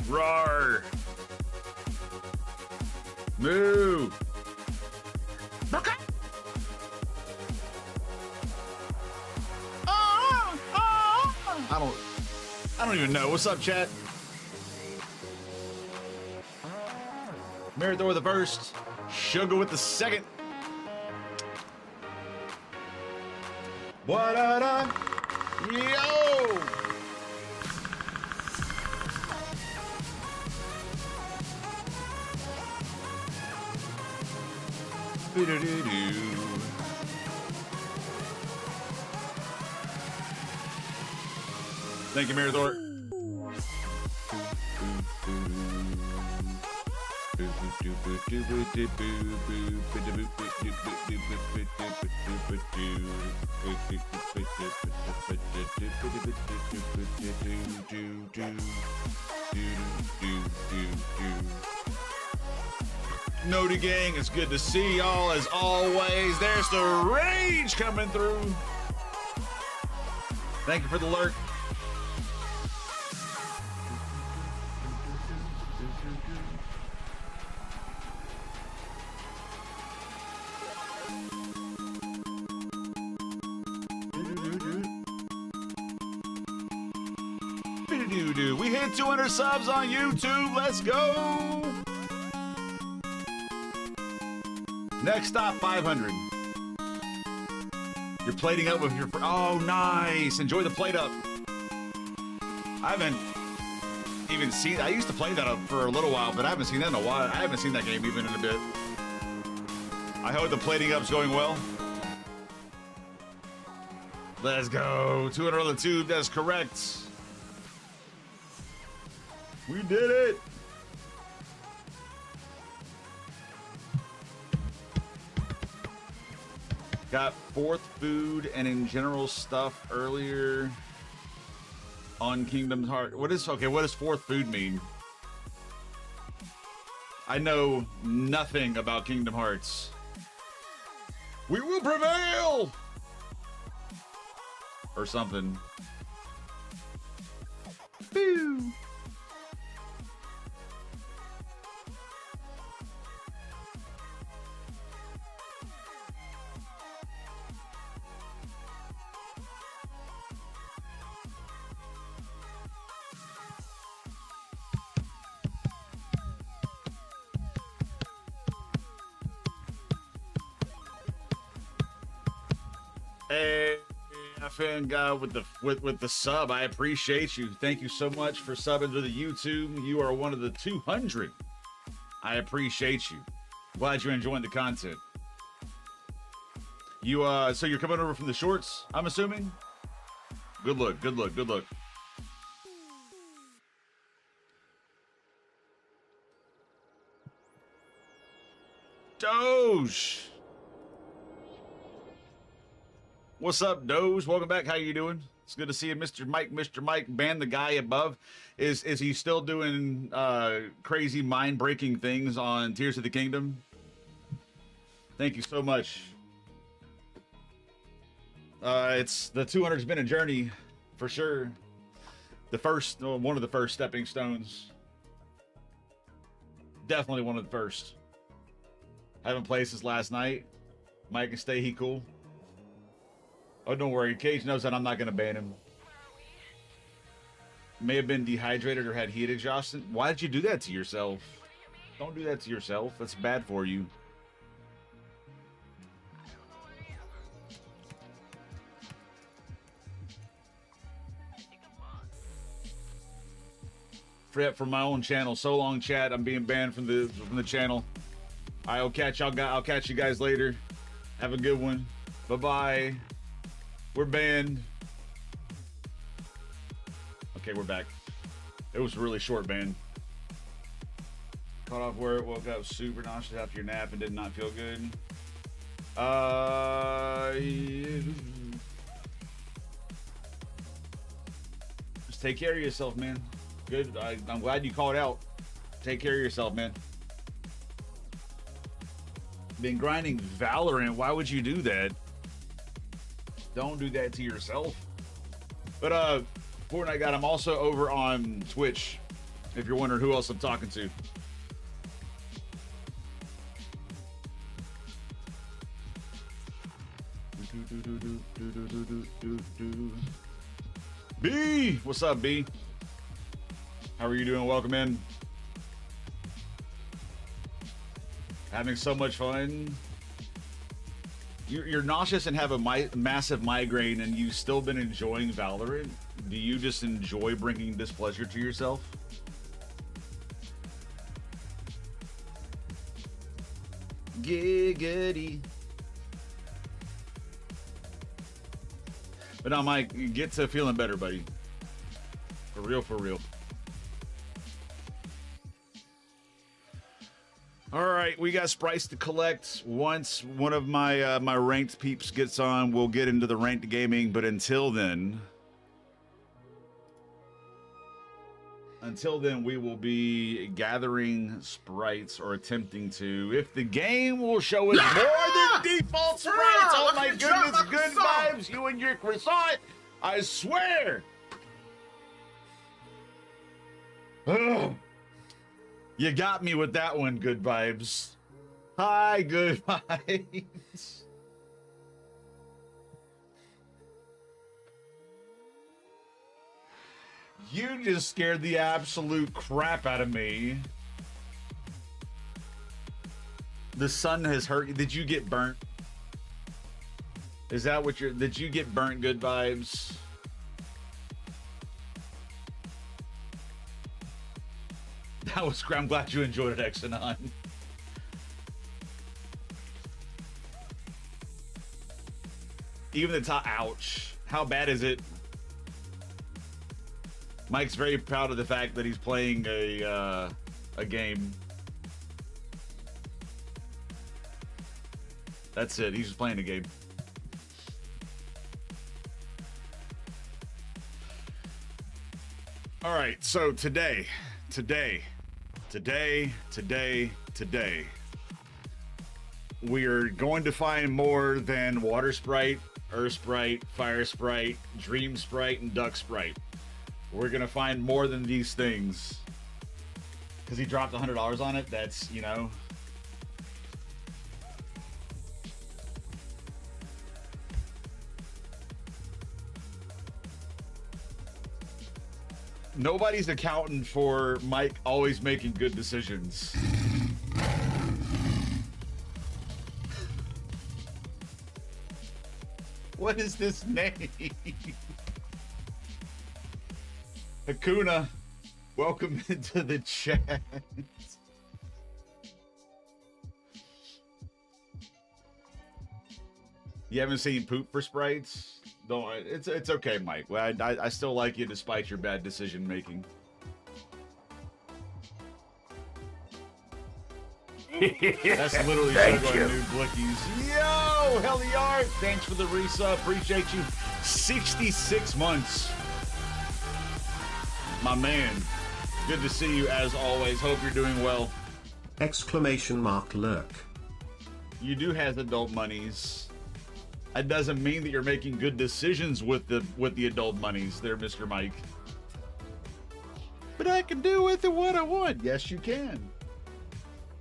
Roar! Moo! I don't even know. What's up, chat? Marathon with the first. Sugar with the second. What up? Yo! Thank you, Marathor. Nody gang, it's good to see y'all as always. There's the rage coming through. Thank you for the lurk. We hit 200 subs on YouTube. Let's go. Next stop, 500. You're plating up with your... Oh, nice. Enjoy the plate up. I haven't even seen... I used to play that up for a little while, but I haven't seen that in a while. I haven't seen that game even in a bit. I hope the plating up's going well. Let's go. 200 on the tube. That's correct. We did it. Got fourth food and in general stuff earlier on Kingdom Hearts. What does fourth food mean? I know nothing about Kingdom Hearts. We will prevail! Or something. Boo! Hey, FN guy with the sub. I appreciate you. Thank you so much for subbing to the YouTube. You are one of the 200. I appreciate you. Glad you're enjoying the content. You so you're coming over from the shorts, I'm assuming? Good look, good look, good look. Doge. What's up, Doge? Welcome back. How you doing? It's good to see you, Mr. Mike. Mr. Mike, ban the guy above. Is he still doing crazy mind-breaking things on Tears of the Kingdom? Thank you so much. It's the 200's been a journey for sure. One of the first stepping stones. Definitely one of the first. I haven't played since last night. Mike can stay, he cool. Oh, don't worry. Cage knows that I'm not going to ban him. May have been dehydrated or had heat exhaustion. Why did you do that to yourself? Don't do that to yourself. That's bad for you. From my own channel. So long, chat. I'm being banned from the channel. I'll catch you guys later. Have a good one. Bye-bye. We're banned. Okay, we're back. It was a really short ban. Caught off work, woke up super nauseous after your nap and did not feel good. Just take care of yourself, man. Good. I'm glad you called out. Take care of yourself, man. Been grinding Valorant. Why would you do that? Don't do that to yourself. But Fortnite God, I'm also over on Twitch if you're wondering who else I'm talking to. B, what's up, B? How are you doing? Welcome in. Having so much fun. You're nauseous and have a massive migraine, and you've still been enjoying Valorant. Do you just enjoy bringing displeasure to yourself? Giggity. But now, Mike, get to feeling better, buddy. For real, for real. All right, we got sprites to collect. Once one of my my ranked peeps gets on, we'll get into the ranked gaming. But until then, we will be gathering sprites or attempting to. If the game will show us more than default sprites, oh my goodness, good vibes, you and your croissant. I swear. Ugh. You got me with that one, good vibes. Hi, good vibes. You just scared the absolute crap out of me. The sun has hurt you. Did you get burnt? Is that what did you get burnt, good vibes? That was, I'm glad you enjoyed it, Exanon. Even the top, ouch. How bad is it? Mike's very proud of the fact that he's playing a game. That's it, he's just playing a game. All right, so today, we are going to find more than Water Sprite, Earth Sprite, Fire Sprite, Dream Sprite, and Duck Sprite. We're gonna find more than these things. Because he dropped $100 on it, that's, you know. Nobody's accounting for Mike always making good decisions. What is this name? Hakuna, welcome into the chat. You haven't seen poop for sprites? Don't. It's okay, Mike. I still like you despite your bad decision making. That's literally Shogun New Blickies. Yo, Heliard, thanks for the resub. Appreciate you. 66 months. My man. Good to see you as always. Hope you're doing well. Exclamation mark lurk. You do have adult monies. That doesn't mean that you're making good decisions with the adult monies there, Mr. Mike. But I can do with it what I want. Yes, you can.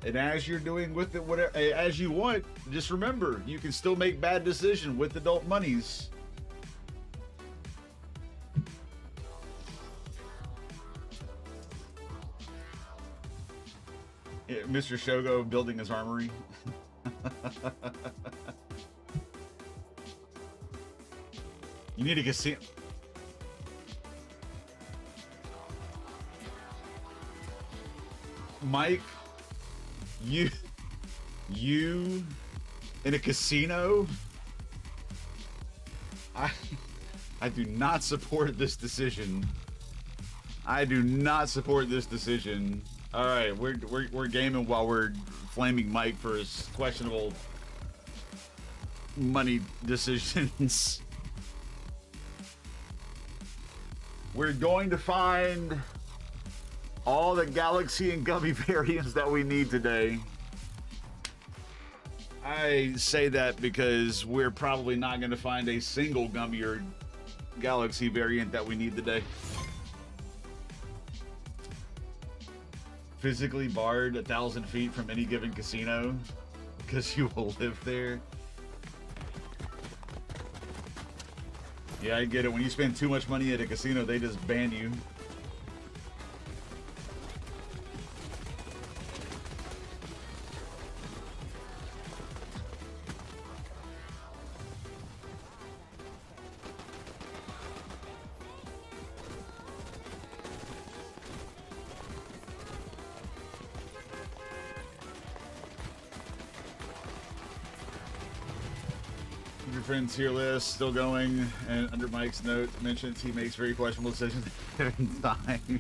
And as you're doing with it whatever as you want, just remember, you can still make bad decisions with adult monies. Yeah, Mr. Shogo building his armory. You need a casino. Mike, you in a casino? I do not support this decision. I do not support this decision. All right, we're gaming while we're flaming Mike for his questionable money decisions. We're going to find all the Galaxy and Gummy variants that we need today. I say that because we're probably not going to find a single Gummy or Galaxy variant that we need today. physically barred 1,000 feet from any given casino because you will live there. Yeah, I get it. When you spend too much money at a casino, they just ban you. Your friend tier list still going, and under Mike's note mentions he makes very questionable decisions in time.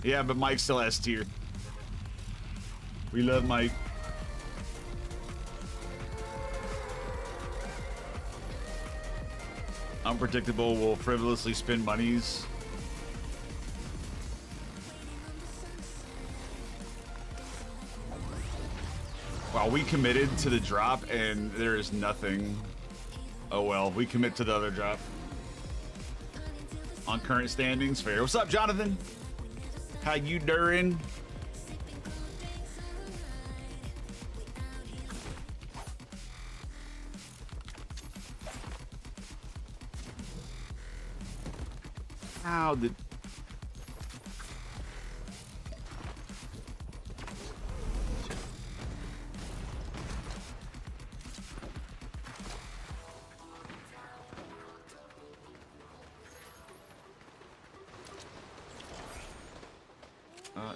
Yeah, but Mike still has tier. We love Mike. Unpredictable, will frivolously spend monies. Wow, we committed to the drop and there is nothing. Oh well, we commit to the other drop. On current standings, fair. What's up, Jonathan? How you doing? How did...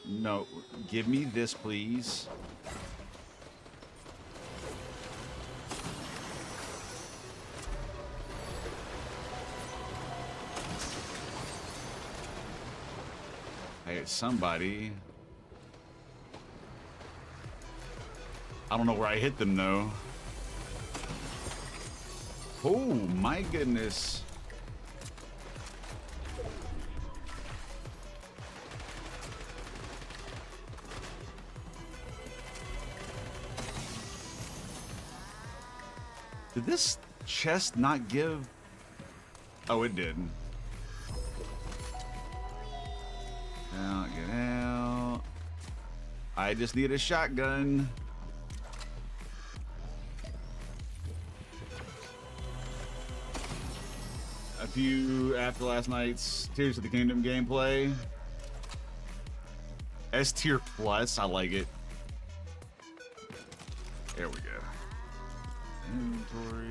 No, give me this, please. Hey, somebody. I don't know where I hit them, though. Oh, my goodness. Did this chest not give? Oh, it did. Out, get out. I just need a shotgun. A few after last night's Tears of the Kingdom gameplay. S tier plus, I like it. There we go. Inventory.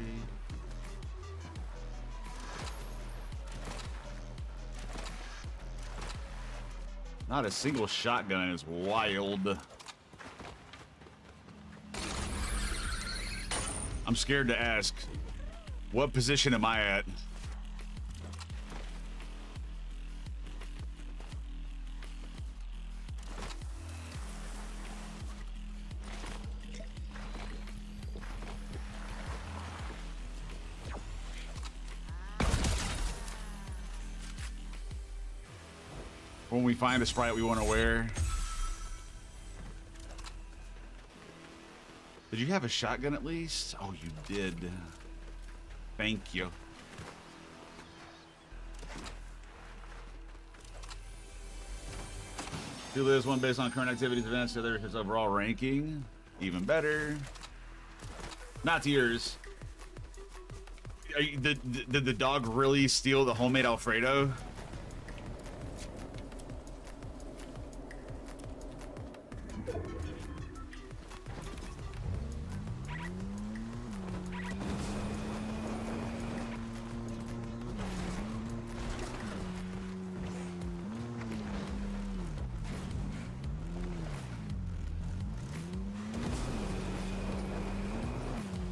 Not a single shotgun is wild. I'm scared to ask, what position am I at? When we find a Sprite we want to wear. Did you have a shotgun at least? Oh, you did. Thank you. Do this one based on current activities, events, the other is overall ranking. Even better. Not to yours. Did the dog really steal the homemade Alfredo?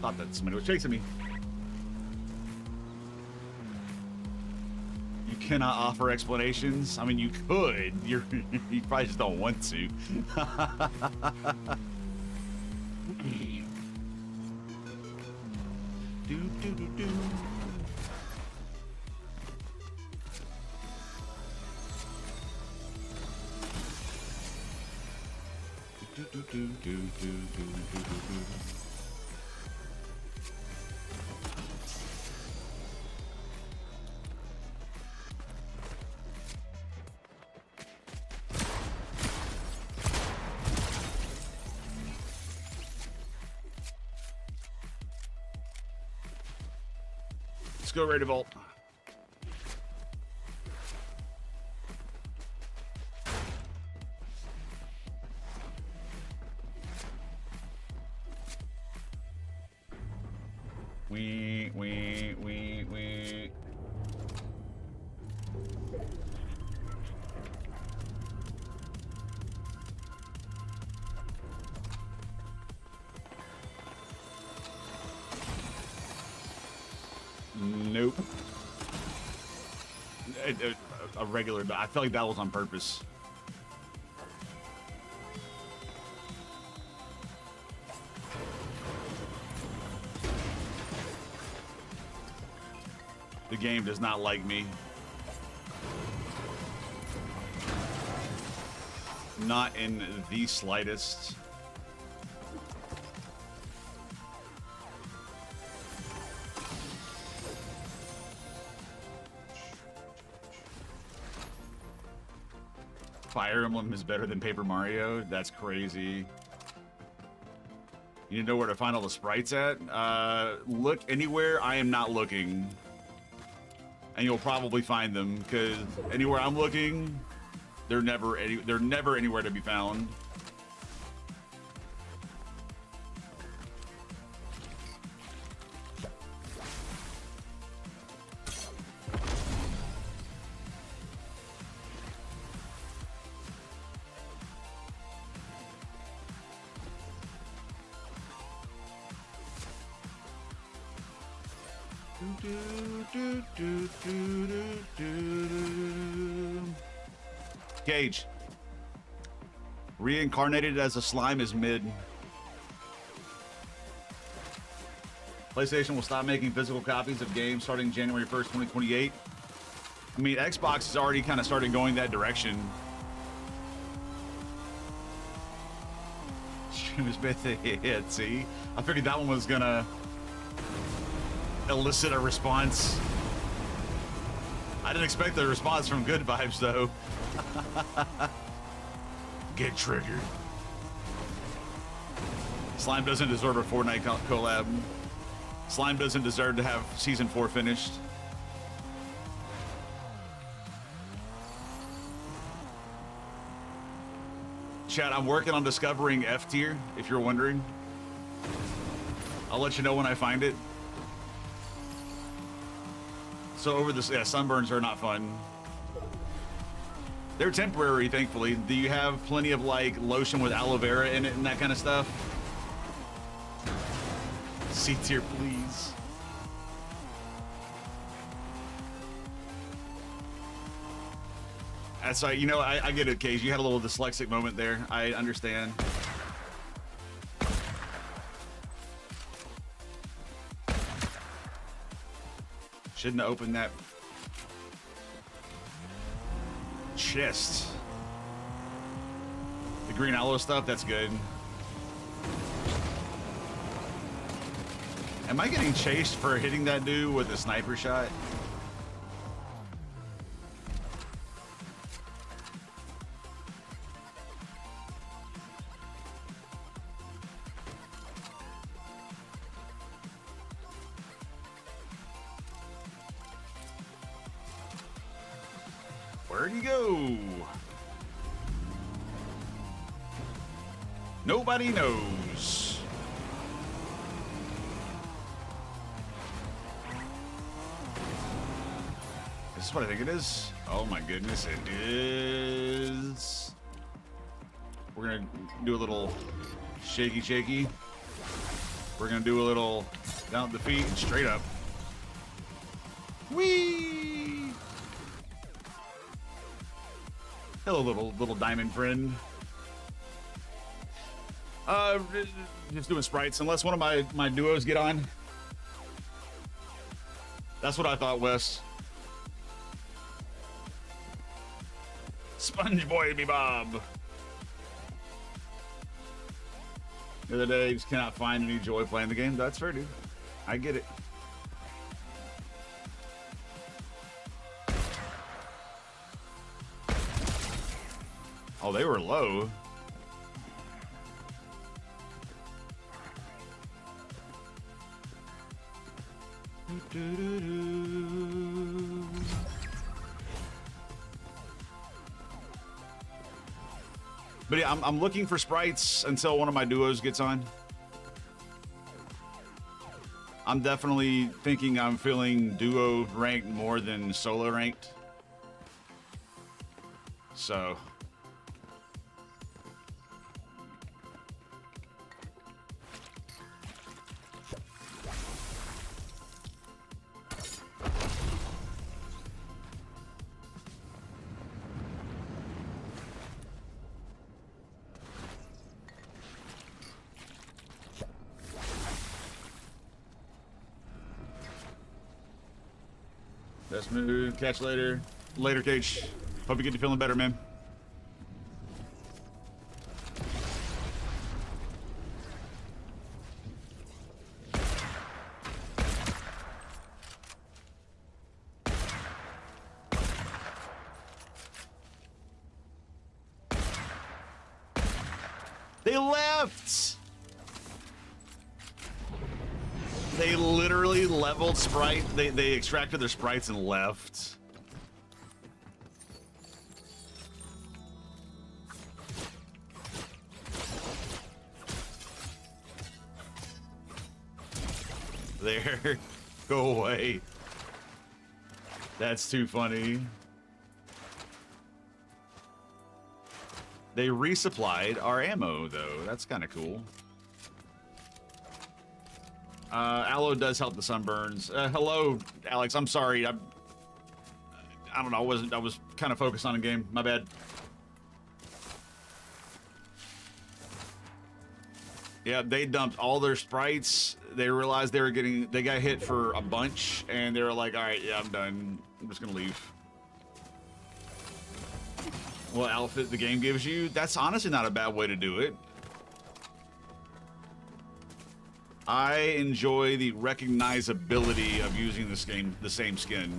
Thought that somebody was chasing me. You cannot offer explanations. I mean, you could. You probably just don't want to. Do do do do. Do do do do do do do do. Let's go ready to vault. Wee. Nope. A regular, I feel like that was on purpose. The game does not like me. Not in the slightest. Fire Emblem is better than Paper Mario? That's crazy. You know where to find all the sprites at? Look anywhere I am not looking. And you'll probably find them, because anywhere I'm looking, they're never anywhere to be found. Cage. Reincarnated as a slime is mid. PlayStation will stop making physical copies of games starting January 1st, 2028. I mean, Xbox has already kind of started going that direction. She was with a hit, see? I figured that one was gonna elicit a response. I didn't expect a response from Good Vibes, though. Get triggered. Slime doesn't deserve a Fortnite collab. Slime doesn't deserve to have Season 4 finished. Chat, I'm working on discovering F tier, if you're wondering. I'll let you know when I find it. So over this, yeah, sunburns are not fun. They're temporary, thankfully. Do you have plenty of like lotion with aloe vera in it and that kind of stuff? C tier, please. That's right. You know, I get it, Cage. You had a little dyslexic moment there. I understand. Shouldn't have opened that chest. The green aloe stuff, that's good. Am I getting chased for hitting that dude with a sniper shot? Where'd he go? Nobody knows. This is what I think it is. Oh my goodness, it is. We're gonna do a little shaky. We're gonna do a little down at the feet and straight up. Whee! Hello, little diamond friend. Just doing sprites, unless one of my duos get on. That's what I thought, Wes. Sponge Boy me Bob. The other day, just cannot find any joy playing the game. That's fair, dude. I get it. Oh, they were low. But yeah, I'm looking for sprites until one of my duos gets on. I'm definitely thinking I'm feeling duo ranked more than solo ranked. So. Best move. Catch later. Later, Cage. Hope you get to feeling better, man. They left! They literally leveled Sprite. They extracted their sprites and left. There. Go away. That's too funny. They resupplied our ammo, though. That's kind of cool. Aloe does help the sunburns. Hello, Alex. I'm sorry. I don't know. I was kind of focused on a game. My bad. Yeah, they dumped all their sprites. They realized they got hit for a bunch, and they were like, all right, yeah, I'm done. I'm just gonna leave. What outfit the game gives you? That's honestly not a bad way to do it. I enjoy the recognizability of using this game, the same skin.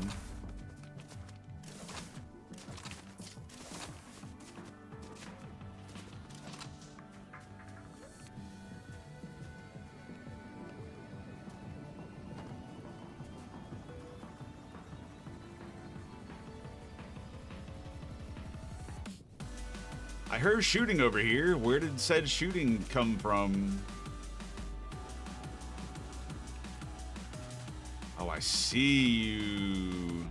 I heard shooting over here. Where did said shooting come from? Oh, I see you.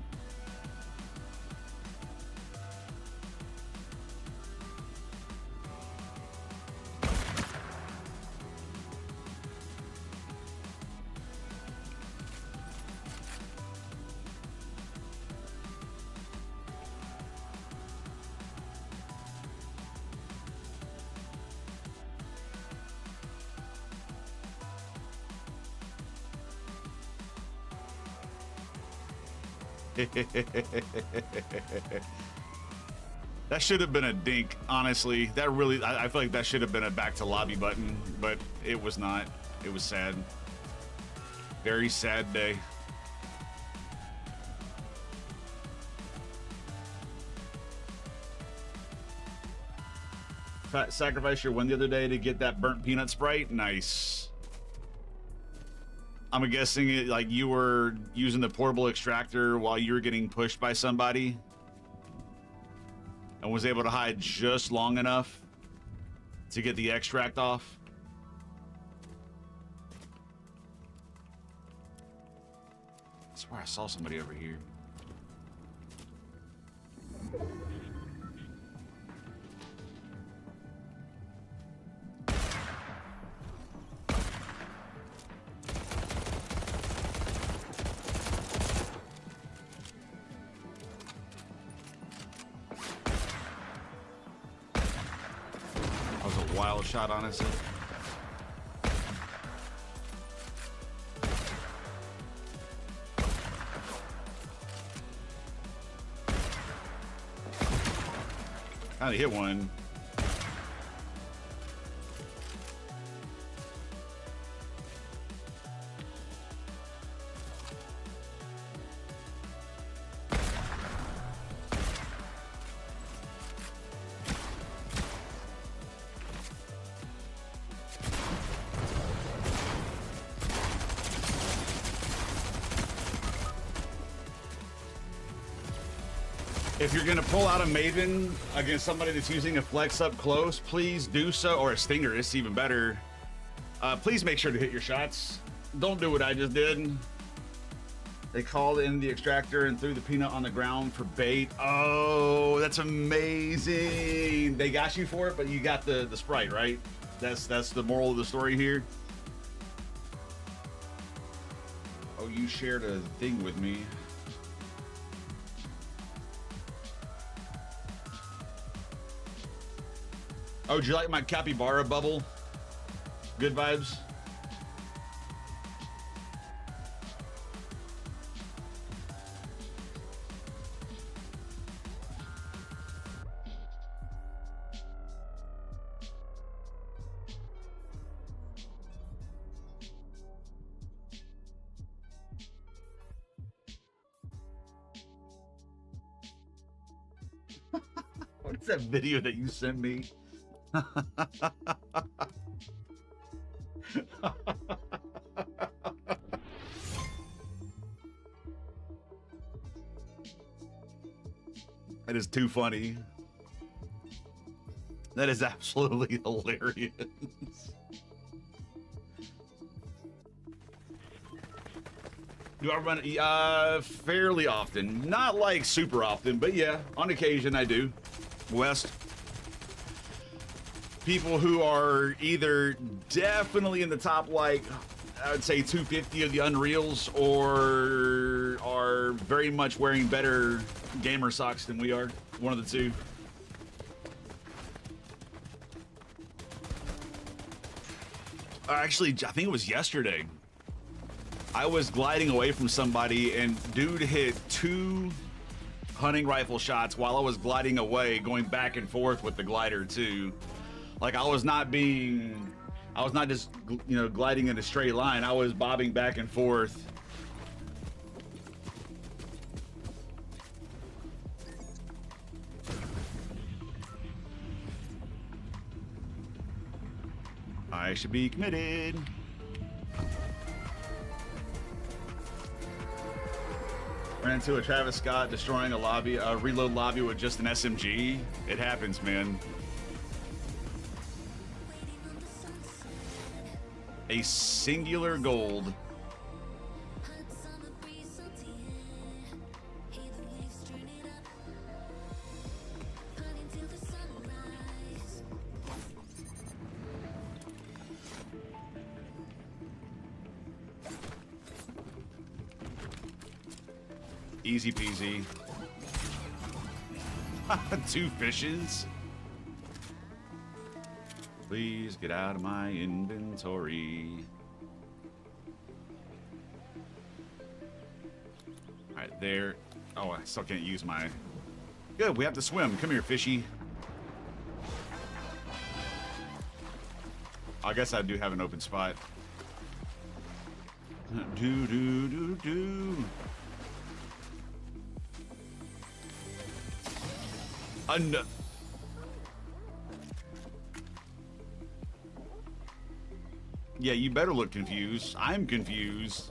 That should have been a dink, honestly. That really, I feel like that should have been a back to lobby button, but it was not. It was sad. Very sad day. Sacrifice your win the other day to get that burnt peanut Sprite. Nice. I'm guessing it, like you were using the portable extractor while you were getting pushed by somebody and was able to hide just long enough to get the extract off. I swear I saw somebody over here. Wild shot, honestly. Kinda hit one. If you're gonna pull out a Maven against somebody that's using a flex up close, please do so, or a Stinger, it's even better. Please make sure to hit your shots. Don't do what I just did. They called in the extractor and threw the peanut on the ground for bait. Oh, that's amazing. They got you for it, but you got the Sprite, right? That's the moral of the story here. Oh, you shared a thing with me. Oh, do you like my capybara bubble? Good vibes. What is that video that you sent me? That is too funny. That is absolutely hilarious. Do I run it? Fairly often. Not like super often, but yeah, on occasion I do. West. People who are either definitely in the top, like, I would say 250 of the Unreals, or are very much wearing better gamer socks than we are. One of the two. Actually, I think it was yesterday. I was gliding away from somebody, and dude hit 2 hunting rifle shots while I was gliding away, going back and forth with the glider too. Like, I was not just, you know, gliding in a straight line. I was bobbing back and forth. I should be committed. Ran into a Travis Scott destroying a lobby, a reload lobby with just an SMG. It happens, man. A singular gold. Easy peasy. 2 fishes. Please get out of my inventory. All right, there. Oh, I still can't use my... Good, we have to swim. Come here, fishy. I guess I do have an open spot. Do, do, do, do. Yeah, you better look confused. I'm confused.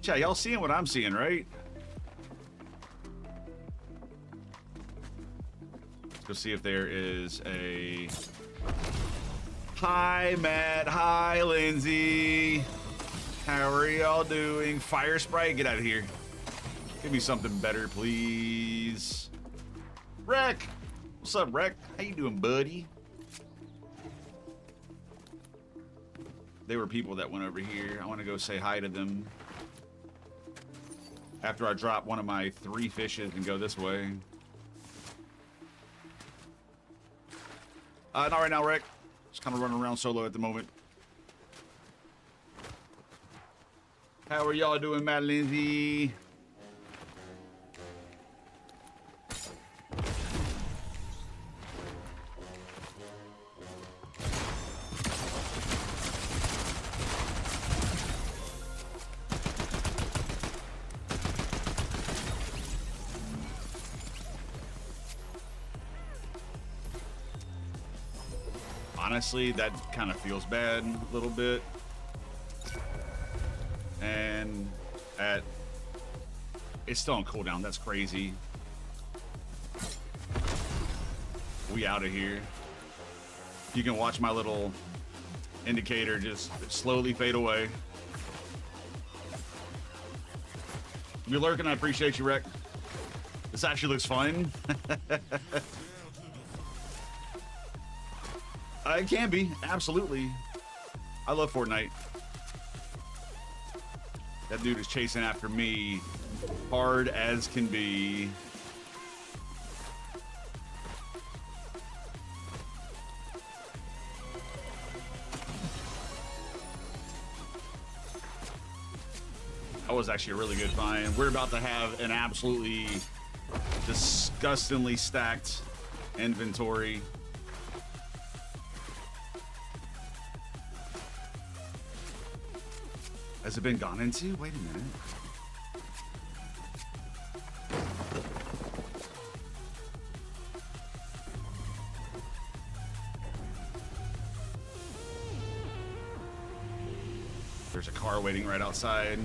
Yeah, y'all seeing what I'm seeing, right? Let's go see if there is a... Hi, Matt. Hi, Lindsay. How are y'all doing? Fire Sprite, get out of here. Give me something better, please. Rec. What's up, Rec? How you doing, buddy? There were people that went over here. I want to go say hi to them. After I drop one of my 3 fishes and go this way. Not right now, Rec. Just kind of running around solo at the moment. How are y'all doing, Matt Lindsay? honestly, that kind of feels bad a little bit. And it's still on cooldown. That's crazy. We out of here. You can watch my little indicator just slowly fade away. You're lurking. I appreciate you, Rec. This actually looks fun. It can be, absolutely. I love Fortnite. That dude is chasing after me hard as can be. That was actually a really good find. We're about to have an absolutely disgustingly stacked inventory. Has it been gone into? Wait a minute. There's a car waiting right outside.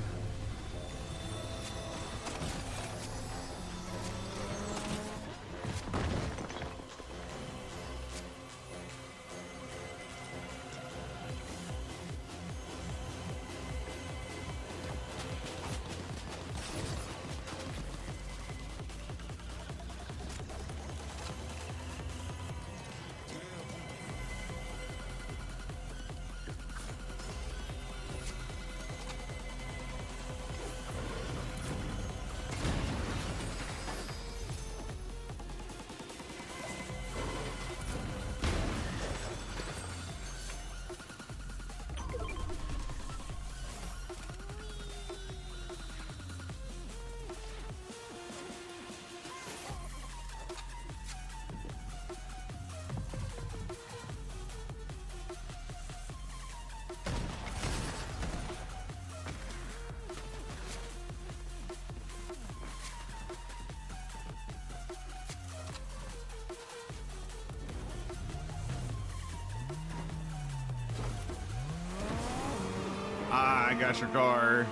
I got your car.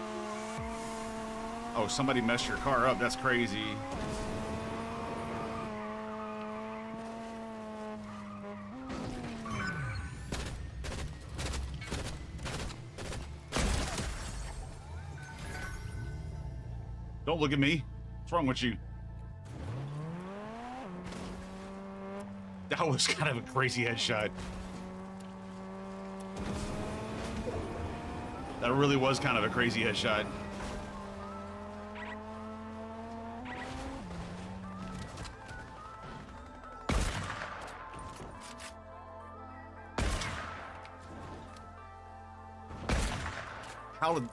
Oh, somebody messed your car up. That's crazy. Don't look at me. What's wrong with you? That was kind of a crazy headshot. That really was kind of a crazy headshot. How did...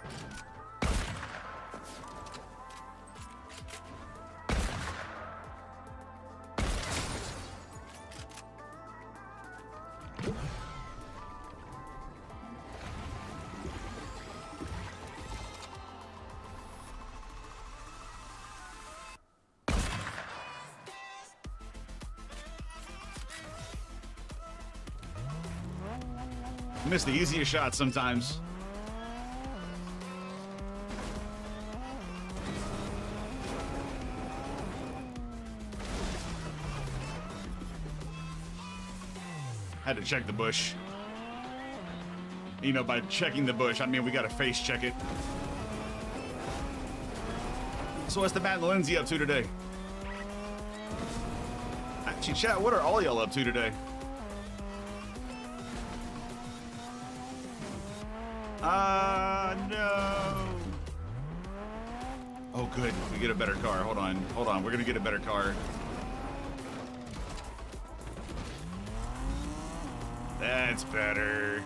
Miss the easiest shots sometimes. Had to check the bush. You know, by checking the bush, I mean we gotta face check it. So what's the Matt and Lindsay up to today? Actually, chat, what are all y'all up to today? No. Oh, good. We get a better car. Hold on. We're gonna get a better car. That's better.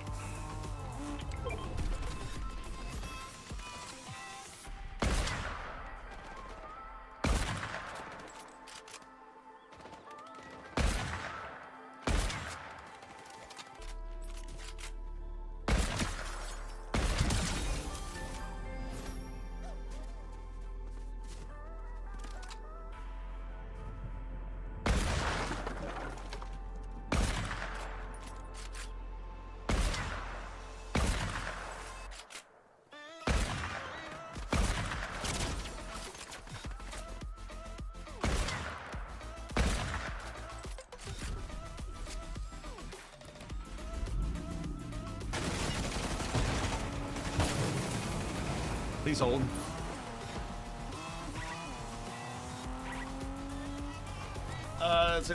Please hold.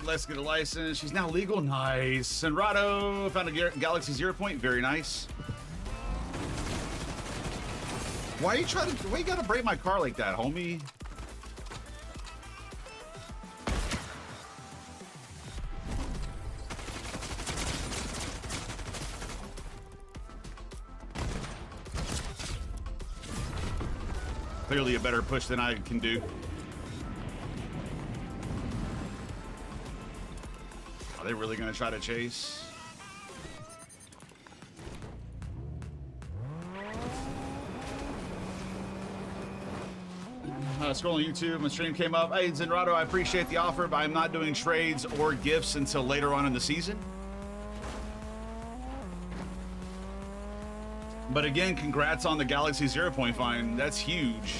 Let's get a license. She's now legal. Nice. Senrado found a Galaxy Zero point. Very nice. Why you gotta break my car like that, homie? Clearly a better push than I can do. Are they really gonna try to chase? Scrolling YouTube, my stream came up. Hey, Zenrado, I appreciate the offer, but I'm not doing trades or gifts until later on in the season. But again, congrats on the Galaxy Zero point find. That's huge.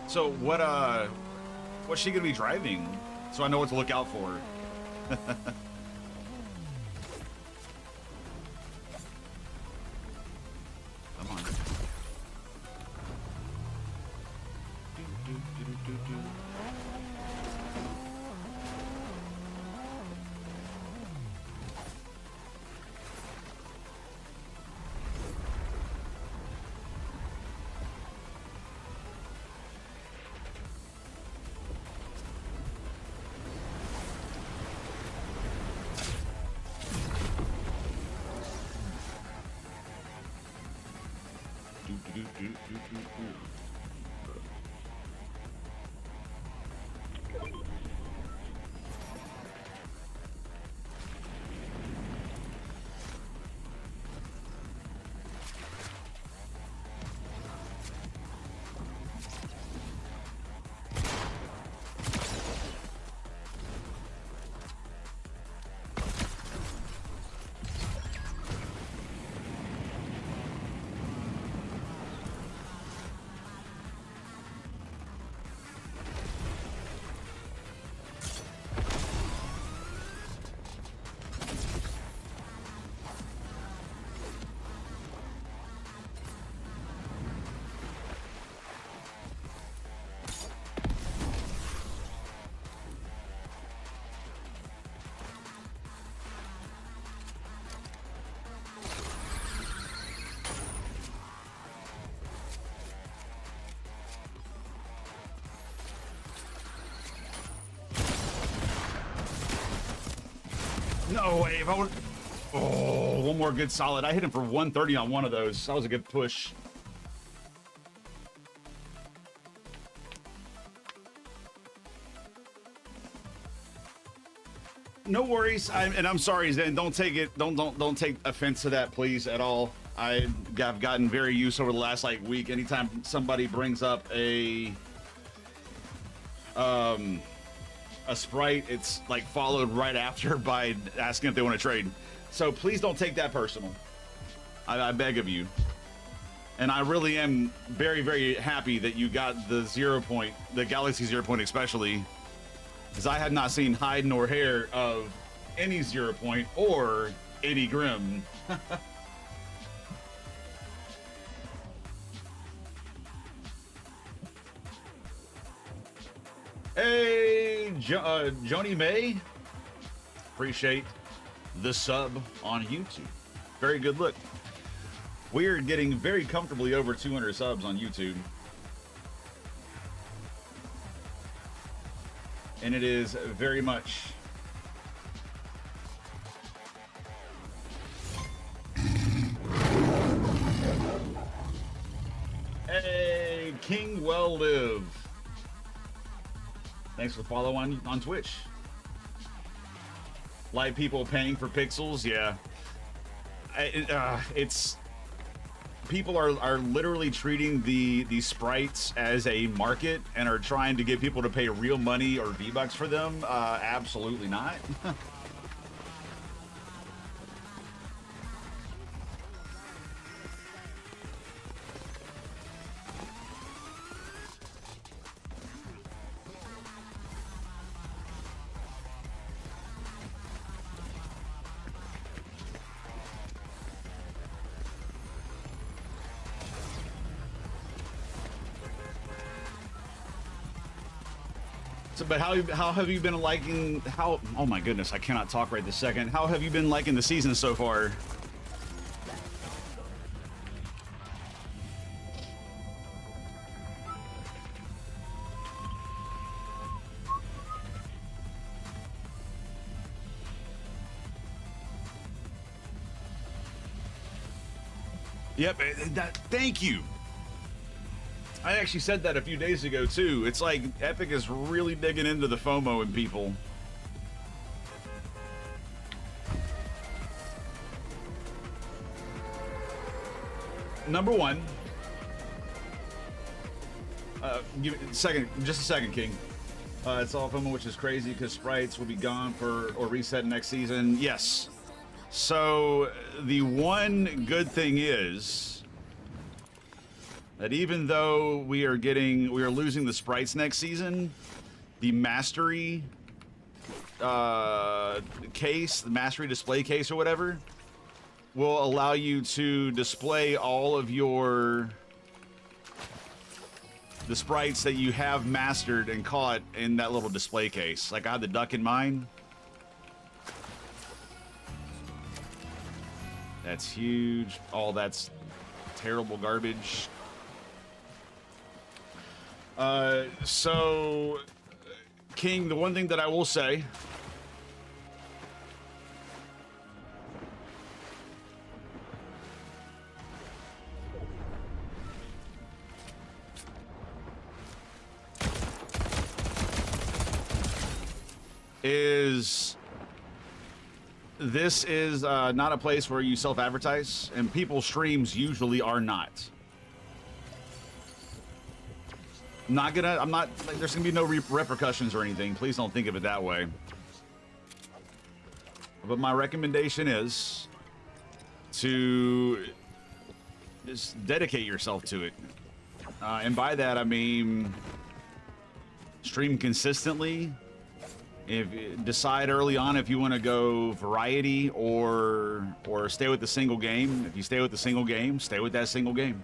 So what's she gonna be driving? So I know what to look out for. Come on. No way. If I would. Oh, one more good solid. I hit him for 130 on one of those. That was a good push. No worries. I'm sorry, Zen. Don't take it. Don't take offense to that, please, at all. I've gotten very used over the last week. Anytime somebody brings up a Sprite, it's followed right after by asking if they want to trade. So please don't take that personal. I beg of you. And I really am very, very happy that you got the 0 point, the Galaxy 0 point especially, because I had not seen hide nor hair of any 0 point or any Grim. Hey, Joni May. Appreciate the sub on YouTube. Very good look. We're getting very comfortably over 200 subs on YouTube. And it is very much hey, King Well Live. Thanks for the follow on Twitch. Like people paying for pixels, yeah. It's people are literally treating the sprites as a market and are trying to get people to pay real money or V-Bucks for them. Absolutely not. But how have you been liking how? Oh my goodness, I cannot talk right this second. How have you been liking the season so far? Yep, thank you. I actually said that a few days ago too. It's like Epic is really digging into the FOMO in people. Number one. Give it just a second, King. It's all FOMO, which is crazy because sprites will be gone or reset next season. Yes. So the one good thing is that even though we are losing the sprites next season, the mastery case, the mastery display case or whatever, will allow you to display all of the sprites that you have mastered and caught in that little display case. Like I have the duck in mine. That's huge. All that's terrible garbage. So, King, the one thing that I will say is this is not a place where you self-advertise, and people's streams usually are not. I'm not, like, there's gonna be no repercussions or anything. Please don't think of it that way. But my recommendation is to just dedicate yourself to it. And by that, I mean stream consistently. Decide early on if you want to go variety or stay with the single game. If you stay with the single game, stay with that single game.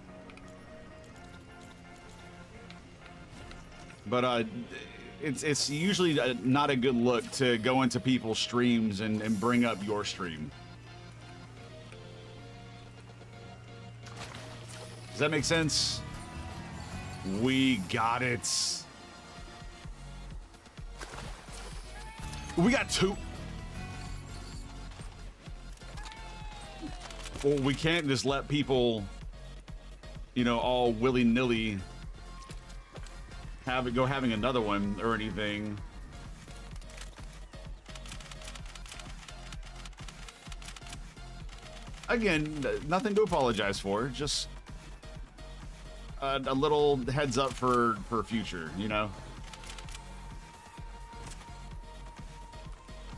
But it's usually not a good look to go into people's streams and bring up your stream. Does that make sense? We got it. We got two. Well, we can't just let people, you know, all willy-nilly having another one or anything. Again, nothing to apologize for. Just a little heads up for future, you know.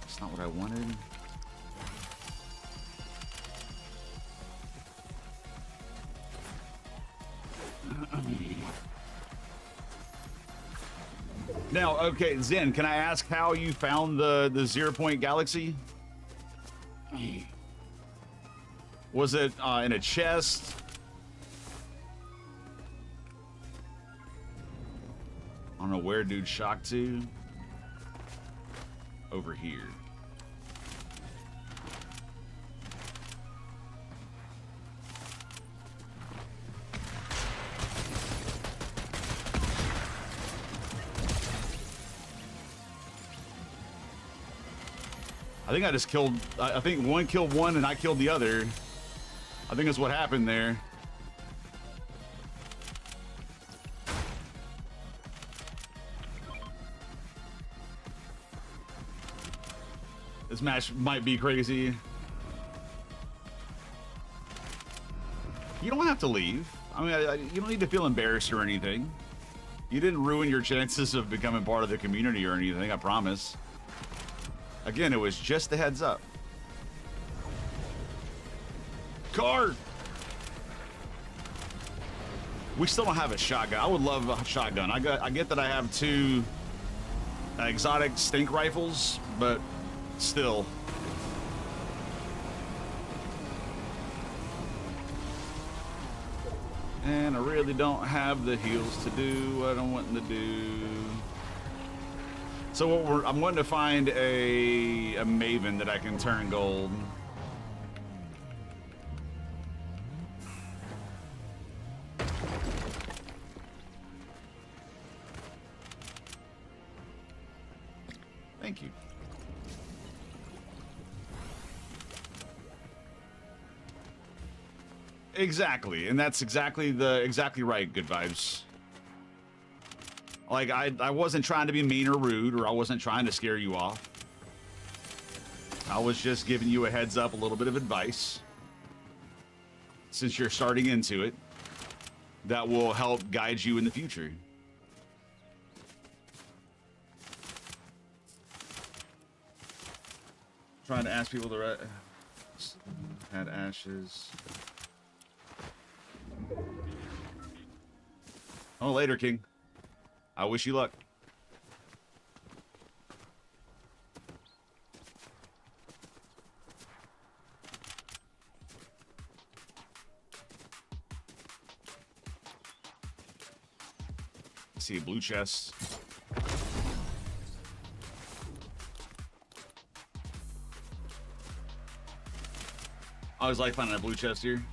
That's not what I wanted. Now, okay, Zen, can I ask how you found the 0 Point Galaxy? Was it in a chest? I don't know where dude shocked to. Over here. I think I just killed, I think one killed one and I killed the other. I think that's what happened there. This match might be crazy. You don't have to leave. I mean, you don't need to feel embarrassed or anything. You didn't ruin your chances of becoming part of the community or anything, I promise. Again, it was just a heads up. Car! We still don't have a shotgun. I would love a shotgun. I get that I have 2 exotic stink rifles, but still. And I really don't have the heals to do what I'm wanting to do. So I'm wanting to find a Maven that I can turn gold. Thank you. Exactly, and that's exactly right, Good Vibes. Like, I wasn't trying to be mean or rude, or I wasn't trying to scare you off. I was just giving you a heads up, a little bit of advice. Since you're starting into it, that will help guide you in the future. Trying to ask people to had ashes. Oh, later, King. I wish you luck. I see a blue chest. I always like finding a blue chest here.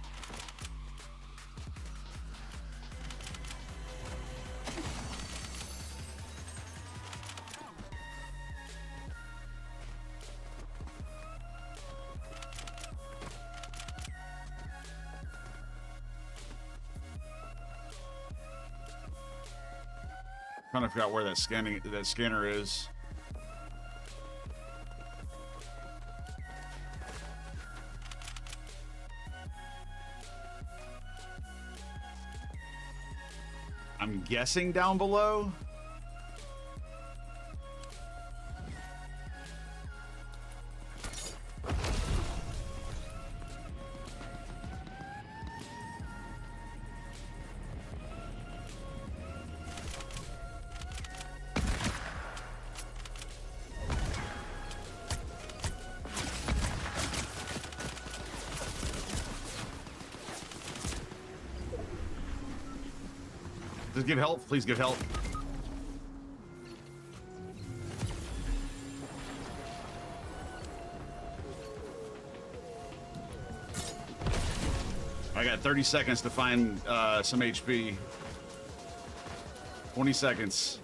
Trying to figure out where that scanner is. I'm guessing down below. Just give help. Please give help. I got 30 seconds to find some HP. 20 seconds.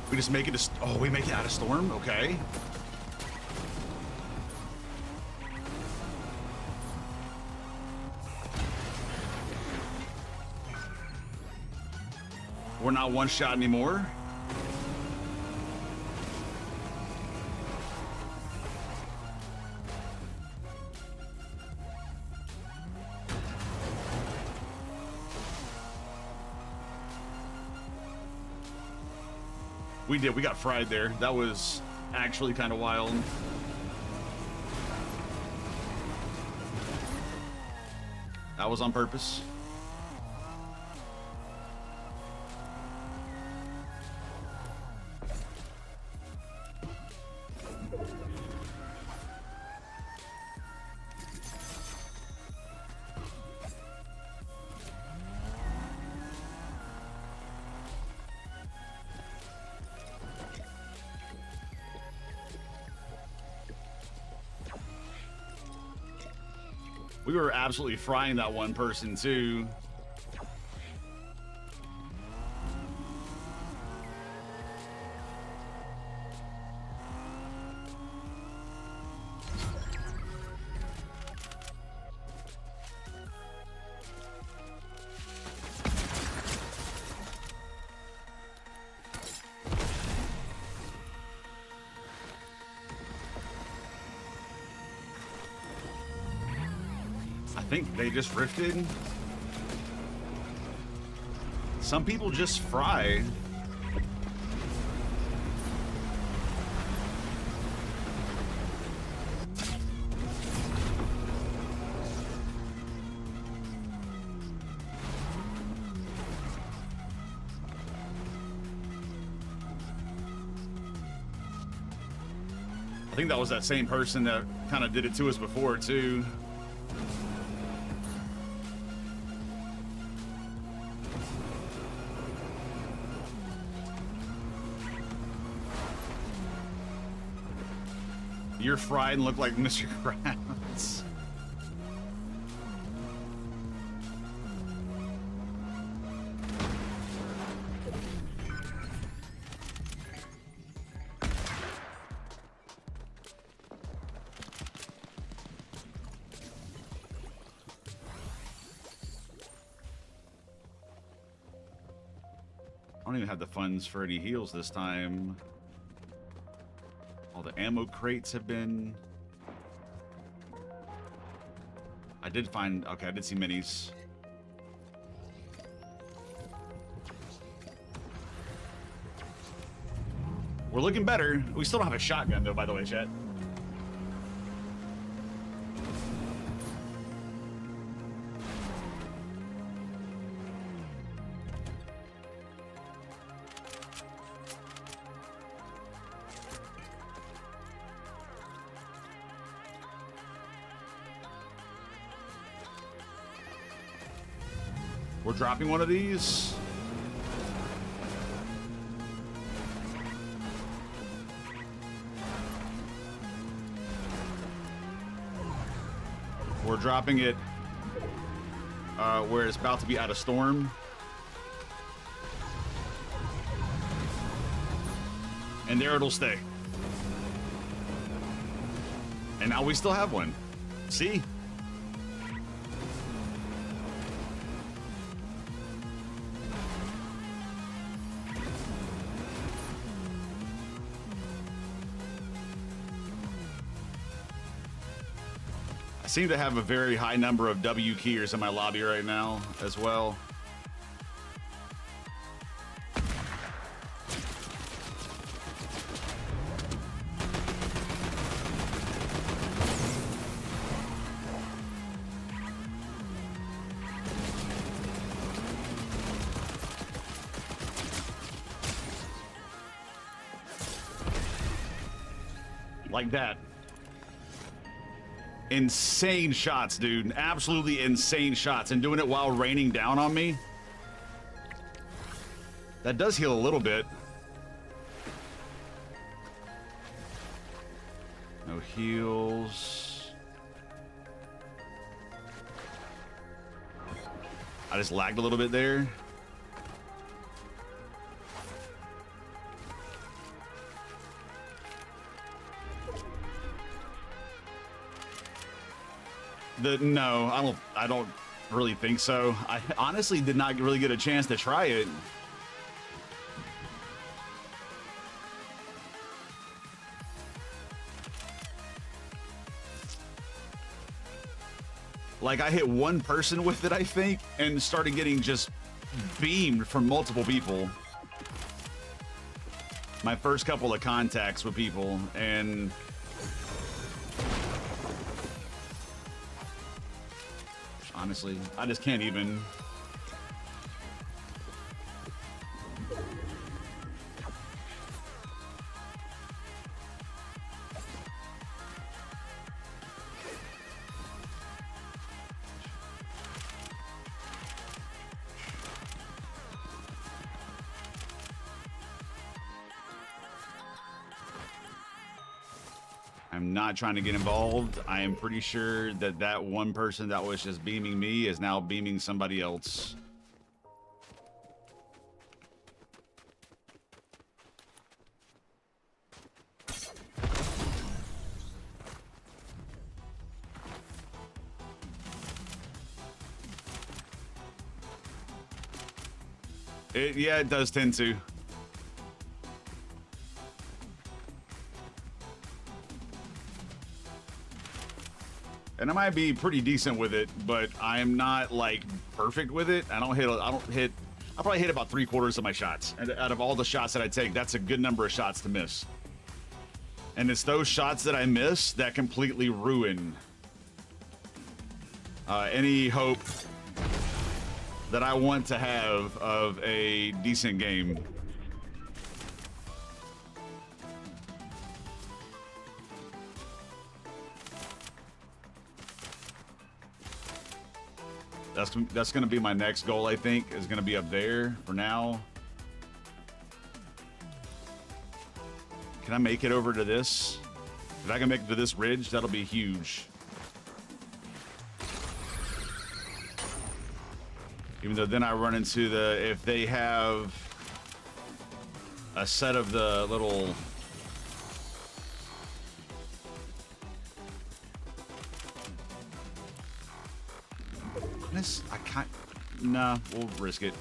We just make it oh, we make it out of storm? Okay. We're not one shot anymore. We did. We got fried there. That was actually kind of wild. That was on purpose. We were absolutely frying that one person too. think they just rifted. Some people just fry. I think that was that same person that kind of did it to us before, too. You're fried and look like Mr. Krabs. I don't even have the funds for any heals this time. All the ammo crates have been... I did find... Okay, I did see minis. We're looking better. We still don't have a shotgun, though, by the way, chat. We're dropping one of these. We're dropping it where it's about to be out of storm. And there it'll stay. And now we still have one. See? I seem to have a very high number of W keyers in my lobby right now as well. Like that. Insane shots, dude. Absolutely insane shots. And doing it while raining down on me. That does heal a little bit. No heals. I just lagged a little bit there. No, I don't really think so. I honestly did not really get a chance to try it. Like, I hit one person with it, I think, and started getting just beamed from multiple people. My first couple of contacts with people, and honestly, I just can't even. I'm not trying to get involved. I am pretty sure that that one person that was just beaming me is now beaming somebody else. Yeah, it does tend to. And I might be pretty decent with it, but I'm not like perfect with it. I probably hit about 3/4 of my shots. And out of all the shots that I take, that's a good number of shots to miss. And it's those shots that I miss that completely ruin any hope that I want to have of a decent game. That's going to be my next goal, I think, is going to be up there for now. Can I make it over to this? If I can make it to this ridge, that'll be huge. Even though then I run into the, if they have a set of the little I can't. Nah, we'll risk it.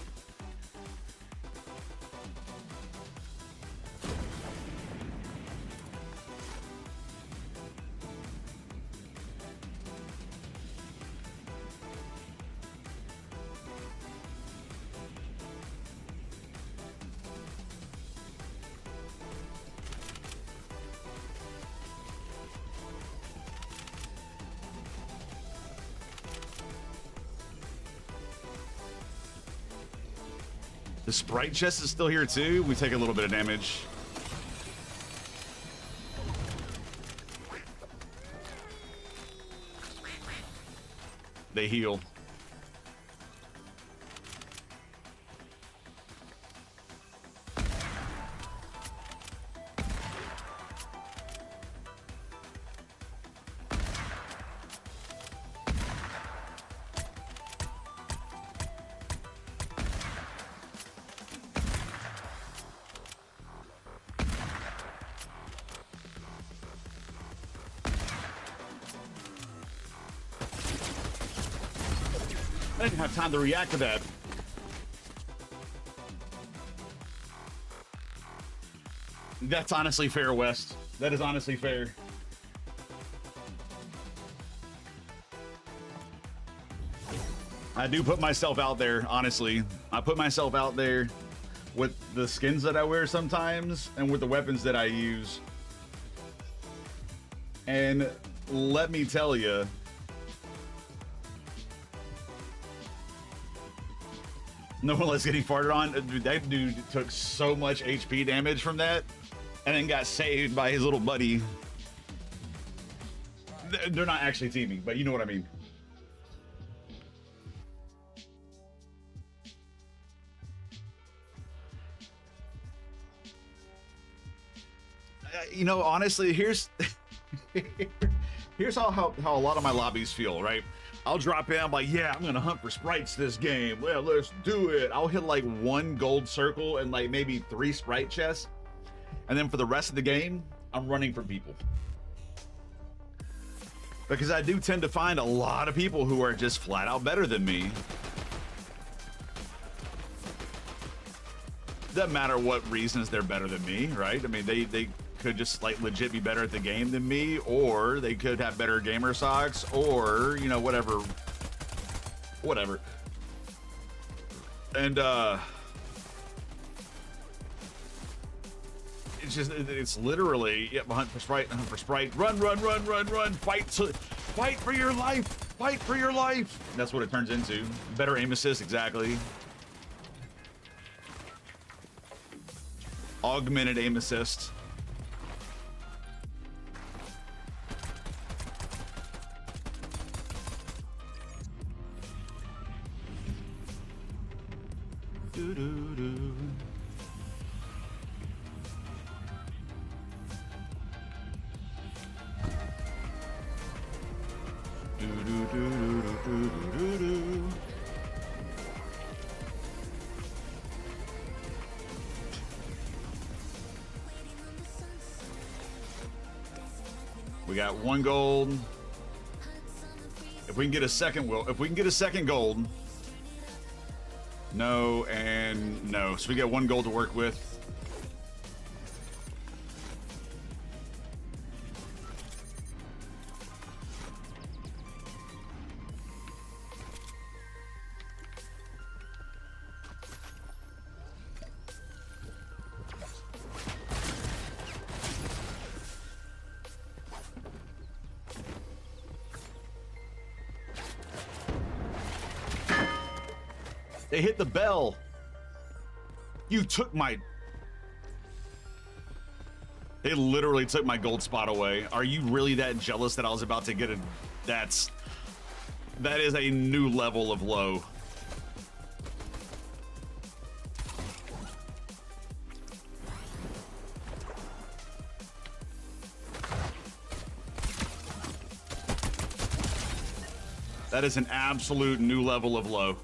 The Sprite chest is still here too. We take a little bit of damage. They heal. I didn't have time to react to that. That's honestly fair, West. That is honestly fair. I do put myself out there, honestly. I put myself out there with the skins that I wear sometimes and with the weapons that I use. And let me tell you, no one less getting farted on. Dude, that dude took so much HP damage from that and then got saved by his little buddy. They're not actually teaming, but you know what I mean. You know, honestly, here's how a lot of my lobbies feel, right? I'll drop in, I'm like, yeah, I'm gonna hunt for sprites this game. Well, let's do it. I'll hit like 1 gold circle and like maybe 3 sprite chests. And then for the rest of the game, I'm running for people. Because I do tend to find a lot of people who are just flat out better than me. Doesn't matter what reasons they're better than me, right? I mean, they could just like legit be better at the game than me, or they could have better gamer socks, or you know, whatever. And it's literally, yep, hunt for sprite, run, fight for your life. That's what it turns into. Better aim assist, exactly. Augmented aim assist. We got 1 gold. If we can get a second, gold. No and no. So we get 1 gold to work with. They hit the bell. You took my... They literally took my gold spot away. Are you really that jealous that I was about to get a... That is a new level of low. That is an absolute new level of low.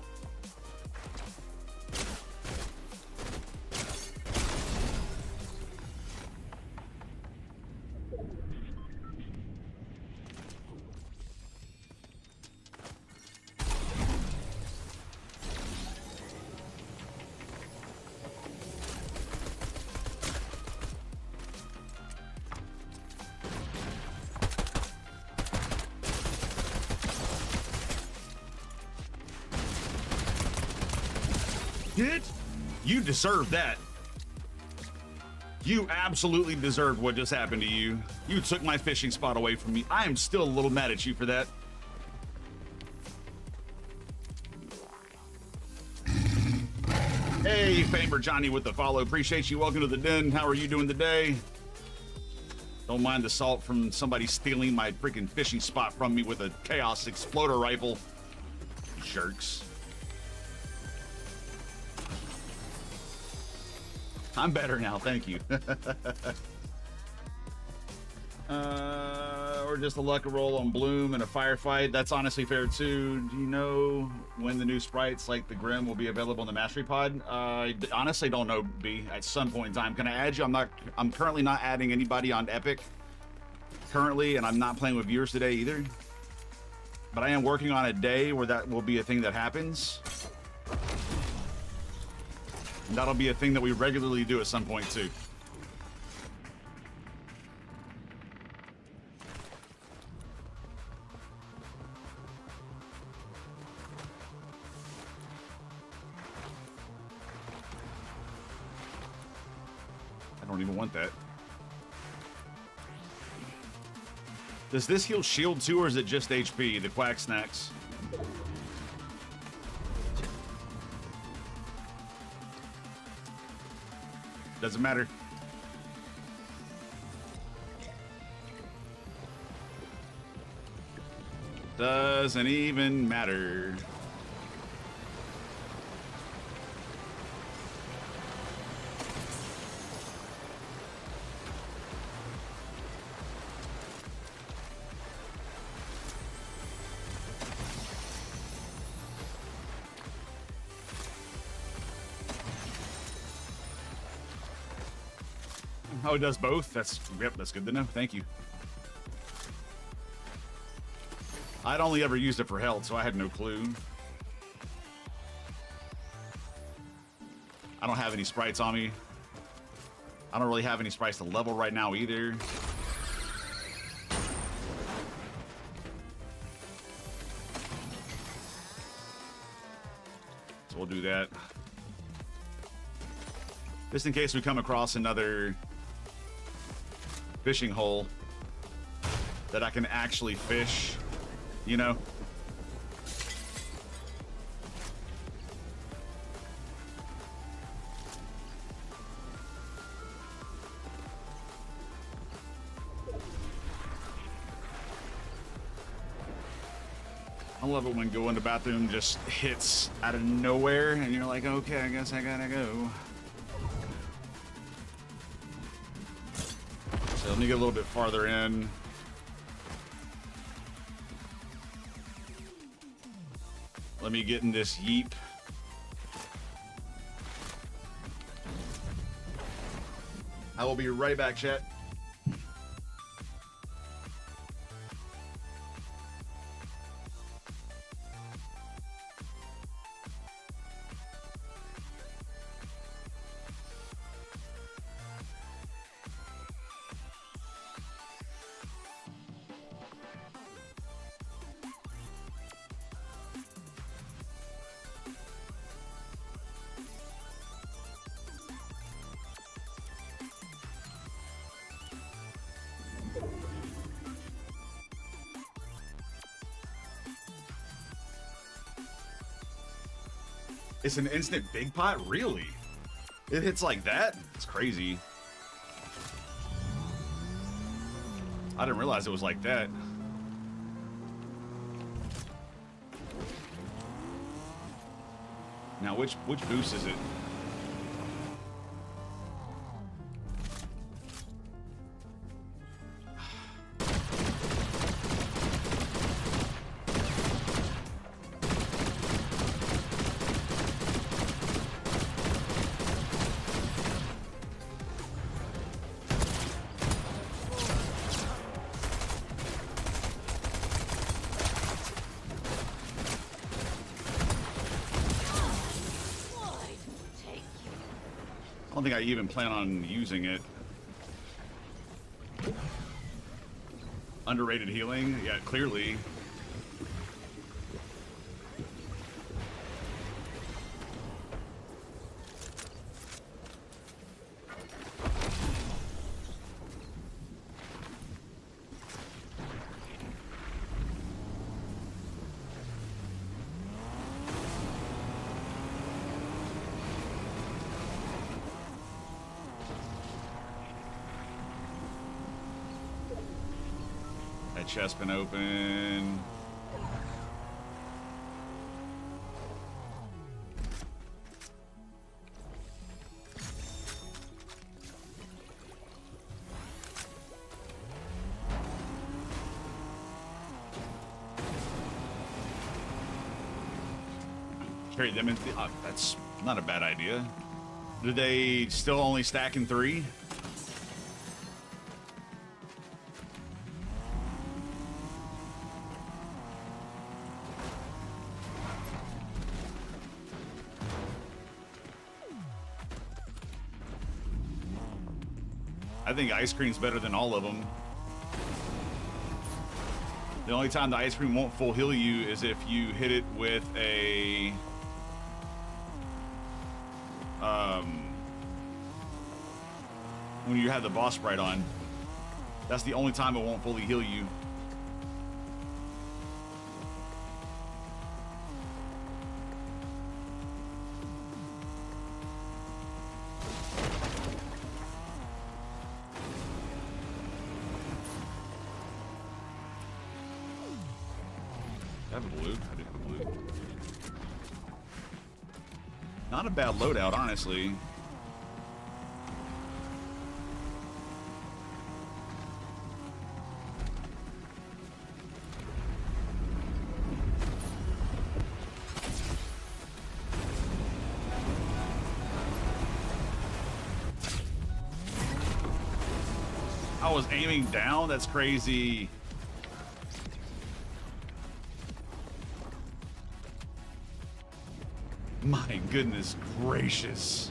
You deserve that. You absolutely deserved what just happened to you. You took my fishing spot away from me. I am still a little mad at you for that. Hey, Famer Johnny with the follow. Appreciate you. Welcome to the den. How are you doing today? Don't mind the salt from somebody stealing my freaking fishing spot from me with a Chaos Exploder rifle. Jerks. I'm better now, thank you. Or just a luck roll on Bloom in a firefight. That's honestly fair too. Do you know when the new sprites like the Grim will be available in the Mastery Pod? I honestly don't know, B. At some point in time. Can I add you? I'm currently not adding anybody on Epic currently, and I'm not playing with viewers today either. But I am working on a day where that will be a thing that happens. And that'll be a thing that we regularly do at some point too. I don't even want that. Does this heal shield too, or is it just HP, the Quack Snacks? Doesn't matter. Doesn't even matter. Oh, it does both? That's good to know. Thank you. I'd only ever used it for health, so I had no clue. I don't have any sprites on me. I don't really have any sprites to level right now either. So we'll do that. Just in case we come across another fishing hole that I can actually fish, you know? I love it when going to the bathroom just hits out of nowhere and you're like, okay, I guess I gotta go. So let me get a little bit farther in. Let me get in this yeep. I will be right back, chat. It's an instant big pot? Really? It hits like that? It's crazy. I didn't realize it was like that. Now, which boost is it? I don't think I even plan on using it. Underrated healing? Yeah, clearly. That chest been open. Carry them in. That's not a bad idea. Do they still only stack in 3? I think ice cream's better than all of them. The only time the ice cream won't full heal you is if you hit it with a when you have the boss sprite on. That's the only time it won't fully heal you. I have a blue. I do have a blue. Not a bad loadout, honestly. I was aiming down? That's crazy. My goodness gracious.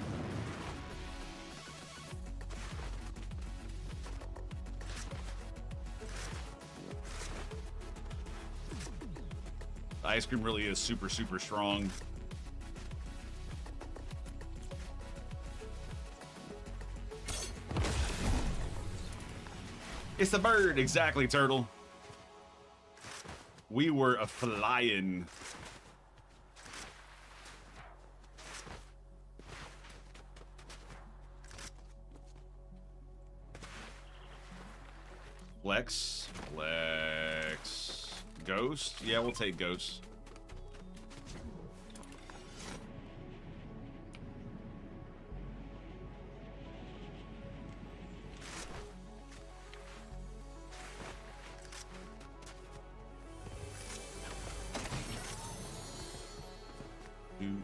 The ice cream really is super, super strong. It's the bird. Exactly, Turtle. We were a flying. Flex. Ghost? Yeah, we'll take Ghost. Do.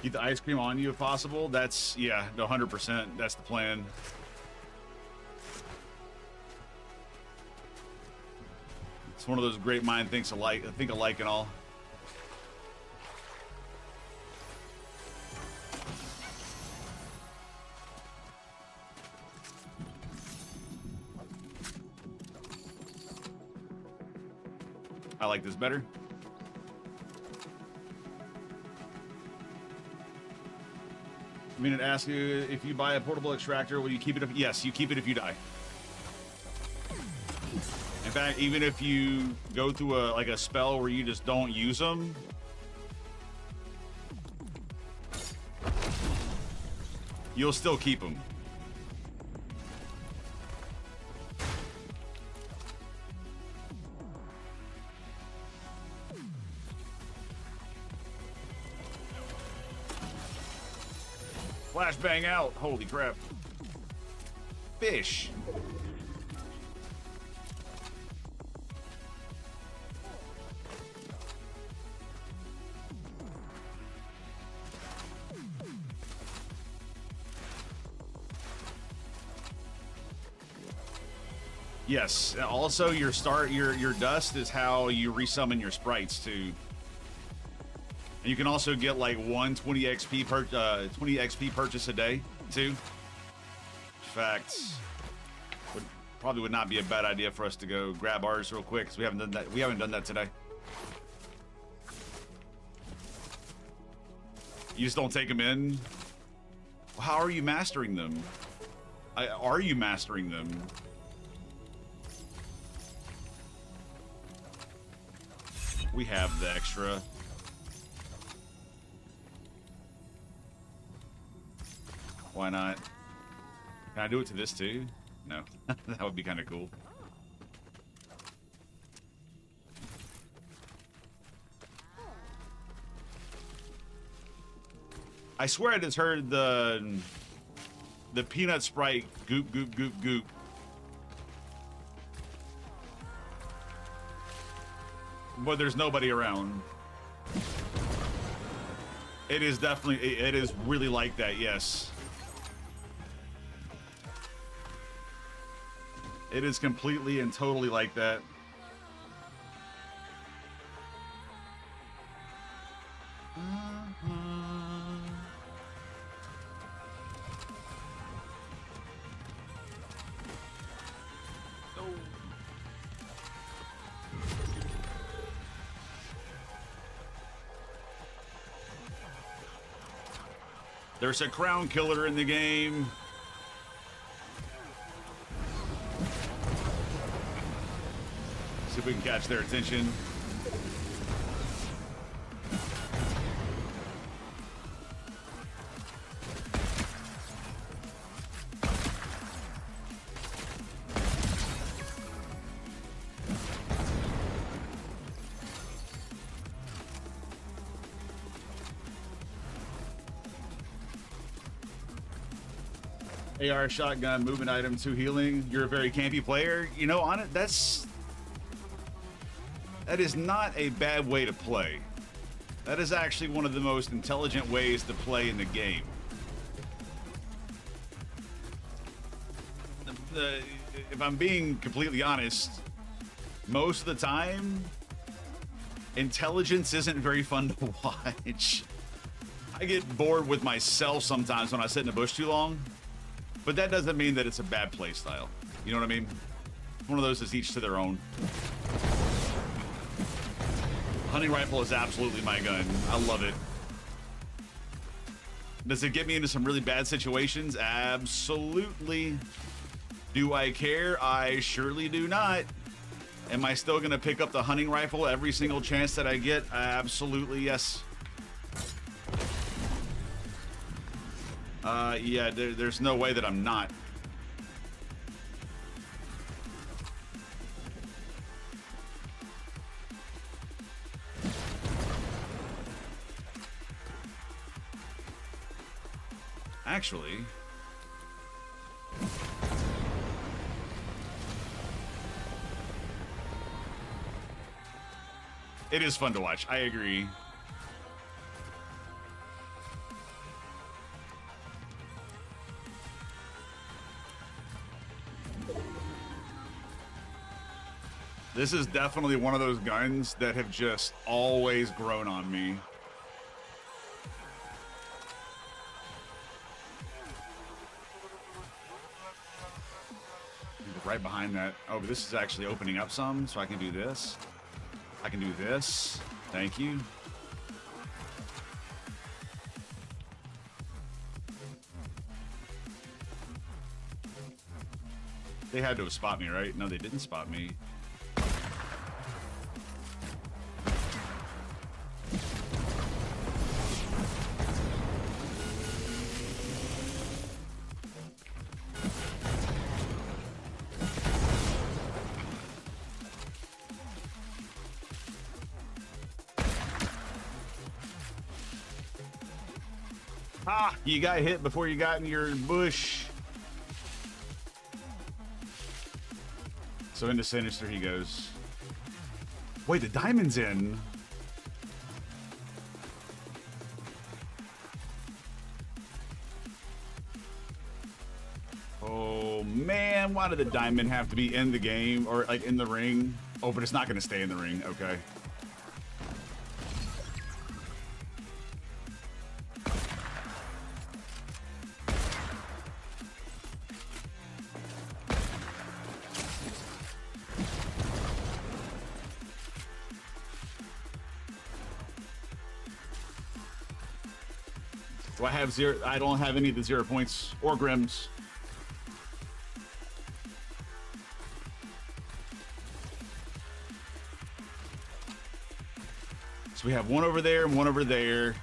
Keep the ice cream on you if possible. That's, yeah, 100%. That's the plan. It's one of those great mind think alike and all. I like this better. I mean, it asks you if you buy a portable extractor, will you keep it? Yes, you keep it if you die. In fact, even if you go through a spell where you just don't use them, you'll still keep them. Flashbang out. Holy crap. Fish. Yes. Also, your dust is how you resummon your sprites too. And you can also get like 120 XP purchase a day too. In fact, probably would not be a bad idea for us to go grab ours real quick because we haven't done that. We haven't done that today. You just don't take them in. How are you mastering them? Are you mastering them? We have the extra. Why not? Can I do it to this too? No. That would be kind of cool. I swear I just heard the peanut sprite goop goop goop goop. But there's nobody around. It is definitely, it is really like that, yes. It is completely and totally like that. There's a crown killer in the game. See if we can catch their attention. AR shotgun, movement item, 2 healing. You're a very campy player. You know, on it, that is not a bad way to play. That is actually one of the most intelligent ways to play in the game. If I'm being completely honest, most of the time, intelligence isn't very fun to watch. I get bored with myself sometimes when I sit in the bush too long. But that doesn't mean that it's a bad play style. You know what I mean? One of those is each to their own. Hunting rifle is absolutely my gun. I love it. Does it get me into some really bad situations? Absolutely. Do I care? I surely do not. Am I still gonna pick up the hunting rifle every single chance that I get? Absolutely yes. Yeah, there's no way that I'm not. Actually, it is fun to watch. I agree. This is definitely one of those guns that have just always grown on me. Right behind that. Oh, but this is actually opening up some, so I can do this. I can do this. Thank you. They had to have spot me, right? No, they didn't spot me. Ah, you got hit before you got in your bush. So into Sinister he goes. Wait, the diamond's in. Oh man, why did the diamond have to be in the game or like in the ring? Oh, but it's not going to stay in the ring. Okay. Do I have zero? I don't have any of the 0 points or Grims. So we have one over there and one over there.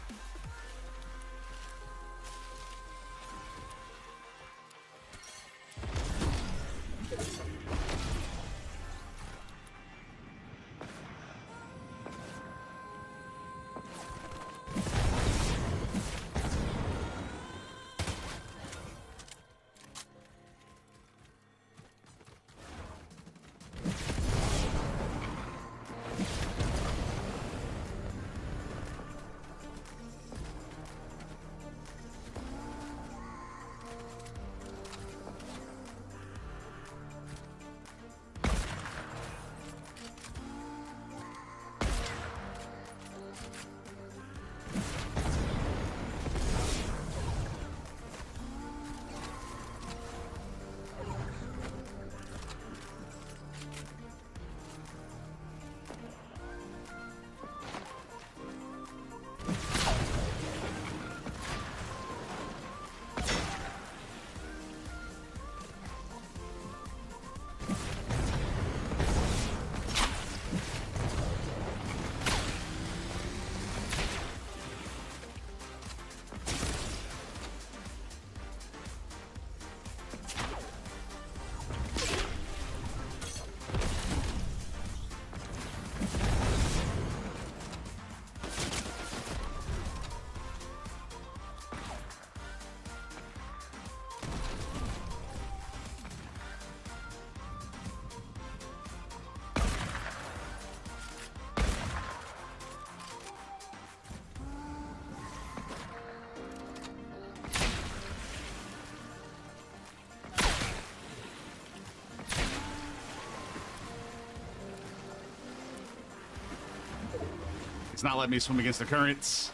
It's not letting me swim against the currents.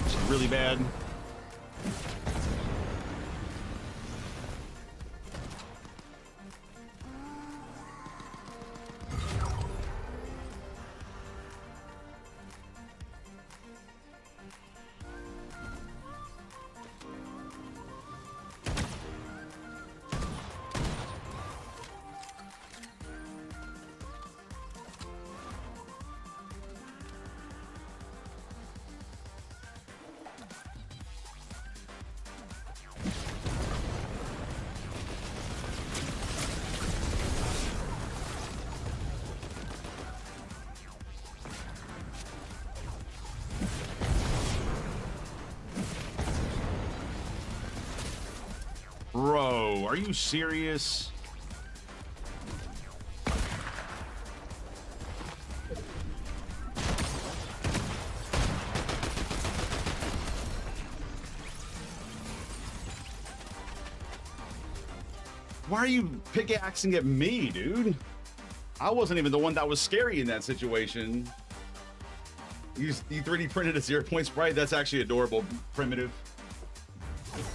Which is really bad. Bro, are you serious? Why are you pickaxing at me, dude? I wasn't even the one that was scary in that situation. You 3D printed a 0 point sprite? That's actually adorable, primitive.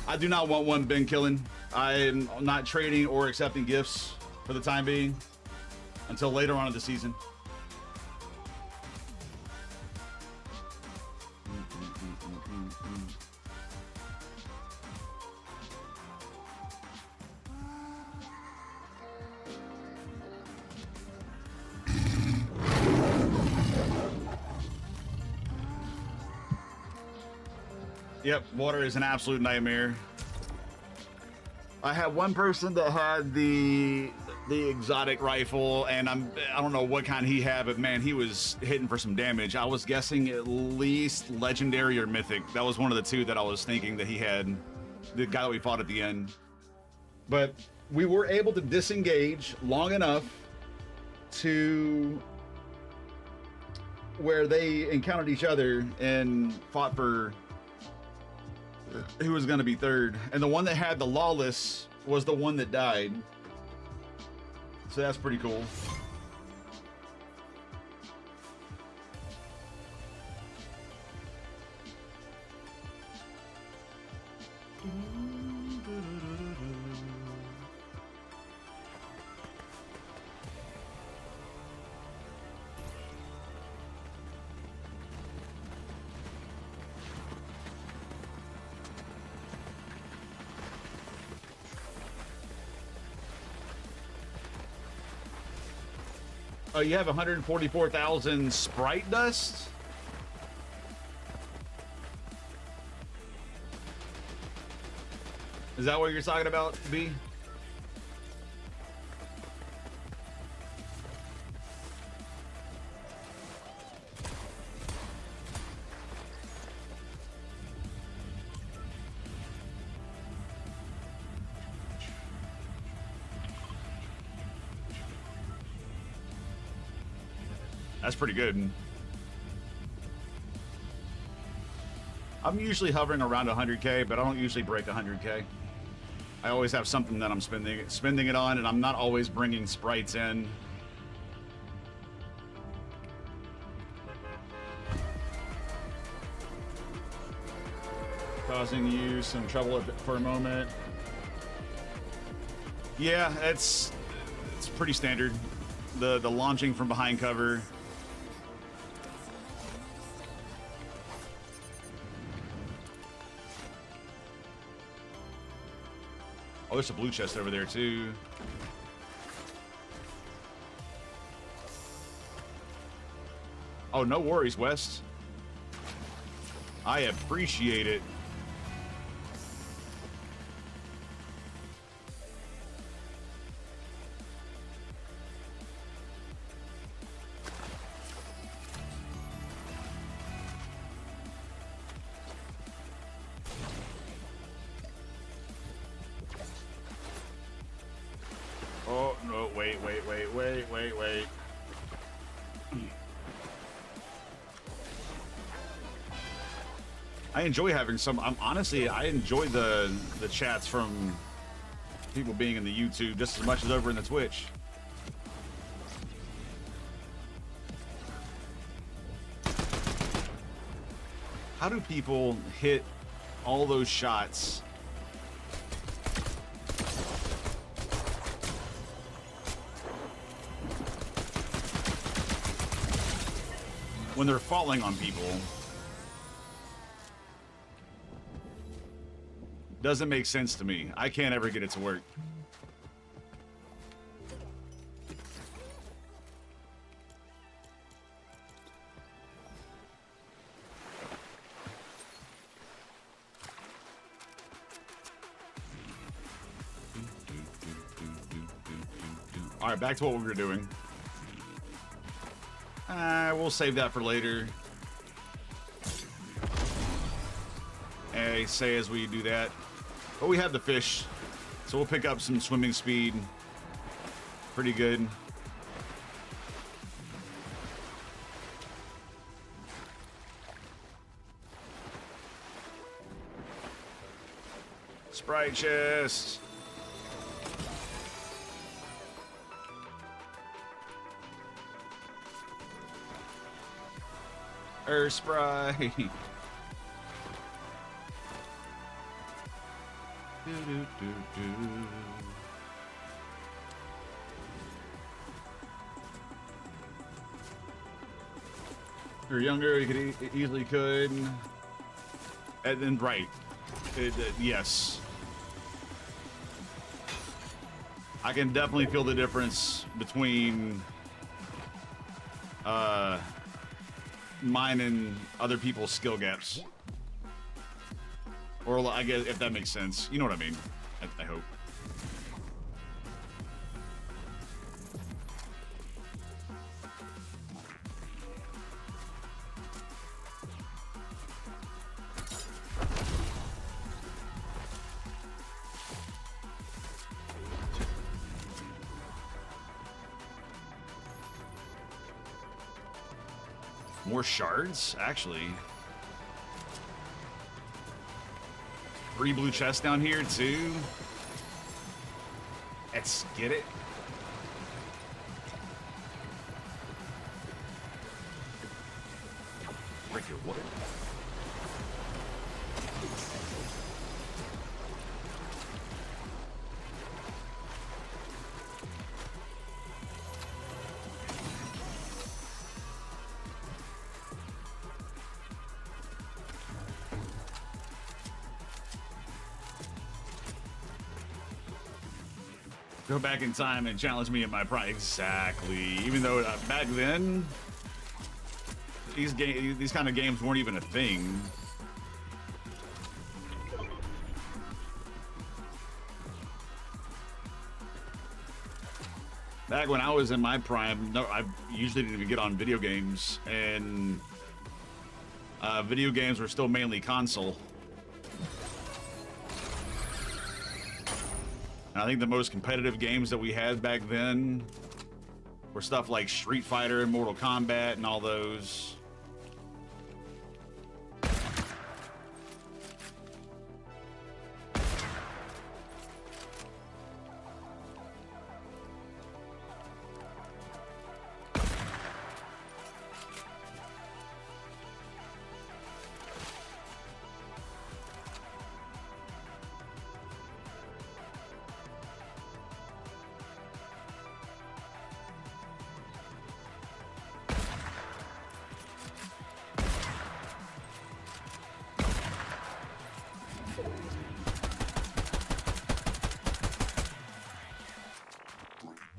I do not want one Ben killing. I'm not trading or accepting gifts for the time being until later on in the season. Yep, water is an absolute nightmare. I had one person that had the exotic rifle, and I don't know what kind he had, but man, he was hitting for some damage. I was guessing at least legendary or mythic. That was one of the two that I was thinking that he had. The guy that we fought at the end. But we were able to disengage long enough to where they encountered each other and fought for who was going to be third. And the one that had the lawless was the one that died. So that's pretty cool. Oh, you have 144,000 Sprite dust? Is that what you're talking about, B? That's pretty good. I'm usually hovering around 100K, but I don't usually break 100K. I always have something that I'm spending it on, and I'm not always bringing sprites in. Causing you some trouble for a moment. Yeah, it's pretty standard. The launching from behind cover. Oh, there's a blue chest over there, too. Oh, no worries, West. I appreciate it. Oh, no, wait. I enjoy having some, honestly, I enjoy the chats from people being in the YouTube just as much as over in the Twitch. How do people hit all those shots? When they're falling on people. Doesn't make sense to me. I can't ever get it to work. All right, back to what we were doing. We'll save that for later. Say as we do that. But we have the fish, so we'll pick up some swimming speed. Pretty good. Sprite chest. Sprite. If you're younger, you could easily could. And then, right. Yes. I can definitely feel the difference between mine and other people's skill gaps. Or I guess if that makes sense. You know what I mean. I hope. More shards, actually. 3 blue chests down here, too. Let's get it. Break your what? Go back in time and challenge me in my prime. Exactly. Even though back then, these kind of games weren't even a thing. Back when I was in my prime, no, I usually didn't even get on video games, and video games were still mainly console. I think the most competitive games that we had back then were stuff like Street Fighter and Mortal Kombat and all those.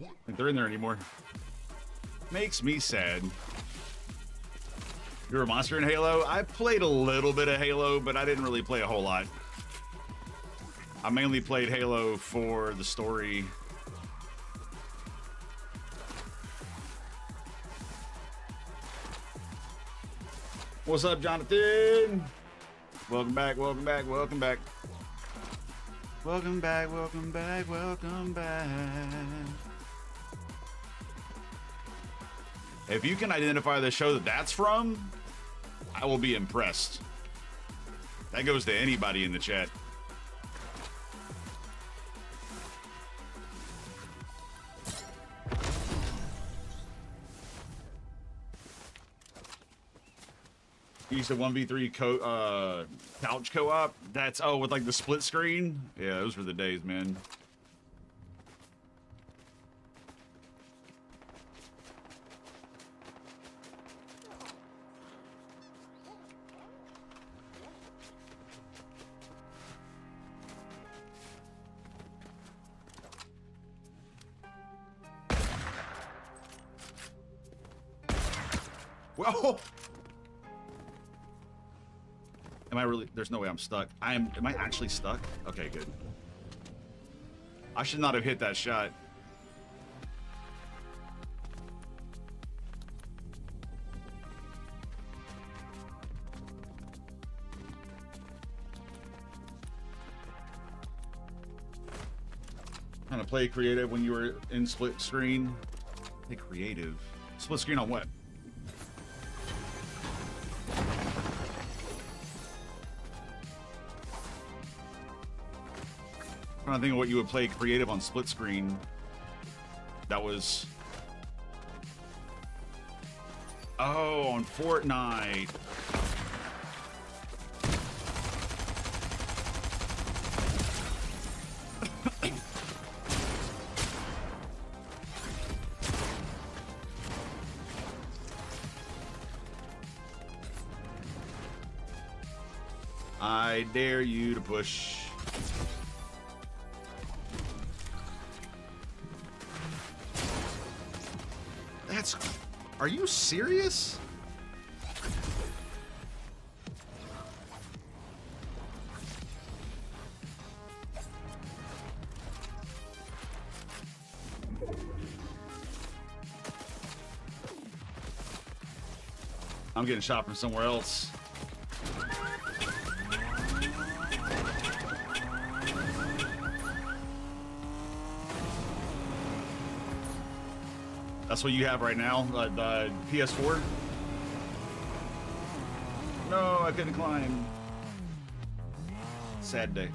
I think they're in there anymore. Makes me sad. You're a monster in Halo? I played a little bit of Halo, but I didn't really play a whole lot. I mainly played Halo for the story. What's up, Jonathan? Welcome back, welcome back, welcome back. Welcome back, welcome back, welcome back. If you can identify the show that that's from, I will be impressed. That goes to anybody in the chat. You used to 1v3 couch co-op. That's with like the split screen. Yeah, those were the days, man. Whoa! Am I really? There's no way I'm stuck. Am I actually stuck? Okay, good. I should not have hit that shot. Trying to play creative when you were in split screen. Play creative. Split screen on what? I'm trying to think of what you would play creative on split screen. That was... Oh, on Fortnite. I dare you to push. Are you serious? I'm getting shot from somewhere else. That's what you have right now, the PS4? No, I couldn't climb. Sad day.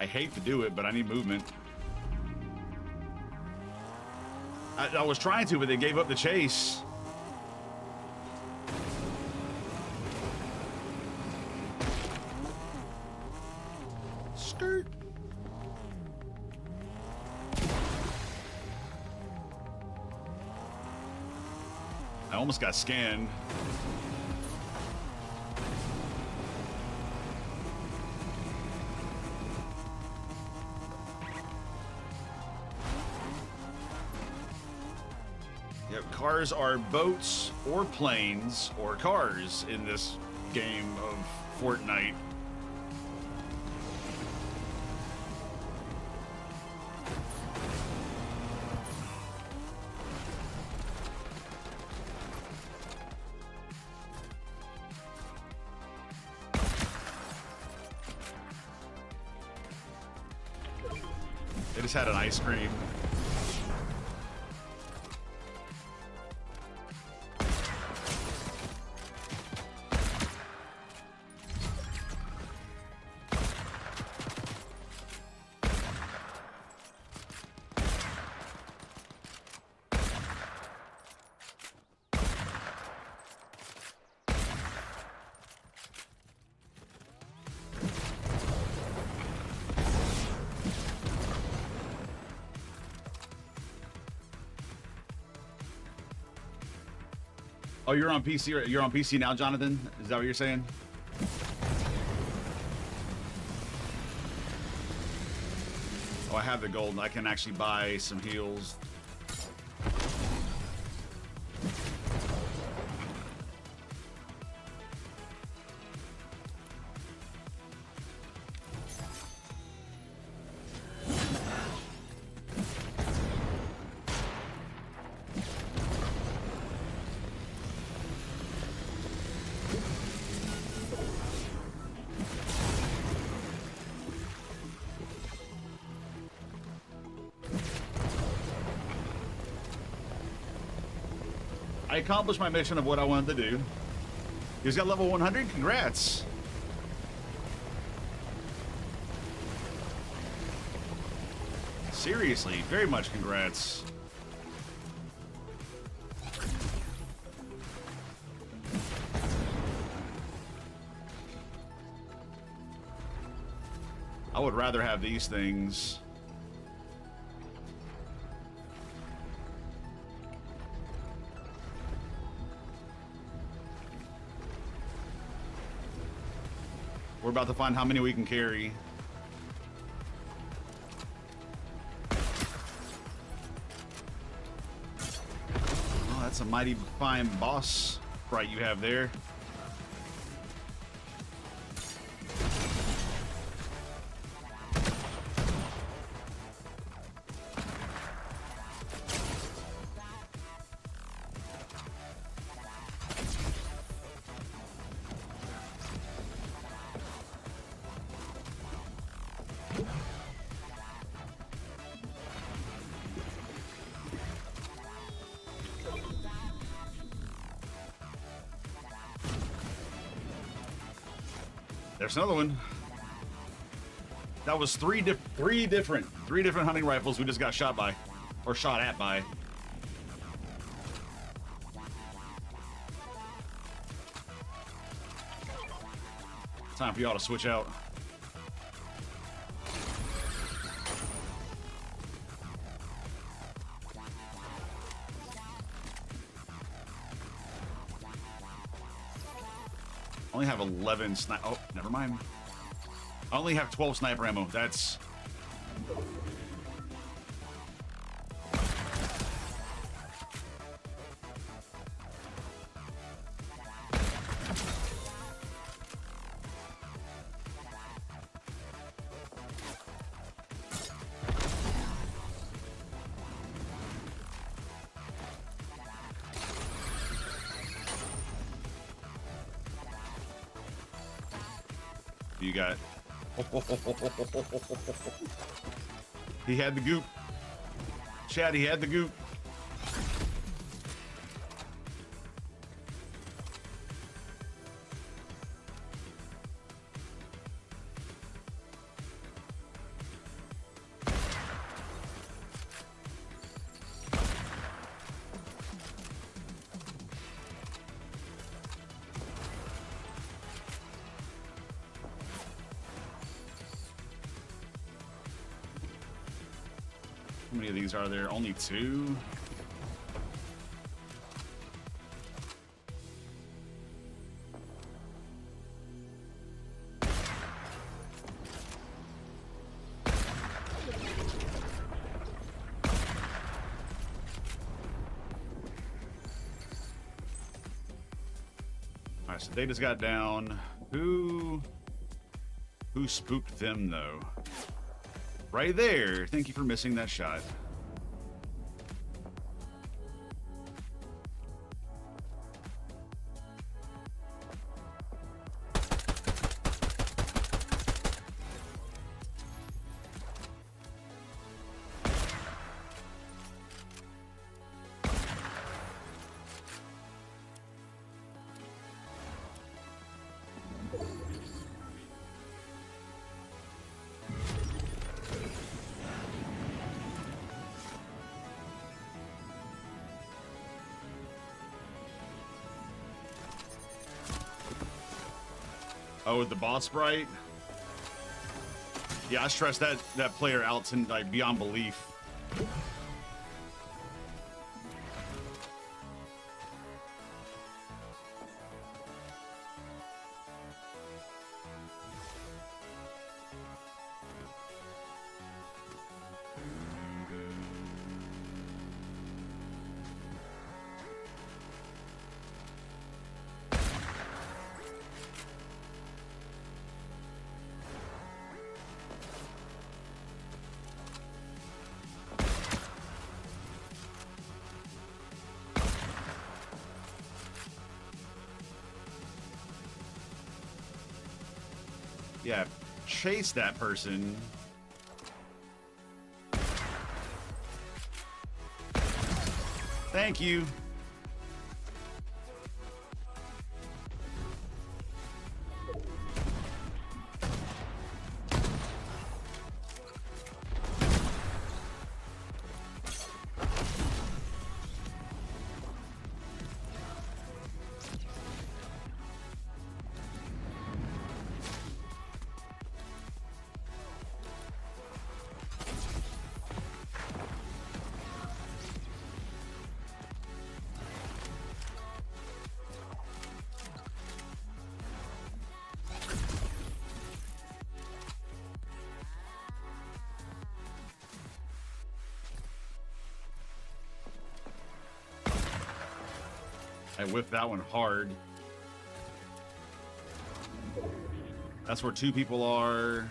I hate to do it, but I need movement. I was trying to, but they gave up the chase. Skirt. I almost got scanned. Yep, cars are boats or planes or cars in this game of Fortnite. They just had an ice cream. Oh, you're on PC. You're on PC now, Jonathan? Is that what you're saying? Oh, I have the gold, and I can actually buy some heals. I accomplished my mission of what I wanted to do. He's got level 100. Congrats. Seriously, very much congrats. I would rather have these things. We're about to find how many we can carry. Oh, that's a mighty fine boss sprite you have there. There's another one. That was three different hunting rifles we just got shot by, or shot at by. Time for y'all to switch out. I only have 11 sniper. Oh, never mind. I only have 12 sniper ammo. That's... You got. He had the goop. Chad, he had the goop. How many of these are there? Only 2? Alright, so they just got down. Who spooked them though? Right there. Thank you for missing that shot. Oh, the boss Sprite? Yeah, I stressed that player out to like beyond belief. Yeah, chase that person. Thank you. I whipped that one hard. That's where 2 people are.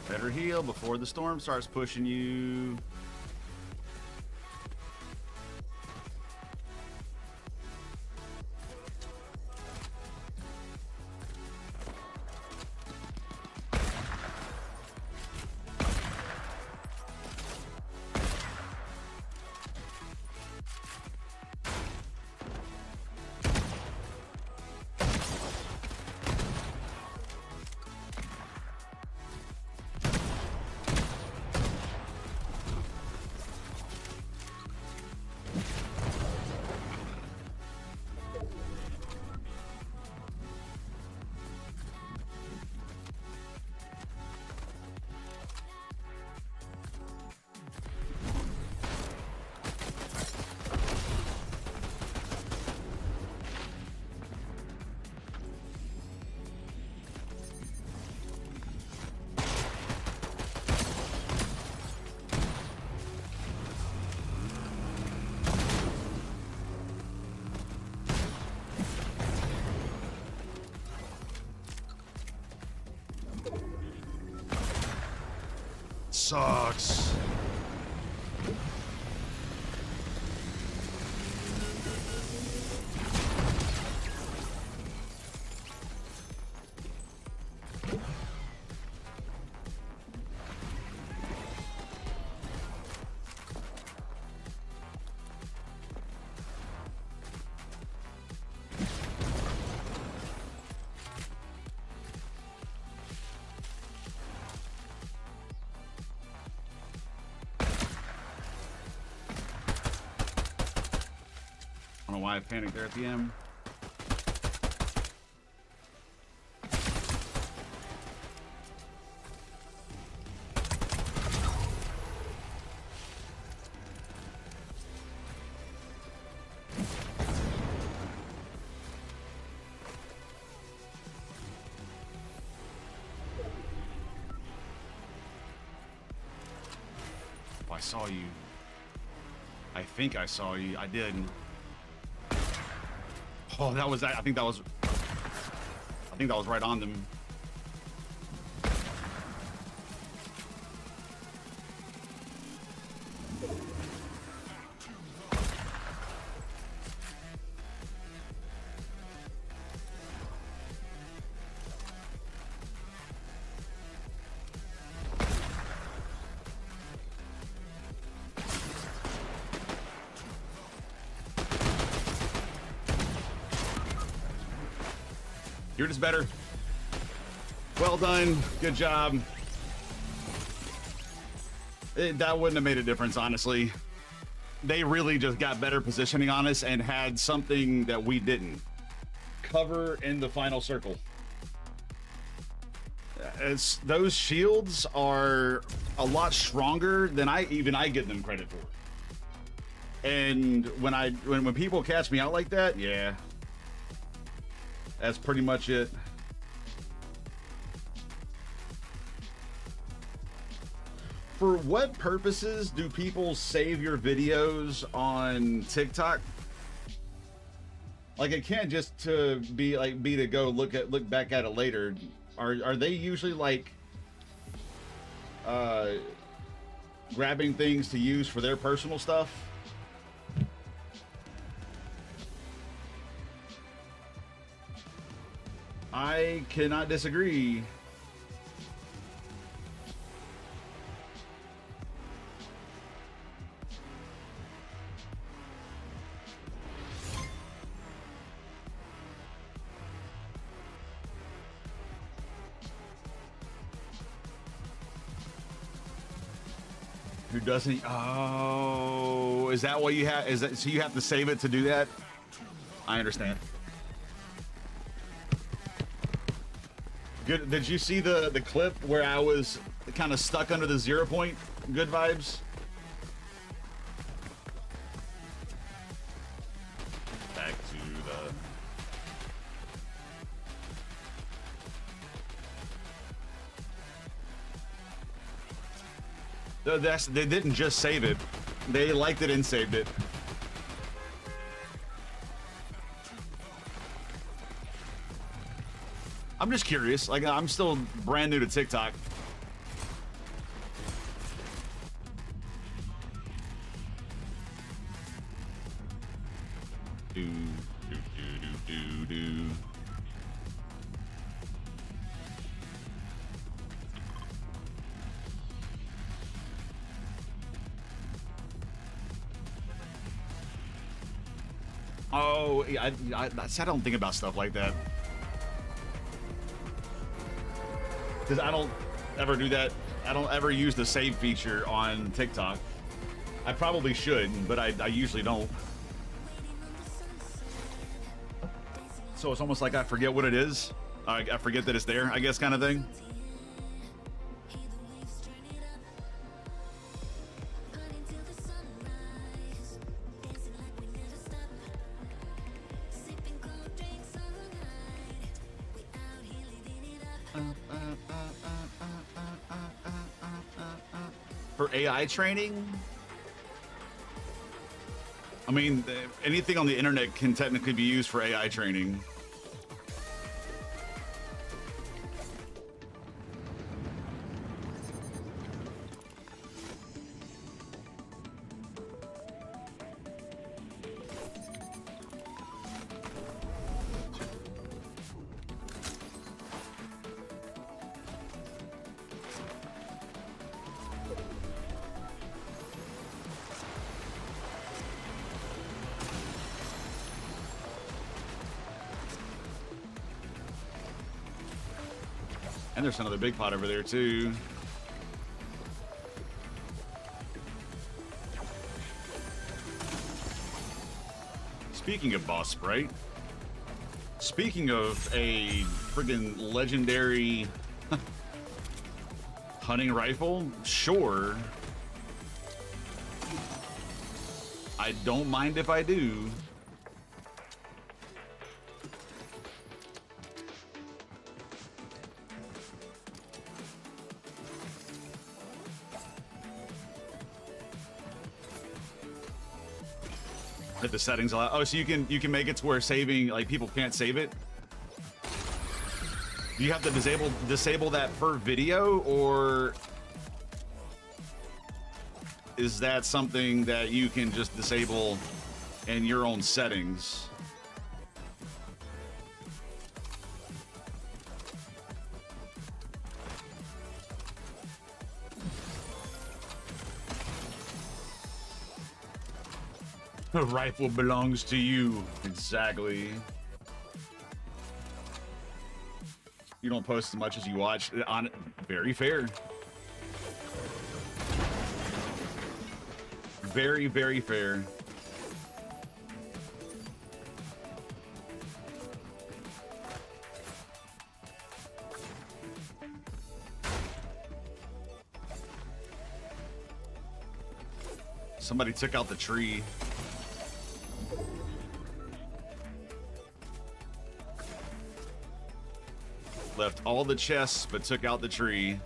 Better heal before the storm starts pushing you. sucks. I don't know why I panicked there at the end. Oh, I saw you. I think I saw you. I did. Oh, that was. I think that was right on them. You're just better. Well done. Good job. That wouldn't have made a difference, honestly. They really just got better positioning on us and had something that we didn't. Cover in the final circle. Those shields are a lot stronger than I give them credit for. And when people catch me out like that, yeah. That's pretty much it. For what purposes do people save your videos on TikTok? Like, it can't just to go look back at it later. Are they usually like grabbing things to use for their personal stuff? I cannot disagree. Who doesn't? Oh, is that what you have? Is that so? You have to save it to do that? I understand. Good. Did you see the clip where I was kind of stuck under the 0 point? Good vibes. Back to they didn't just save it. They liked it and saved it. I'm just curious. Like, I'm still brand new to TikTok. Do. Oh, yeah, I don't think about stuff like that. Because I don't ever do that. I don't ever use the save feature on TikTok. I probably should, but I usually don't. So it's almost like I forget what it is. I forget that it's there, I guess, kind of thing. For AI training? I mean, anything on the internet can technically be used for AI training. And there's another big pot over there too. Speaking of boss Sprite, speaking of a friggin' legendary hunting rifle, sure. I don't mind if I do. Hit the settings a lot. Oh, so you can make it to where saving, like, people can't save it. Do you have to disable that per video, or is that something that you can just disable in your own settings? The rifle belongs to you. Exactly. You don't post as much as you watch. On very fair. Very, very fair. Somebody took out the tree. Left all the chests, but took out the tree.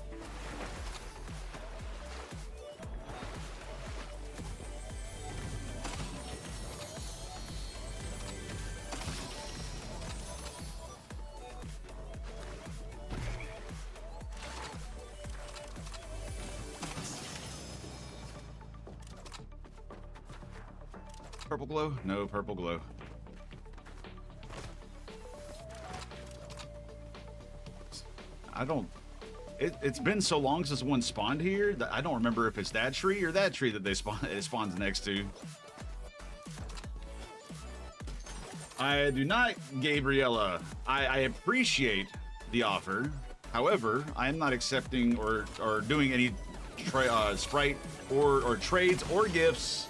Purple glow? No purple glow. I don't... It's been so long since one spawned here that I don't remember if it's that tree or that tree that it spawns next to. I do not, Gabriella. I appreciate the offer. However, I am not accepting or doing any Sprite or trades or gifts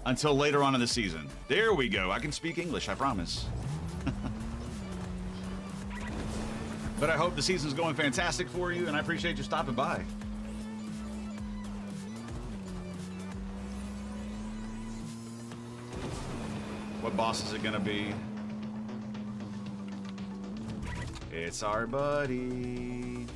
until later on in the season. There we go. I can speak English, I promise. But I hope the season's going fantastic for you, and I appreciate you stopping by. What boss is it gonna be? It's our buddy.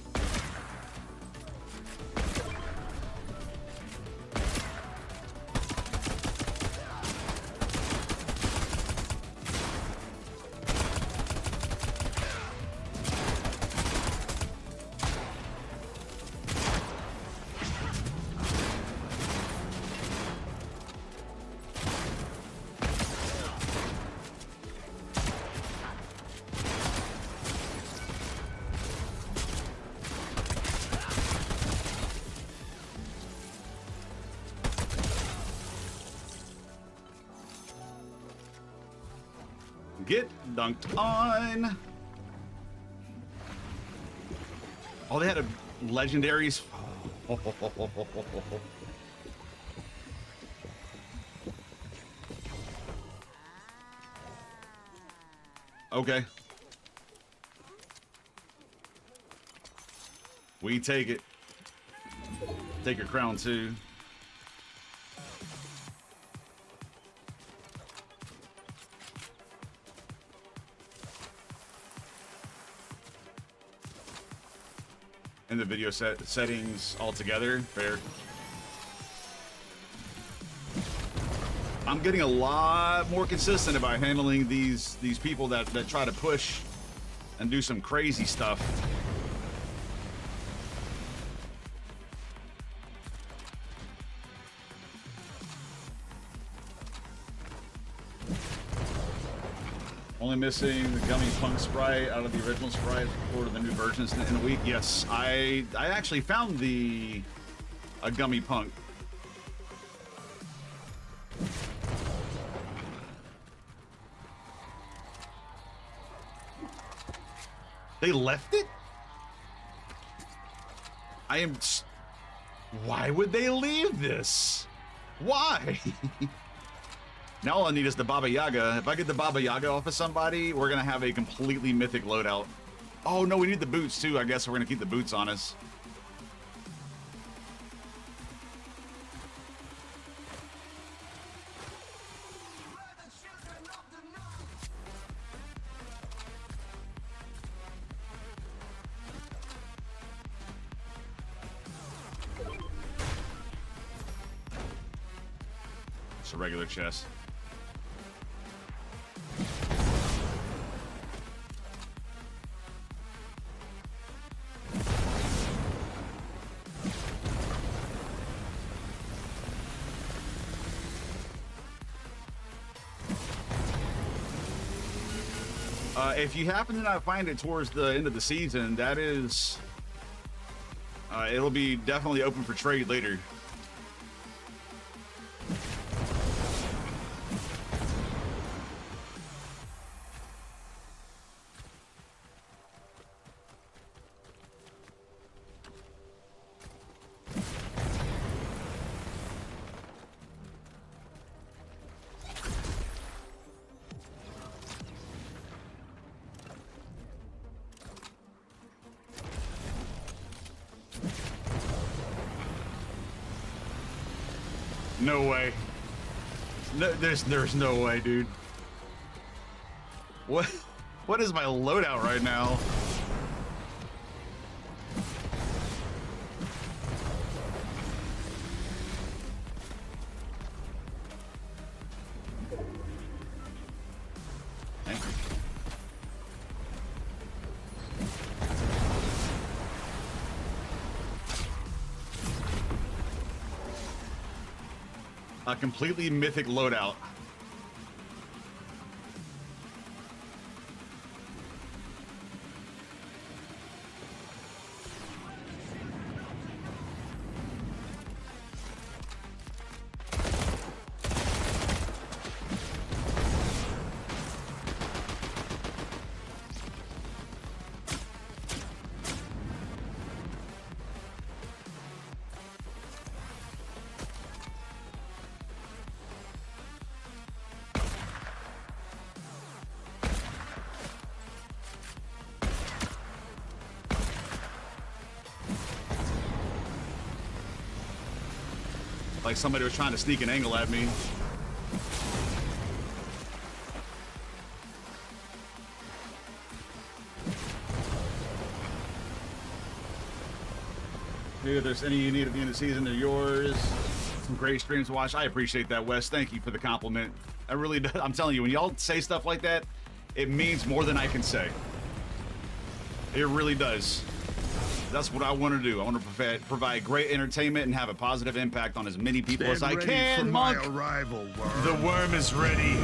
Get dunked on. Oh, they had a legendaries. Okay. We take it. Take your crown too. In the video settings altogether, fair. I'm getting a lot more consistent about handling these people that try to push and do some crazy stuff. Only missing the gummy punk Sprite out of the original Sprite for the new versions in a week. Yes, I actually found a gummy punk. They left it? I am. Why would they leave this? Why? Now all I need is the Baba Yaga. If I get the Baba Yaga off of somebody, we're gonna have a completely mythic loadout. Oh no, we need the boots too. I guess we're gonna keep the boots on us. It's a regular chest. If you happen to not find it towards the end of the season, that is, it'll be definitely open for trade later. No way. No, there's no way, dude. What is my loadout right now? Thank you. A completely mythic loadout. Like somebody was trying to sneak an angle at me. Dude, if there's any you need at the end of the season, they're yours. Some great streams to watch. I appreciate that, Wes. Thank you for the compliment. I really do. I'm telling you, when y'all say stuff like that, it means more than I can say. It really does. That's what I want to do. I want to provide great entertainment and have a positive impact on as many people as I can. Monk, arrival, worm. the worm is ready.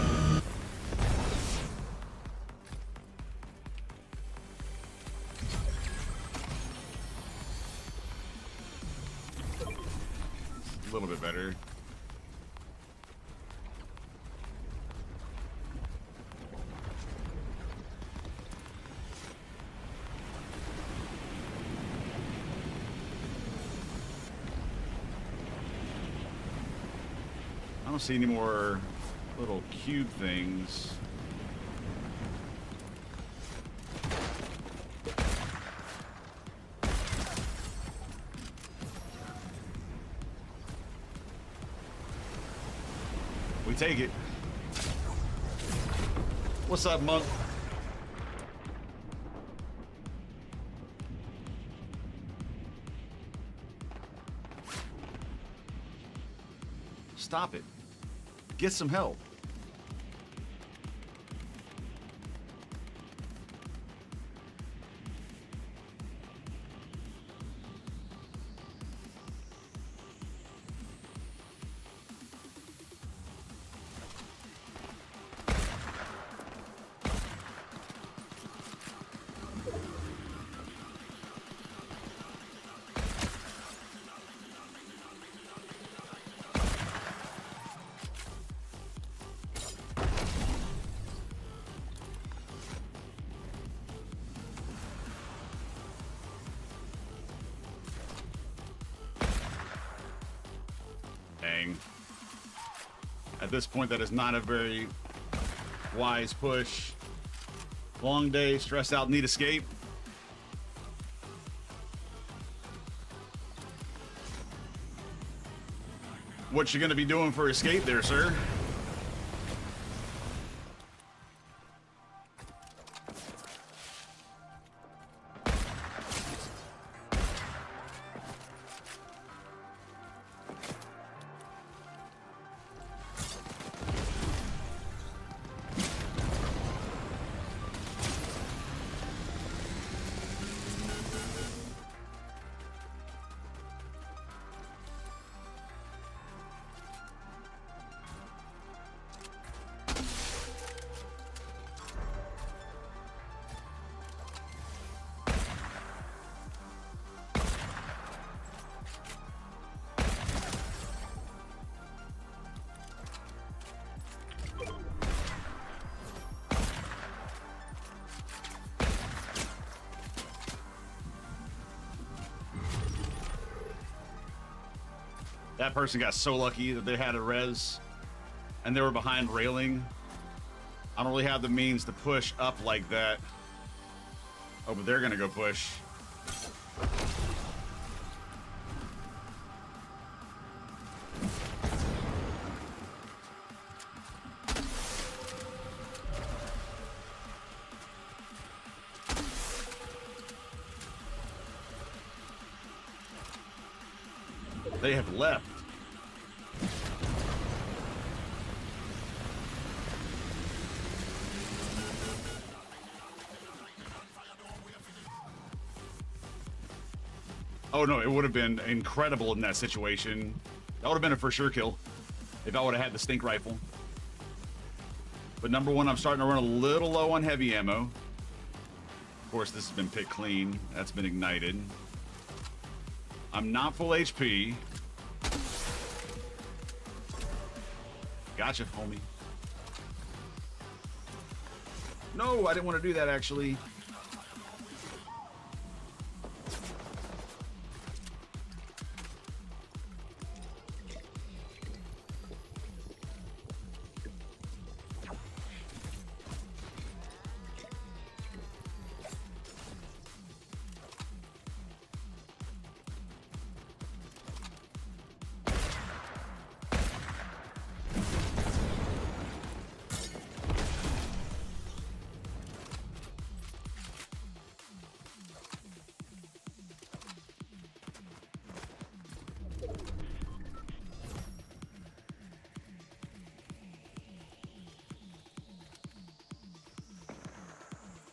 A little bit better. I don't see any more little cube things. We take it. What's up, Monk? Stop it. Get some help. Dang. At this point, that is not a very wise push. Long day, stressed out, need escape. What you gonna be doing for escape there, sir? That person got so lucky that they had a res and they were behind railing. I don't really have the means to push up like that. Oh, but they're gonna go push. They have left. Oh no, it would have been incredible in that situation. That would have been a for sure kill if I would have had the stink rifle. But number one, I'm starting to run a little low on heavy ammo. Of course, this has been picked clean. That's been ignited. I'm not full HP. Gotcha, homie. No, I didn't want to do that, actually.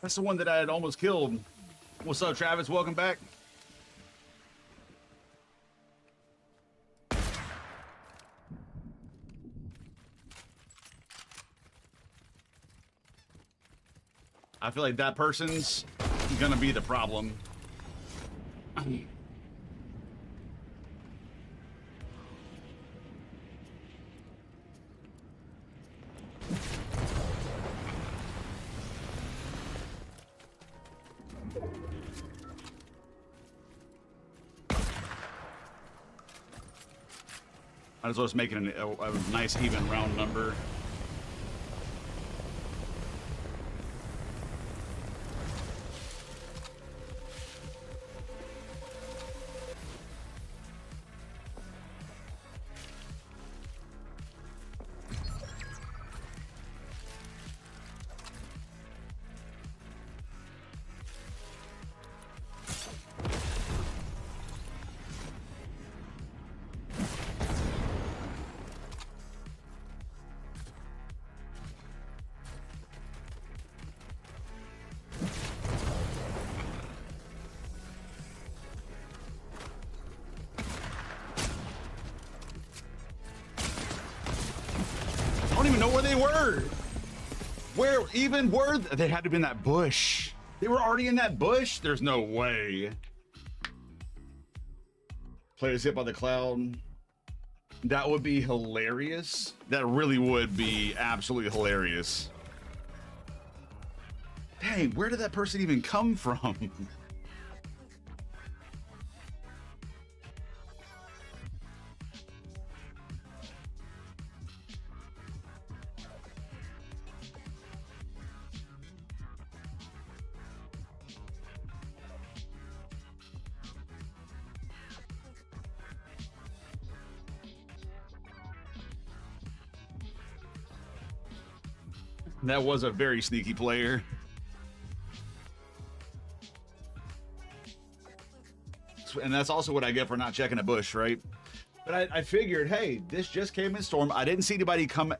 That's the one that I had almost killed. What's up, Travis? Welcome back. I feel like that person's gonna be the problem. Might as well just make it a nice even round number. I don't even know where they were. Where even were they? Had to be in that bush. They were already in that bush. There's no way. Players hit by the cloud. That would be hilarious. That really would be absolutely hilarious. Dang, where did that person even come from? That was a very sneaky player. And that's also what I get for not checking a bush, right? But I figured, hey, this just came in storm. I didn't see anybody come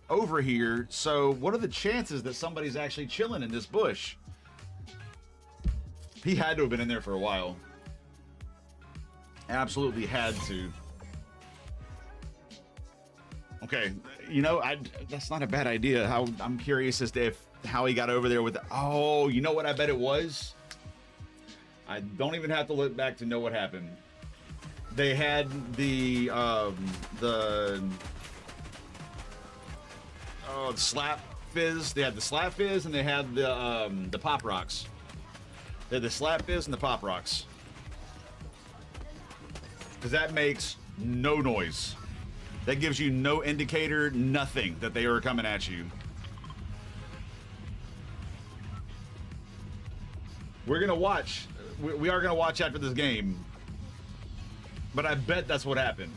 over here. So what are the chances that somebody's actually chilling in this bush? He had to have been in there for a while. Absolutely had to. Okay, you know, that's not a bad idea. I'm curious as to how he got over there with. Oh, you know what? I bet it was. I don't even have to look back to know what happened. They had the slap fizz. They had the slap fizz and they had the pop rocks. They had the slap fizz and the pop rocks. Because that makes no noise. That gives you no indicator, nothing that they are coming at you. We're gonna watch. We are gonna watch after this game. But I bet that's what happened.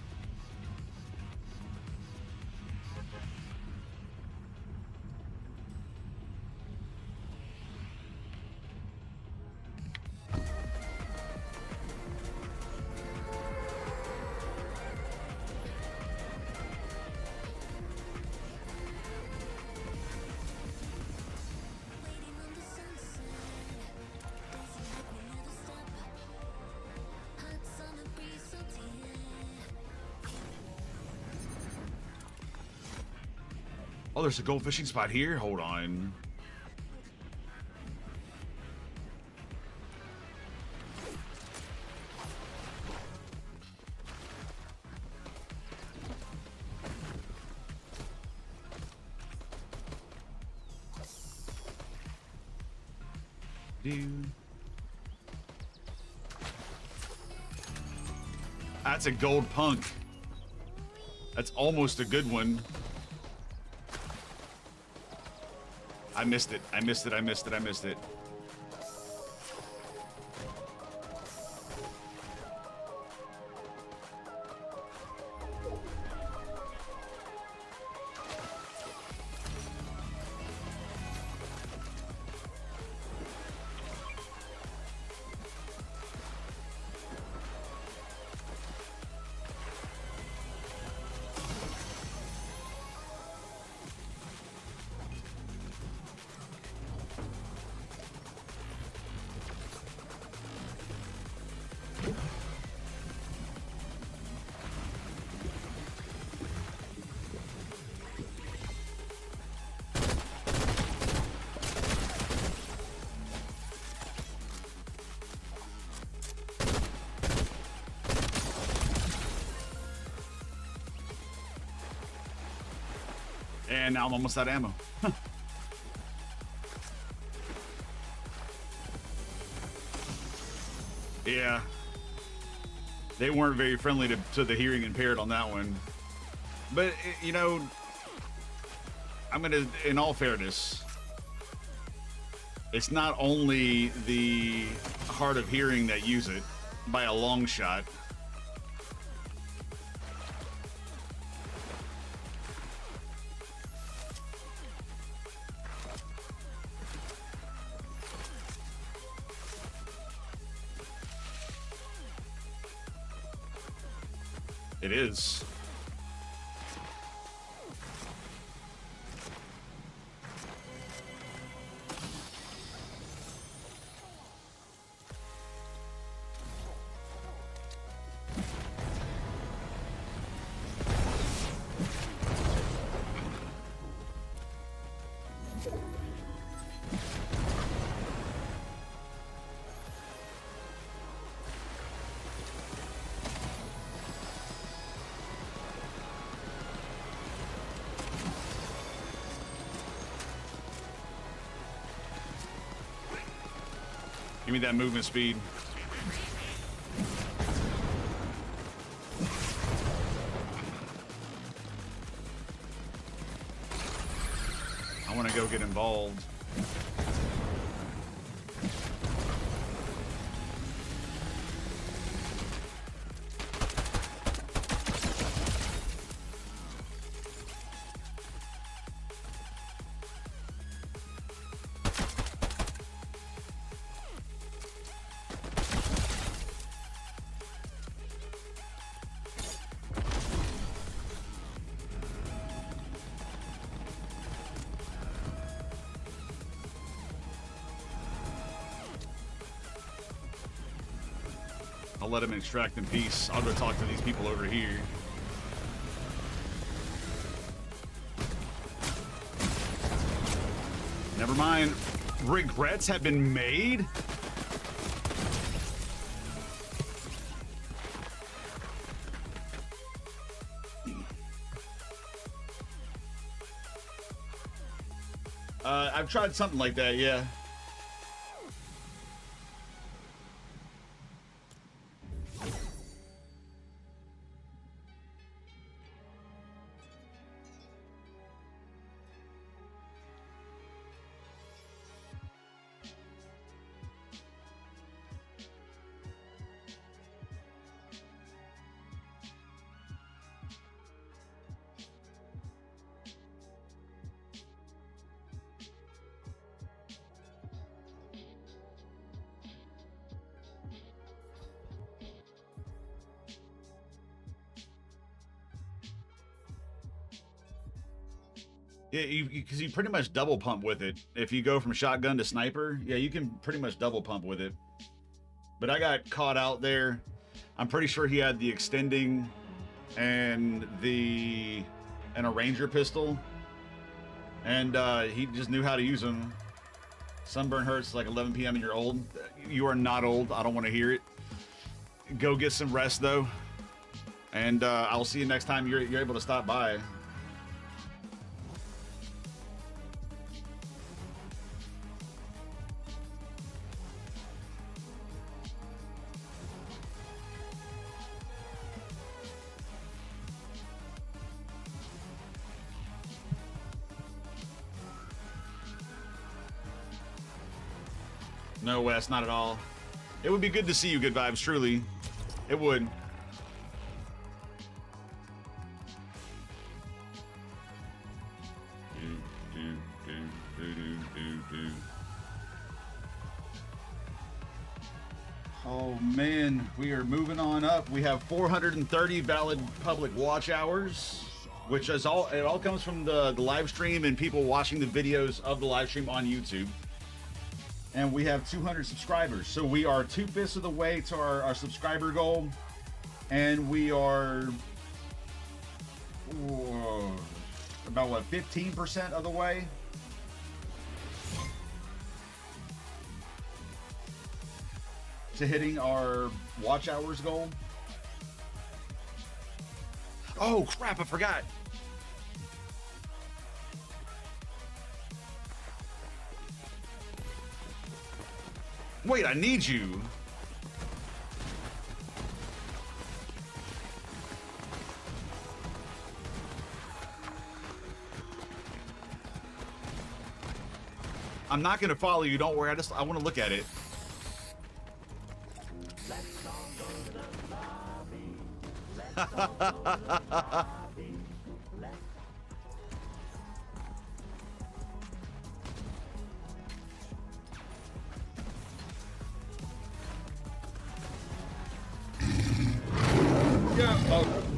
Oh, there's a gold fishing spot here. Hold on. Dude. That's a gold punk. That's almost a good one. I missed it. I missed it. I missed it. I missed it. And now I'm almost out of ammo. Yeah. They weren't very friendly to the hearing impaired on that one. But, you know, I'm going to, in all fairness, it's not only the hard of hearing that use it by a long shot. It is. Give me that movement speed. I want to go get involved. I'll let him extract in peace. I'll go talk to these people over here. Never mind. Regrets have been made? I've tried something like that, yeah. Yeah, because you pretty much double pump with it. If you go from shotgun to sniper, yeah, you can pretty much double pump with it. But I got caught out there. I'm pretty sure he had the extending and a Ranger pistol, and he just knew how to use them. Sunburn hurts like 11 p.m. and you're old. You are not old. I don't want to hear it. Go get some rest though, and I'll see you next time you're able to stop by. No, Wes, not at all. It would be good to see you, good vibes, truly. It would. Oh man, we are moving on up. We have 430 valid public watch hours, which is all. It all comes from the live stream and people watching the videos of the live stream on YouTube. And we have 200 subscribers. So we are 2/5 of the way to our subscriber goal. And we are about what, 15% of the way? To hitting our watch hours goal. Oh crap, I forgot. Wait, I need you. I'm not gonna follow you, don't worry. I want to look at it.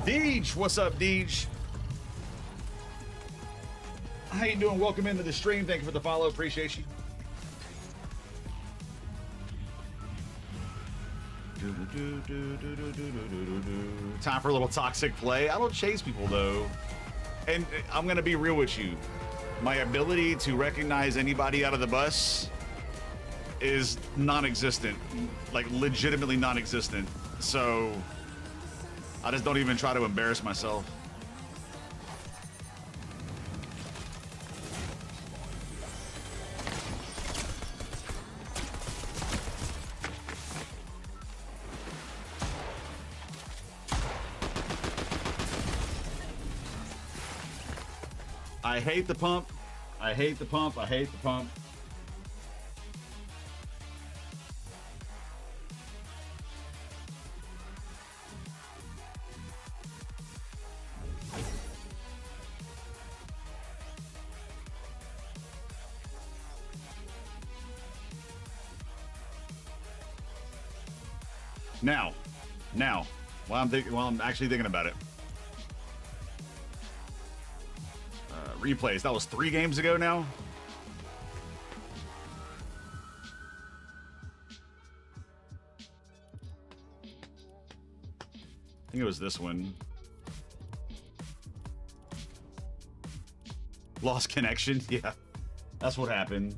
Deej, what's up, Deej? How you doing? Welcome into the stream. Thank you for the follow. Appreciate you. Time for a little toxic play. I don't chase people though, and I'm gonna be real with you. My ability to recognize anybody out of the bus is non-existent, like legitimately non-existent. So I just don't even try to embarrass myself. I hate the pump. I hate the pump. I hate the pump. Now, while I'm actually thinking about it. Replays. That was 3 games ago now. think it was this one. Lost connection? Yeah. That's what happened.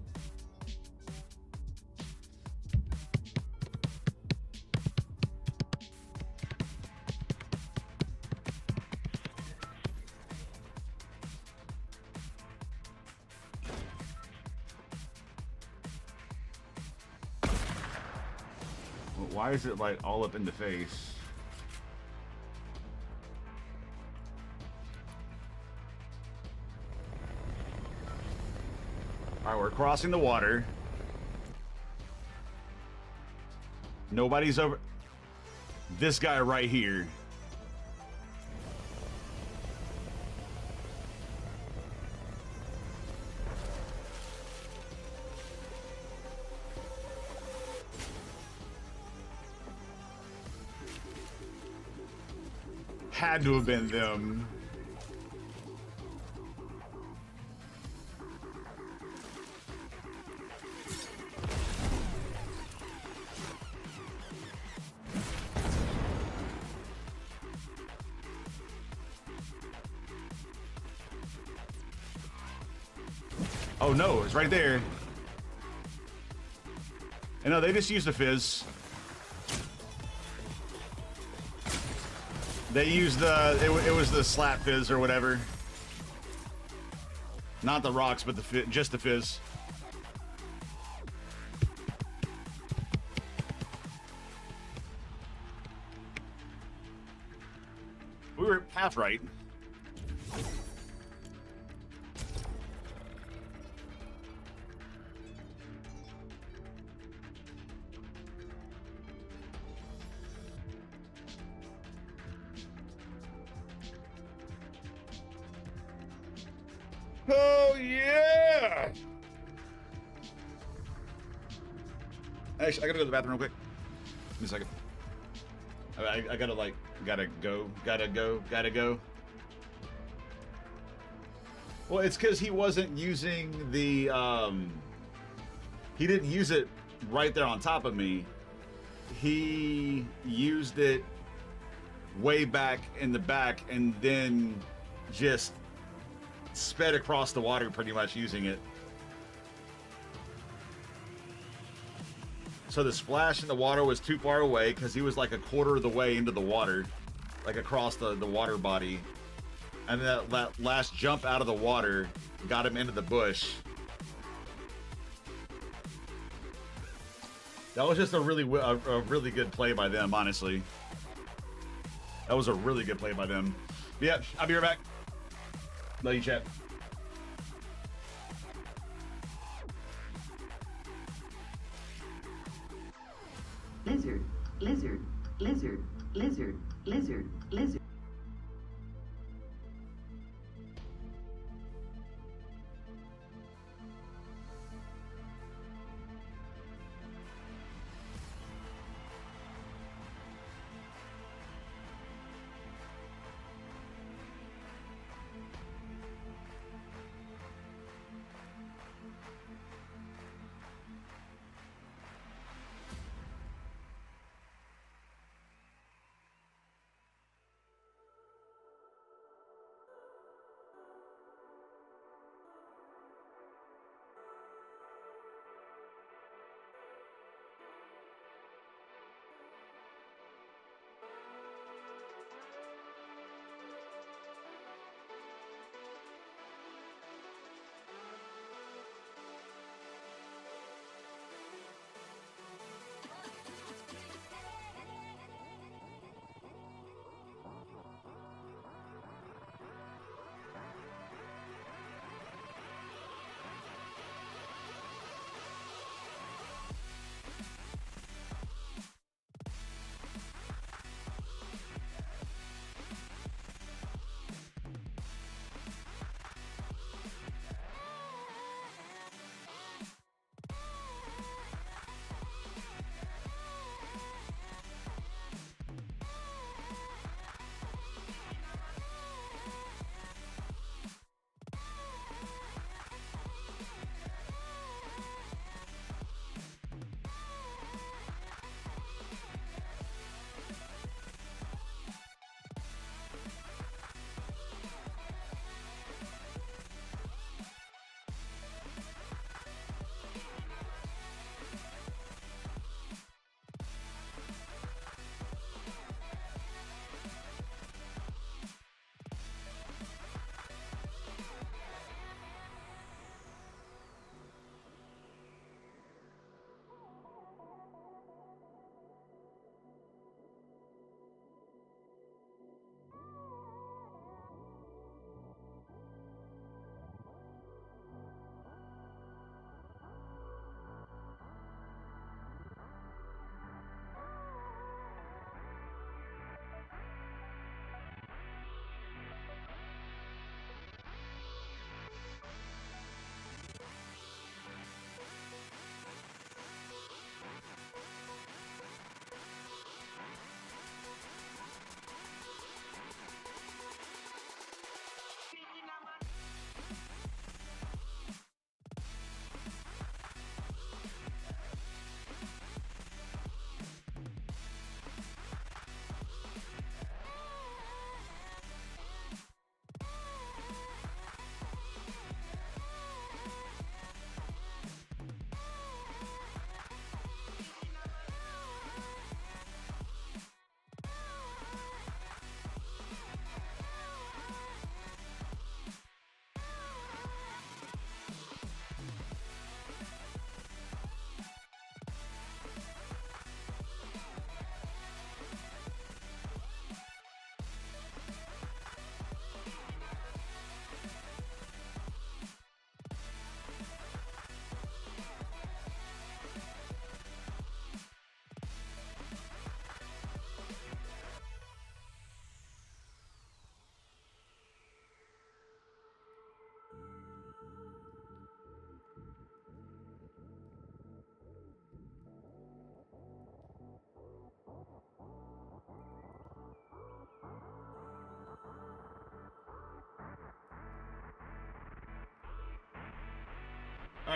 Why is it like all up in the face? All right, we're crossing the water. Nobody's over. This guy right here. Had to have been them. Oh no, it's right there. And no, they just used a fizz. They used the, it was the slap fizz or whatever. Not the rocks, but the just the fizz. We were half right. Oh yeah! Actually, I gotta go to the bathroom real quick. Give me a second. I gotta like, gotta go. Well, it's because he wasn't using the, he didn't use it right there on top of me. He used it way back in the back and then just sped across the water pretty much using it. So the splash in the water was too far away because he was like a quarter of the way into the water, like across the water body. And that last jump out of the water got him into the bush. That was just a really good play by them, honestly. That was a really good play by them. But yeah, I'll be right back. Love you, chat. Lizard, lizard, lizard, lizard, lizard, lizard.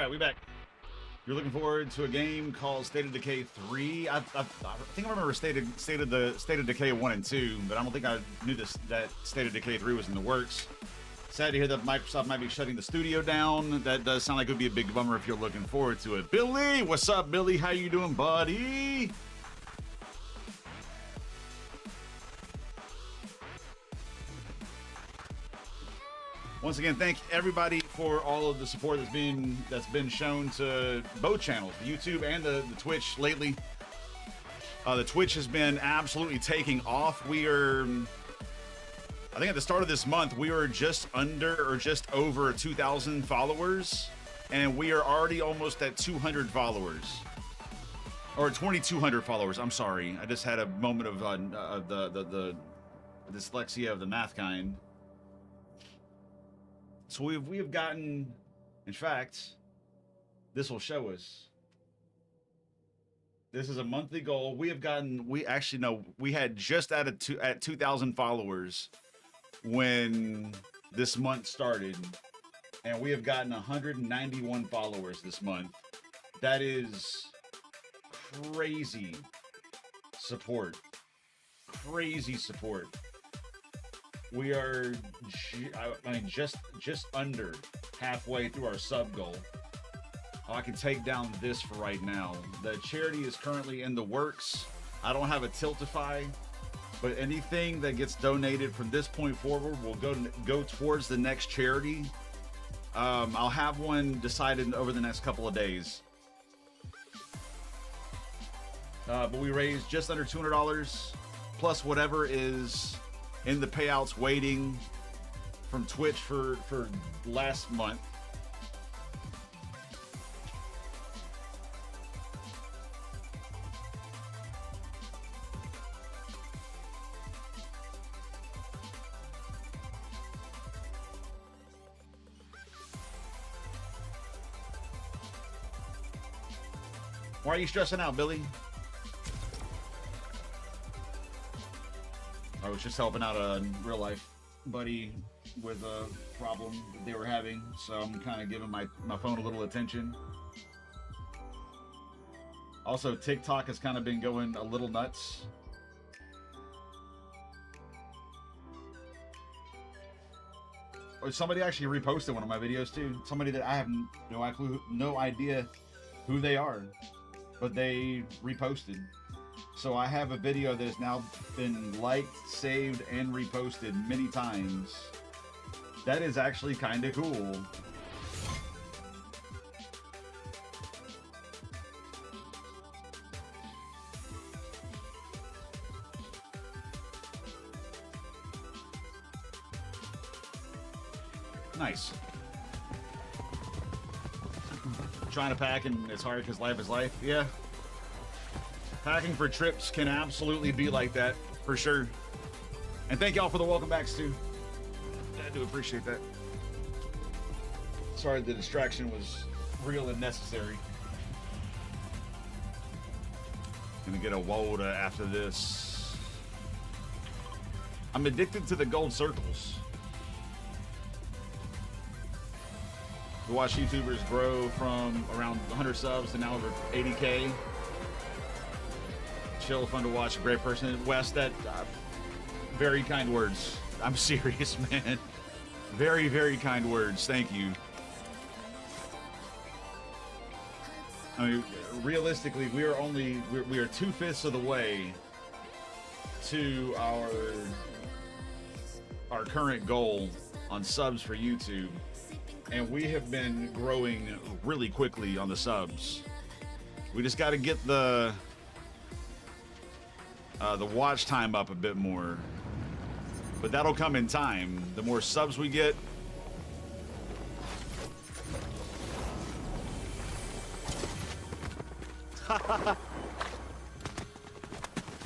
right, we back. You're looking forward to a game called State of Decay 3. I think I remember State of Decay 1 and 2, but I don't think I knew that State of Decay 3 was in the works. Sad to hear that Microsoft might be shutting the studio down. That does sound like it would be a big bummer if you're looking forward to it. Billy, what's up, Billy? How you doing, buddy? Once again, thank everybody for all of the support that's been shown to both channels, the YouTube and the Twitch lately. The Twitch has been absolutely taking off. I think at the start of this month, we were just under or just over 2,000 followers, and we are already almost at 200 followers. Or 2,200 followers, I'm sorry. I just had a moment of the dyslexia of the math kind. So we have gotten, in fact, this will show us. This is a monthly goal. We had just at 2,000 followers when this month started, and we have gotten 191 followers this month. That is crazy support. Crazy support. We are, just under halfway through our sub goal. Oh, I can take down this for right now. The charity is currently in the works. I don't have a Tiltify, but anything that gets donated from this point forward will go towards the next charity. I'll have one decided over the next couple of days. But we raised just under $200 plus whatever is in the payouts waiting from Twitch for last month. Why are you stressing out, Billy? I was just helping out a real life buddy with a problem that they were having, so I'm kind of giving my phone a little attention. Also, TikTok has kind of been going a little nuts. Or somebody actually reposted one of my videos too. Somebody that I have no idea who they are, but they reposted. So I have a video that has now been liked, saved, and reposted many times. That is actually kind of cool. Nice. Trying to pack and it's hard because life is life. Yeah. Packing for trips can absolutely be like that, for sure. And thank y'all for the welcome backs, too. I do appreciate that. Sorry, the distraction was real and necessary. Gonna get a Woda after this. I'm addicted to the gold circles. To watch YouTubers grow from around 100 subs to now over 80K. Chill, fun to watch, a great person. Wes, that very kind words. I'm serious, man. Very, very kind words. Thank you. I mean, realistically, we are 2/5 of the way to our current goal on subs for YouTube, and we have been growing really quickly on the subs. We just got to get the watch time up a bit more, but that'll come in time. The more subs we get,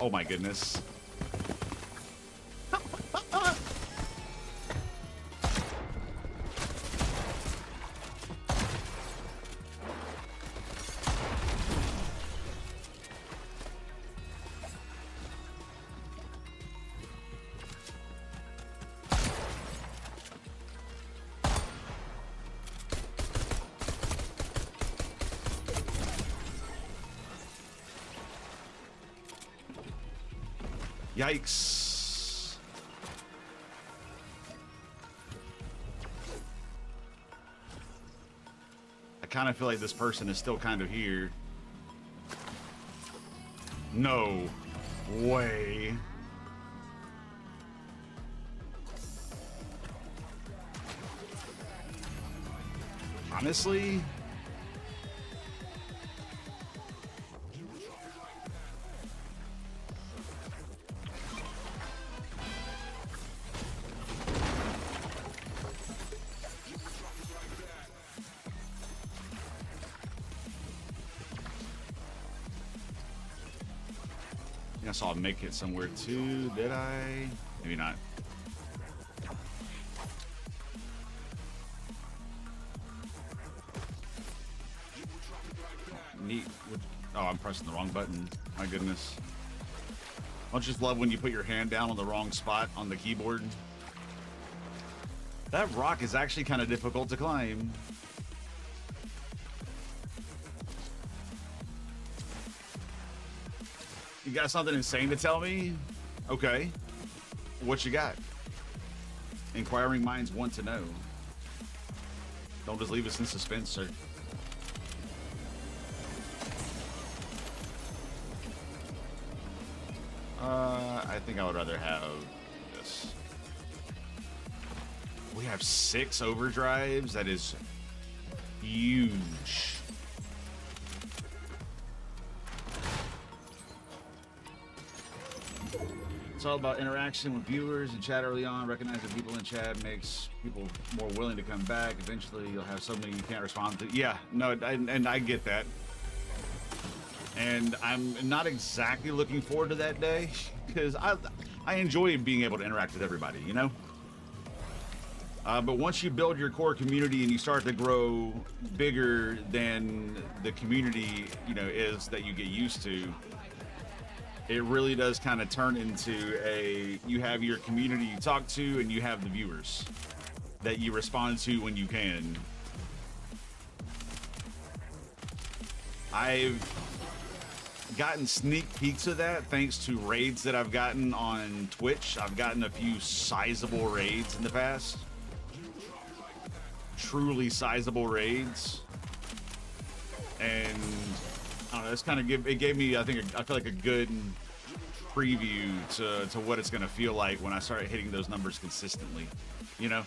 oh my goodness. Yikes. I kind of feel like this person is still kind of here. No way. Honestly, I saw him make it somewhere too. Did I? Maybe not. Neat. Oh, I'm pressing the wrong button. My goodness. I just love when you put your hand down on the wrong spot on the keyboard. That rock is actually kind of difficult to climb. You got something insane to tell me? Okay. What you got? Inquiring minds want to know. Don't just leave us in suspense, sir. I think I would rather have this. We have 6 overdrives. That is huge. It's all about interaction with viewers and chat early on. Recognizing people in chat makes people more willing to come back. Eventually, you'll have so many you can't respond to. Yeah, no, and I get that. And I'm not exactly looking forward to that day because I enjoy being able to interact with everybody, you know? But once you build your core community and you start to grow bigger than the community, you know, is that you get used to, it really does kind of turn into you have your community you talk to and you have the viewers that you respond to when you can. I've gotten sneak peeks of that thanks to raids that I've gotten on Twitch. I've gotten a few sizable raids in the past. Truly sizable raids. And I don't know, it's kind of it gave me, I feel like a good preview to what it's gonna feel like when I start hitting those numbers consistently, you know?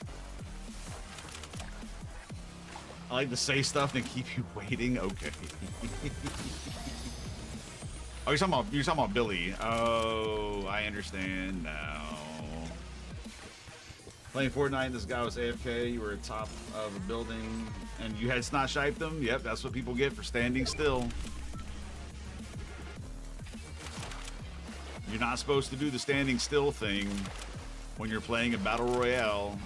I like to say stuff and keep you waiting. Okay. Oh, you're talking about Billy. Oh, I understand now. Playing Fortnite, this guy was AFK. You were at top of a building, and you had snot shiped them. Yep, that's what people get for standing still. You're not supposed to do the standing still thing when you're playing a battle royale.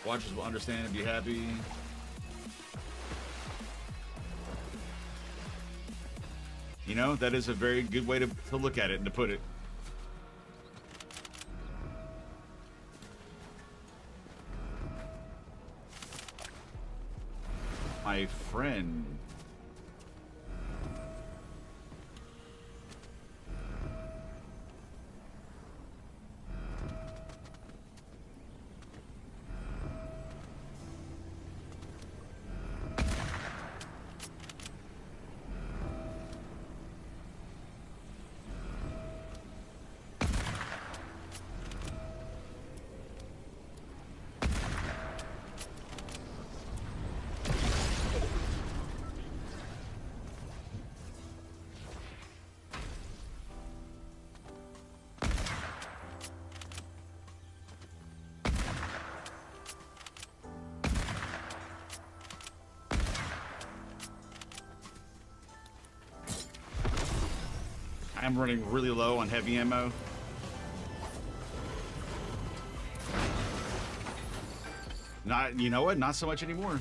Watchers will understand and be happy. You know, that is a very good way to look at it and to put it. My friend. I'm running really low on heavy ammo. Not, you know what? Not so much anymore.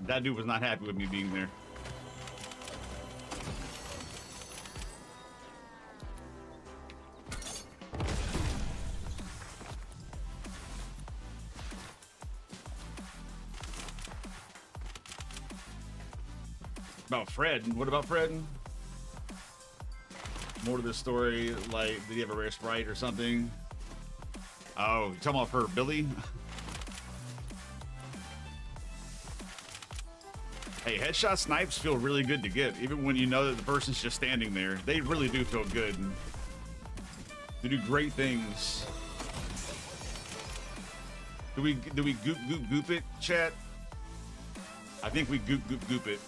That dude was not happy with me being there. About Fred. What about Fred? More to this story, like, did he have a rare Sprite or something? Oh, you talking about for Billy? Hey, headshot snipes feel really good to get, even when you know that the person's just standing there. They really do feel good. They do great things. Do we goop it, chat? I think we goop it.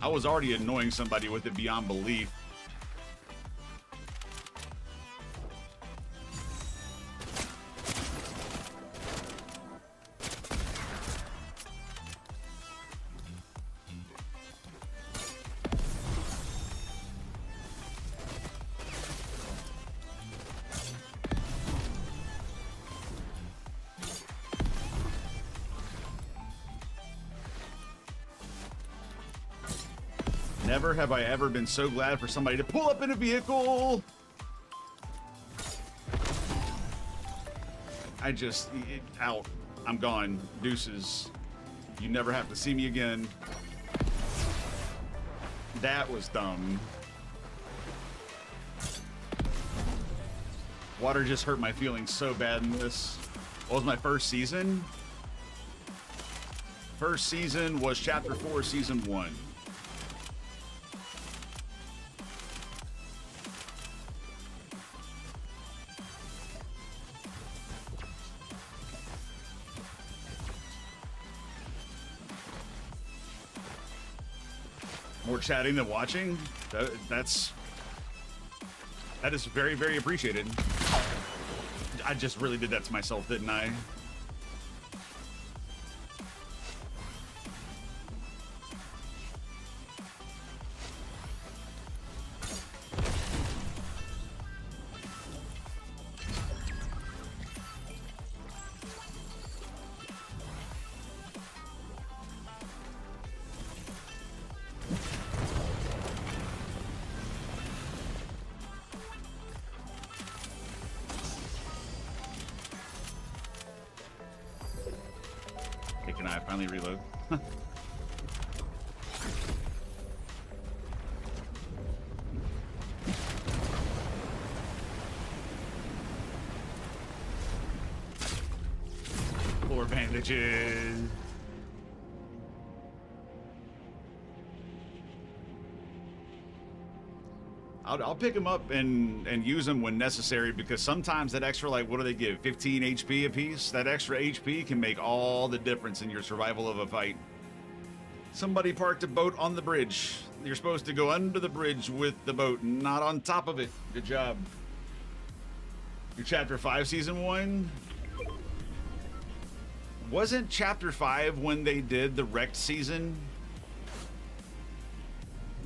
I was already annoying somebody with it beyond belief. Never have I ever been so glad for somebody to pull up in a vehicle. I just, out. I'm gone. Deuces. You never have to see me again. That was dumb. Water just hurt my feelings so bad in this. What was my first season? First season was Chapter 4, Season 1. More chatting than watching. That is very, very appreciated. I just really did that to myself, didn't I? Can I finally reload? Four bandages. I'll pick them up and use them when necessary, because sometimes that extra, like, what do they give? 15 HP a piece? That extra HP can make all the difference in your survival of a fight. Somebody parked a boat on the bridge. You're supposed to go under the bridge with the boat, not on top of it. Good job. Your Chapter 5 Season 1? Wasn't Chapter 5 when they did the wrecked season?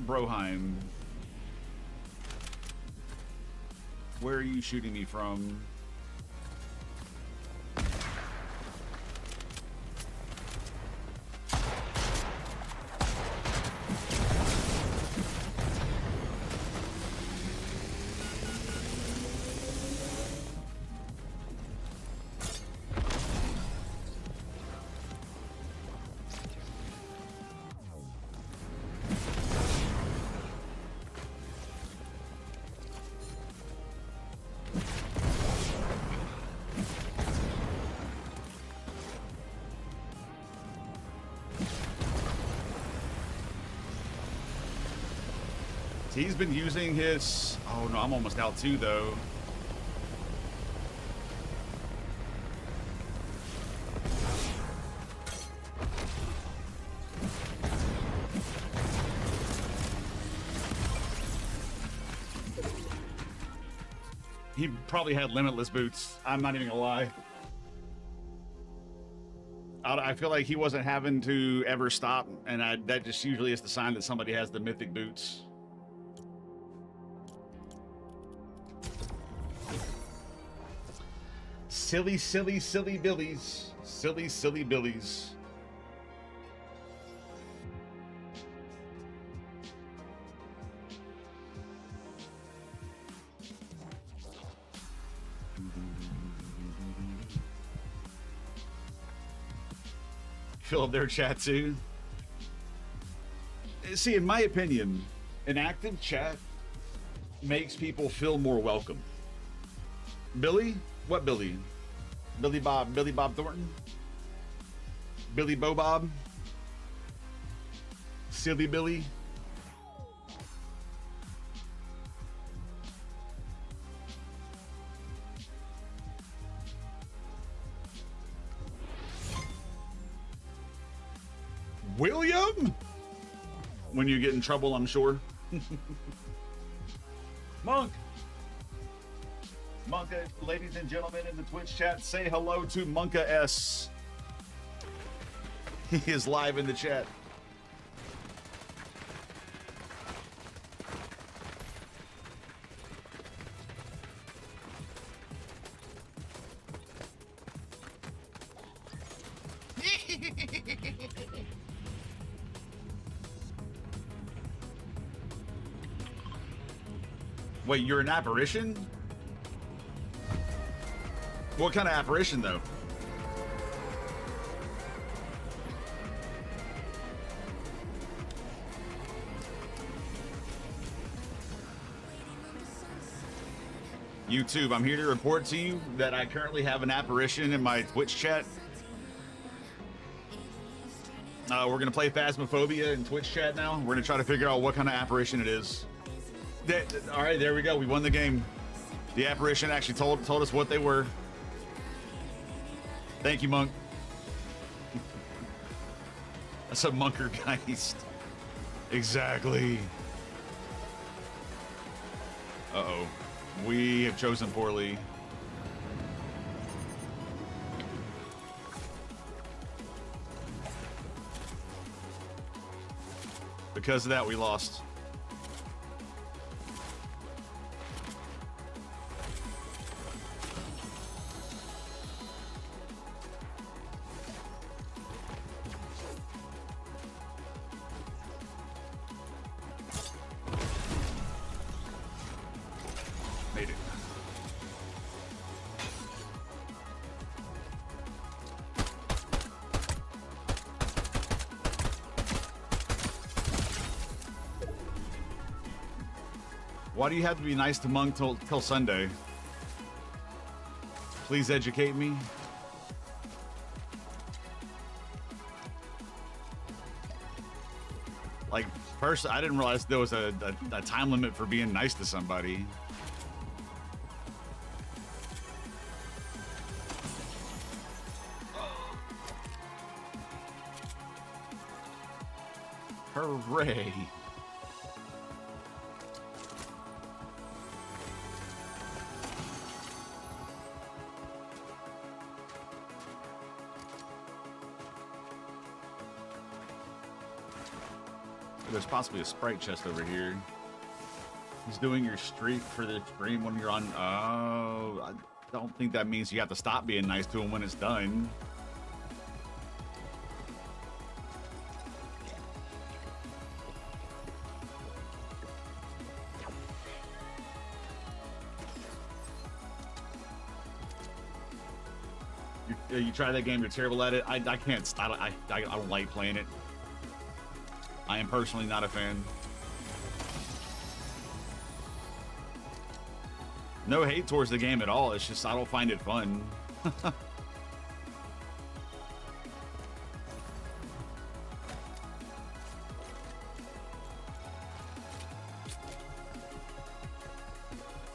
Broheim. Where are you shooting me from? He's been using his... Oh no, I'm almost out too, though. He probably had limitless boots. I'm not even gonna lie. I feel like he wasn't having to ever stop, and that just usually is the sign that somebody has the mythic boots. Silly, silly, silly billies. Silly, silly billies. Fill up their chat too. See, in my opinion, an active chat makes people feel more welcome. Billy? What Billy? Billy Bob Thornton? Billy Bo Bob? Silly Billy? William? When you get in trouble, I'm sure. Monk. Monka, ladies and gentlemen in the Twitch chat, say hello to Monka S. He is live in the chat. Wait, you're an apparition? What kind of apparition, though? YouTube, I'm here to report to you that I currently have an apparition in my Twitch chat. We're going to play Phasmophobia in Twitch chat now. We're going to try to figure out what kind of apparition it is. All right, there we go. We won the game. The apparition actually told us what they were. Thank you, Monk. That's a Munkergeist. Exactly. Uh-oh. We have chosen poorly. Because of that, we lost. Made it. Why do you have to be nice to Monk till Sunday? Please educate me. Like, first, I didn't realize there was a time limit for being nice to somebody. Hooray. There's possibly a Sprite chest over here. He's doing your streak for the stream when you're on. Oh, I don't think that means you have to stop being nice to him when it's done. You try that game, you're terrible at it. I can't stop. I don't like playing it. I am personally not a fan. No hate towards the game at all. It's just I don't find it fun.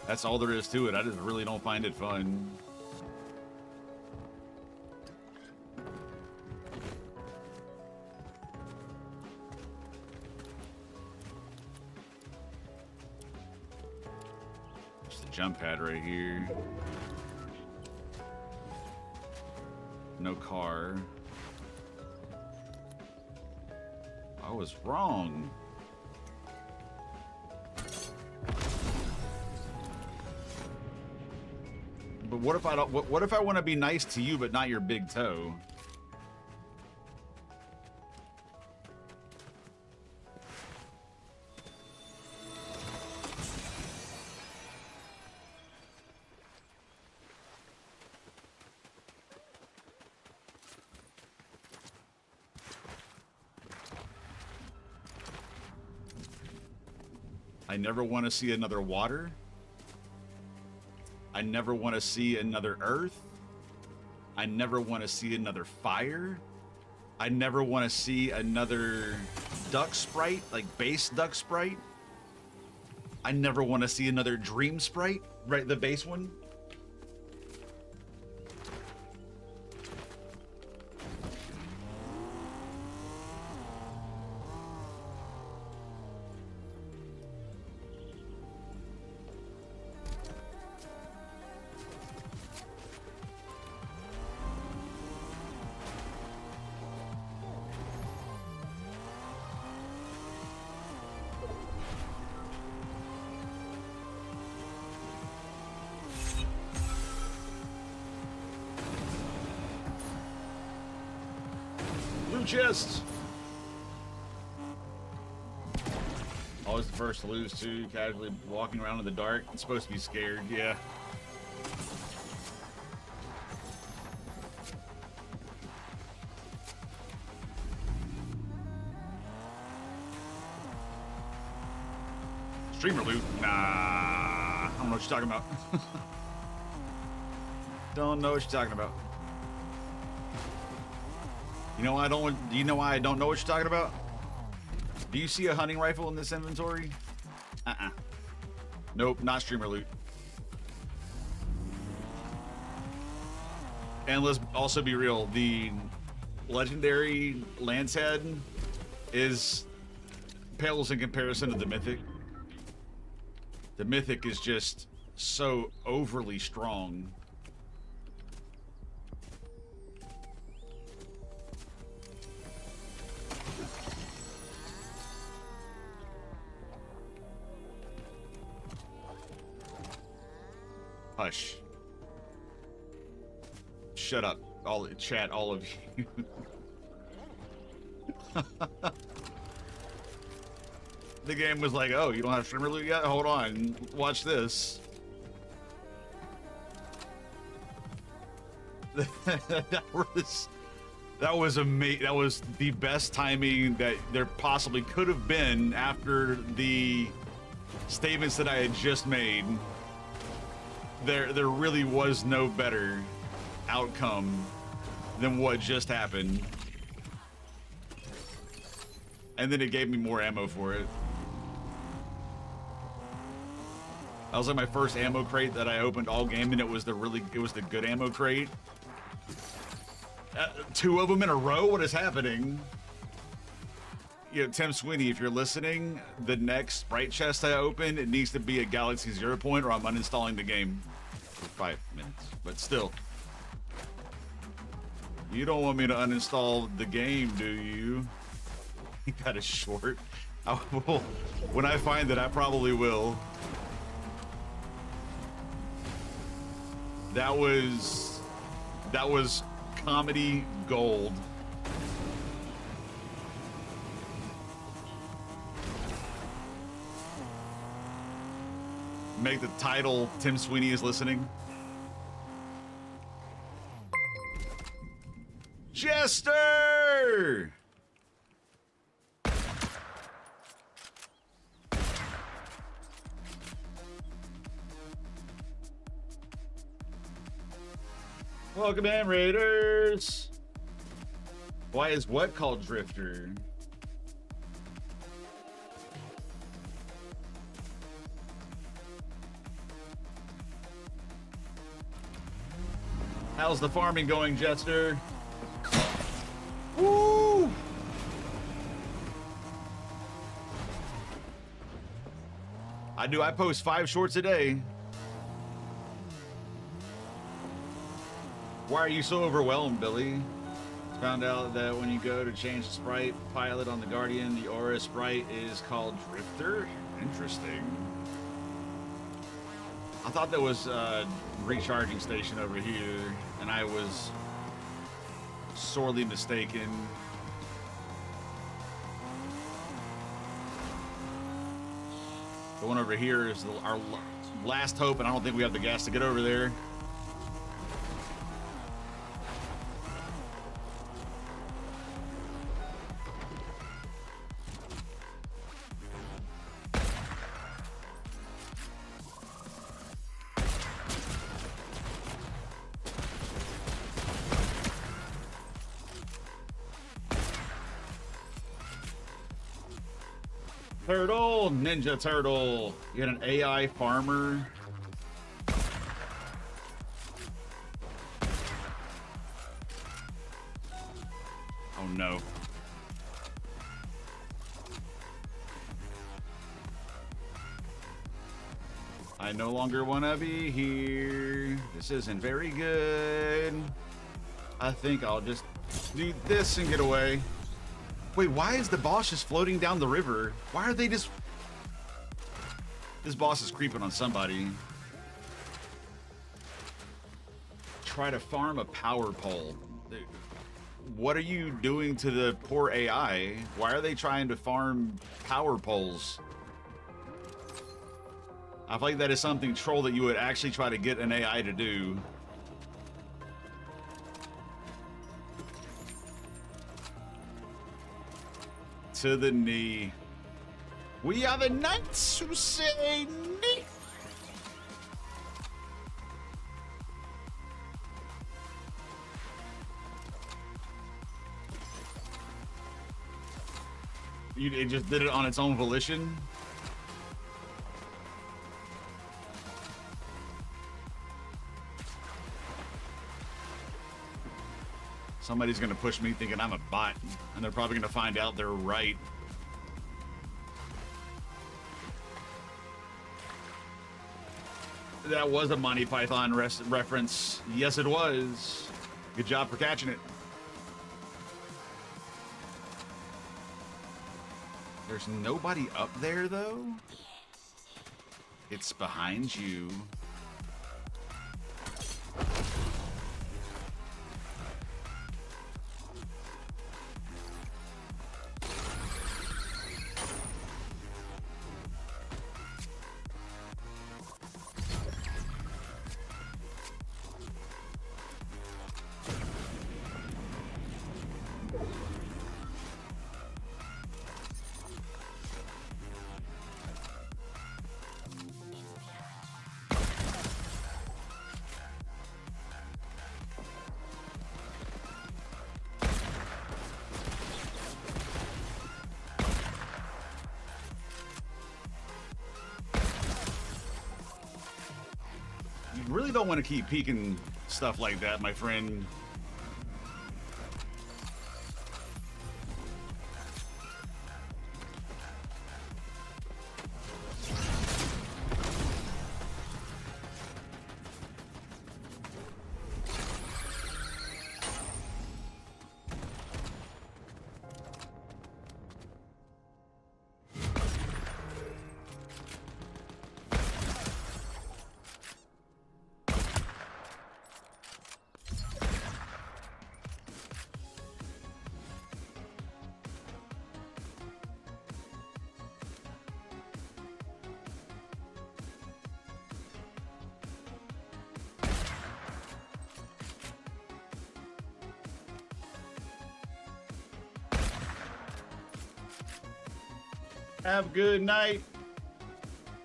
That's all there is to it. I just really don't find it fun. Jump pad right here. No car. I was wrong. But what if I don't? What if I want to be nice to you, but not your big toe? I never want to see another water. I never want to see another earth. I never want to see another fire. I never want to see another duck sprite, like base duck sprite. I never want to see another dream sprite, right? The base one. Chest. Always the first to lose too. Casually walking around in the dark. It's supposed to be scared. Yeah. Streamer loot? Nah. I don't know what you're talking about. Don't know what you're talking about. You know why I don't? Do you know why I don't know what you're talking about? Do you see a hunting rifle in this inventory? Nope, not streamer loot. And let's also be real. The legendary lance head is pales in comparison to the mythic. The mythic is just so overly strong. Hush. Shut up. All chat, all of you. The game was like, oh, you don't have streamer loot yet? Hold on. Watch this. That was amazing. That was the best timing that there possibly could have been after the statements that I had just made. There really was no better outcome than what just happened. And then it gave me more ammo for it. That was like my first ammo crate that I opened all game, and it was the good ammo crate. 2 of them in a row? What is happening? You know, Tim Sweeney, if you're listening, the next Sprite chest I open, it needs to be a Galaxy 0 point, or I'm uninstalling the game for 5 minutes. But still, you don't want me to uninstall the game, do you? That is short. I will, when I find it, I probably will. That was comedy gold. Make the title Tim Sweeney is listening. Jester! Welcome in, Raiders. Why is what called Drifter? How's the farming going, Jester? Woo! I post 5 shorts a day. Why are you so overwhelmed, Billy? Found out that when you go to change the sprite pilot on the Guardian, the aura sprite is called Drifter. Interesting. I thought there was a recharging station over here, and I was sorely mistaken. The one over here is our last hope, and I don't think we have the gas to get over there. Turtle, Ninja Turtle. You got an AI farmer. Oh no. I no longer want to be here. This isn't very good. I think I'll just do this and get away. Wait, why is the boss just floating down the river? Why are they just... This boss is creeping on somebody. Try to farm a power pole. What are you doing to the poor AI? Why are they trying to farm power poles? I feel like that is something, Troll, that you would actually try to get an AI to do. To the knee. We are the knights who say knee. It just did it on its own volition. Somebody's gonna push me thinking I'm a bot, and they're probably gonna find out they're right. That was a Monty Python reference. Yes, it was. Good job for catching it. There's nobody up there, though. It's behind you. You really don't want to keep peeking stuff like that, my friend. Have a good night.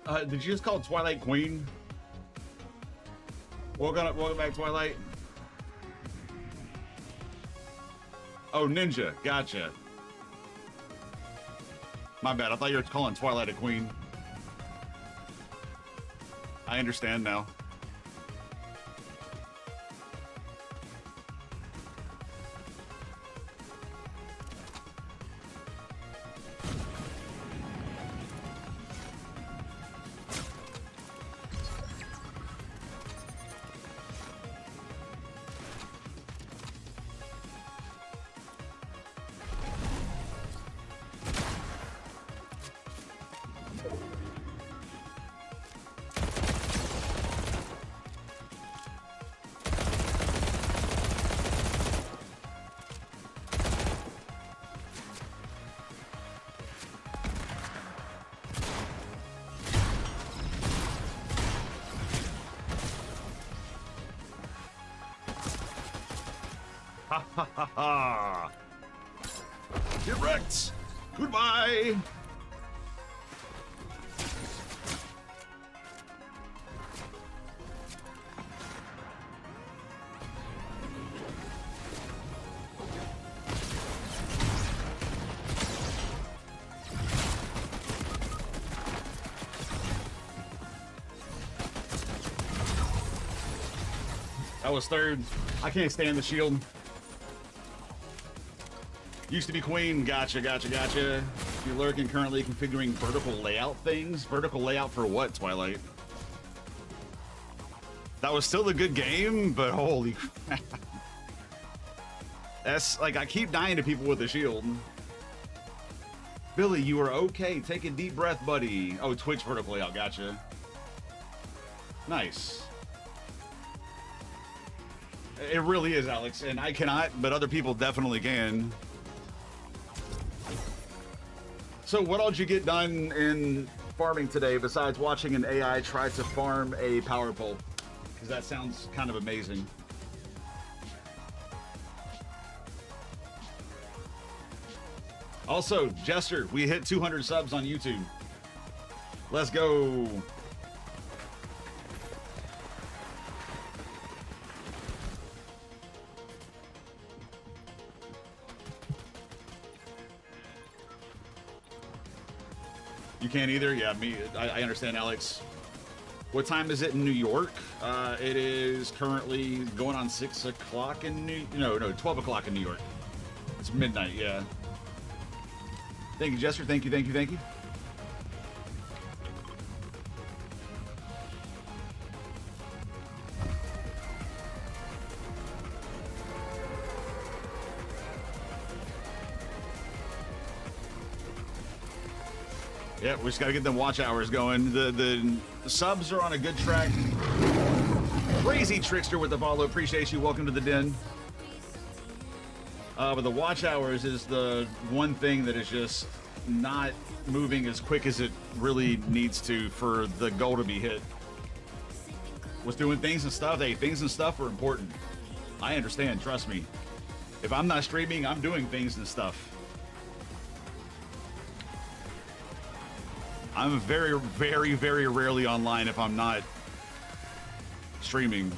Did you just call it Twilight Queen? Welcome back, Twilight. Oh, Ninja. Gotcha. My bad. I thought you were calling Twilight a queen. I understand now. Ha ha ha ha. Get wrecked. Goodbye. That was third. I can't stand the shield. Used to be queen. Gotcha, gotcha, gotcha. You're lurking, currently configuring vertical layout things. Vertical layout for what, Twilight? That was still a good game, but holy crap. That's like, I keep dying to people with the shield. Billy, you are okay. Take a deep breath, buddy. Oh, Twitch vertical layout. Gotcha. Nice. It really is, Alex, and I cannot, but other people definitely can. So what all did you get done in farming today besides watching an AI try to farm a power pole? Because that sounds kind of amazing. Also, Jester, we hit 200 subs on YouTube. Let's go. You can't either? Yeah, me. I understand, Alex. What time is it in New York? It is currently going on 6 o'clock in No, 12 o'clock in New York. It's midnight, yeah. Thank you, Jester. Thank you, thank you, thank you. Yeah, we just got to get them watch hours going. The subs are on a good track. Crazy Trickster with the follow. Appreciate you. Welcome to the den. But the watch hours is the one thing that is just not moving as quick as it really needs to for the goal to be hit. Was doing things and stuff. Hey, things and stuff are important. I understand. Trust me. If I'm not streaming, I'm doing things and stuff. I'm very, very, very rarely online if I'm not streaming.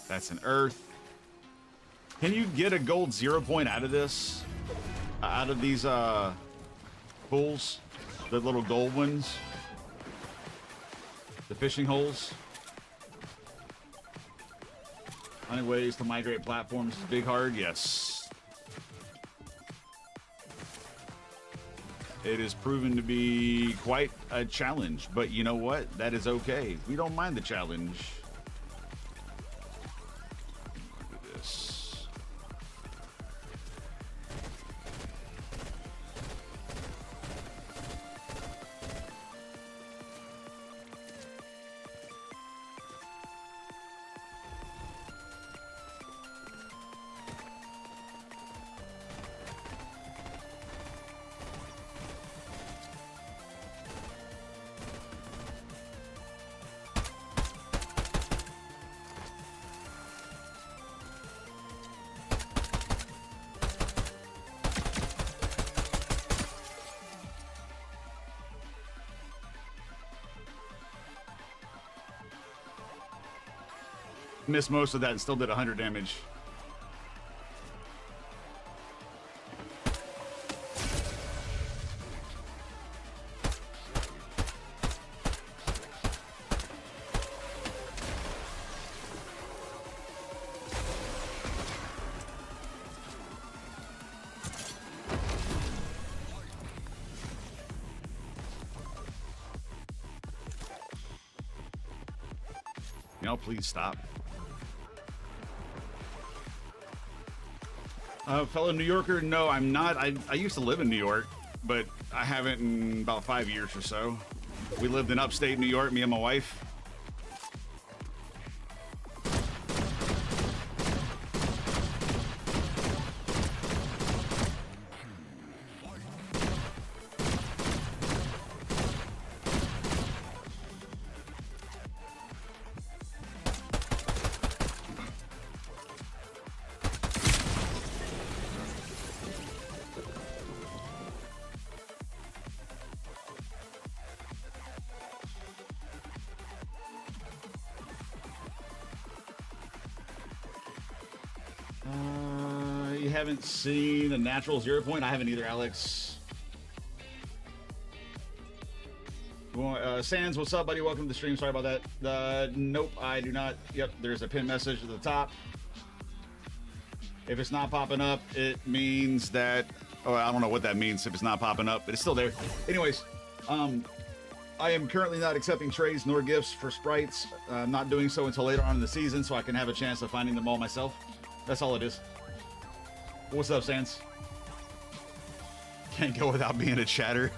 That's an earth. Can you get a gold 0 point out of this? Out of these pools? The little gold ones? The fishing holes? Finding ways to migrate platforms is big hard? Yes. It has proven to be quite a challenge, but you know what? That is okay. We don't mind the challenge. Missed most of that and still did 100 damage. You know, please stop. Fellow New Yorker, no, I'm not. I used to live in New York, but I haven't in about 5 years or so. We lived in upstate New York, me and my wife. You haven't seen a natural 0 point? I haven't either, Alex. Sans, what's up, buddy? Welcome to the stream. Sorry about that. Nope, I do not. Yep, there's a pin message at the top. If it's not popping up, it means that... Oh, I don't know what that means if it's not popping up, but it's still there. Anyways, I am currently not accepting trades nor gifts for sprites. I'm not doing so until later on in the season so I can have a chance of finding them all myself. That's all it is. What's up, Sans? Can't go without being a chatter.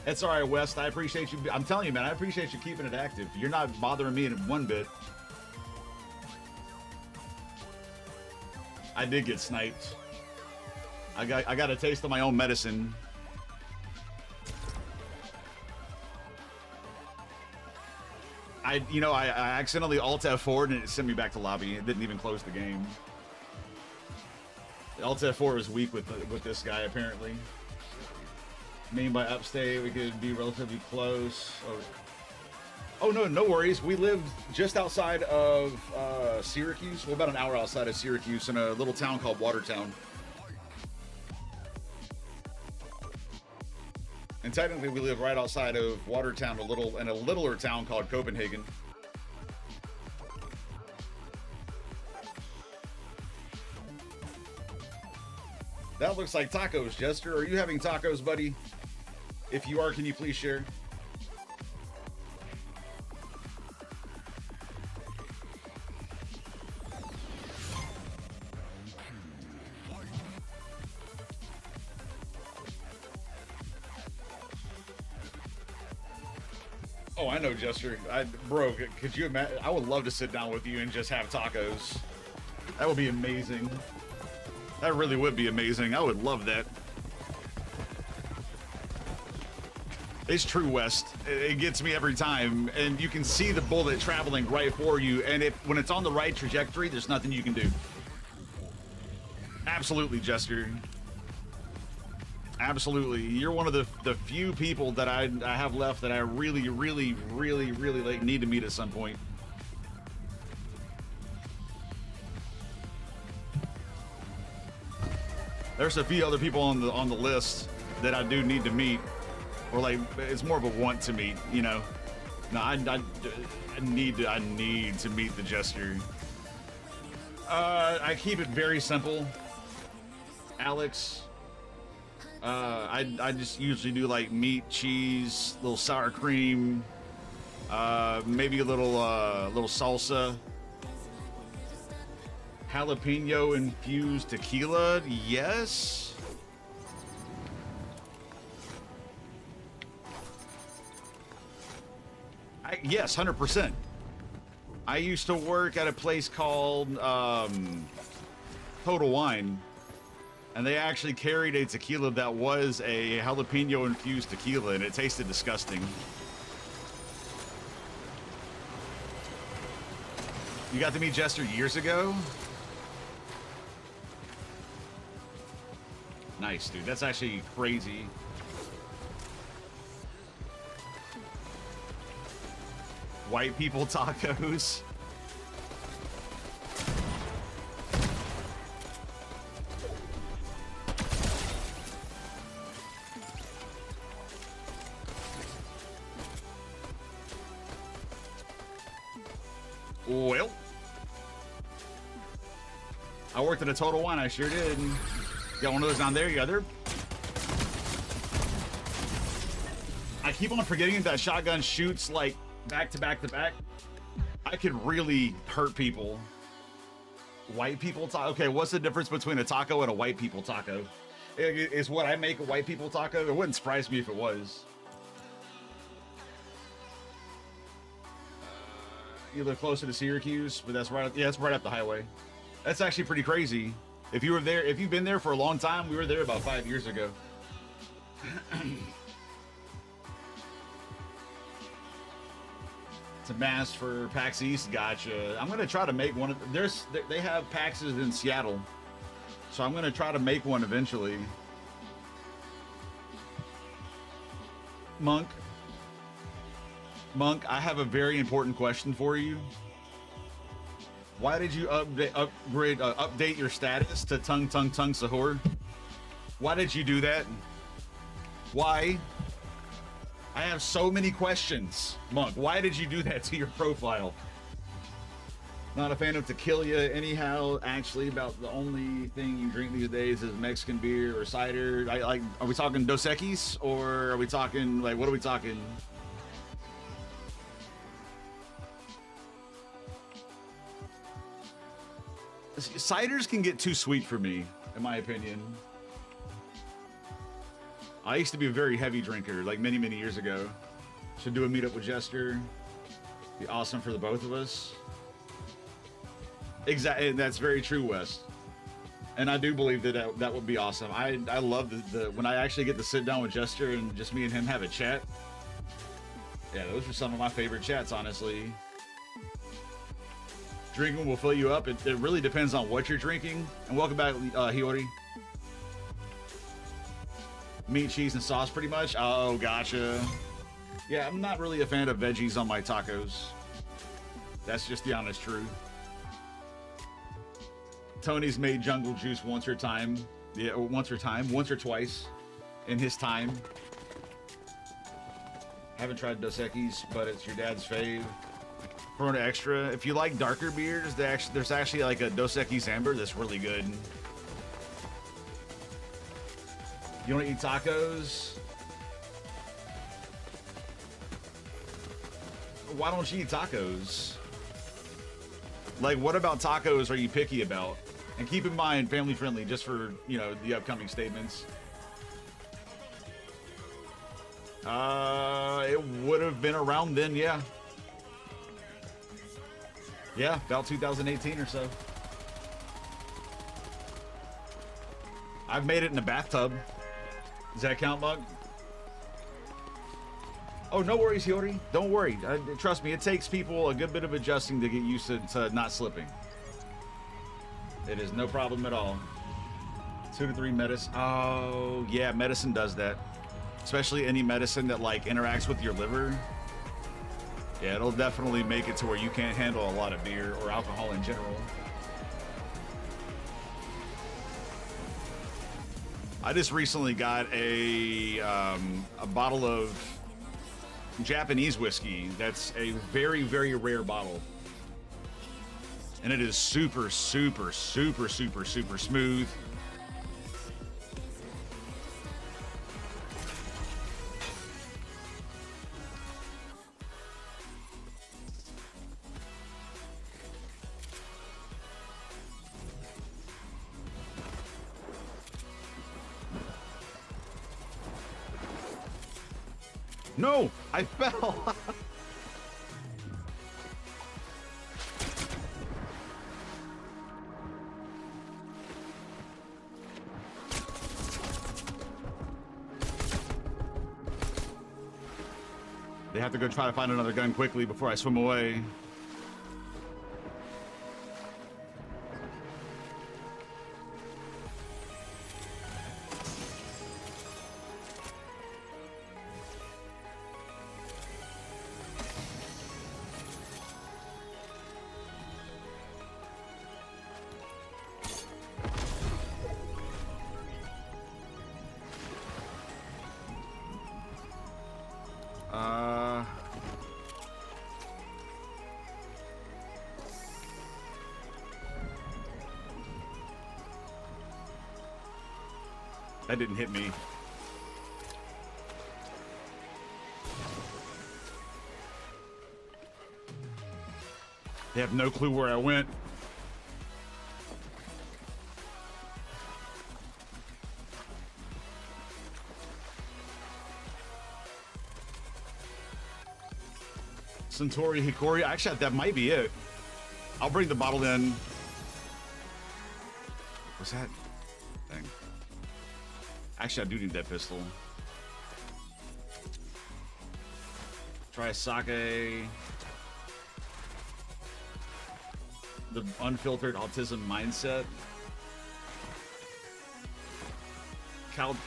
It's all right, West. I appreciate you. I'm telling you, man, I appreciate you keeping it active. You're not bothering me in one bit. I did get sniped. I got a taste of my own medicine. I accidentally Alt F4 and it sent me back to lobby. It didn't even close the game. Alt F4 was weak with this guy apparently. Mean by upstate, we could be relatively close. Oh no, no worries. We lived just outside of Syracuse. Well, about an hour outside of Syracuse in a little town called Watertown. And technically, we live right outside of Watertown, in a littler town called Copenhagen. That looks like tacos, Jester. Are you having tacos, buddy? If you are, can you please share? Oh, I know, Jester. Bro, could you imagine? I would love to sit down with you and just have tacos. That would be amazing. That really would be amazing. I would love that. It's true, West. It gets me every time. And you can see the bullet traveling right for you. And when it's on the right trajectory, there's nothing you can do. Absolutely, Jester. Absolutely. You're one of the few people that I have left that I really need to meet at some point. There's a few other people on the list that I do need to meet, or like it's more of a want to meet, you know. No, I need to meet the Jester. I keep it very simple, Alex. I just usually do like meat, cheese, little sour cream, maybe a little salsa. Jalapeno infused tequila, yes. Yes, 100%. I used to work at a place called Total Wine, and they actually carried a tequila that was a jalapeno infused tequila, and it tasted disgusting. You got to meet Jester years ago? Nice, dude. That's actually crazy. White people tacos. Well, I worked at a Total Wine. I sure did. Got one of those down there. You got there. I keep on forgetting that shotgun shoots like back to back to back. I could really hurt people. White people taco. Okay, what's the difference between a taco and a white people taco? Is what I make a white people taco? It wouldn't surprise me if it was. You live closer to Syracuse, but that's right. Yeah, that's right up the highway. That's actually pretty crazy. If you were there, if you've been there for a long time, we were there about 5 years ago. It's a mask for PAX East. Gotcha. I'm gonna try to make one of. They have PAXs in Seattle, so I'm gonna try to make one eventually. Monk, I have a very important question for you. Why did you update your status to tung sahur? Why did you do that? Why? I have so many questions, Monk. Why did you do that to your profile? Not a fan of tequila anyhow. Actually, about the only thing you drink these days is Mexican beer or cider. Are we talking Dos Equis or are we talking like what are we talking? Ciders can get too sweet for me, in my opinion. I used to be a very heavy drinker, like many years ago. Should do a meetup with Jester. Be awesome for the both of us. Exactly, that's very true, Wes. And I do believe that would be awesome. I love the when I actually get to sit down with Jester and just me and him have a chat. Yeah, those are some of my favorite chats, honestly. Drinking will fill you up. It really depends on what you're drinking. And welcome back, Hiyori. Meat, cheese, and sauce, pretty much. Oh, gotcha. Yeah, I'm not really a fan of veggies on my tacos. That's just the honest truth. Tony's made jungle juice once or twice in his time. Haven't tried Dos Equis, but it's your dad's fave. Corona Extra. If you like darker beers, there's actually like a Dos Equis Amber that's really good. You don't eat tacos? Why don't you eat tacos? Like, what about tacos are you picky about? And keep in mind, family friendly, just for, you know, the upcoming statements. It would have been around then, yeah. Yeah, about 2018 or so. I've made it in a bathtub. Does that count, Mug? Oh, no worries, Hiyori. Don't worry. Trust me, it takes people a good bit of adjusting to get used to not slipping. It is no problem at all. 2 to 3 medicine. Oh, yeah, medicine does that. Especially any medicine that, like, interacts with your liver. Yeah, it'll definitely make it to where you can't handle a lot of beer or alcohol in general. I just recently got a bottle of Japanese whiskey. That's a very rare bottle. And it is super smooth. No, I fell. They have to go try to find another gun quickly before I swim away. That didn't hit me. They have no clue where I went. Centauri Hikori. Actually, that might be it. I'll bring the bottle in. What's that? Dang. Actually, I do need that pistol. Try sake. The unfiltered autism mindset.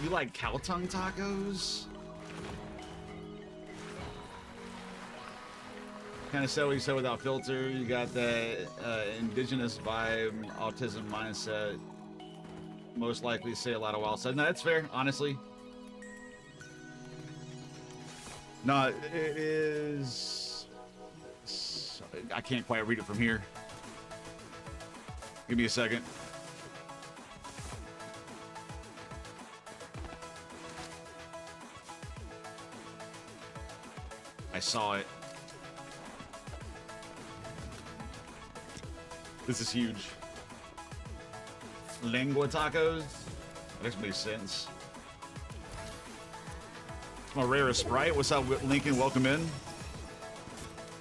You like cow tongue tacos? Kind of said what you said without filter. You got the indigenous vibe, autism mindset. Most likely say a lot of wild stuff. No, that's fair, honestly. No, it is. I can't quite read it from here. Give me a second. I saw it. This is huge. Lengua tacos? That makes sense. My rarest Sprite. What's up, Lincoln? Welcome in.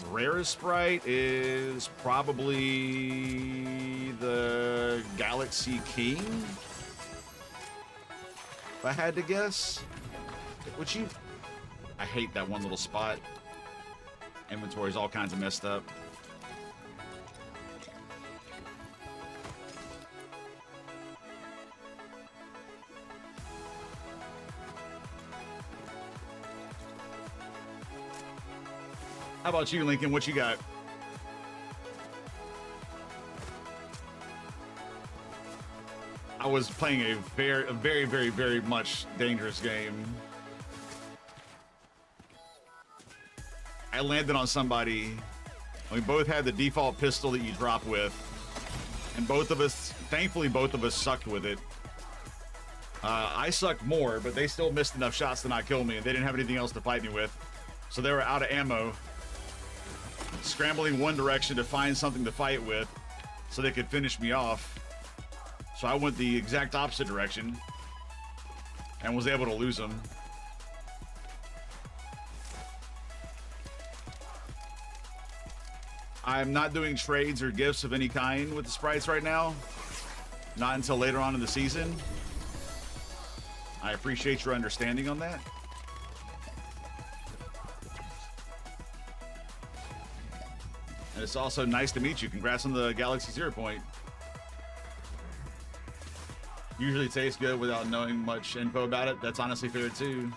Rarest Sprite is probably the Galaxy King. If I had to guess. Would you? I hate that one little spot. Inventory's all kinds of messed up. How about you, Lincoln? What you got? I was playing a very much dangerous game. I landed on somebody. We both had the default pistol that you drop with, and both of us, thankfully, both of us sucked with it. I sucked more, but they still missed enough shots to not kill me, and they didn't have anything else to fight me with, so they were out of ammo. Scrambling one direction to find something to fight with so they could finish me off. So I went the exact opposite direction and was able to lose them. I'm not doing trades or gifts of any kind with the sprites right now. Not until later on in the season. I appreciate your understanding on that. And it's also nice to meet you. Congrats on the Galaxy Zero point. Usually tastes good without knowing much info about it. That's honestly fair too.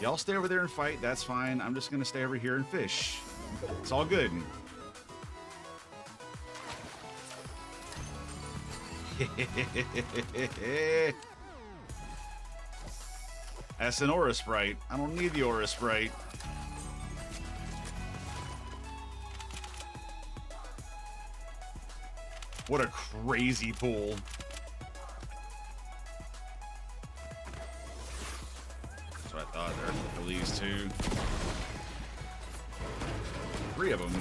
Y'all stay over there and fight, that's fine. I'm just gonna stay over here and fish. It's all good. That's an Aura Sprite. I don't need the Aura Sprite. What a crazy pool. That's what I thought. There are at least two. Three of them.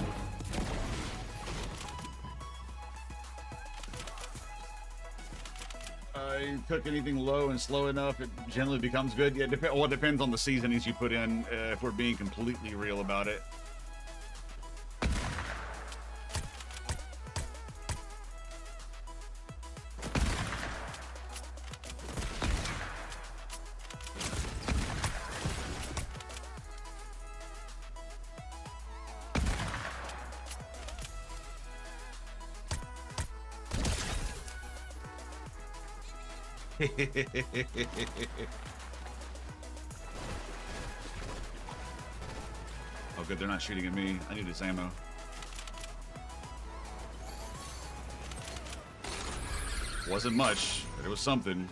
You cook anything low and slow enough, it generally becomes good. Yeah, well, it depends on the seasonings you put in, if we're being completely real about it. Oh good, they're not shooting at me. I need this ammo. Wasn't much, but it was something.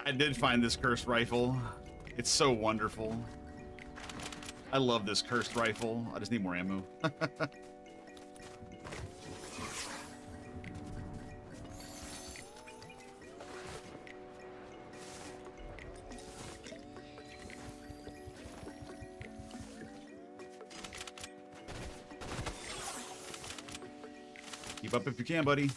I did find this cursed rifle. It's so wonderful. I love this cursed rifle. I just need more ammo. Keep up if you can, buddy.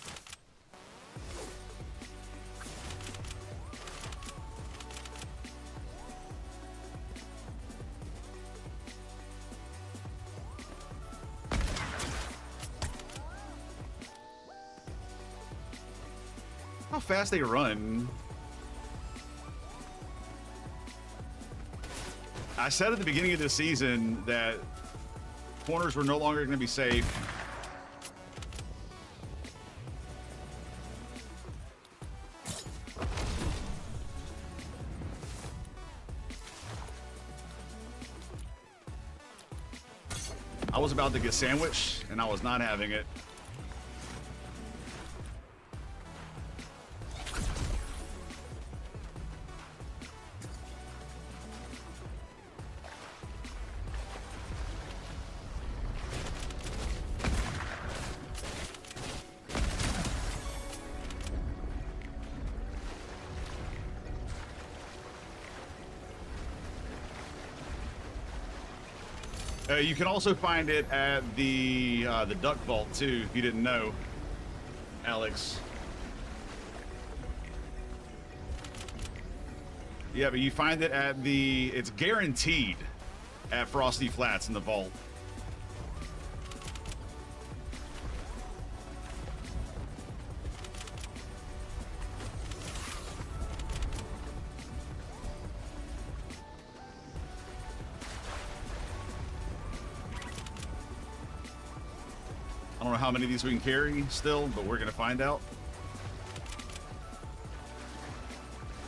How fast they run. I said at the beginning of the season that corners were no longer going to be safe. I was about to get sandwiched, and I was not having it. You can also find it at the duck vault too, if you didn't know, Alex. Yeah, but you find it at it's guaranteed at Frosty Flats in the vault. I don't know how many of these we can carry still, but we're gonna find out.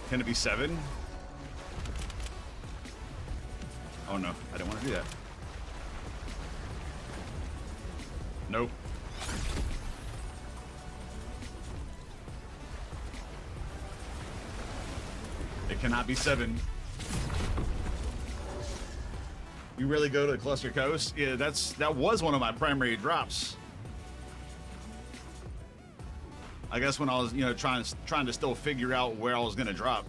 Can it be 7? Oh no, I didn't want to do that. Nope. It cannot be 7. You really go to the Cluster Coast? Yeah, that was one of my primary drops. I guess when I was, trying to still figure out where I was gonna drop,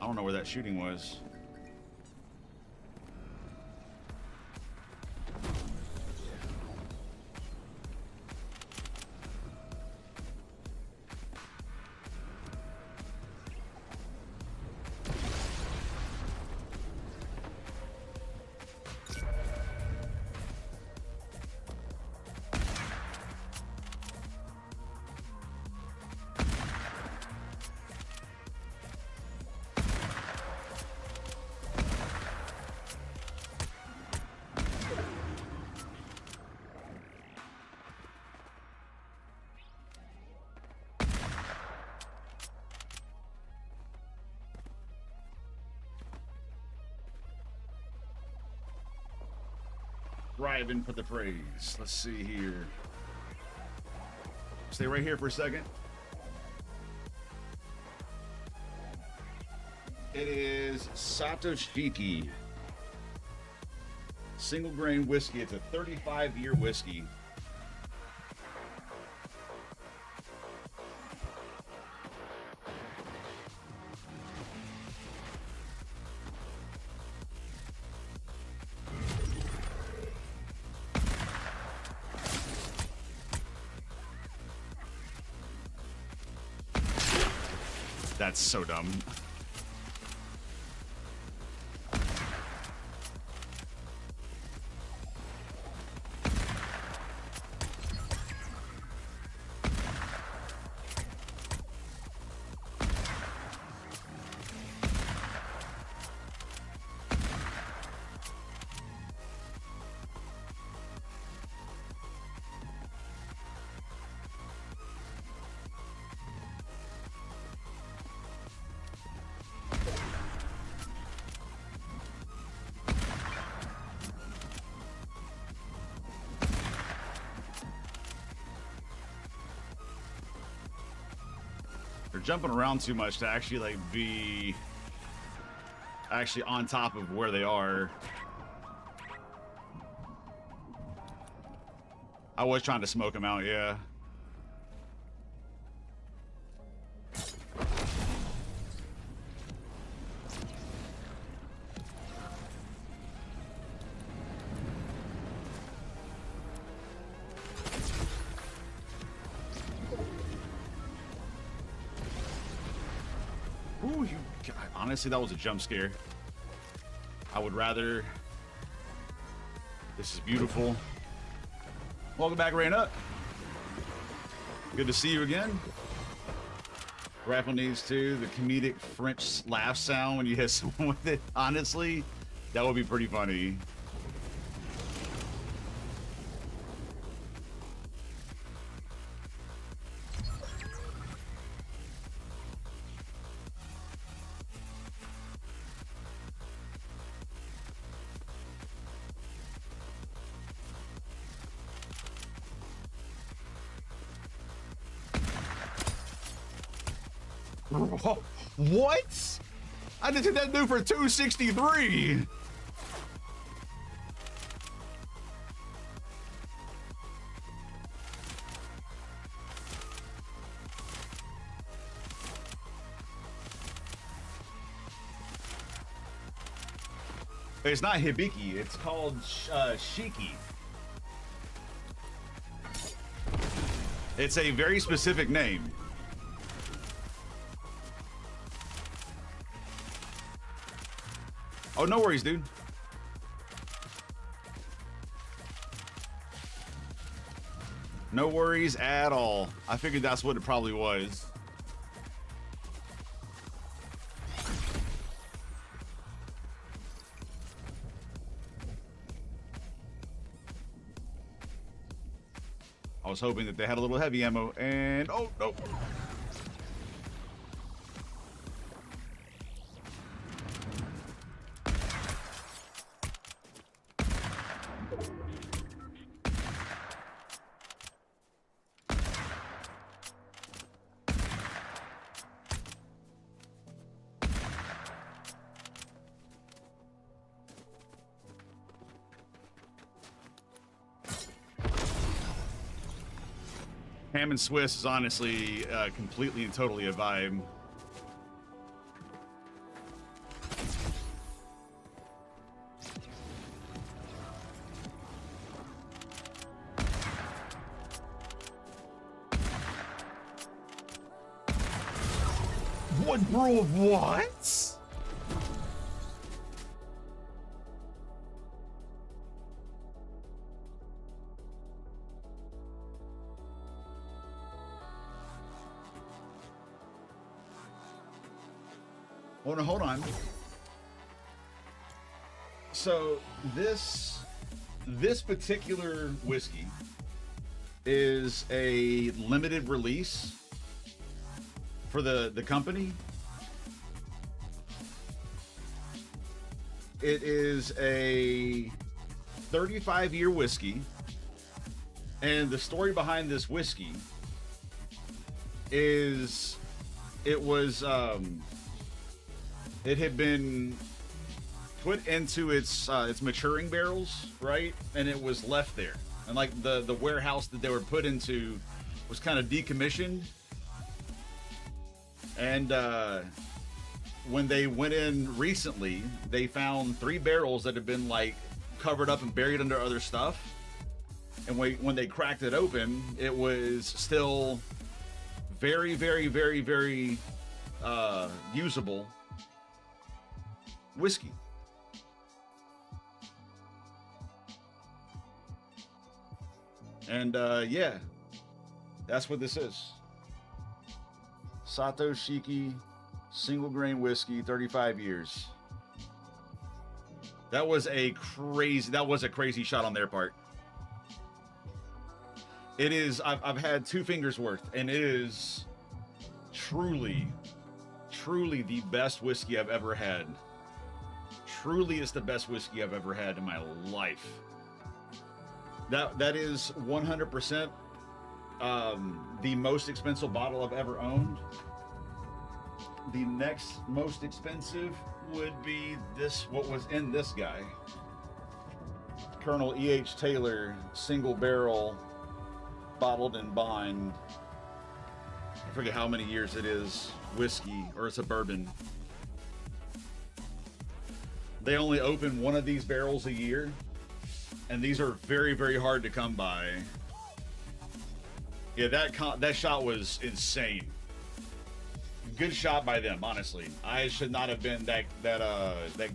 I don't know where that shooting was. Driving for the praise. Let's see here. Stay right here for a second. It is Satoshiki. Single grain whiskey. It's a 35-year whiskey. That's so dumb. They're jumping around too much to actually like be actually on top of where they are. I was trying to smoke them out, yeah. Ooh, honestly, that was a jump scare. I would rather. This is beautiful. Welcome back, Raina. Good to see you again. Raffle needs to the comedic French laugh sound when you hit someone with it. Honestly, that would be pretty funny. What? I just hit that dude for 263. It's not Hibiki, it's called Shiki. It's a very specific name. Oh, no worries, dude. No worries at all. I figured that's what it probably was. I was hoping that they had a little heavy ammo, and oh, no. Ham and Swiss is honestly completely and totally a vibe. What, bro? What? Hold on. So this particular whiskey is a limited release for the company. It is a 35-year whiskey, and the story behind this whiskey is it had been put into its maturing barrels, right? And it was left there. And like the warehouse that they were put into was kind of decommissioned. And when they went in recently, they found 3 barrels that had been like covered up and buried under other stuff. And when they cracked it open, it was still very, very, very, very usable whiskey. And yeah, that's what this is. Sato Shiki single grain whiskey, 35 years. That was a crazy shot on their part. It is, I've had 2 fingers worth, and it is truly the best whiskey I've ever had. Truly is the best whiskey I've ever had in my life. That is 100% the most expensive bottle I've ever owned. The next most expensive would be this, what was in this guy. Colonel E.H. Taylor, single barrel, bottled and bond. I forget how many years it is, whiskey, or it's a bourbon. They only open one of these barrels a year, and these are very, very hard to come by. Yeah, that shot was insane. Good shot by them, honestly. I should not have been that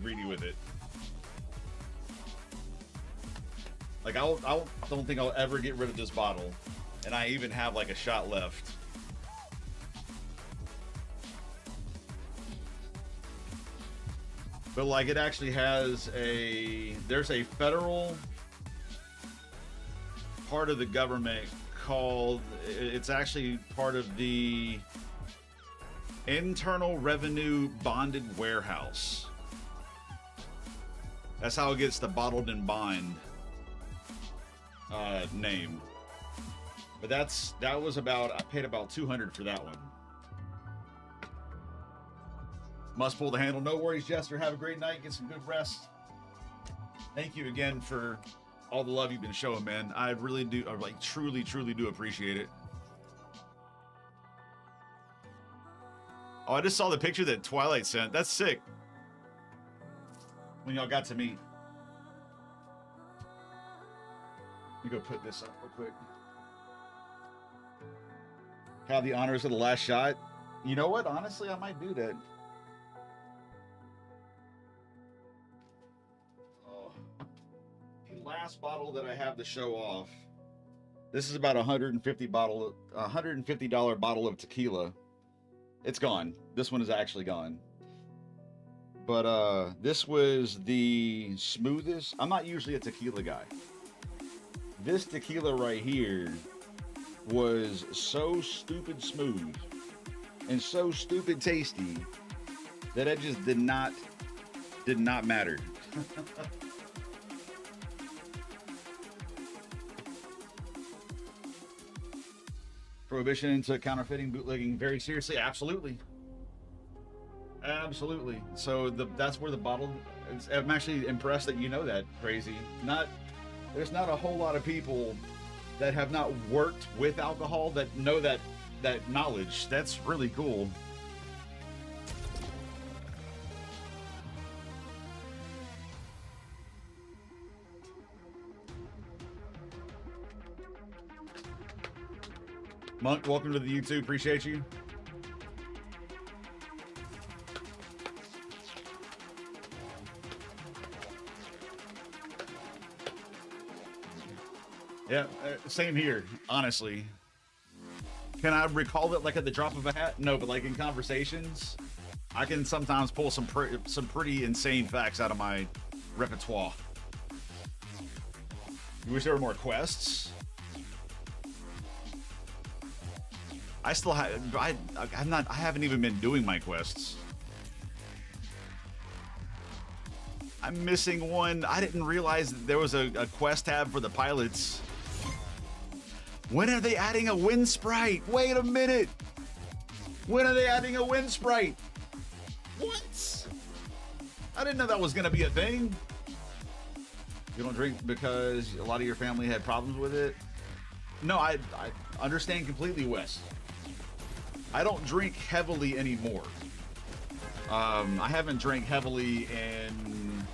greedy with it. Like, I don't think I'll ever get rid of this bottle, and I even have like a shot left. But like, it actually has there's a federal part of the government called, it's actually part of the Internal Revenue Bonded Warehouse. That's how it gets the bottled and bond name. But that was about, I paid about $200 for that one. Must pull the handle. No worries, Jester. Have a great night. Get some good rest. Thank you again for all the love you've been showing, man. I really do, I like truly do appreciate it. Oh, I just saw the picture that Twilight sent. That's sick. When y'all got to meet. Let me go put this up real quick. Have the honors of the last shot. You know what? Honestly, I might do that. Oh. The last bottle that I have to show off. This is about $150 bottle of tequila. It's gone. This one is actually gone. But this was the smoothest. I'm not usually a tequila guy. This tequila right here was so stupid smooth and so stupid tasty that it just did not matter. Prohibition took counterfeiting, bootlegging very seriously. Absolutely. Absolutely. So that's where the bottle, I'm actually impressed that you know that, Crazy. There's not a whole lot of people that have not worked with alcohol that know that knowledge. That's really cool. Monk, welcome to the YouTube. Appreciate you. Yeah, same here, honestly. Can I recall it like at the drop of a hat? No, but like in conversations, I can sometimes pull some pretty insane facts out of my repertoire. You wish there were more quests? I still have. I haven't even been doing my quests. I'm missing one. I didn't realize that there was a quest tab for the pilots. When are they adding a wind sprite? Wait a minute. When are they adding a wind sprite? What? I didn't know that was gonna be a thing. You don't drink because a lot of your family had problems with it? No, I understand completely, Wes. I don't drink heavily anymore. I haven't drank heavily in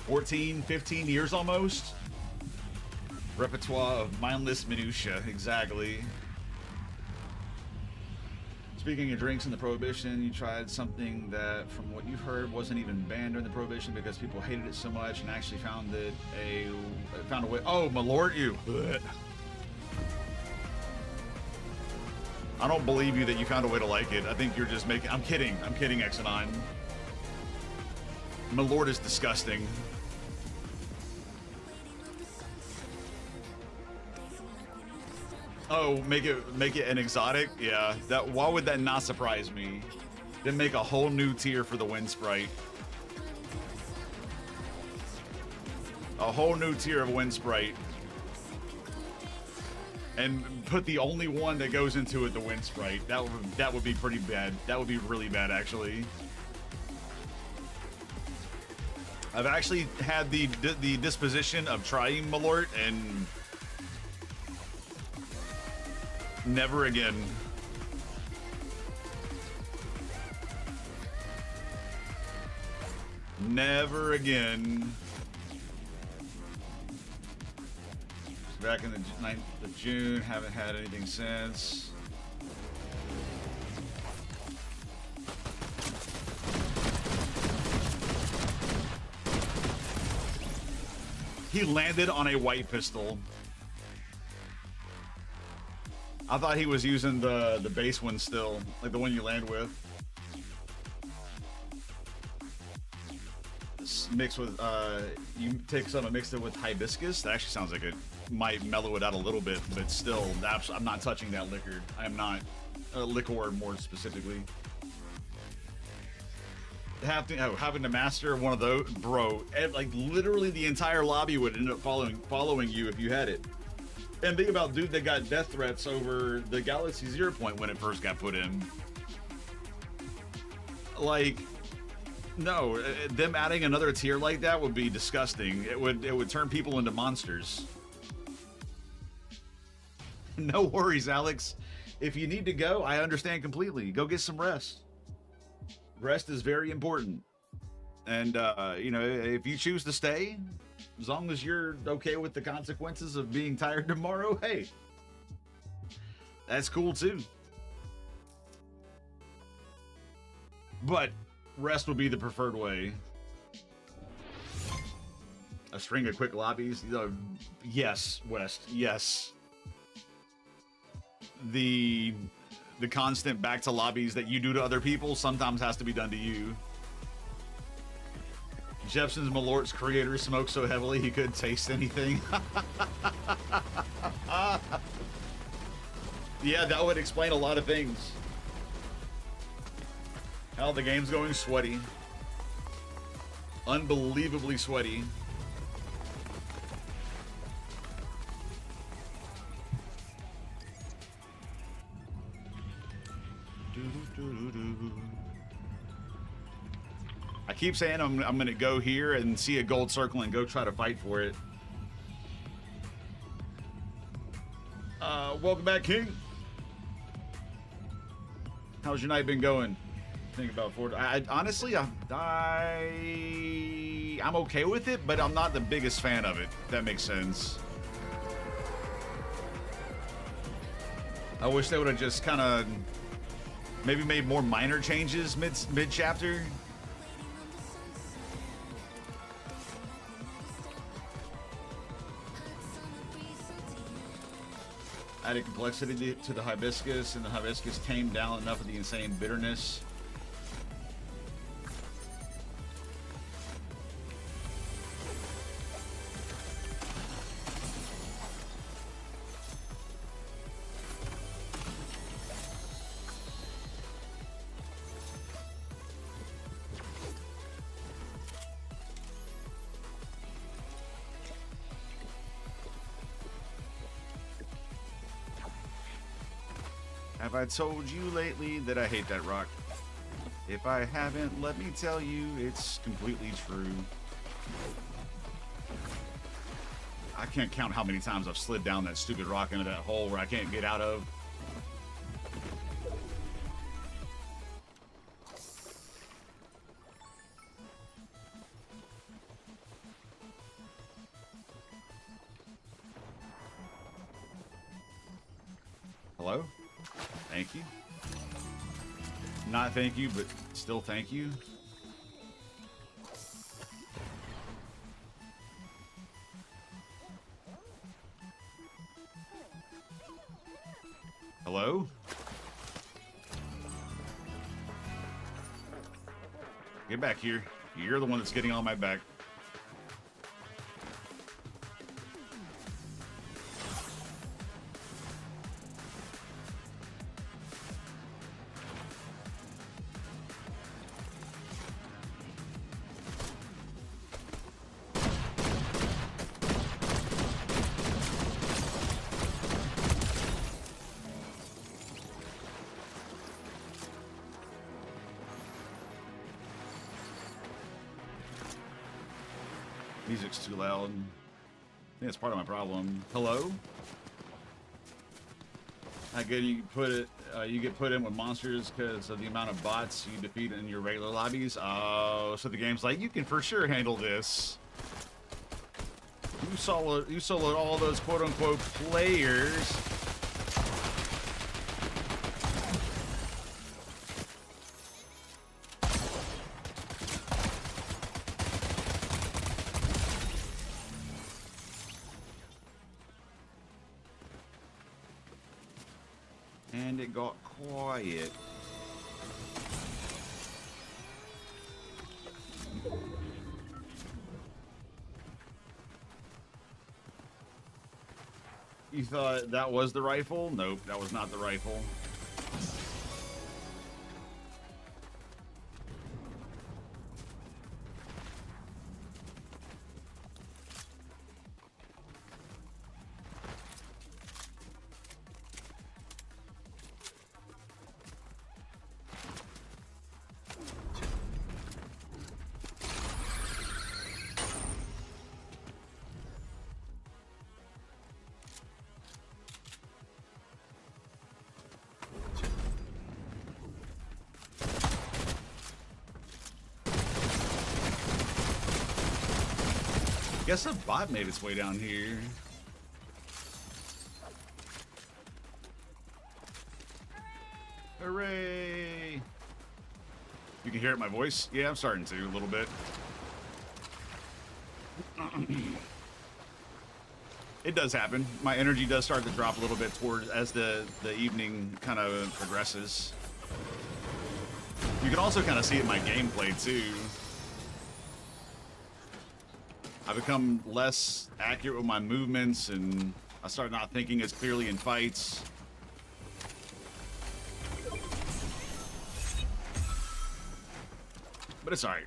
14, 15 years almost. Repertoire of mindless minutia, exactly. Speaking of drinks and the Prohibition, you tried something that, from what you've heard, wasn't even banned during the Prohibition because people hated it so much and actually found a way. Oh, my lord, you. I don't believe you that you found a way to like it. I think you're just making. I'm kidding, Exonon. My lord is disgusting. Oh, make it an exotic? Yeah. Why would that not surprise me? Then make a whole new tier for the Wind Sprite. A whole new tier of Wind Sprite. and put the only one that goes into it to win Sprite. That would be pretty bad. That would be really bad, actually. I've actually had the disposition of trying Malort, and never again. Never again. Back in the 9th of June, haven't had anything since. He landed on a white pistol. I thought he was using the base one still, like the one you land with. Mixed with, you take some and mix it with hibiscus. That actually sounds like it might mellow it out a little bit, but still, I'm not touching that liquor. I am not, liquor more specifically. Having to master one of those, bro, like literally the entire lobby would end up following you if you had it. And think about dude that got death threats over the Galaxy 0 point when it first got put in. Like, no, them adding another tier like that would be disgusting. It would turn people into monsters. No worries, Alex. If you need to go, I understand completely. Go get some rest. Rest is very important. And, you know, if you choose to stay, as long as you're okay with the consequences of being tired tomorrow, hey, that's cool too. But rest would be the preferred way. A string of quick lobbies. Yes, West, yes. The constant back to lobbies that you do to other people sometimes has to be done to you. Jepson's Malort's creator smoked so heavily he couldn't taste anything. Yeah, that would explain a lot of things. Hell, the game's going sweaty. Unbelievably sweaty. I keep saying I'm gonna go here and see a gold circle and go try to fight for it. Welcome back, King. How's your night been going? Think about Fortnite. Honestly, I'm okay with it, but I'm not the biggest fan of it. If that makes sense. I wish they would have just kind of maybe made more minor changes mid chapter. Added complexity to the hibiscus, and the hibiscus tamed down enough of the insane bitterness. Have I told you lately that I hate that rock? If I haven't, let me tell you, it's completely true. I can't count how many times I've slid down that stupid rock into that hole where I can't get out of. Hello? Thank you. Not thank you, but still thank you. Hello? Get back here. You're the one that's getting on my back. Music's too loud. I think that's part of my problem. Hello? How good you put it? You get put in with monsters because of the amount of bots you defeat in your regular lobbies. Oh, so the game's like, you can for sure handle this. You soloed all those quote-unquote players. And it got quiet. You thought that was the rifle? Nope, that was not the rifle. Guess a bot made its way down here. Hooray! You can hear it in my voice? Yeah, I'm starting to a little bit. It does happen. My energy does start to drop a little bit towards as the evening kind of progresses. You can also kind of see it in my gameplay too. I become less accurate with my movements, and I start not thinking as clearly in fights. But it's alright.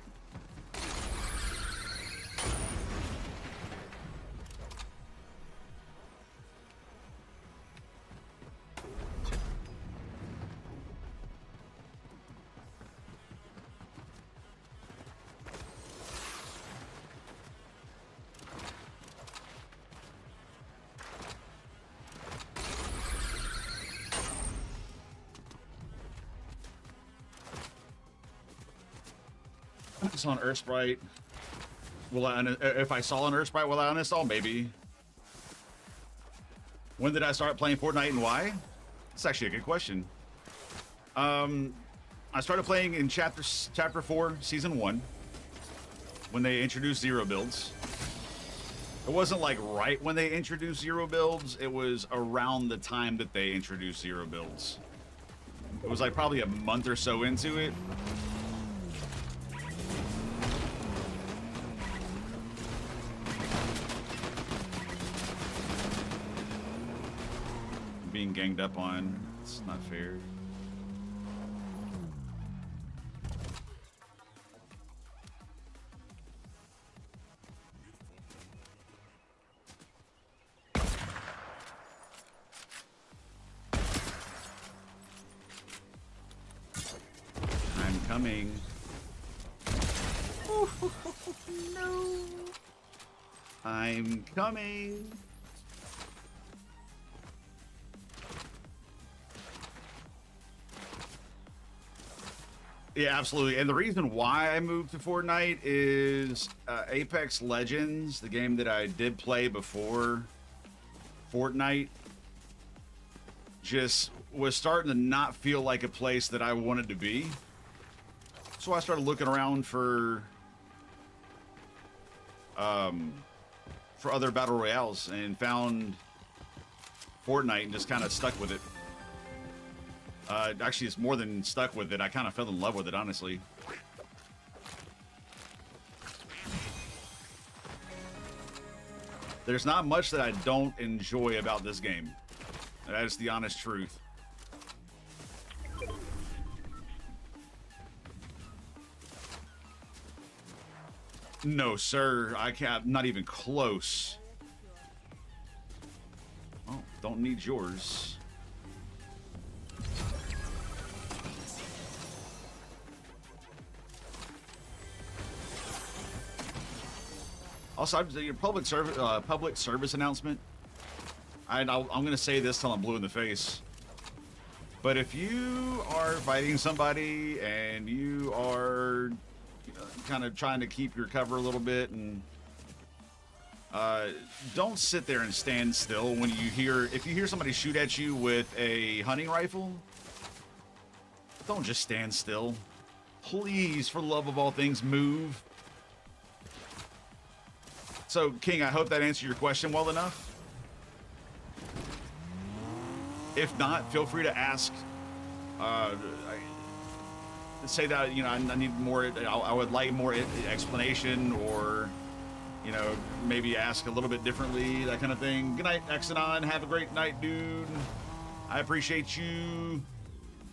On Earth Sprite, if I saw an Earth Sprite, will I uninstall? Maybe. When did I start playing Fortnite and why? That's actually a good question. I started playing in chapter 4, season 1, when they introduced Zero Builds. It wasn't like right when they introduced Zero Builds, it was around the time that they introduced Zero Builds. It was like probably a month or so into it. Being ganged up on. It's not fair. I'm coming. No. I'm coming. Yeah, absolutely. And the reason why I moved to Fortnite is Apex Legends, the game that I did play before Fortnite, just was starting to not feel like a place that I wanted to be. So I started looking around for other battle royales and found Fortnite and just kind of stuck with it. Actually, it's more than stuck with it. I kind of fell in love with it, honestly. There's not much that I don't enjoy about this game. That is the honest truth. No, sir. I can't. Not even close. Oh, don't need yours. Also, your public service announcement. I'm going to say this till I'm blue in the face. But if you are fighting somebody and you are kind of trying to keep your cover a little bit, and don't sit there and stand still when if you hear somebody shoot at you with a hunting rifle, don't just stand still. Please, for the love of all things, move. So, King, I hope that answered your question well enough. If not, feel free to ask. Say that, I need more, I would like more explanation, or, maybe ask a little bit differently, that kind of thing. Good night, Exodon. Have a great night, dude. I appreciate you,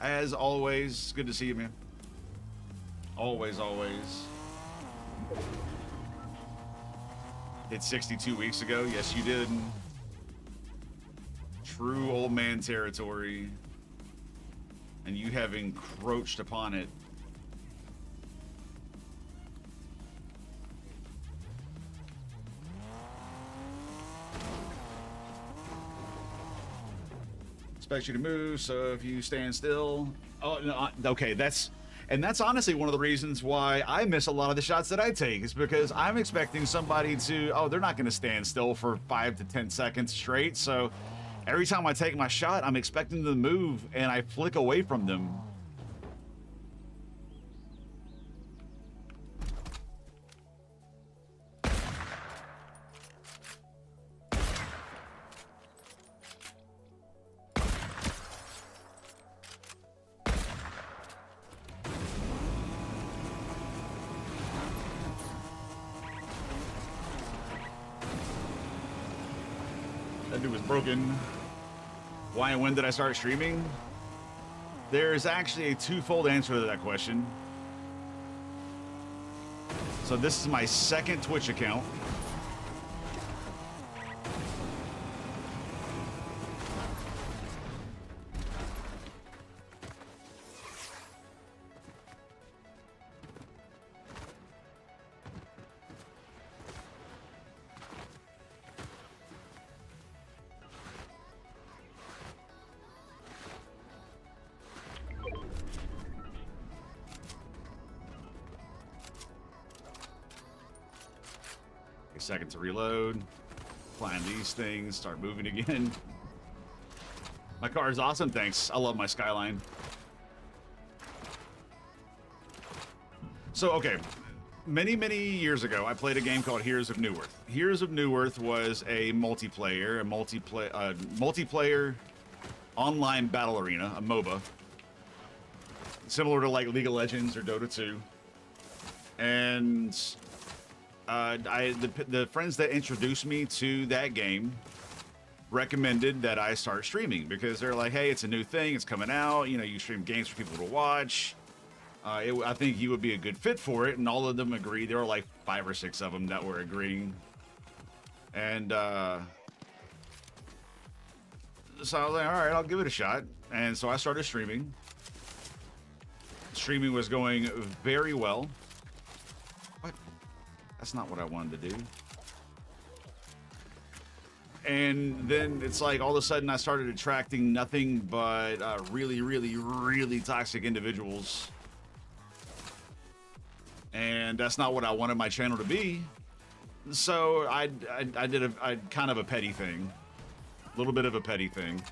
as always. Good to see you, man. Always, always. Hit 62 weeks ago. Yes, you did. True old man territory. And you have encroached upon it. Expect you to move, so if you stand still. Oh, no, okay, that's honestly one of the reasons why I miss a lot of the shots that I take, is because I'm expecting somebody to, they're not going to stand still for 5 to 10 seconds straight, so every time I take my shot, I'm expecting them to move, and I flick away from them. That dude was broken. Why and when did I start streaming? There's actually a twofold answer to that question. So this is my second Twitch account. A second to reload. Plan these things. Start moving again. My car is awesome, thanks. I love my Skyline. So, okay. Many, many years ago, I played a game called Heroes of Newerth. Heroes of Newerth was a multiplayer online battle arena, a MOBA. Similar to like League of Legends or Dota 2. And the friends that introduced me to that game recommended that I start streaming, because they're like, hey, it's a new thing, it's coming out, you stream games for people to watch. I think you would be a good fit for it, and all of them agreed. There were like 5 or 6 of them that were agreeing. And so I was like, all right, I'll give it a shot. And so I started streaming. Streaming was going very well. What? That's not what I wanted to do. And then it's like all of a sudden I started attracting nothing but really, really, really toxic individuals. And that's not what I wanted my channel to be. So I did kind of a petty thing. A little bit of a petty thing.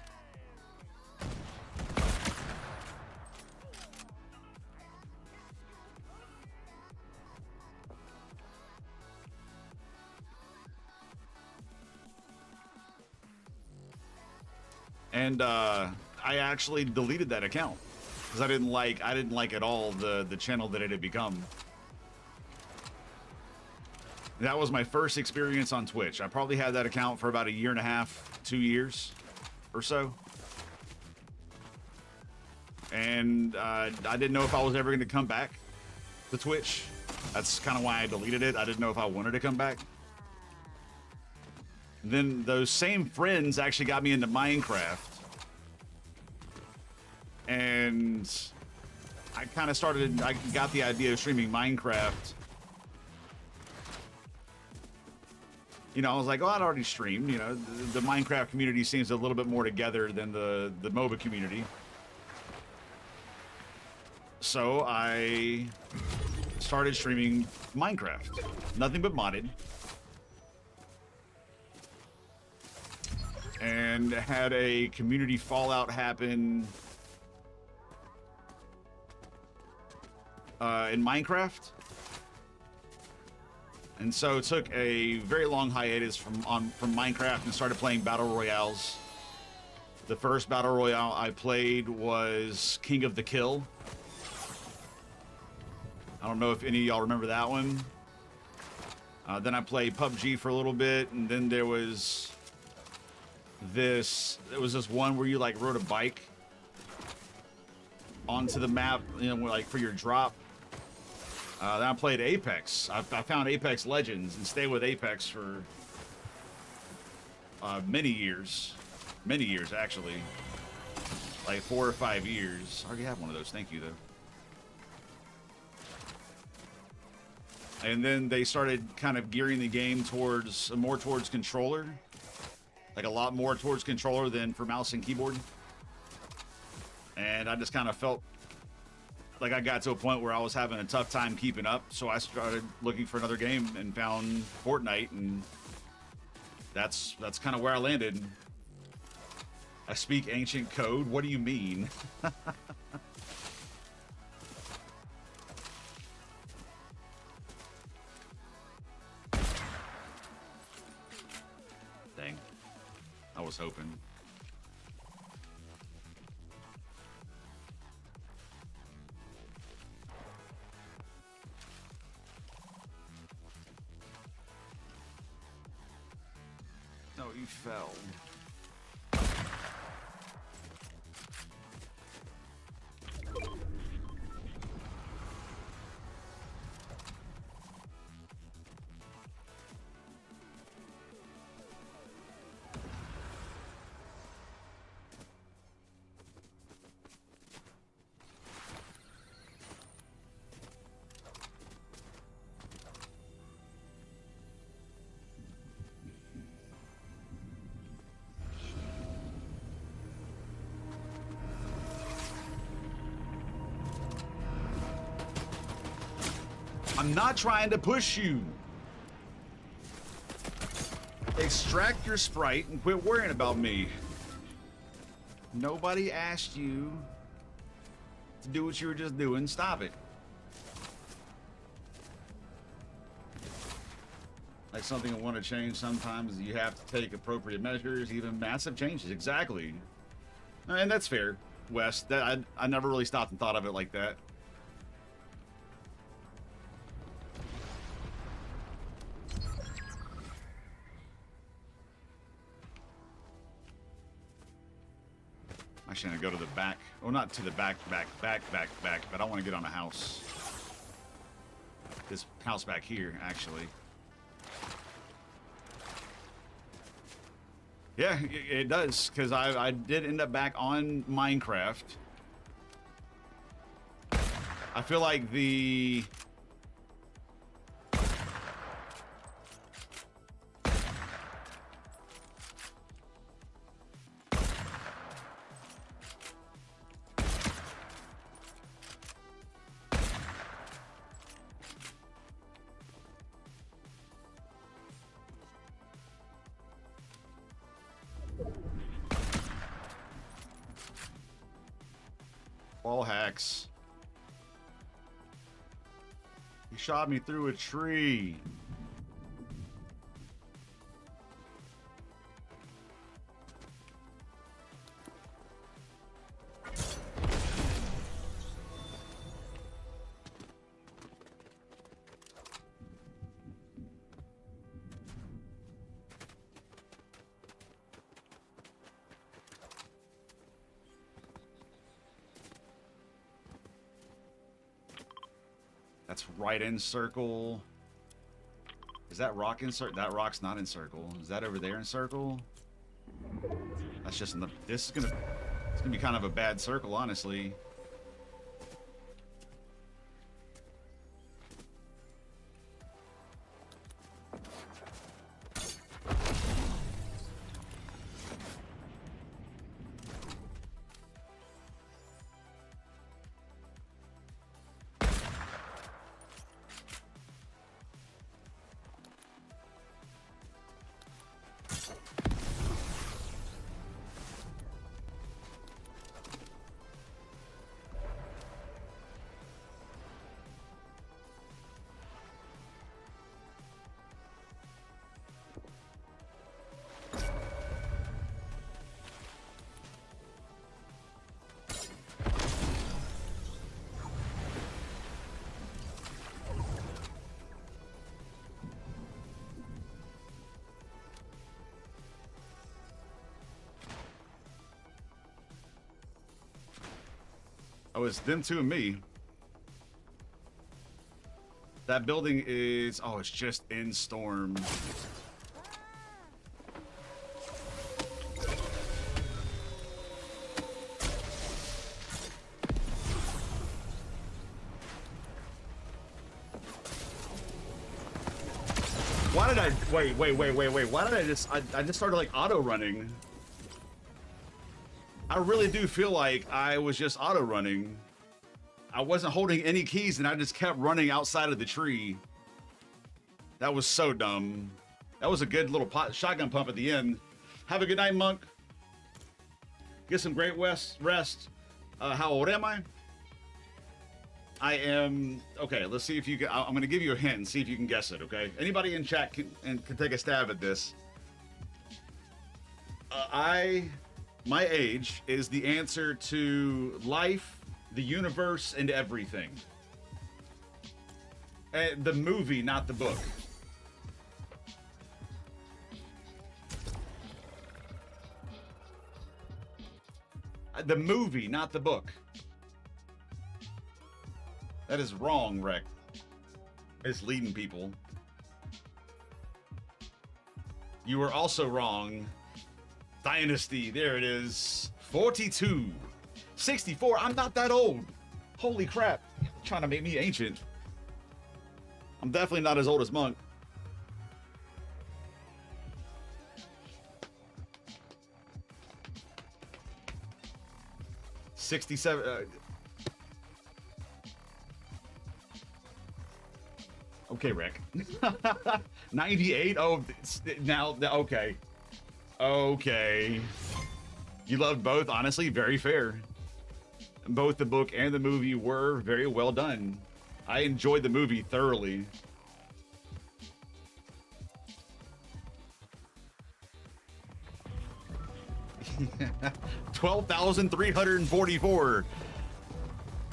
And I actually deleted that account because I didn't like at all the channel that it had become. That was my first experience on Twitch. I probably had that account for about 1.5 years, 2 years or so. And I didn't know if I was ever going to come back to Twitch. That's kind of why I deleted it. I didn't know if I wanted to come back. Then those same friends actually got me into Minecraft. And I kind of I got the idea of streaming Minecraft you know, I was like, oh, I'd already streamed. You know, the Minecraft community seems a little bit more together than the MOBA community. So I started streaming Minecraft. Nothing but modded. And had a community fallout happen in Minecraft. And so took a very long hiatus from Minecraft and started playing battle royales. The first battle royale I played was King of the Kill. I don't know if any of y'all remember that one. Then I played PUBG for a little bit, and then there was this one where you like rode a bike onto the map, you know, like for your drop. Then I played Apex. I found Apex Legends and stayed with Apex for many years actually, like 4 or 5 years. I already have one of those. Thank you though. And then they started kind of gearing the game more towards controller, like a lot more towards controller than for mouse and keyboard. And I just kind of felt like I got to a point where I was having a tough time keeping up, so I started looking for another game and found Fortnite, and that's kind of where I landed. I speak ancient code. What do you mean? Dang. I was hoping. No, you fell. I'm not trying to push you. Extract your Sprite and quit worrying about me. Nobody asked you to do what you were just doing. Stop it. Like something I want to change, sometimes you have to take appropriate measures, even massive changes. Exactly. And that's fair, Wes. I never really stopped and thought of it like that. Actually, I'm gonna go to the back. Oh, not to the back, but I want to get on a house. This house back here, actually. Yeah, it does, because I did end up back on Minecraft. I feel like the... Wall hacks. He shot me through a tree. That's right in circle. Is that rock in circle? That rock's not in circle. Is that over there in circle? That's just in the... It's gonna be kind of a bad circle, honestly. Oh, it's them two and me. That building is... Oh, it's just in storm. Why did I... Wait. Why did I just... I just started like auto running. I really do feel like I was just auto running. I wasn't holding any keys and I just kept running outside of the tree. That was so dumb. That was a good little shotgun pump at the end. Have a good night, Monk. Get some great rest. How old am I? I am... Okay, let's see if you can... I'm going to give you a hint and see if you can guess it, okay? Anybody in chat can take a stab at this. My age is the answer to life, the universe, and everything. The movie, not the book. The movie, not the book. That is wrong, Rec. It's leading people. You were also wrong. Dynasty, there it is. 42. 64, I'm not that old. Holy crap. You're trying to make me ancient. I'm definitely not as old as Monk. $67. Okay, Rick. 98? Oh, now, okay. Okay. You loved both, honestly, very fair. Both the book and the movie were very well done. I enjoyed the movie thoroughly. $12,344.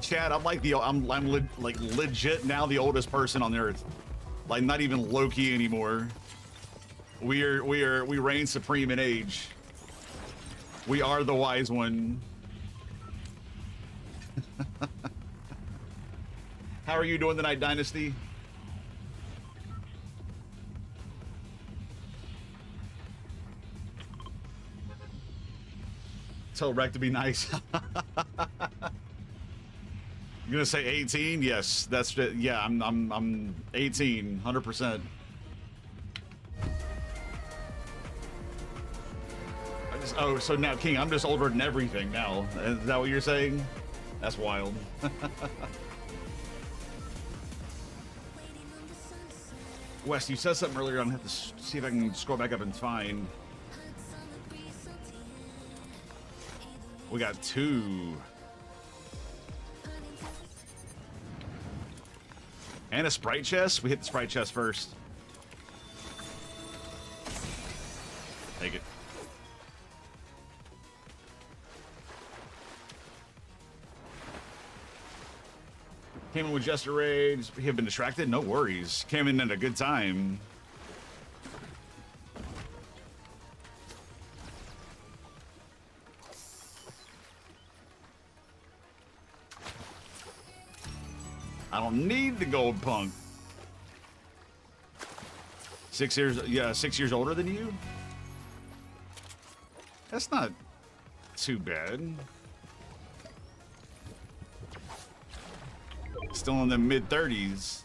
Chad, I'm like like legit now the oldest person on the earth. Like not even low-key anymore. We reign supreme in age. We are the wise one. How are you doing tonight, Dynasty? Tell Rec to be nice. You're gonna say 18? Yes, that's it. Yeah, I'm 18, 100%. Oh, so now, King, I'm just older than everything now. Is that what you're saying? That's wild. Wes, you said something earlier. I'm gonna have to see if I can scroll back up and find. We got 2. And a Sprite chest? We hit the Sprite chest first. Take it. Came in with just a rage. We have been distracted? No worries. Came in at a good time. I don't need the gold punk. 6 years, yeah, 6 years older than you? That's not too bad. Still in the mid-30s.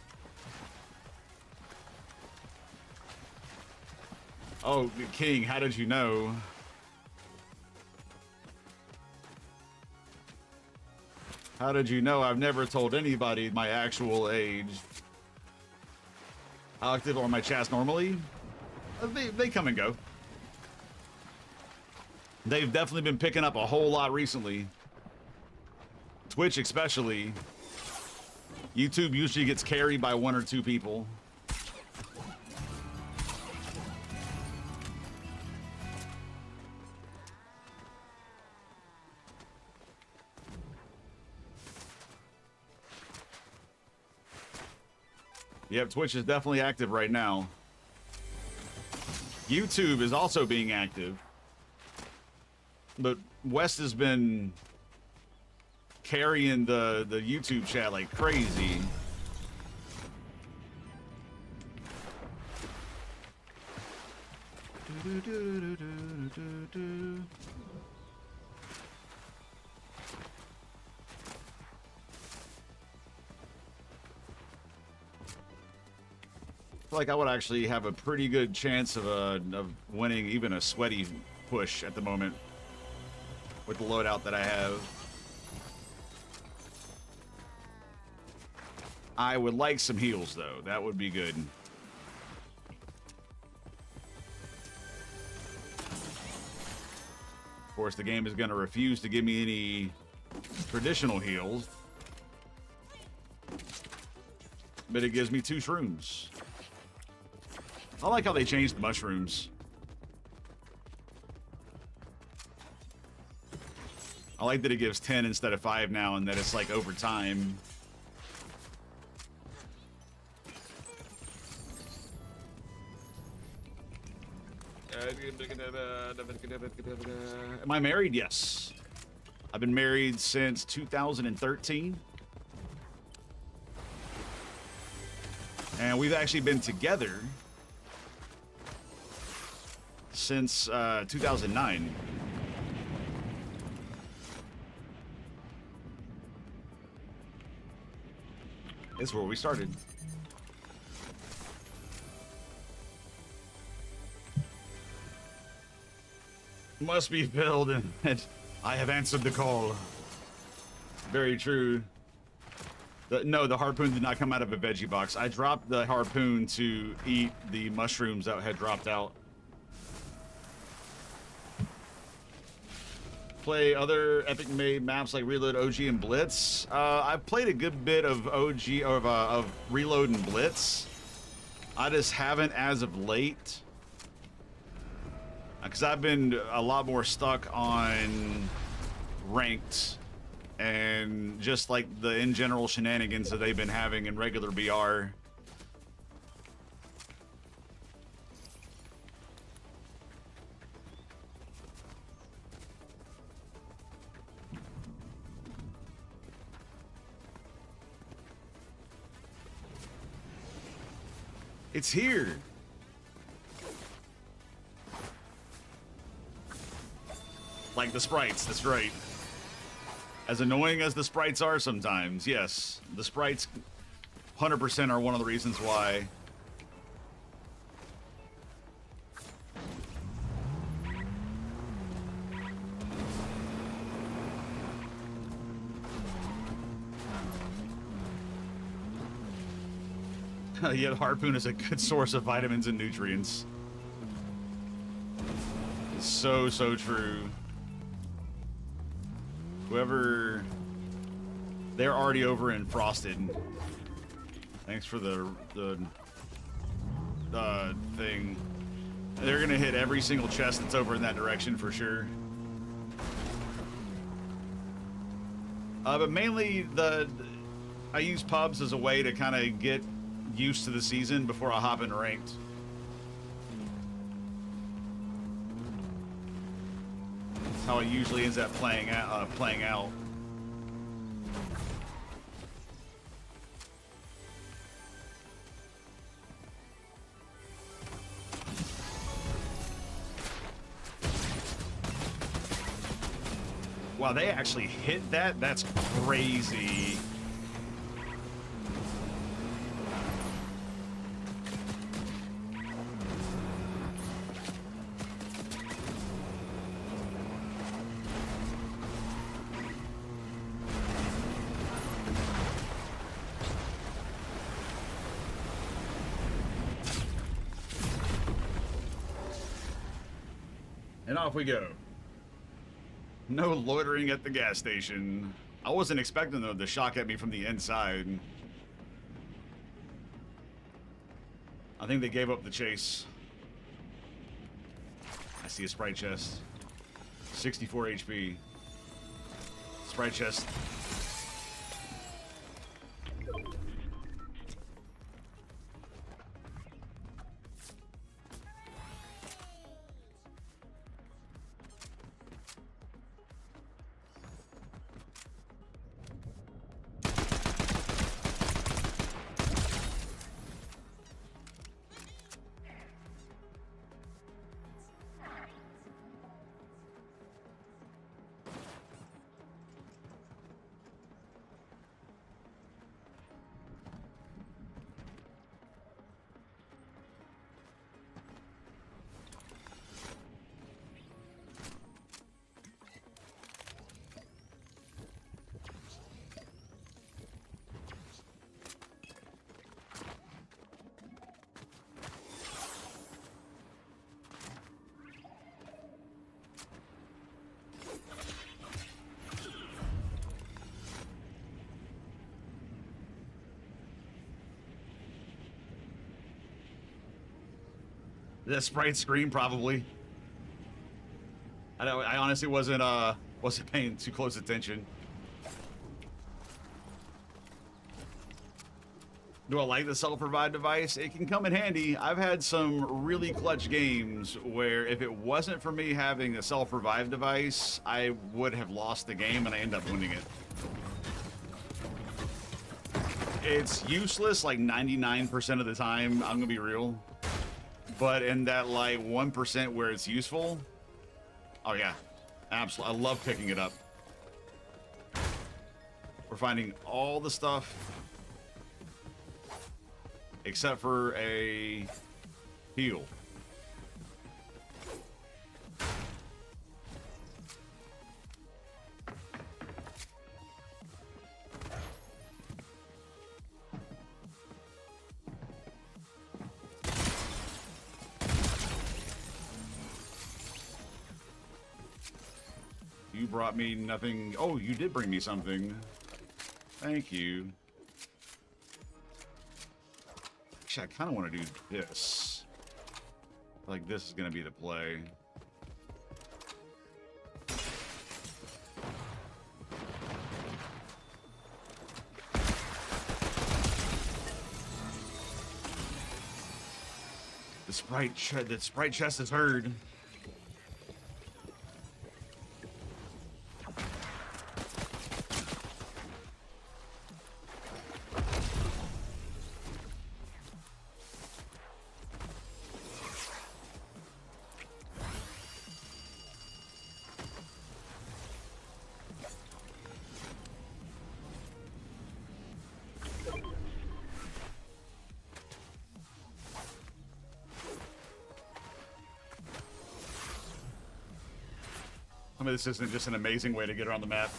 Oh, King, how did you know? How did you know? I've never told anybody my actual age. How active are my chats normally? They come and go. They've definitely been picking up a whole lot recently. Twitch especially. YouTube usually gets carried by 1 or 2 people. Yep, Twitch is definitely active right now. YouTube is also being active. But West has been carrying the YouTube chat like crazy. I feel like I would actually have a pretty good chance of winning even a sweaty push at the moment with the loadout that I have. I would like some heals though. That would be good. Of course, the game is going to refuse to give me any traditional heals, but it gives me 2 shrooms. I like how they changed the mushrooms. I like that it gives 10 instead of 5 now, and that it's like over time. Am I married? Yes. I've been married since 2013. And we've actually been together since 2009. This is where we started. Must be filled, and I have answered the call. Very true. No, the harpoon did not come out of a veggie box. I dropped the harpoon to eat the mushrooms that had dropped out. Play other epic made maps like Reload, OG, and Blitz. I've played a good bit of OG of Reload and Blitz. I just haven't as of late, because I've been a lot more stuck on ranked and just like the in general shenanigans that they've been having in regular BR. It's here. Like the sprites, that's right. As annoying as the sprites are sometimes, yes. The sprites 100% are one of the reasons why. Yeah, the harpoon is a good source of vitamins and nutrients. It's so true. Whoever... They're already over in Frosted. Thanks for the thing. They're gonna hit every single chest that's over in that direction for sure. But mainly I use pubs as a way to kind of get used to the season before I hop into ranked. That's how it usually ends up playing out. Wow, they actually hit that? That's crazy. And off we go. No loitering at the gas station. I wasn't expecting though the shock at me from the inside. I think they gave up the chase. I see a Sprite chest. 64 HP. Sprite chest. That Sprite scream, probably. I honestly wasn't paying too close attention. Do I like the self-revive device? It can come in handy. I've had some really clutch games where if it wasn't for me having a self-revive device, I would have lost the game and I end up winning it. It's useless like 99% of the time, I'm gonna be real. But in that like 1% where it's useful, oh yeah, absolutely. I love picking it up. We're finding all the stuff except for a heal. You brought me nothing. Oh, you did bring me something. Thank you. Actually, I kind of want to do this. Like, this is going to be the play. The Sprite chest is heard. I mean, this isn't just an amazing way to get around the map.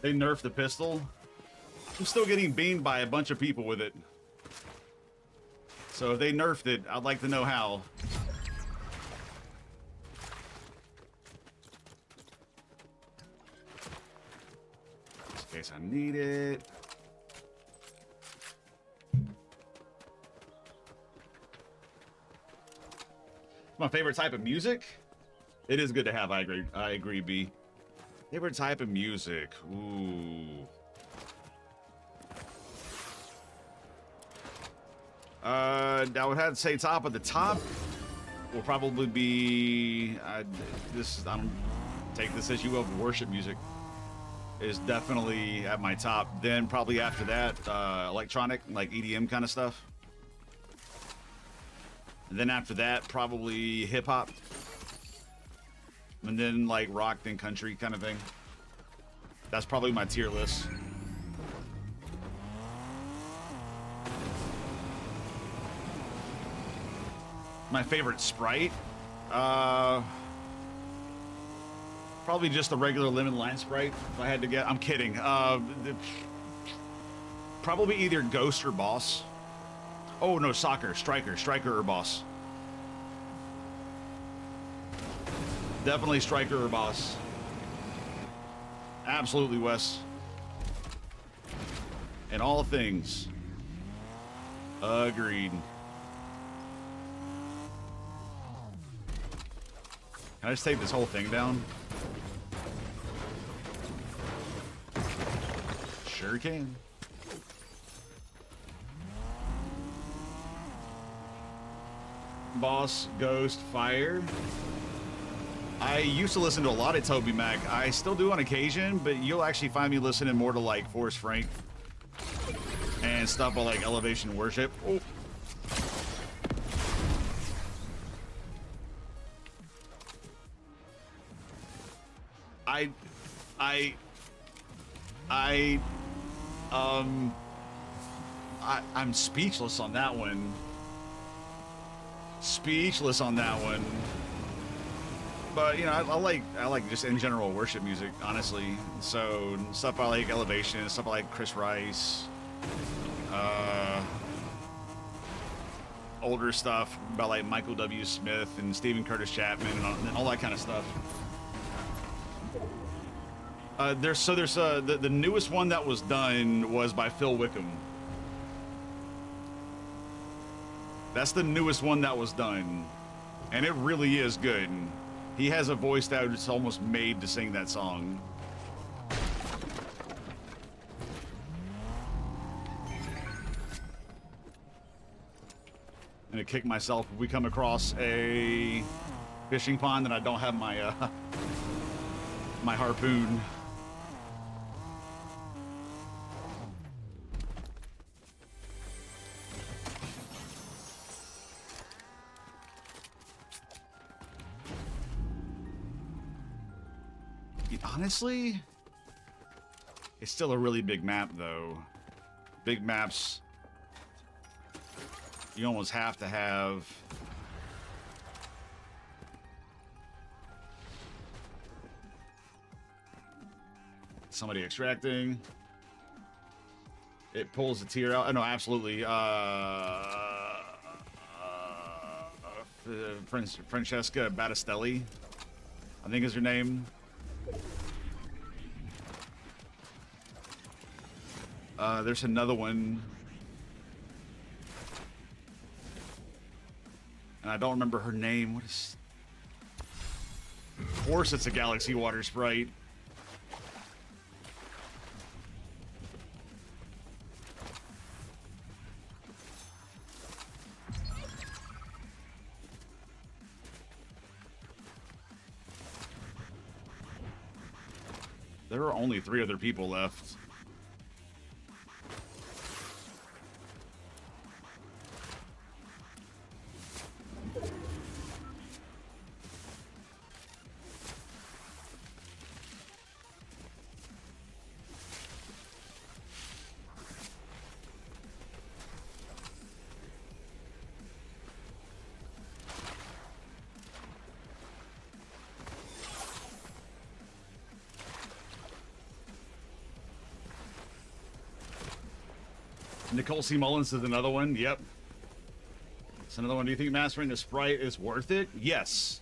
They nerfed the pistol. I'm still getting beamed by a bunch of people with it. So if they nerfed it, I'd like to know how. Just in case I need it. My favorite type of music? It is good to have, I agree, B. Favorite type of music? Ooh. I would have to say top. At the top will probably be I don't take this issue of worship music is definitely at my top. Then probably after that, electronic, like EDM kind of stuff. And then after that, probably hip hop. And then like rock, then country kind of thing. That's probably my tier list. My favorite Sprite? Probably just the regular lemon lime Sprite, if I had to get. I'm kidding. Probably either Ghost or Boss. Oh, no, Striker or Boss. Definitely Striker or Boss. Absolutely, Wes. In all things. Agreed. Can I just take this whole thing down? Sure can. Boss, Ghost, Fire. I used to listen to a lot of Toby Mac. I still do on occasion, but you'll actually find me listening more to like Forrest Frank and stuff like Elevation Worship. Oh. I'm speechless on that one. Speechless on that one. But you know, I like just in general worship music, honestly. So stuff I like Elevation, stuff I like Chris Rice, Older stuff about like Michael W. Smith and Stephen Curtis Chapman and all that kind of stuff. There's the newest one that was done was by Phil Wickham. That's the newest one that was done, and it really is good. He has a voice that is almost made to sing that song. I'm gonna kick myself if we come across a fishing pond and I don't have my my harpoon. Honestly, it's still a really big map, though. Big maps, you almost have to have somebody extracting. It pulls the tier out. Oh, no, absolutely. Francesca Battistelli, I think is her name. There's another one, and I don't remember her name. What is? Of course, it's a Galaxy Water Sprite. There are only 3 other people left. Nicole C. Mullins is another one. Yep. It's another one. Do you think mastering the Sprite is worth it? Yes.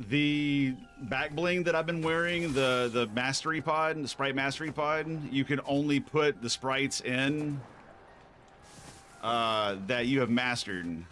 The back bling that I've been wearing, the mastery pod, the Sprite mastery pod, you can only put the sprites in that you have mastered.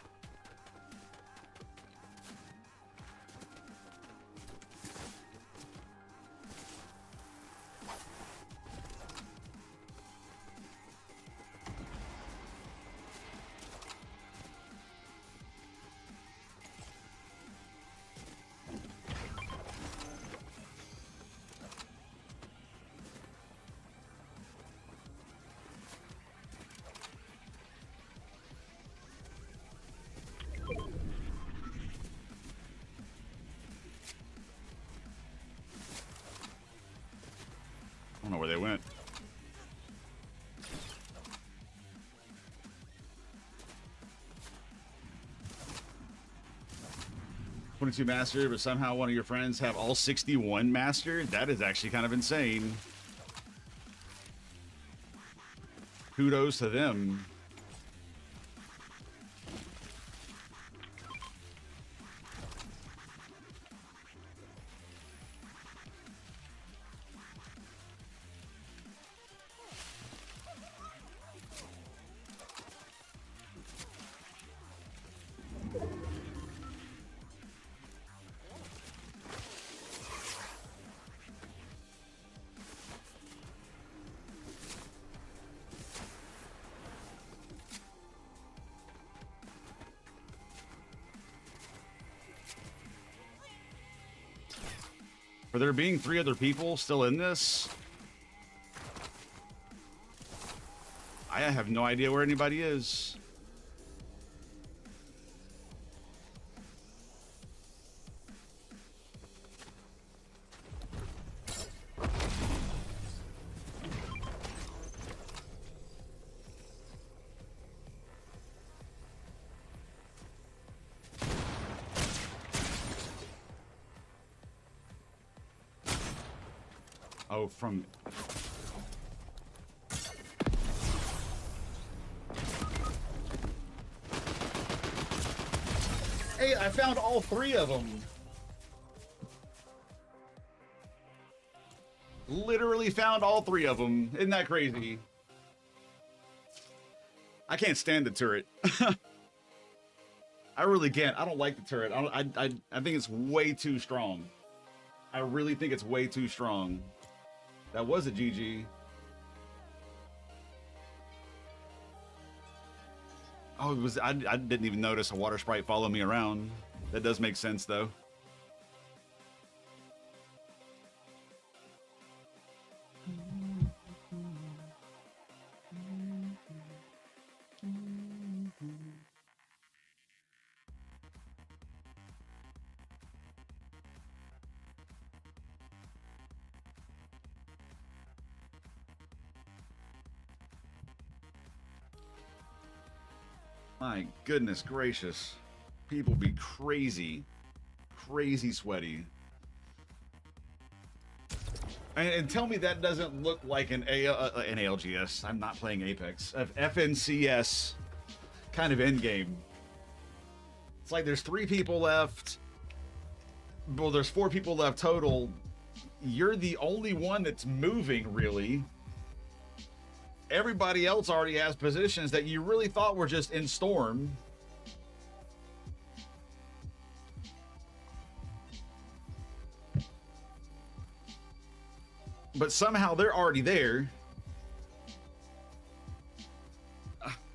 I don't know where they went. "22 master, but somehow one of your friends have all 61 mastered? That is actually kind of insane. Kudos to them." For there being 3 other people still in this, I have no idea where anybody is. Oh, from... Hey, I found all 3 of them. Literally found all 3 of them. Isn't that crazy? I can't stand the turret. I really can't. I don't like the turret. I think it's way too strong. I really think it's way too strong. That was a GG. Oh, it was. I didn't even notice a water sprite follow me around. That does make sense, though. My goodness gracious. People be crazy. Crazy sweaty. And tell me that doesn't look like an ALGS. I'm not playing Apex. FNCS kind of endgame. It's like there's 3 people left. Well, there's 4 people left total. You're the only one that's moving, really. Everybody else already has positions that you really thought were just in storm. But somehow they're already there.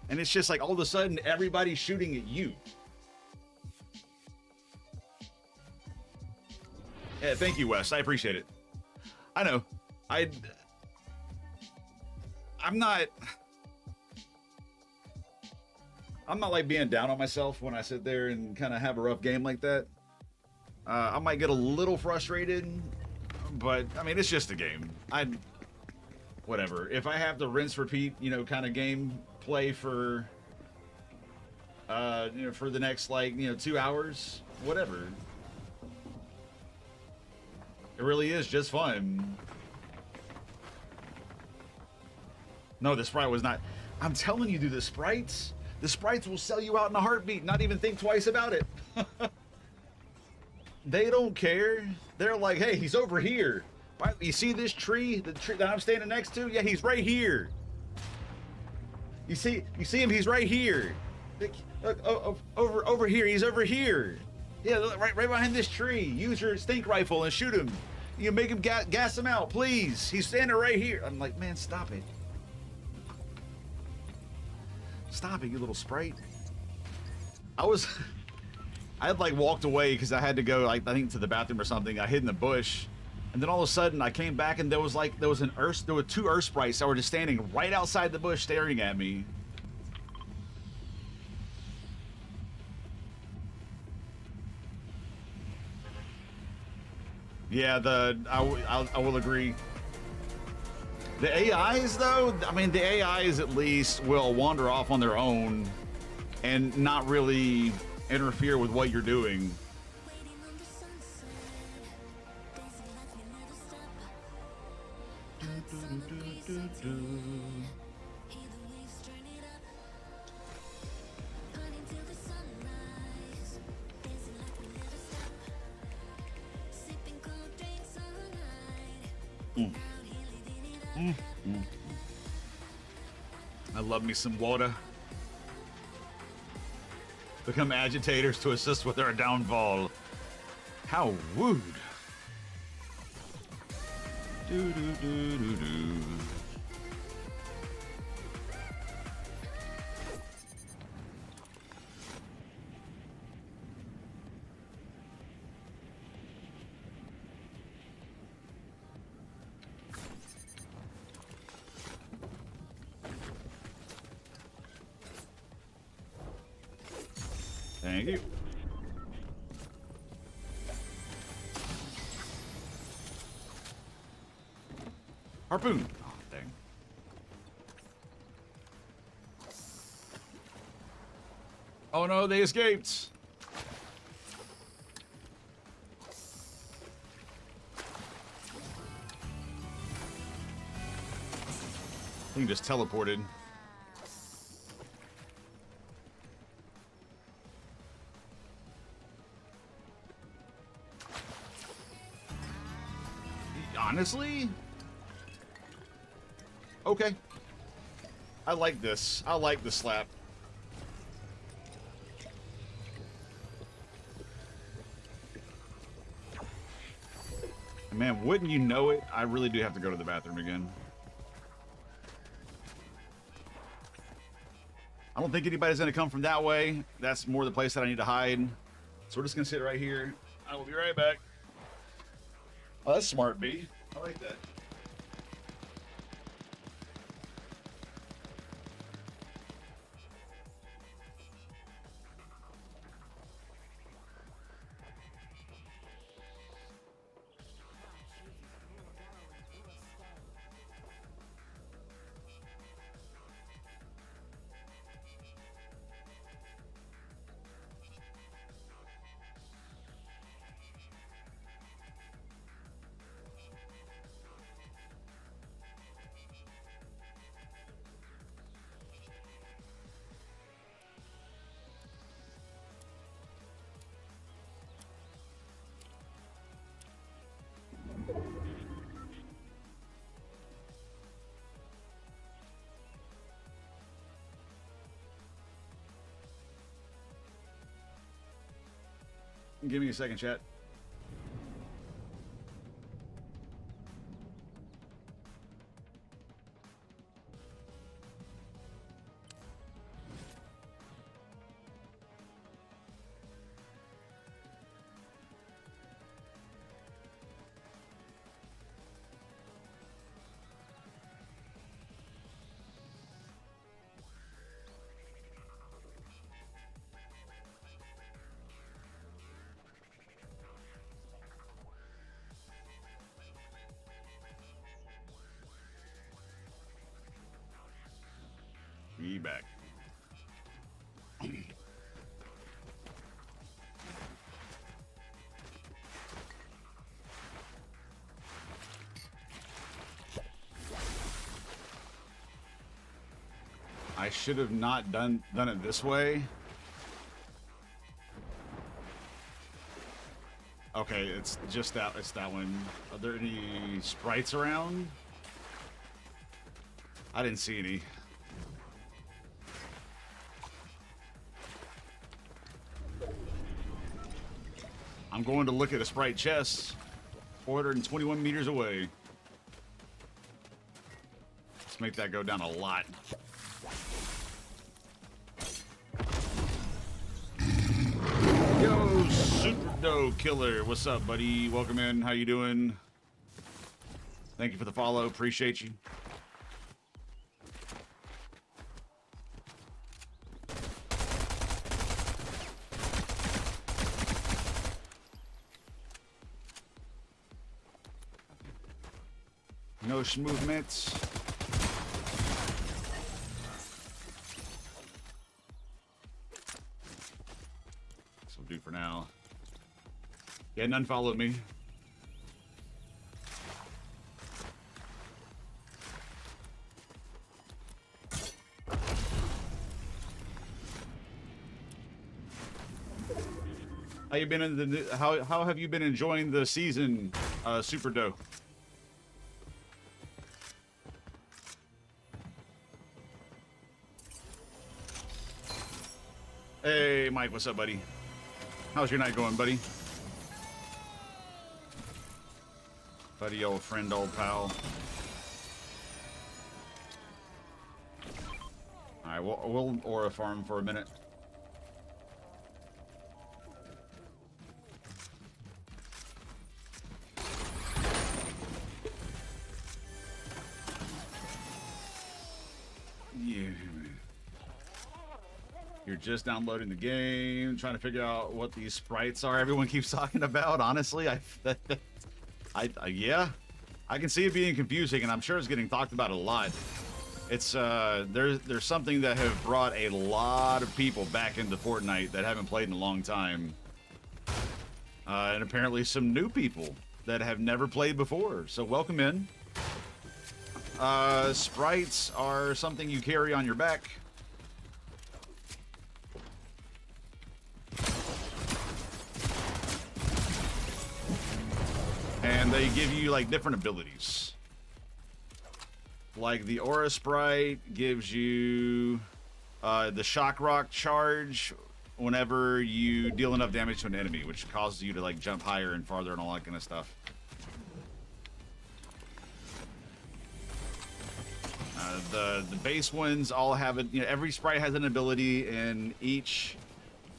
And it's just like all of a sudden everybody's shooting at you. Yeah, thank you, Wes. I appreciate it. I know. I'm not like being down on myself when I sit there and kind of have a rough game like that. I might get a little frustrated, but I mean, it's just a game. Whatever. If I have to rinse, repeat, kind of game play for, for the next 2 hours, whatever. It really is just fun. No, the Sprite was not. I'm telling you, dude, the Sprites will sell you out in a heartbeat, not even think twice about it. They don't care. They're like, hey, he's over here. You see this tree? The tree that I'm standing next to? Yeah, he's right here. You see him? He's right here. Look, over here. He's over here. Yeah, look, right behind this tree. Use your stink rifle and shoot him. You make him gas him out, please. He's standing right here. I'm like, man, stop it. Stop it, you little Sprite. I had walked away because I had to go, I think to the bathroom or something. I hid in the bush, and then all of a sudden I came back and there were 2 Earth Sprites that were just standing right outside the bush staring at me. Yeah, I will agree. The AIs, though, I mean, the AIs at least will wander off on their own and not really interfere with what you're doing. I love me some water. Become agitators to assist with our downfall. How rude. Do do do do do. Thank you. Harpoon. Oh, dang. Oh no, they escaped. I think just teleported. honestly, okay. I like this. I like the slap. Man, wouldn't you know it? I really do have to go to the bathroom again. I don't think anybody's going to come from that way. That's more the place that I need to hide. So we're just going to sit right here. I will be right back. Oh, that's smart, B. I like that. Give me a second, chat. Be back. I should have not done it this way. Okay, it's just that. It's that one. Are there any sprites around? I didn't see any. I'm going to look at a Sprite chest 421 meters away. Let's make that go down a lot. Yo, Super Doe Killer. What's up, buddy? Welcome in. How you doing? Thank you for the follow. Appreciate you. No movements. This will do for now. Yeah, none followed me. How you been in the how have you been enjoying the season, Super Doe? Hey, Mike, what's up, buddy? How's your night going, buddy? Buddy, old friend, old pal. All right, we'll aura farm for a minute. Yeah. You're just downloading the game, trying to figure out what these sprites are everyone keeps talking about. Honestly, yeah, I can see it being confusing, and I'm sure it's getting talked about a lot. It's there's something that have brought a lot of people back into Fortnite that haven't played in a long time, and apparently some new people that have never played before. So welcome in. Sprites are something you carry on your back. And and they give you like different abilities. Like the Aura Sprite gives you the Shock Rock charge whenever you deal enough damage to an enemy, which causes you to like jump higher and farther and all that kind of stuff. The base ones all have it. You know, every sprite has an ability in each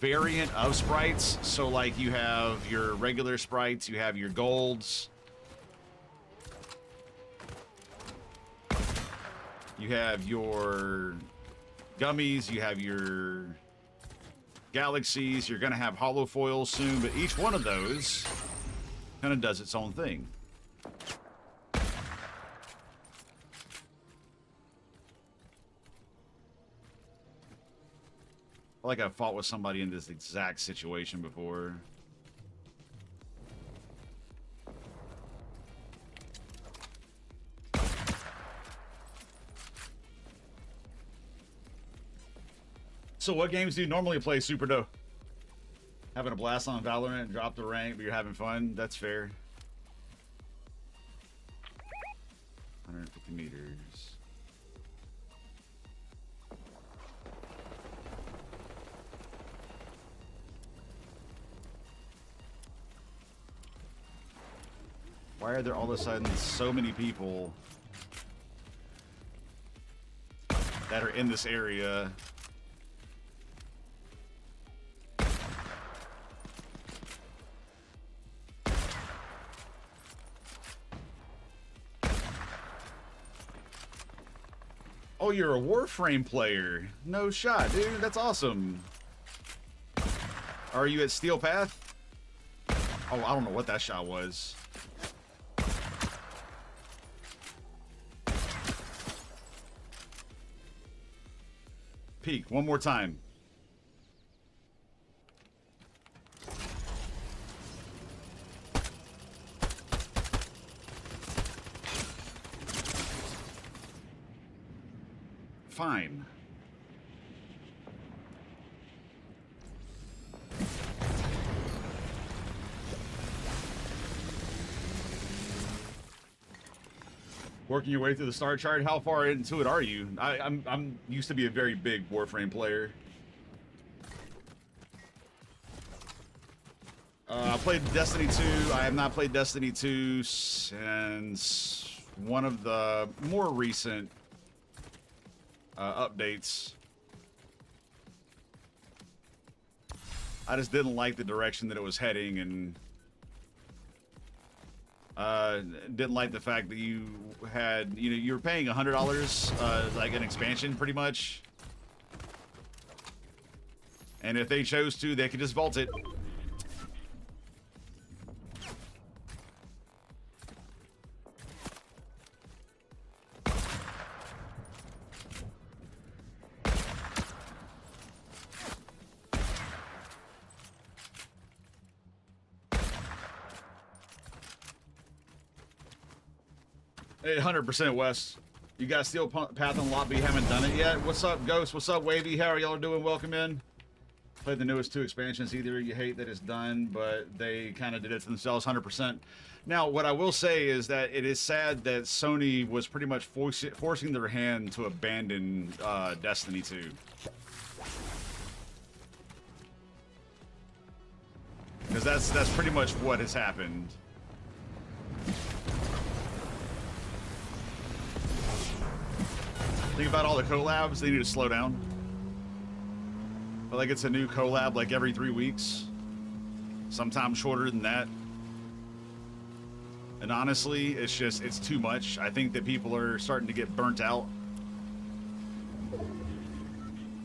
variant of sprites. So like you have your regular sprites, you have your golds, you have your gummies, you have your galaxies, you're gonna have hollow foils soon, but each one of those kind of does its own thing. Like I fought with somebody in this exact situation before. So what games do you normally play, Super Doe? Having a blast on Valorant, drop the rank, but you're having fun? That's fair. 150 meters. Why are there all of a sudden so many people that are in this area? Oh, you're a Warframe player. No shot, dude. That's awesome. Are you at Steel Path? Oh, I don't know what that shot was. Peek one more time. Fine. Working your way through the star chart. How far into it are you? I'm used to be a very big Warframe player. I played Destiny 2. I have not played Destiny 2 since one of the more recent updates. I just didn't like the direction that it was heading, and didn't like the fact that you had, you know, you were paying $100 like an expansion pretty much, and if they chose to, they could just vault it. Hey, 100% Wes. You got Steel Path unlocked, but you haven't done it yet. What's up, Ghost? What's up, Wavy? How are y'all doing? Welcome in. Played the newest 2 expansions. Either you hate that it's done, but they kind of did it to themselves 100%. Now, what I will say is that it is sad that Sony was pretty much forcing their hand to abandon Destiny 2. Because that's pretty much what has happened. Think about all the collabs, they need to slow down. But like it's a new collab like every 3 weeks. Sometimes shorter than that. And honestly, it's too much. I think that people are starting to get burnt out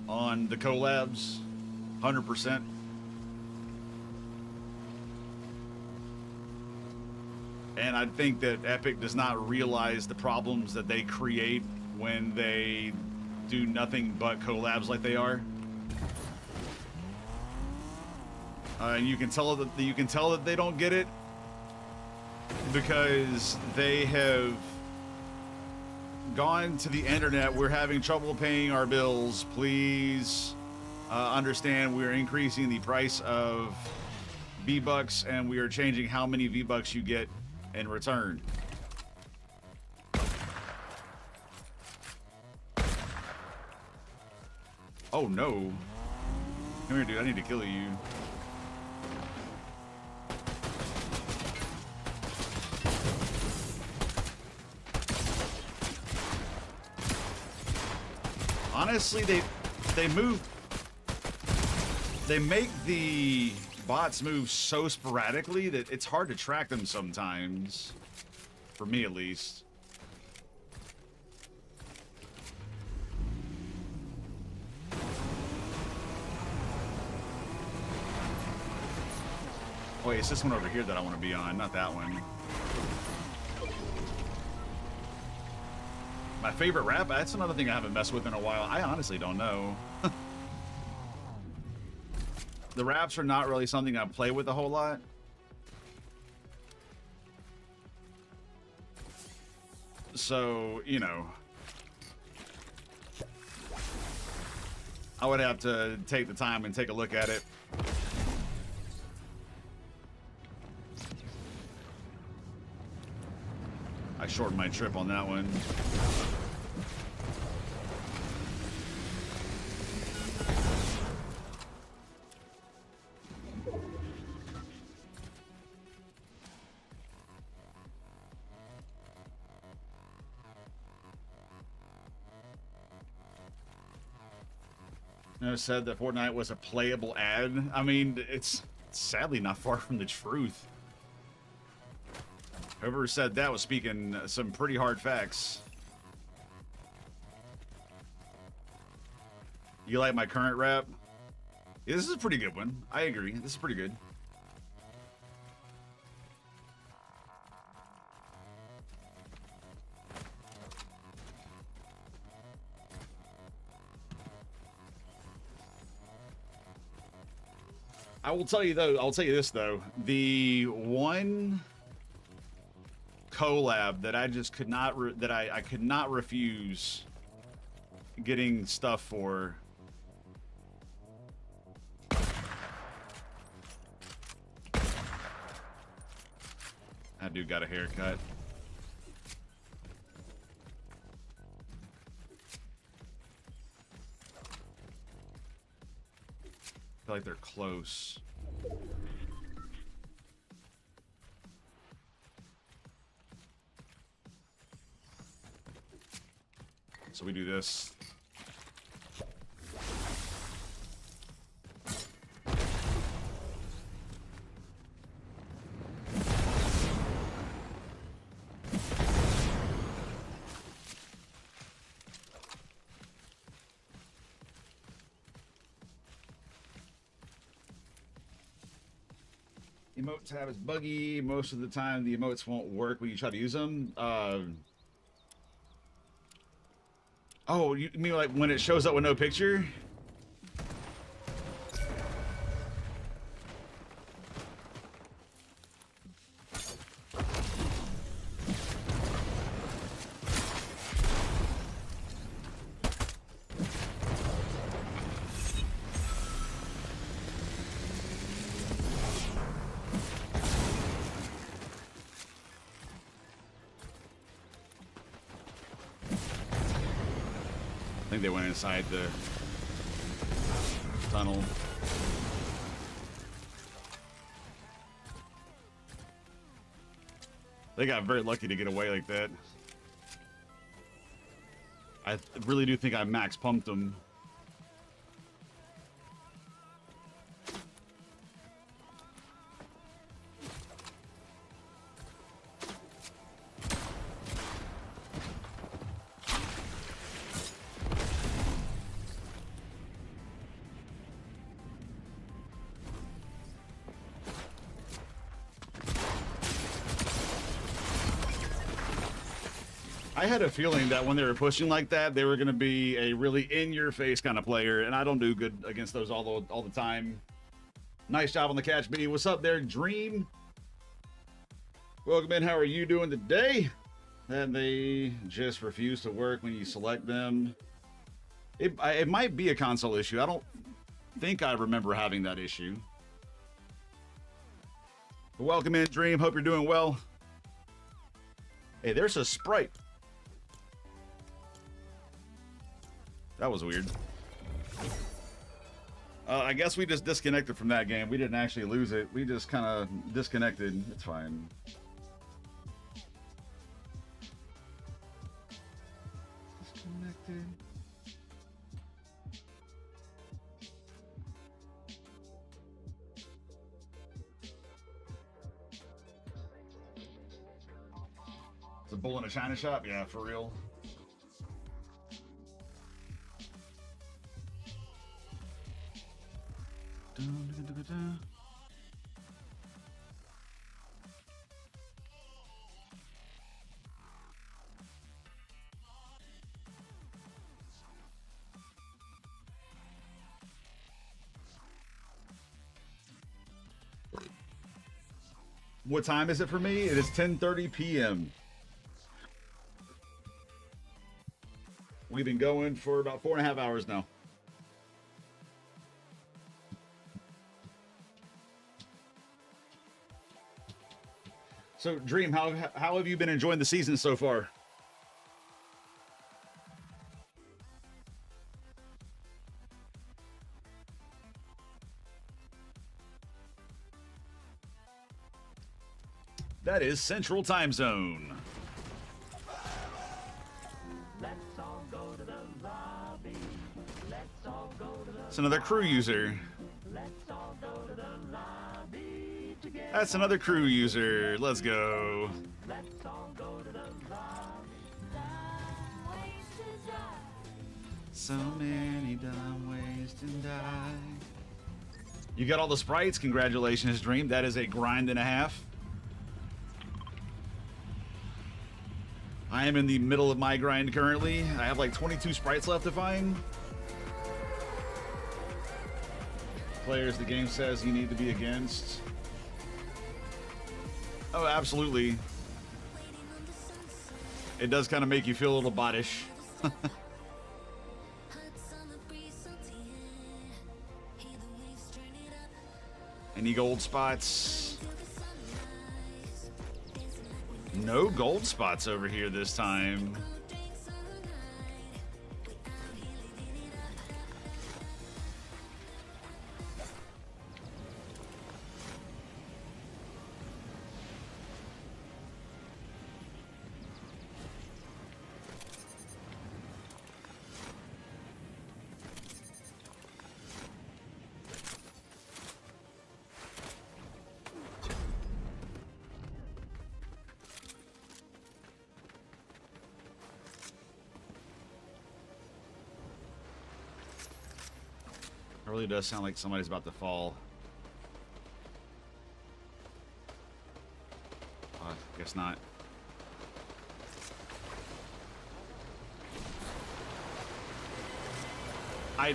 on the collabs, 100%. And I think that Epic does not realize the problems that they create when they do nothing but collabs like they are. And you can tell that they don't get it because they have gone to the internet. We're having trouble paying our bills. Please understand we're increasing the price of V-Bucks, and we are changing how many V-Bucks you get in return. Oh no. Come here, dude. I need to kill you. Honestly, they make the bots move so sporadically that it's hard to track them sometimes. For me, at least. Oh, wait, it's this one over here that I want to be on, not that one. My favorite rap? That's another thing I haven't messed with in a while. I honestly don't know. The raps are not really something I play with a whole lot. So, you know. I would have to take the time and take a look at it. I shortened my trip on that one. Said that Fortnite was a playable ad. I mean, it's sadly not far from the truth. Whoever said that was speaking some pretty hard facts. You like my current rap? Yeah, this is a pretty good one. I agree. This is pretty good. I will tell you though, I'll tell you this though, the one collab that I just could not, I could not refuse getting stuff for. That dude got a haircut. I feel like they're close. So we do this. Emote tab is buggy. Most of the time, the emotes won't work when you try to use them. Oh, you mean like when it shows up with no picture? I think they went inside the tunnel. They got very lucky to get away like that. I really do think I max pumped them. I had a feeling that when they were pushing like that, they were going to be a really in-your-face kind of player, and I don't do good against those all the time. Nice job on the catch, B. What's up there, Dream? Welcome in. How are you doing today? And they just refuse to work when you select them. It might be a console issue. I don't think I remember having that issue. But welcome in, Dream. Hope you're doing well. Hey, there's a Sprite. That was weird. I guess we just disconnected from that game. We didn't actually lose it. We just kind of disconnected. It's fine. Disconnected. It's a bull in a china shop? Yeah, for real. What time is it for me? It is 10:30 p.m. We've been going for about 4.5 hours now. So, Dream, how have you been enjoying the season so far? That is Central Time Zone. Let's all go to the lobby. Let's all go to the It's another crew user. Let's all go to the lobby together. That's another crew user. Let's go. Let's all go to the lobby. So many dumb ways to die. You got all the sprites. Congratulations, Dream. That is a grind and a half. I am in the middle of my grind currently. I have like 22 sprites left to find. Players the game says you need to be against. Oh, absolutely. It does kind of make you feel a little bottish. Any gold spots? No gold spots over here this time. It really does sound like somebody's about to fall. Guess not.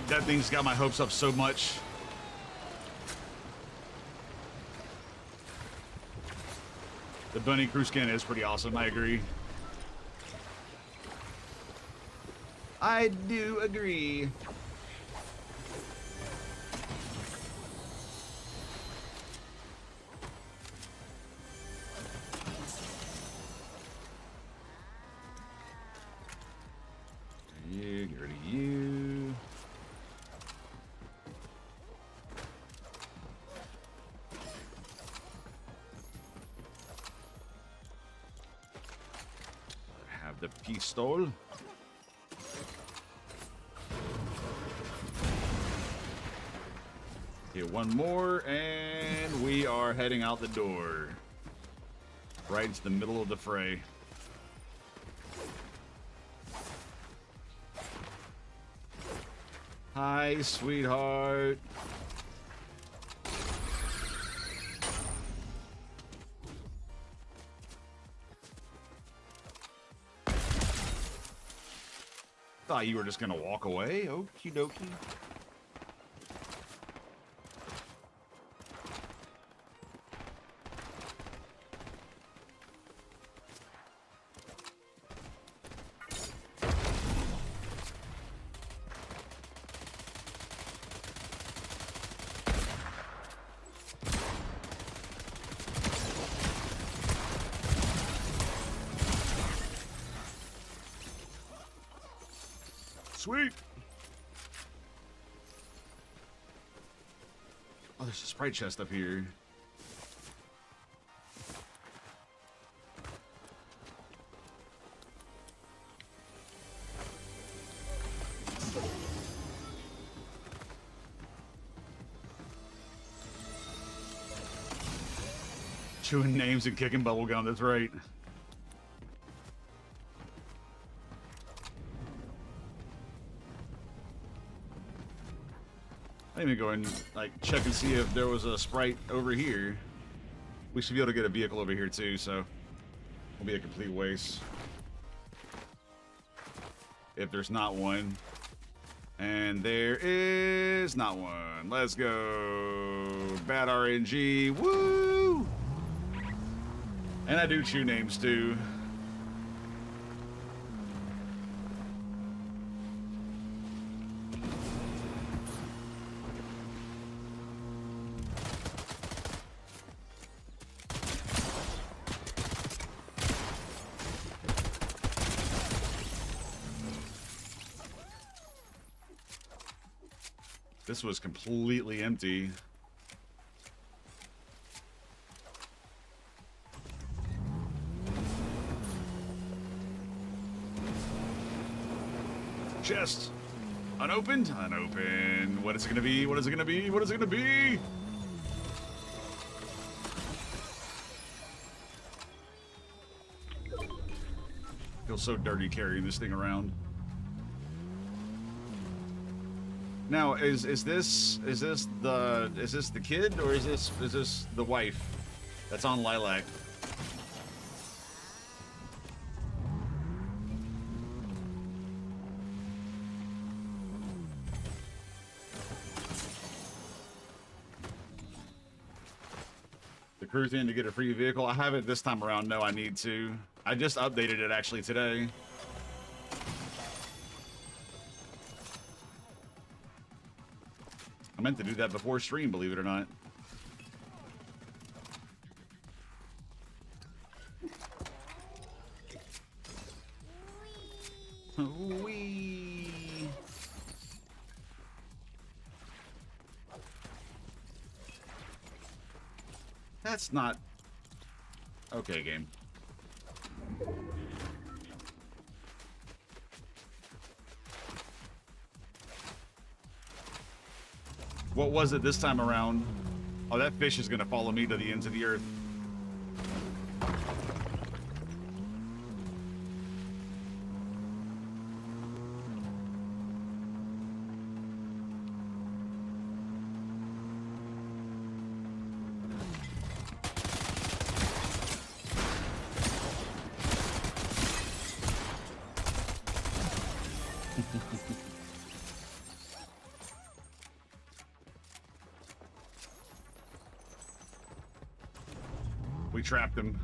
That thing's got my hopes up so much. The bunny crew skin is pretty awesome, I agree. I do agree. You, get rid of you. Have the pistol. Get one more, and we are heading out the door. Right into the middle of the fray. Hi, sweetheart. Thought you were just gonna walk away. Okie dokie. Sweet. Oh, there's a Sprite chest up here. Chewing names and kicking bubblegum, that's right. Let me go and like check and see if there was a Sprite over here. We should be able to get a vehicle over here too, so it'll be a complete waste if there's not one. And there is not one. Let's go. Bad RNG. Woo! And I do chew names too. This was completely empty. Chest. Unopened? Unopened. What is it gonna be? What is it gonna be? What is it gonna be? Feels so dirty carrying this thing around. Now, is this the kid or is this the wife that's on Lilac? The cruise in to get a free vehicle. I have it this time around. No, I need to. I just updated it actually today. I meant to do that before stream, believe it or not. Wee. That's not okay, game. What was it this time around? Oh, that fish is gonna follow me to the ends of the earth. We trapped him.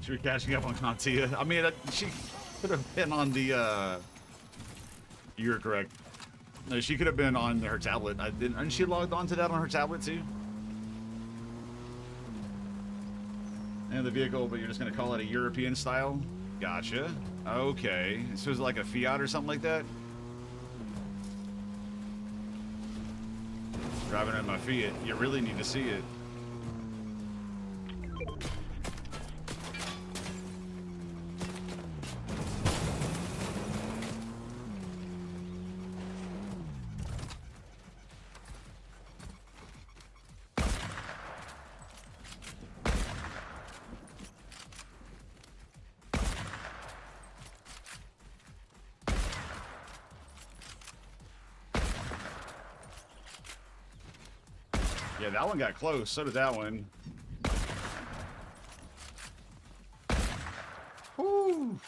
Should be catching up on Contia. I mean, she could have been on the, you're correct. No, she could have been on her tablet. And she logged onto that on her tablet too? And the vehicle, but you're just gonna call it a European style? Gotcha. Okay. So is it like a Fiat or something like that? Driving in my Fiat. You really need to see it. Yeah, that one got close. So did that one. Woo.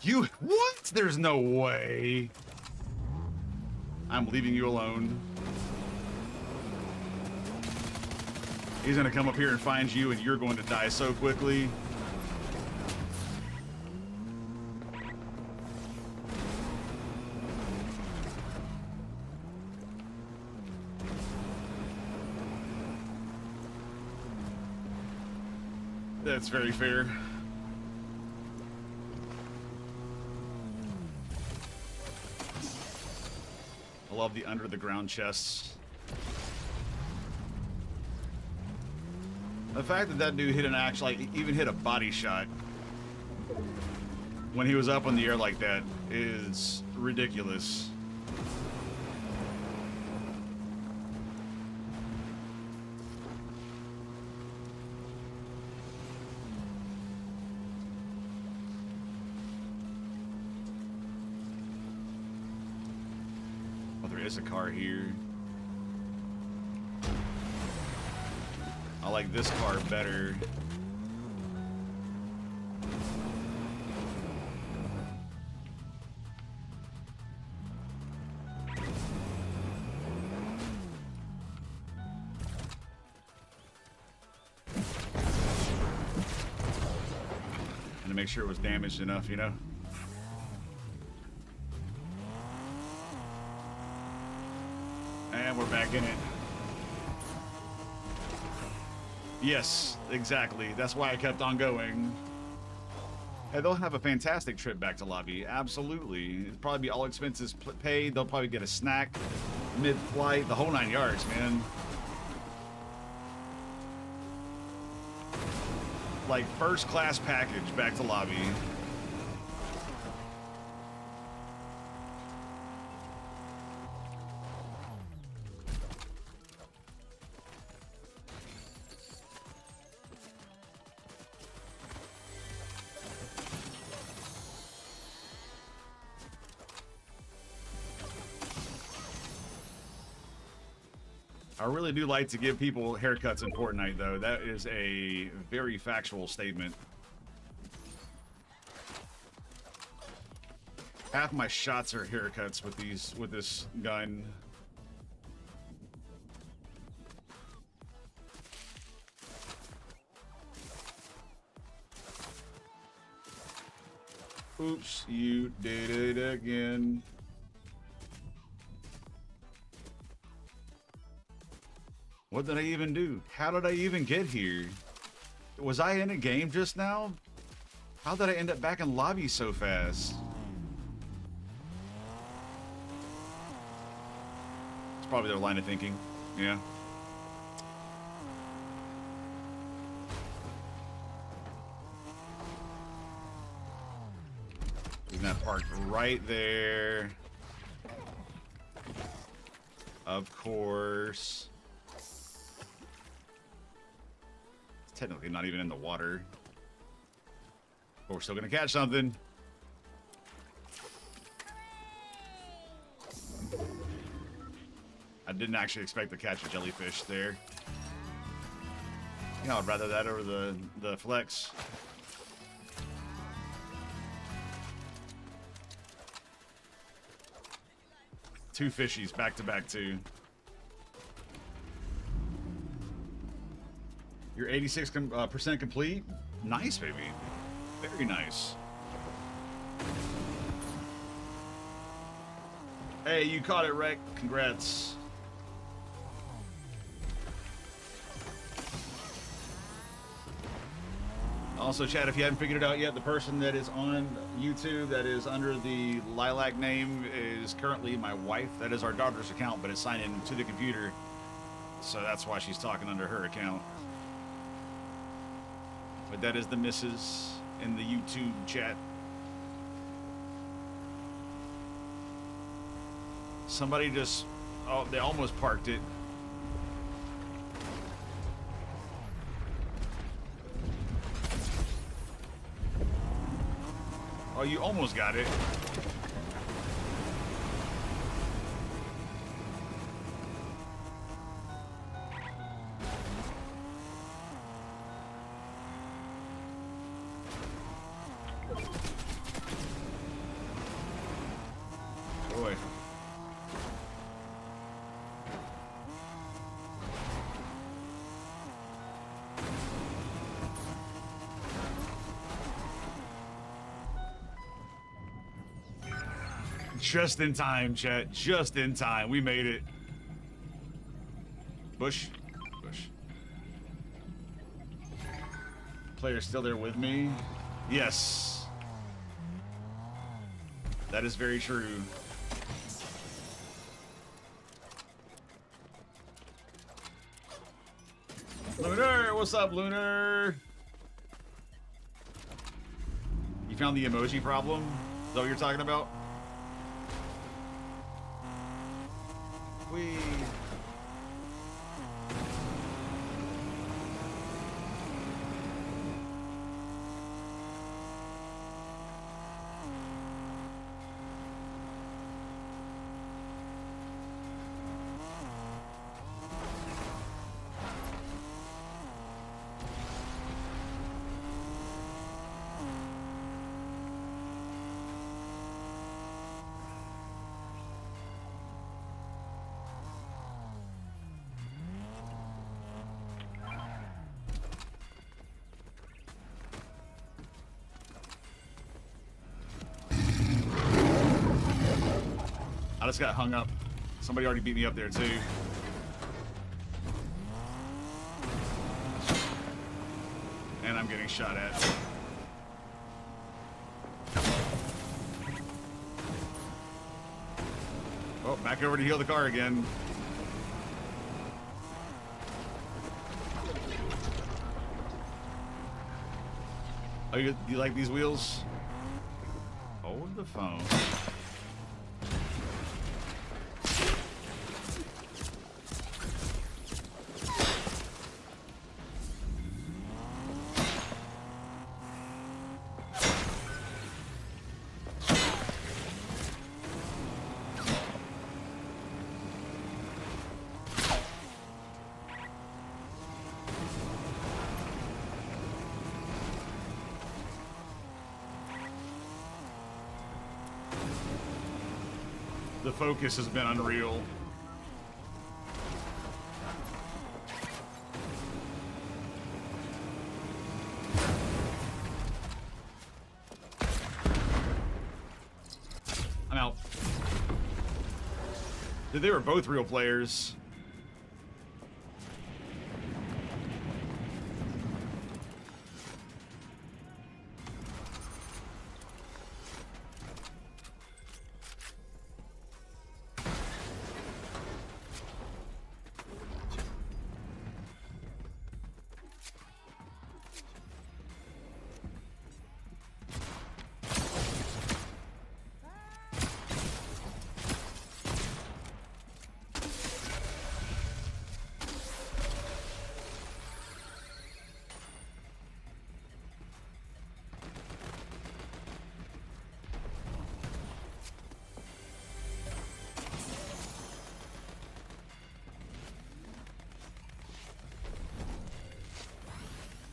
You, what? There's no way. I'm leaving you alone. He's gonna come up here and find you and you're going to die so quickly. That's very fair. I love the under the ground chests. The fact that that dude hit an axe, like even hit a body shot when he was up in the air like that is ridiculous. Oh, there is a car here. I like this car better. And to make sure it was damaged enough, you know? And we're back in it. Yes, exactly. That's why I kept on going. Hey, they'll have a fantastic trip back to lobby. Absolutely. It'll probably be all expenses paid. They'll probably get a snack mid-flight. The whole 9 yards, man. Like first class package back to lobby. I really do like to give people haircuts in Fortnite, though. That is a very factual statement. Half my shots are haircuts with this gun. Oops, you did it again. What did I even do? How did I even get here? Was I in a game just now? How did I end up back in lobby so fast? It's probably their line of thinking. Yeah. Isn't that parked right there? Of course. Technically not even in the water. But we're still gonna catch something. I didn't actually expect to catch a jellyfish there. You know, I'd rather that over the flex. Two fishies back to back too. You're 86% complete. Nice, baby. Very nice. Hey, you caught it, Rick. Congrats. Also, chat, if you haven't figured it out yet, the person that is on YouTube that is under the Lilac name is currently my wife. That is our daughter's account, but it's signed in to the computer. So that's why she's talking under her account. But that is the missus in the YouTube chat. Somebody just... Oh, they almost parked it. Oh, you almost got it. Boy. Just in time, chat. Just in time. We made it. Bush. Bush. player still there with me? Yes. That is very true. Lunar, what's up, Lunar? You found the emoji problem? Is that what you're talking about? Whee. I just got hung up. Somebody already beat me up there too. And I'm getting shot at. Oh, back over to heal the car again. Oh, you like these wheels? Hold the phone. The focus has been unreal. I'm out. Dude, they were both real players.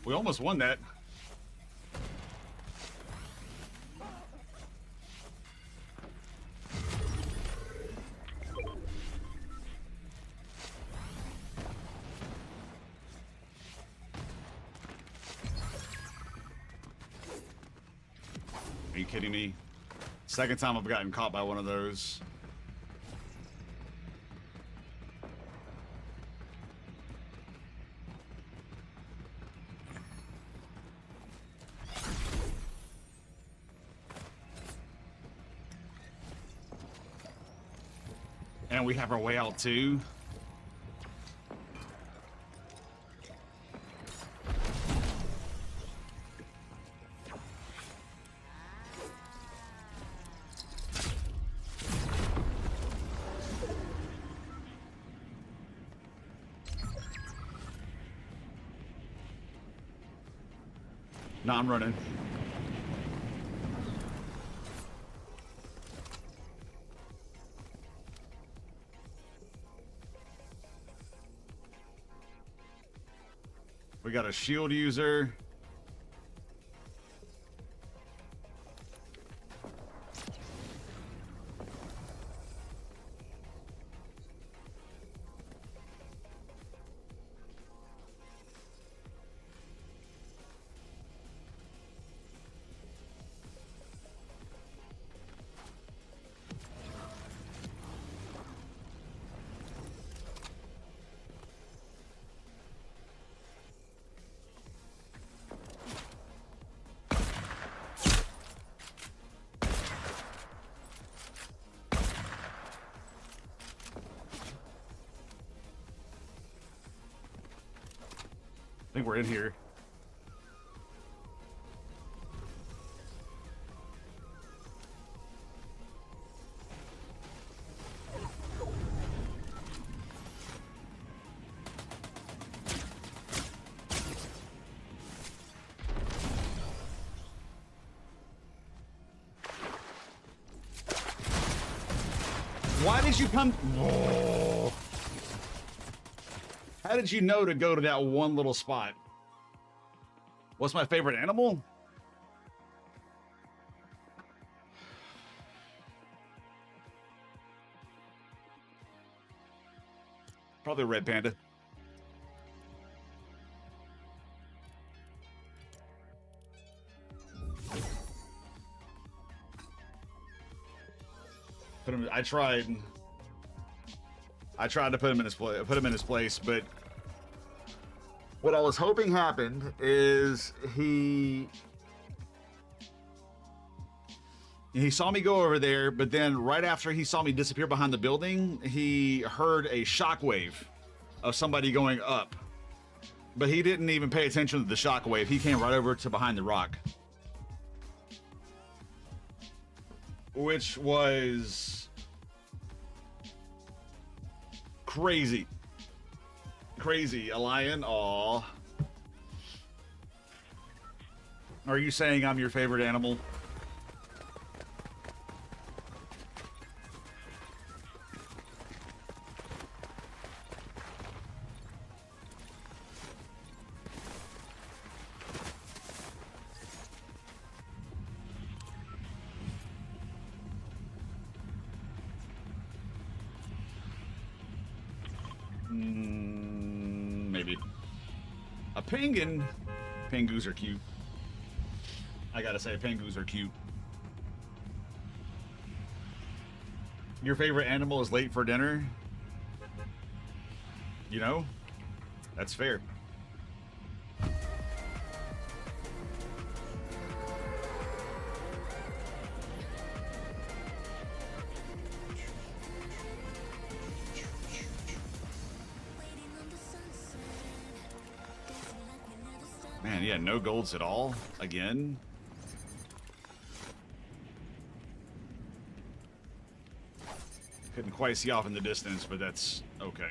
We almost won that. Are you kidding me? Second time I've gotten caught by one of those. And we have our way out too. No, I'm running. We got a shield user. think we're in here. Why did you come? Whoa. How did you know to go to that one little spot? What's my favorite animal? Probably a red panda. Put him. I tried to put him in his place, but what I was hoping happened is he saw me go over there, but then right after he saw me disappear behind the building, he heard a shockwave of somebody going up, but he didn't even pay attention to the shockwave. He came right over to behind the rock, which was crazy. A lion? Aw. Are you saying I'm your favorite animal? Maybe. A penguin? Pengoos are cute. I gotta say, pengoos are cute. Your favorite animal is late for dinner? You know? That's fair. Man, yeah, no golds at all. Again. Couldn't quite see off in the distance, but that's okay.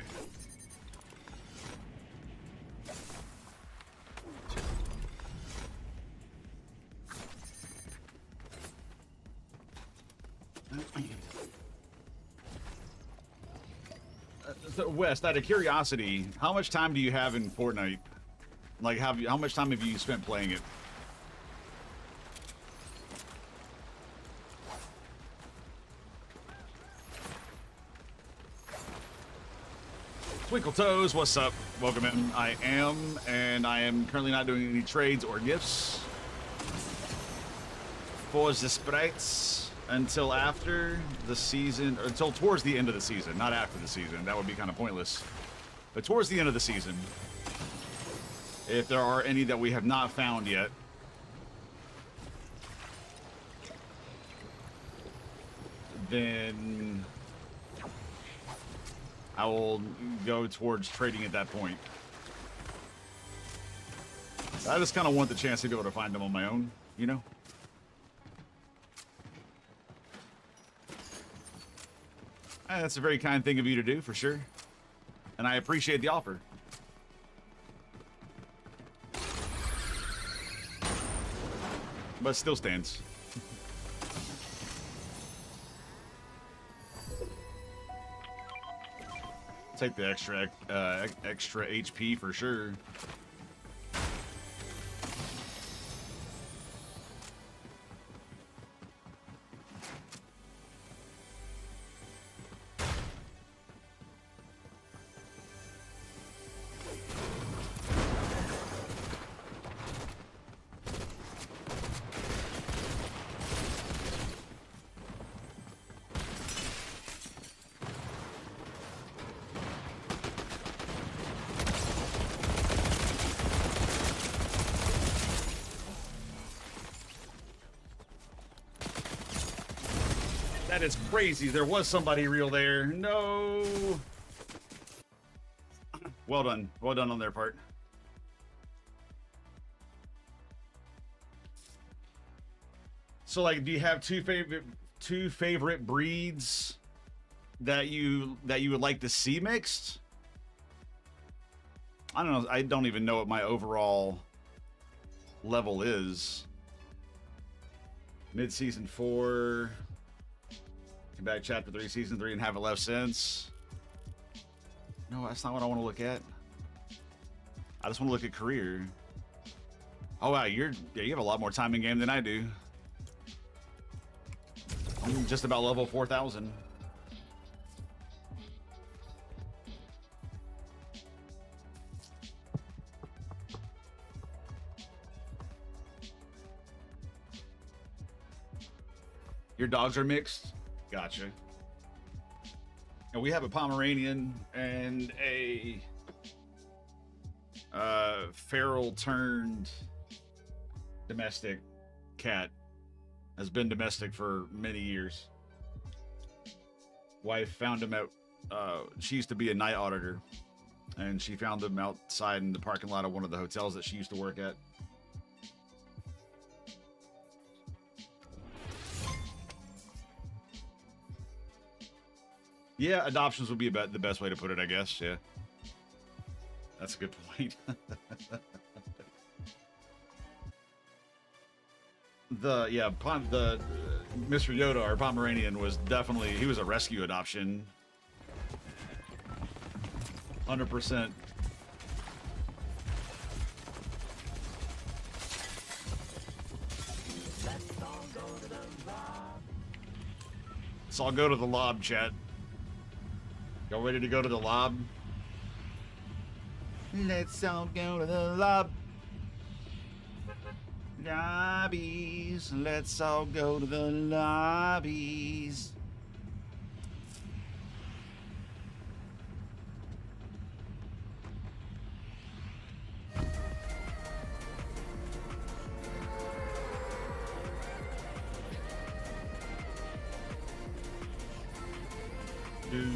So West, out of curiosity, how much time do you have in Fortnite? Like, how much time have you spent playing it? Twinkle Toes, what's up? Welcome in. I am currently not doing any trades or gifts for the sprites until after the season, or until towards the end of the season, not after the season. That would be kind of pointless. But towards the end of the season, if there are any that we have not found yet. Then I will go towards trading at that point. I just kind of want the chance to be able to find them on my own, you know? That's a very kind thing of you to do, for sure. And I appreciate the offer. But still stands. Take the extra HP for sure. That is crazy. There was somebody real there. No. Well done. Well done on their part. So like, do you have two favorite breeds that you would like to see mixed? I don't know. I don't even know what my overall level is. Mid-season 4. Come back chapter 3, season 3, and haven't left since. No, that's not what I want to look at. I just want to look at career. Oh wow, you have a lot more time in game than I do. I'm just about level 4,000. Your dogs are mixed? Gotcha. And we have a Pomeranian and a feral turned domestic cat. Has been domestic for many years. Wife found him at, she used to be a night auditor, and she found him outside in the parking lot of one of the hotels that she used to work at. Yeah, adoptions would be about the best way to put it, I guess. Yeah, that's a good point. The Mr. Yoda, our Pomeranian, was definitely, he was a rescue adoption. 100%. Let's all go to the lob, chat. Y'all ready to go to the lob? Let's all go to the lob. Lobbies. Let's all go to the lobbies. Do.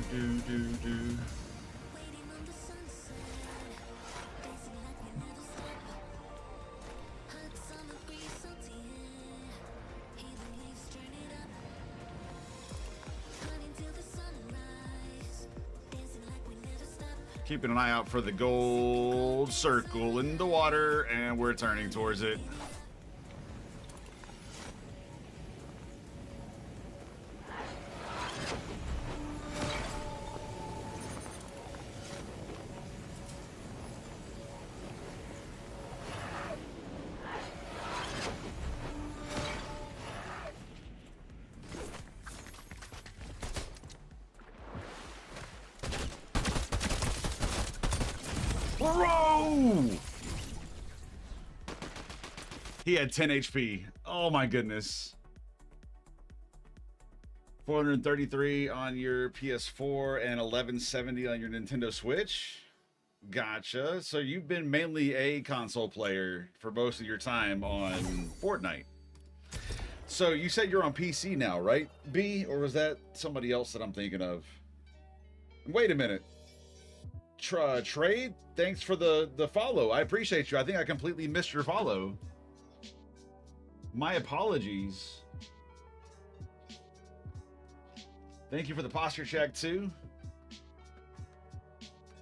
Keeping an eye out for the gold circle in the water, and we're turning towards it. Bro! He had 10 HP. Oh my goodness. 433 on your PS4 and 1170 on your Nintendo Switch. Gotcha. So you've been mainly a console player for most of your time on Fortnite. So you said you're on PC now, right, B? Or was that somebody else that I'm thinking of? Wait a minute. Trade, thanks for the follow. I appreciate you. I think I completely missed your follow. My apologies. Thank you for the posture check too.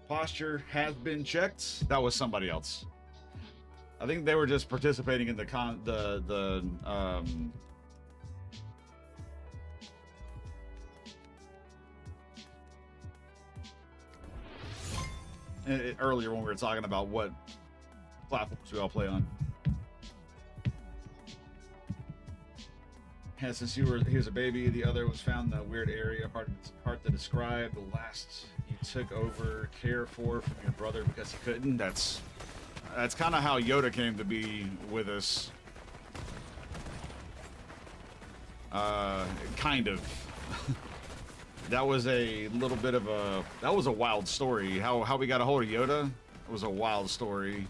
Posture has been checked. That was somebody else. I think they were just participating in earlier when we were talking about what platforms we all play on. Yeah, since he was a baby, the other was found in a weird area, hard to describe. The last you took over care for from your brother because he couldn't. That's kind of how Yoda came to be with us. Kind of. That was a little bit of that was a wild story. How we got a hold of Yoda was a wild story.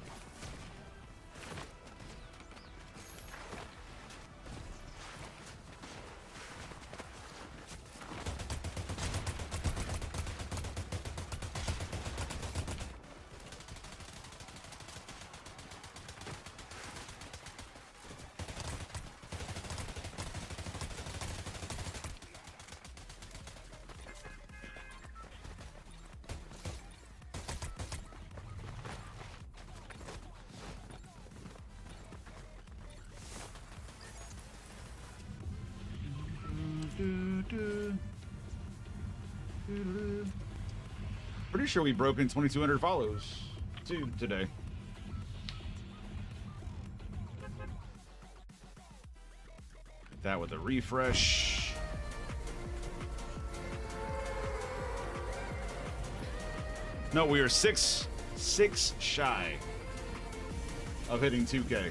Pretty sure we broke in 2,200 follows too today. That with a refresh. No, we are six shy of hitting 2K.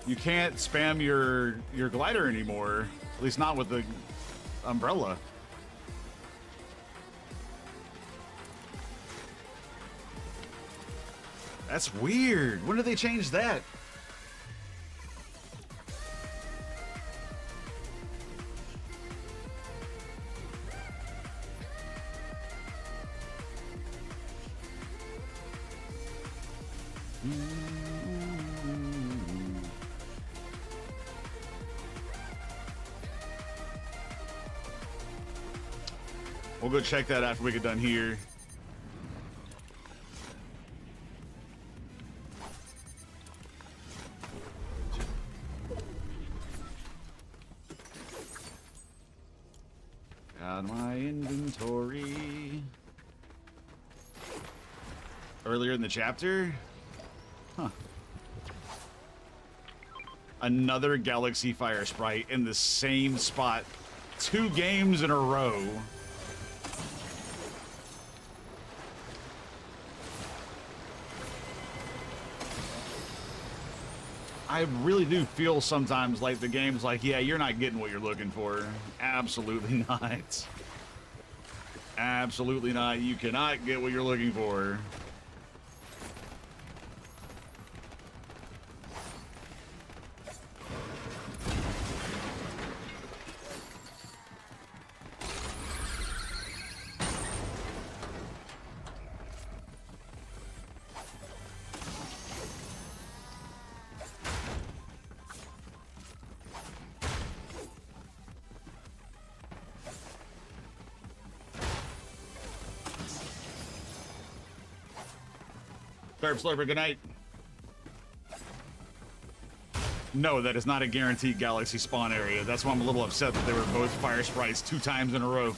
You can't spam your glider anymore, at least not with the umbrella. That's weird. When did they change that? We'll go check that after we get done here. Got my inventory. Earlier in the chapter? Huh. Another Galaxy Fire Sprite in the same spot. 2 games in a row. I really do feel sometimes like the game's like, yeah, you're not getting what you're looking for. Absolutely not. Absolutely not. You cannot get what you're looking for. Slurp, slurper, good night. No, that is not a guaranteed Galaxy spawn area. That's why I'm a little upset that they were both fire sprites 2 times in a row.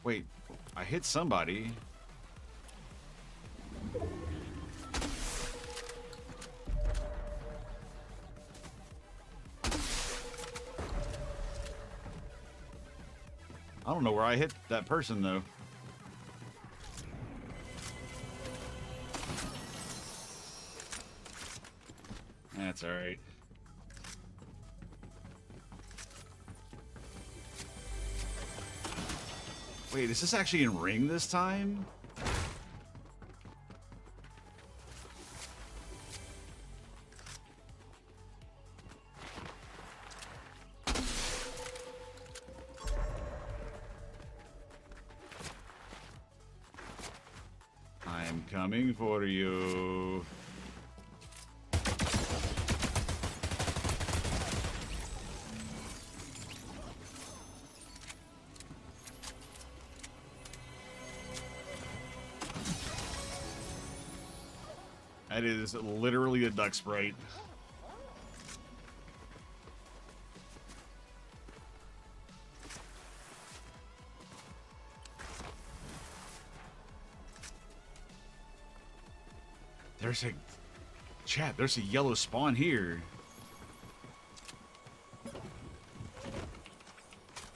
Wait, I hit somebody. I don't know where I hit that person though. That's all right. Wait, is this actually in ring this time? I'm coming for you. That is literally a duck sprite. There's a chat. There's a yellow spawn here.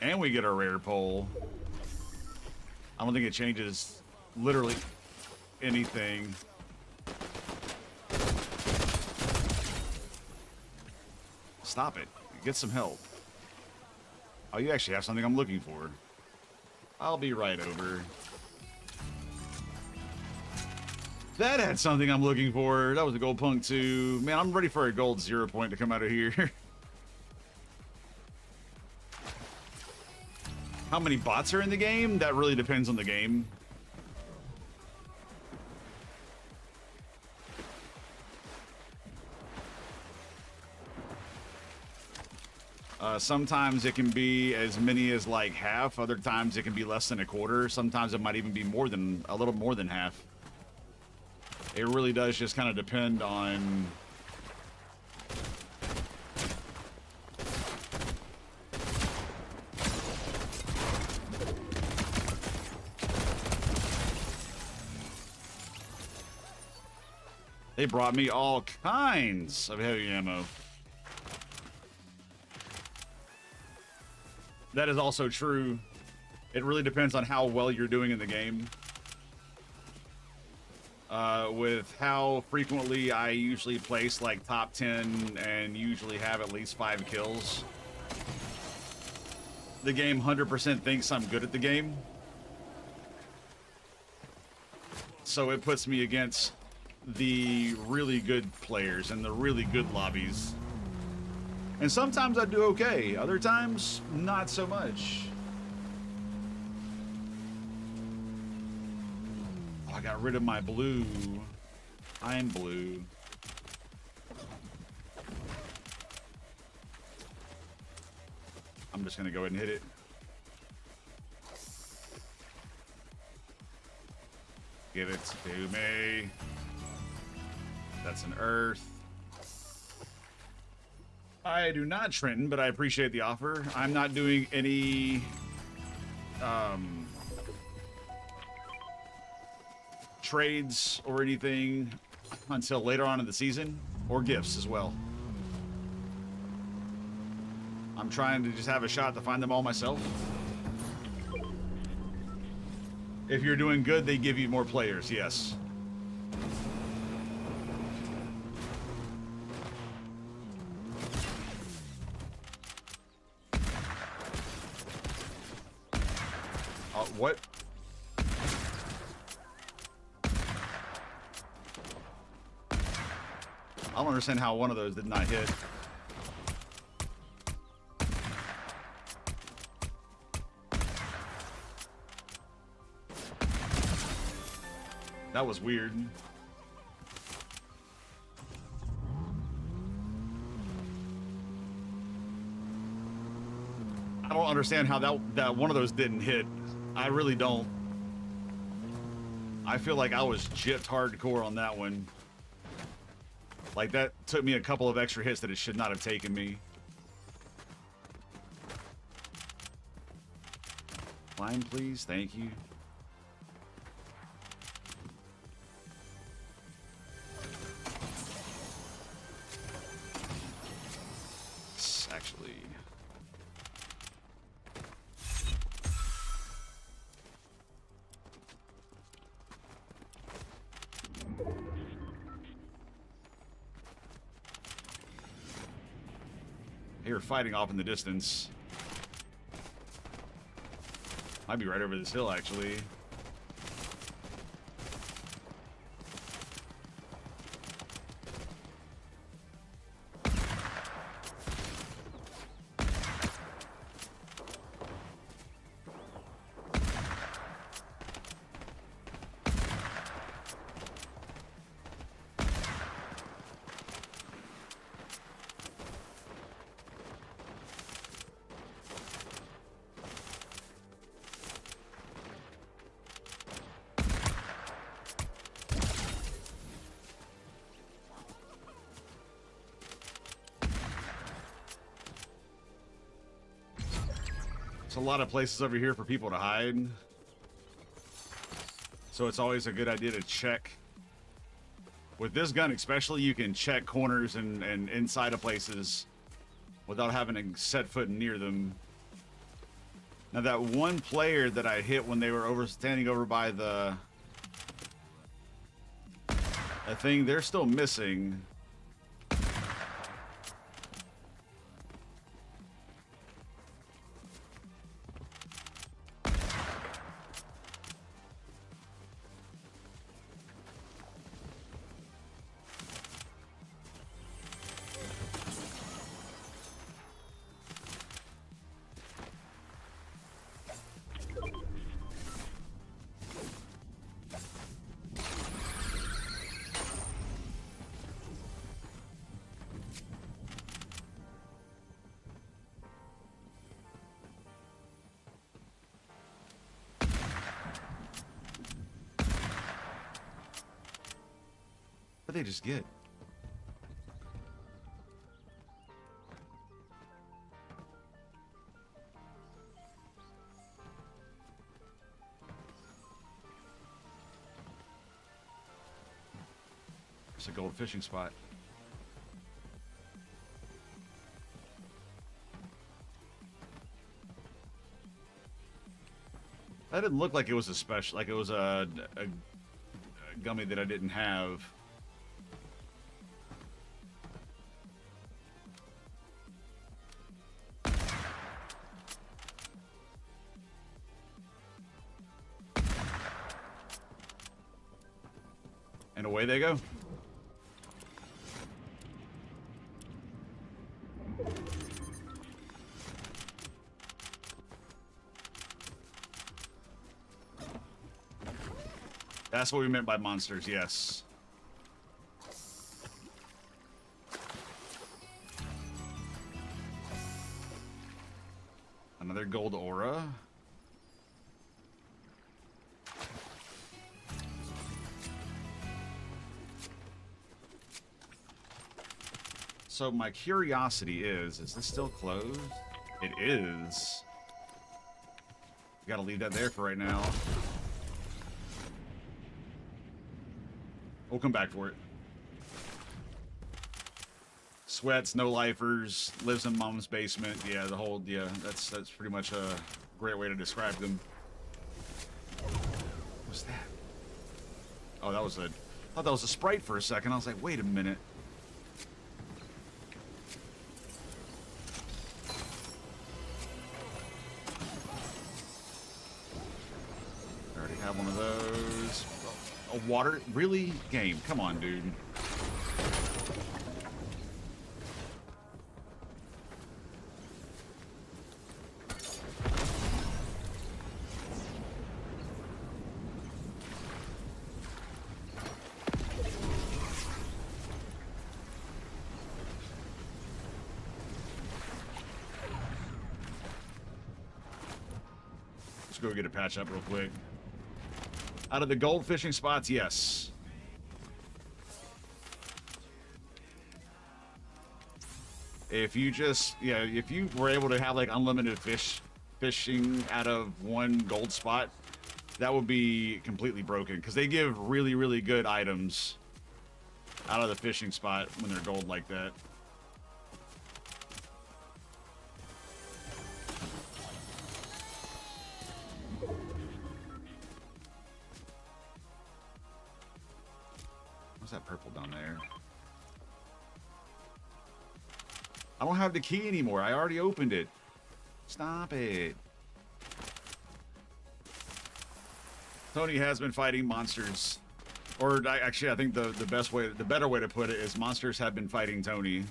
And we get a rare pole. I don't think it changes literally anything. Stop it. Get some help. Oh, you actually have something I'm looking for. I'll be right over. That had something I'm looking for. That was a gold punk too. Man, I'm ready for a gold 0 point to come out of here. How many bots are in the game? That really depends on the game. Sometimes it can be as many as like half. Other times it can be less than a quarter. Sometimes it might even be more than a little more than half. It really does just kind of depend on they brought me all kinds of heavy ammo. That is also true. It really depends on how well you're doing in the game. With how frequently I usually place like top 10 and usually have at least 5 kills. The game 100% thinks I'm good at the game. So it puts me against the really good players and the really good lobbies. And sometimes I do okay, other times not so much. Oh, I got rid of my blue. I'm blue. I'm just gonna go ahead and hit it. Give it to me. That's an earth. I do not, Trenton, but I appreciate the offer. I'm not doing any trades or anything until later on in the season, or gifts as well. I'm trying to just have a shot to find them all myself. If you're doing good, they give you more players, yes. What? I don't understand how one of those did not hit. That was weird. I don't understand how that one of those didn't hit. I really don't. I feel like I was gypped hardcore on that one. Like, that took me a couple of extra hits that it should not have taken me. Climb, please. Thank you. Actually... They were fighting off in the distance. Might be right over this hill, actually. There's a lot of places over here for people to hide. So it's always a good idea to check. With this gun especially, you can check corners and inside of places without having to set foot near them. Now that one player that I hit when they were standing over by the thing, they're still missing. What'd they just get? It's a gold fishing spot. That didn't look like it was a special, like it was a gummy that I didn't have. And away they go. That's what we meant by monsters, yes. Another gold aura. So my curiosity is this still closed? It is. Gotta leave that there for right now. We'll come back for it. Sweats, no lifers, lives in mom's basement. Yeah, the whole, yeah, that's pretty much a great way to describe them. What's that? Oh, that was a, I thought that was a Sprite for a second. I was like, wait a minute. I already have one of those. A water? Really? Game. Come on, dude. Let's go get a patch up real quick. Out of the gold fishing spots, yes. If you just, yeah, if you were able to have like unlimited fishing out of one gold spot, that would be completely broken because they give really, really good items out of the fishing spot when they're gold like that. What's that purple down there? I don't have the key anymore. I already opened it. Stop it. Tony has been fighting monsters. Or actually, I think the better way to put it is monsters have been fighting Tony.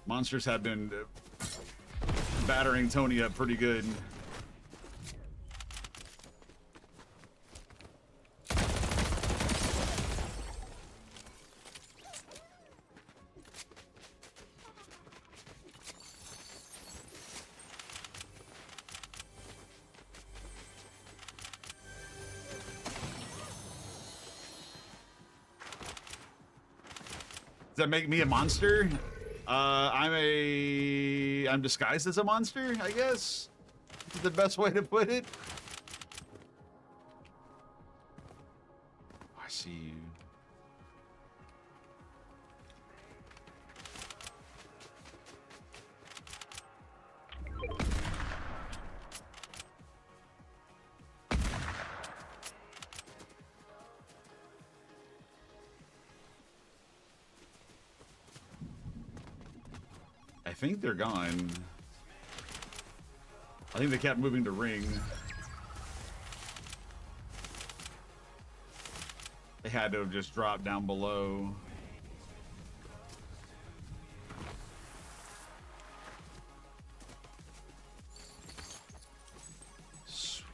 Monsters have been battering Tony up pretty good. Does that make me a monster? I'm disguised as a monster, I guess. Is the best way to put it. I see you. I think they're gone. I think they kept moving to ring. They had to have just dropped down below. Sweet.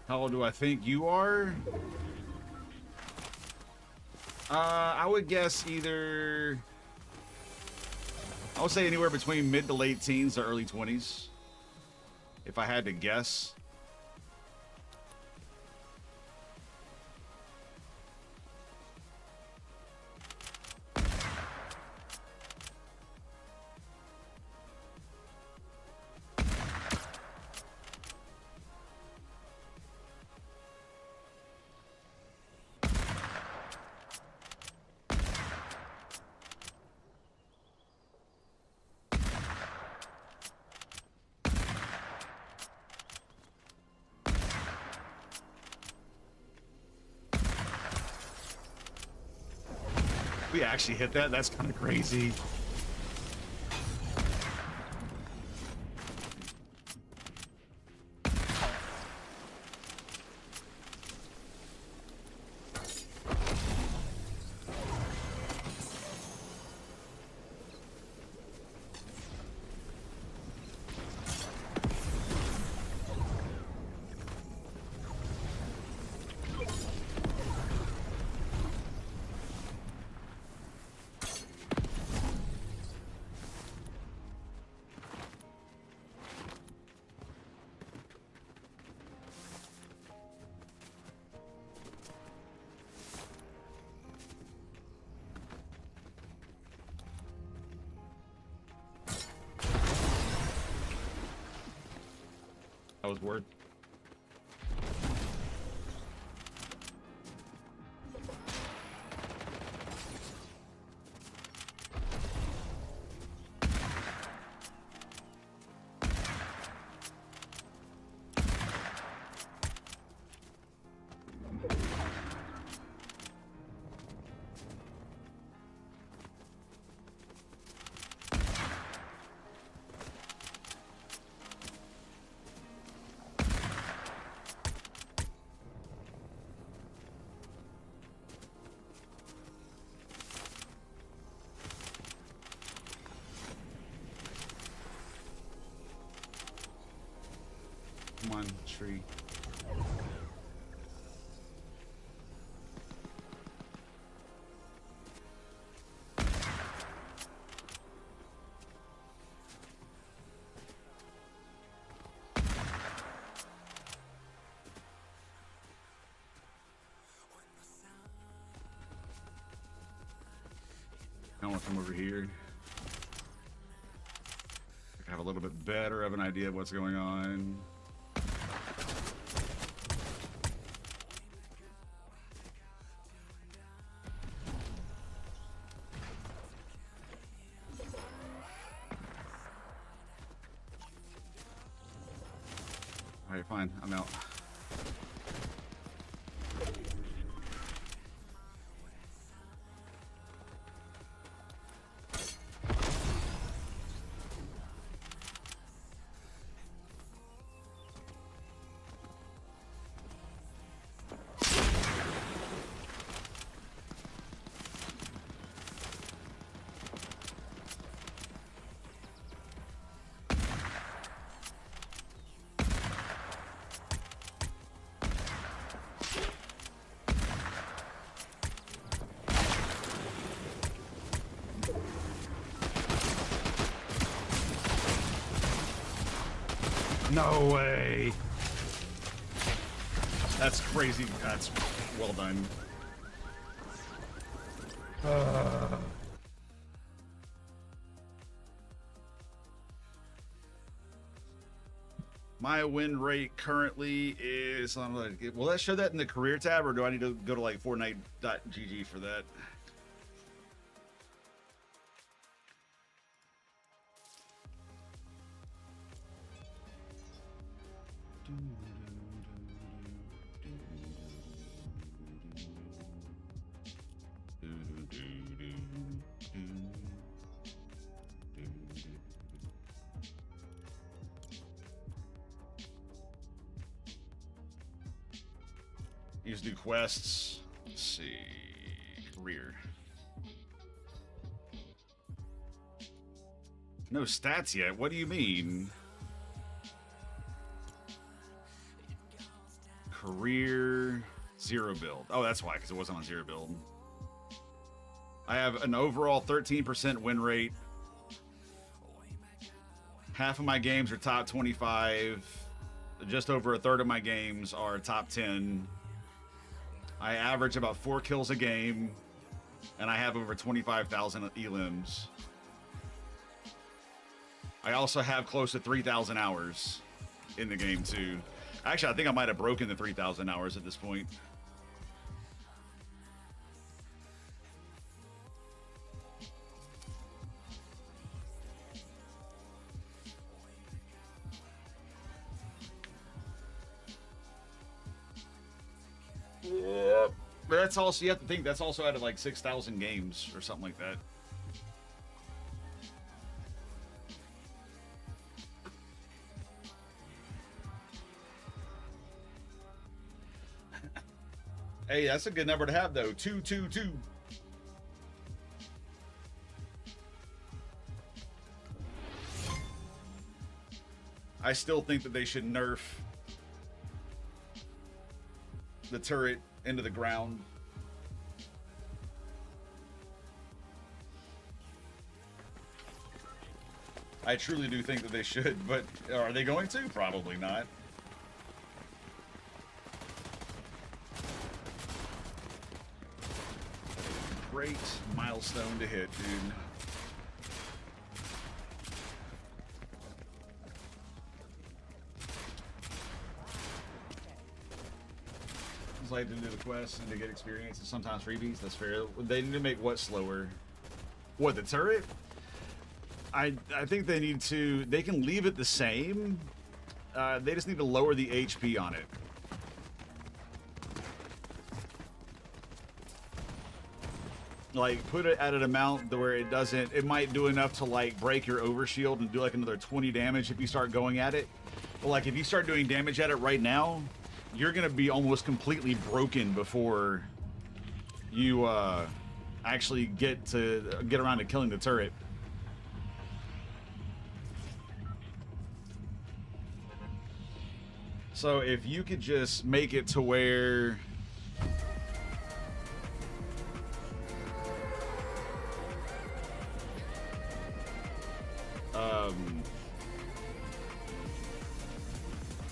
How old do I think you are? I would guess either, I would say anywhere between mid to late teens to early 20s. if I had to guess. We actually hit that. That's kind of crazy. That was word. Come on, tree. I want to come over here. I have a little bit better of an idea of what's going on. All right, fine. I'm out. No way. That's crazy. That's well done. My win rate currently is, will that show that in the career tab, or do I need to go to like Fortnite.gg for that? Use new quests. Let's see. Career. No stats yet. What do you mean? Career Zero Build. Oh, that's why, because it wasn't on Zero Build. I have an overall 13% win rate. Half of my games are top 25. Just over a third of my games are top 10. I average about 4 kills a game, and I have over 25,000 elims. I also have close to 3,000 hours in the game too. Actually, I think I might have broken the 3,000 hours at this point. Yep. But that's also, you have to think, that's also out of like 6,000 games or something like that. Hey, that's a good number to have, though. 222. I still think that they should nerf the turret into the ground. I truly do think that they should, but are they going to? Probably not. Great milestone to hit, dude. It's like to do the quest and to get experience and sometimes freebies. That's fair. They need to make what slower? What, the turret? I think they need to. They can leave it the same. They just need to lower the HP on it. Like, put it at an amount where it doesn't, it might do enough to like break your overshield and do like another 20 damage if you start going at it. But like, if you start doing damage at it right now, you're gonna be almost completely broken before you actually get around to killing the turret. So if you could just make it to where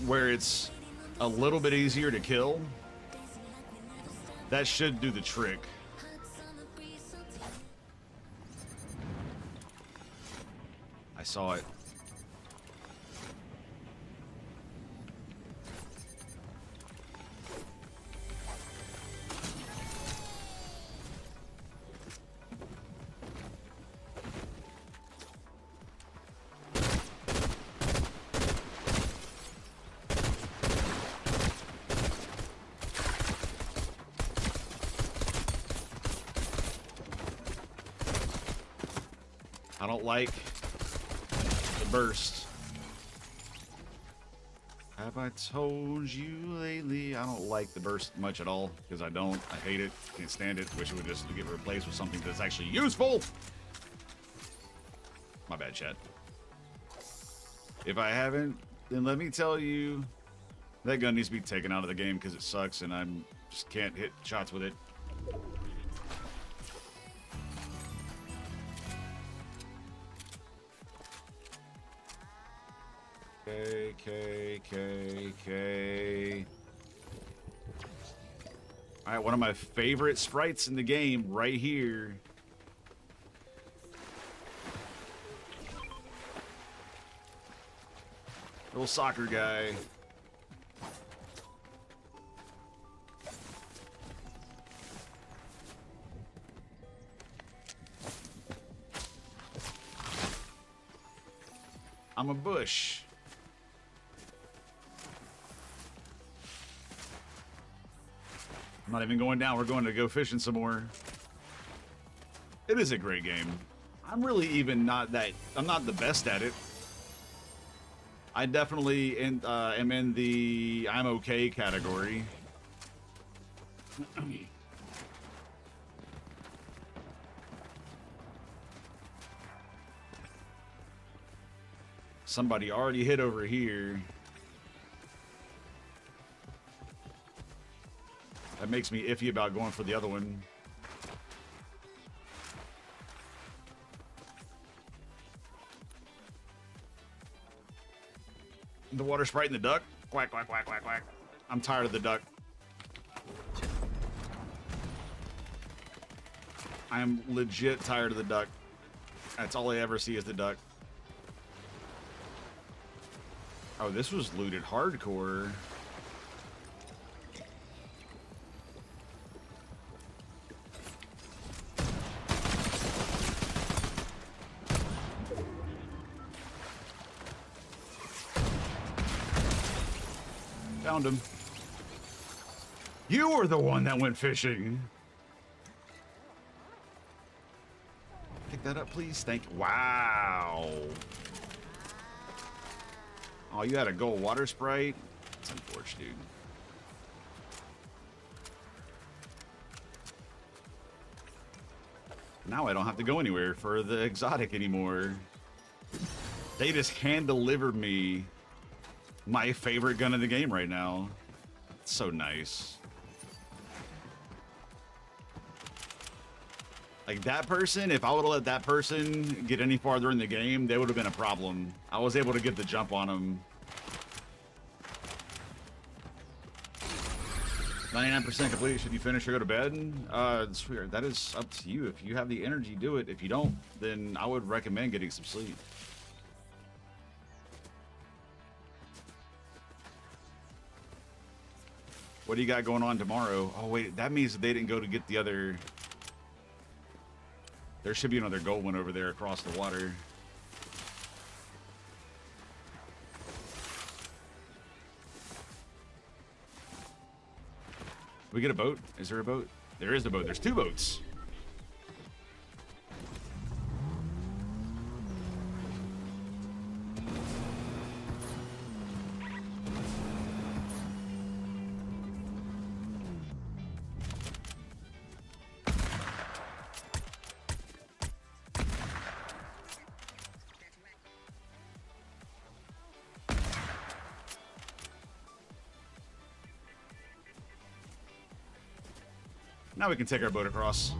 where it's a little bit easier to kill, that should do the trick. I saw it. I don't like the burst. Have I told you lately? I don't like the burst much at all, because I don't. I hate it. Can't stand it. Wish it would just get replaced with something that's actually useful. My bad, chat. If I haven't, then let me tell you, that gun needs to be taken out of the game because it sucks and I'm just can't hit shots with it. K. All right, one of my favorite sprites in the game right here. Little soccer guy. I'm a bush. I'm not even going down. We're going to go fishing some more. It is a great game. I'm really even not that... I'm not the best at it. I definitely am in the I'm okay category. Somebody already hit over here. That makes me iffy about going for the other one. The water sprite and the duck. Quack, quack, quack, quack, quack. I'm tired of the duck. I am legit tired of the duck. That's all I ever see is the duck. Oh, this was looted hardcore. Found him. You were the one that went fishing. Pick that up, please. Thank you. Wow. Oh, you had a gold water sprite? That's unfortunate, dude. Now I don't have to go anywhere for the exotic anymore. They just hand-delivered me my favorite gun in the game right now. It's so nice. Like, that person, if I would have let that person get any farther in the game, they would have been a problem. I was able to get the jump on him. 99% complete. Should you finish or go to bed? It's weird. That is up to you. If you have the energy, do it. If you don't, then I would recommend getting some sleep. What do you got going on tomorrow? Oh, wait. That means they didn't go to get the other... There should be another gold one over there across the water. We get a boat? Is there a boat? There is a boat. There's two boats. Now we can take our boat across.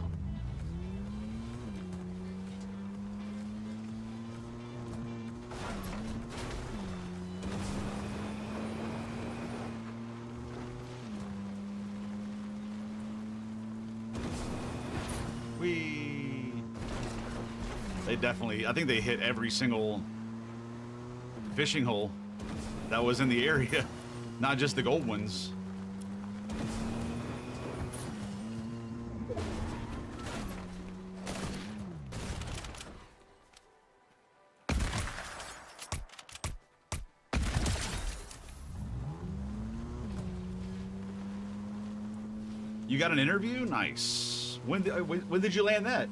They definitely, I think they hit every single fishing hole that was in the area, not just the gold ones. You got an interview? Nice. When did you land that?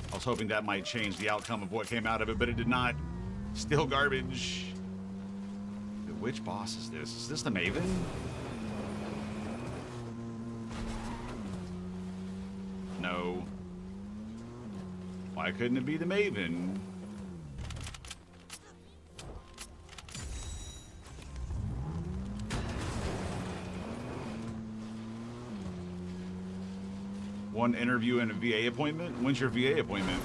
I was hoping that might change the outcome of what came out of it, but it did not. Still garbage. Which boss is this? Is this the Maven? No. Why couldn't it be the Maven? One interview and a VA appointment? When's your VA appointment?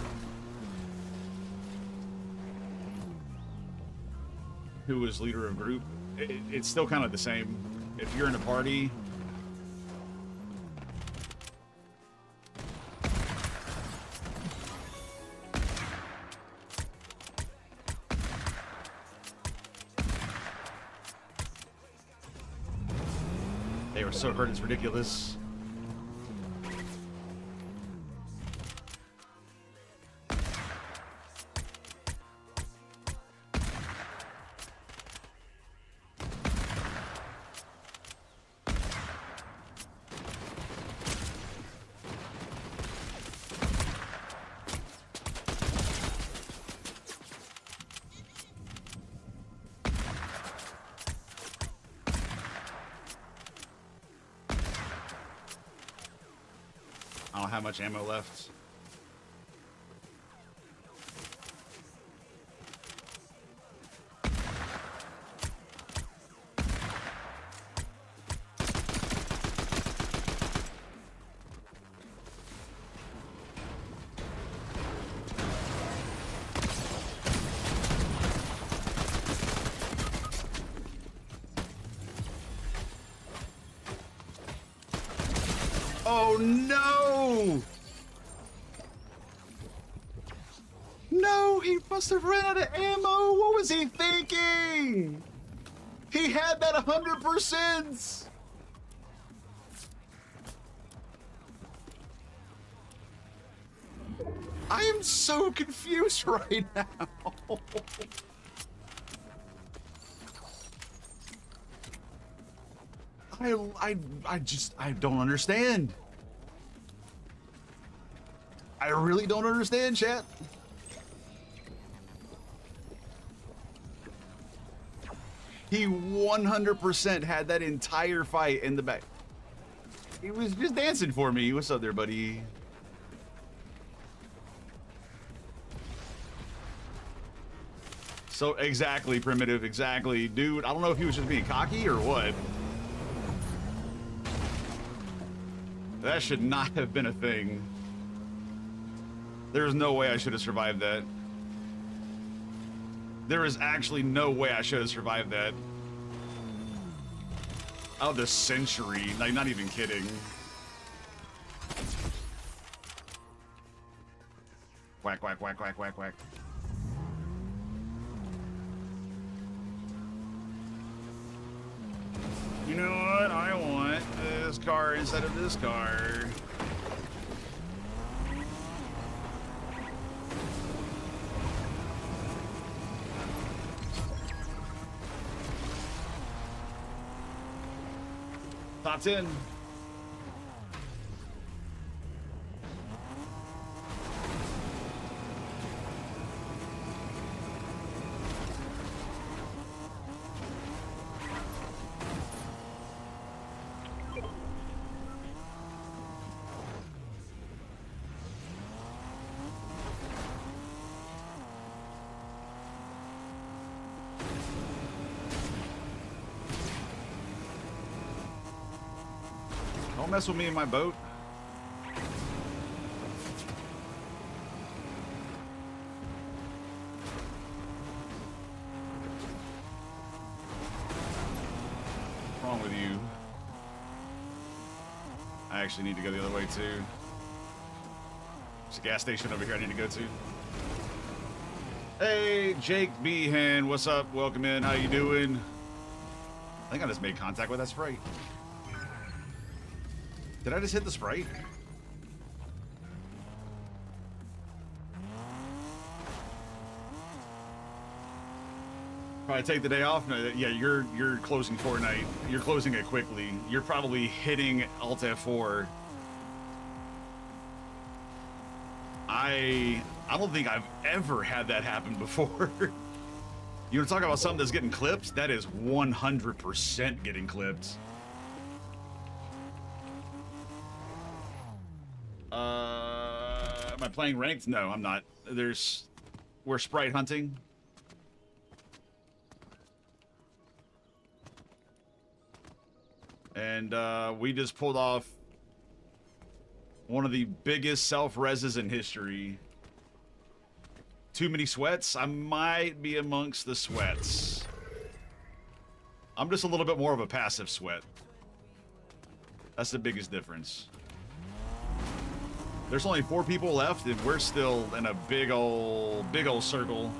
Who was leader of group? It's still kind of the same. If you're in a party, they were so hurt, it's ridiculous. I don't have much ammo left. Oh no! No, he must have ran out of ammo. What was he thinking? He had that 100%. I am so confused right now. I don't understand. I really don't understand, chat. He 100% had that entire fight in the back. He was just dancing for me. What's up there, buddy? So exactly, Primitive, exactly. Dude, I don't know if he was just being cocky or what. That should not have been a thing. There's no way I should have survived that. There is actually no way I should have survived that. Oh, the century. Like, not even kidding. Whack, whack, whack, whack, whack, whack. You know what? I want this car instead of this car. Top 10. Don't mess with me in my boat. What's wrong with you? I actually need to go the other way too. There's a gas station over here I need to go to. Hey, Jake Behan, what's up? Welcome in. How you doing? I think I just made contact with that Sprite. Did I just hit the Sprite? Probably take the day off. No, yeah, you're closing Fortnite. You're closing it quickly. You're probably hitting Alt F4. I don't think I've ever had that happen before. You want to talk about something that's getting clipped? That is 100% getting clipped. Am I playing ranked? No, I'm not. We're Sprite hunting. And we just pulled off one of the biggest self-reses in history. Too many sweats? I might be amongst the sweats. I'm just a little bit more of a passive sweat. That's the biggest difference. There's only 4 people left, and we're still in a big old circle.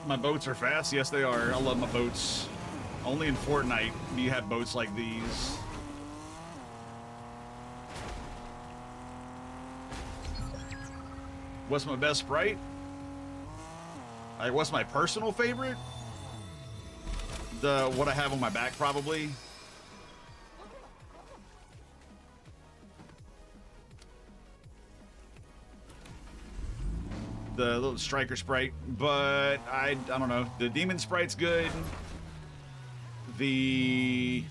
My boats are fast. Yes, they are. I love my boats. Only in Fortnite do you have boats like these. What's my best Sprite? What's my personal favorite? What I have on my back, probably. The little striker Sprite, but I don't know. The demon Sprite's good. The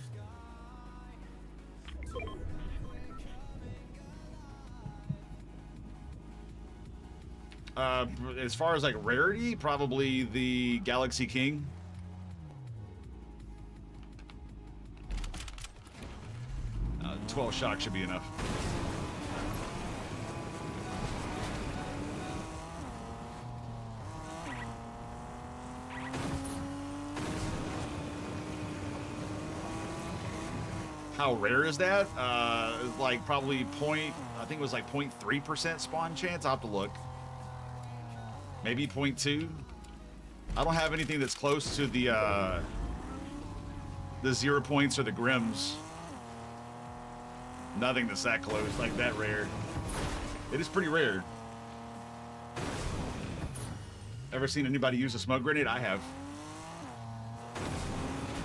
as far as like rarity, probably the Galaxy King. Uh, 12 shock should be enough. How rare is that? Like probably I think it was like 0.3% spawn chance. I'll have to look. Maybe 0.2. I don't have anything that's close to the 0 points or the Grims. Nothing that's that close, like that rare. It is pretty rare. Ever seen anybody use a smoke grenade? I have.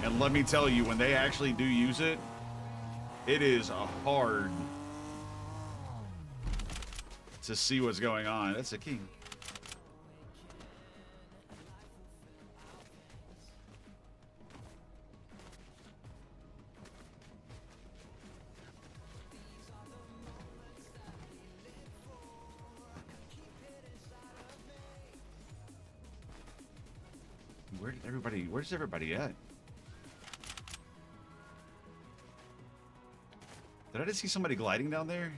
And let me tell you, when they actually do use it, it is hard to see what's going on. That's a key. Where's everybody at? Did I just see somebody gliding down there?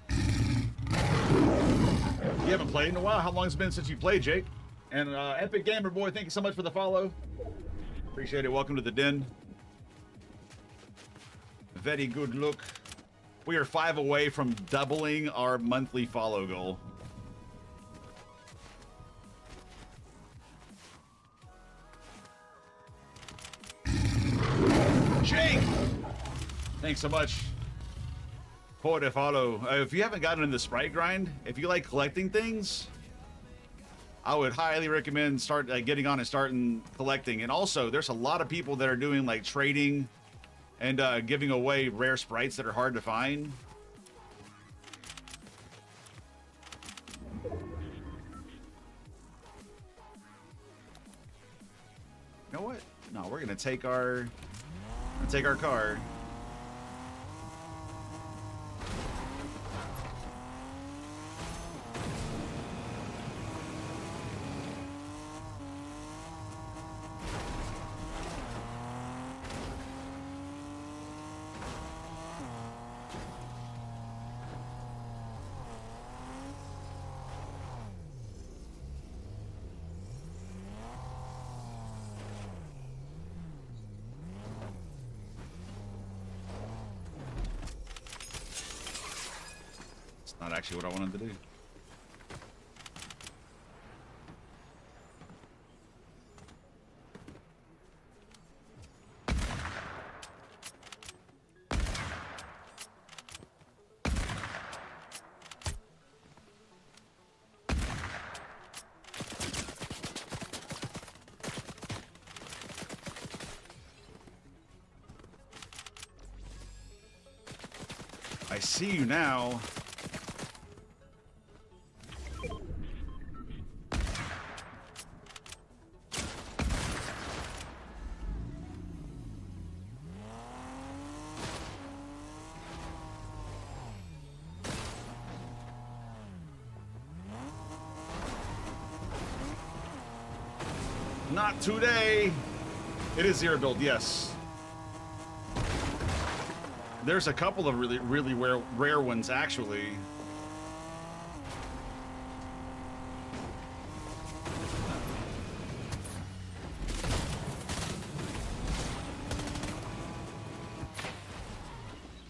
You haven't played in a while? How long has it been since you played, Jake? And Epic Gamer Boy, thank you so much for the follow. Appreciate it. Welcome to the den. Very good look. We are 5 away from doubling our monthly follow goal. Jake! Thanks so much for the follow. If you haven't gotten in the Sprite grind, if you like collecting things, I would highly recommend getting on and starting collecting. And also, there's a lot of people that are doing like trading and giving away rare sprites that are hard to find. You know what? No, we're gonna take our car. Not actually what I wanted to do. I see you now. Not today. It is Zero Build, yes. There's a couple of really rare ones, actually.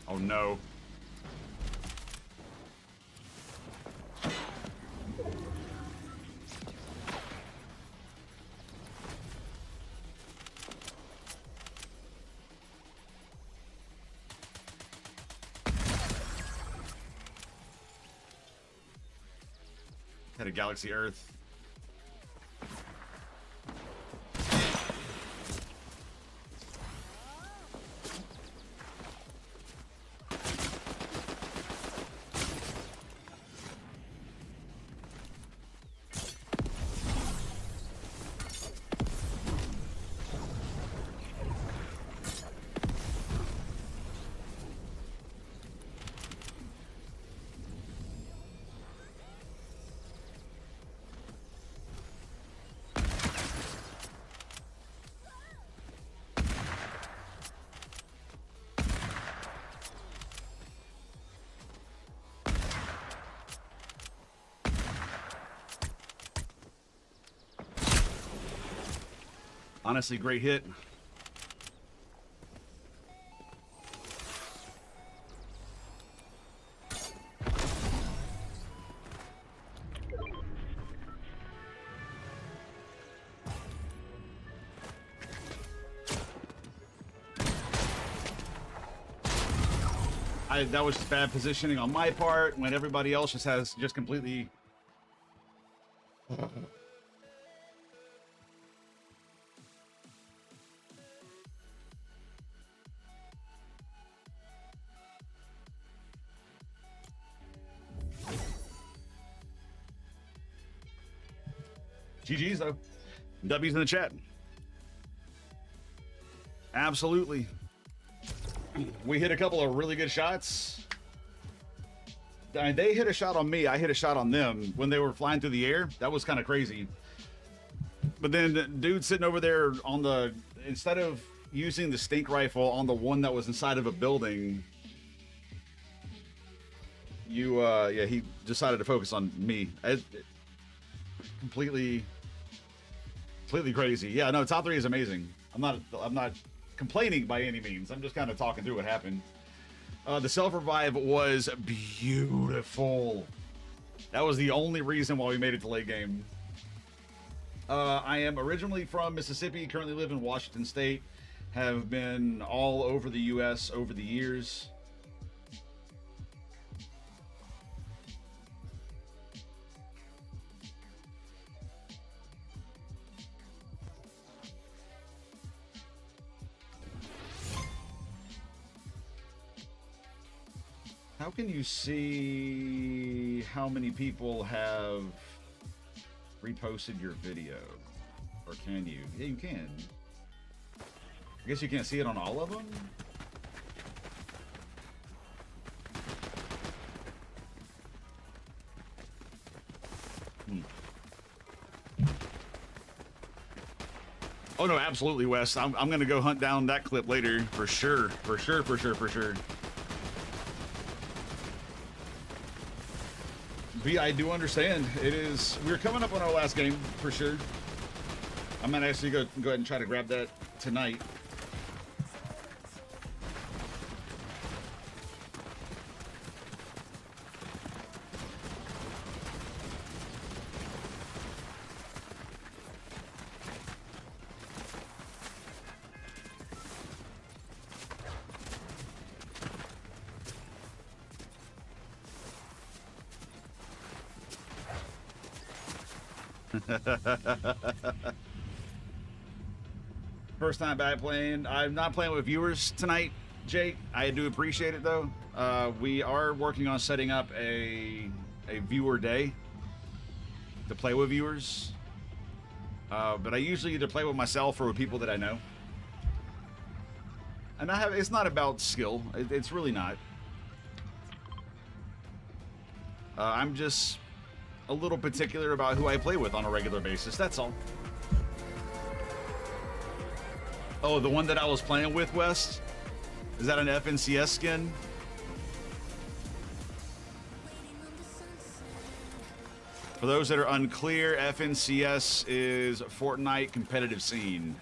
Oh no. Had a Galaxy Earth. Honestly, great hit. That was just bad positioning on my part when everybody else just completely. GG's though. W's in the chat. Absolutely. We hit a couple of really good shots. They hit a shot on me. I hit a shot on them when they were flying through the air. That was kind of crazy. But then the dude sitting over there on the, instead of using the stink rifle on the one that was inside of a building, yeah, he decided to focus on me. Completely crazy. Yeah, no, top 3 is amazing. I'm not complaining by any means. I'm just kind of talking through what happened. The self-revive was beautiful. That was the only reason why we made it to late game. I am originally from Mississippi, currently live in Washington State, have been all over the U.S. over the years. How can you see how many people have reposted your video? Or can you? Yeah, you can. I guess you can't see it on all of them? Oh no, absolutely, Wes. I'm gonna go hunt down that clip later for sure. For sure. But I do understand. It is. We're coming up on our last game for sure. I'm gonna actually go ahead and try to grab that tonight. First time back playing. I'm not playing with viewers tonight, Jake. I do appreciate it though. We are working on setting up a viewer day to play with viewers. But I usually either play with myself or with people that I know. And it's not about skill. It's really not. I'm just a little particular about who I play with on a regular basis. That's all. Oh, the one that I was playing with, West? Is that an FNCS skin? For those that are unclear, FNCS is Fortnite competitive scene.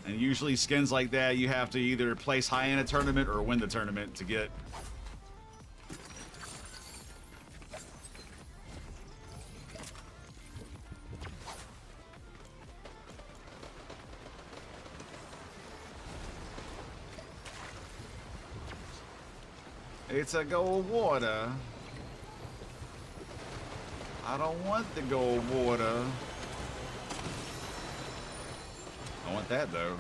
And usually skins like that, you have to either place high in a tournament or win the tournament to get. It's a gold water. I don't want the gold water. I want that though.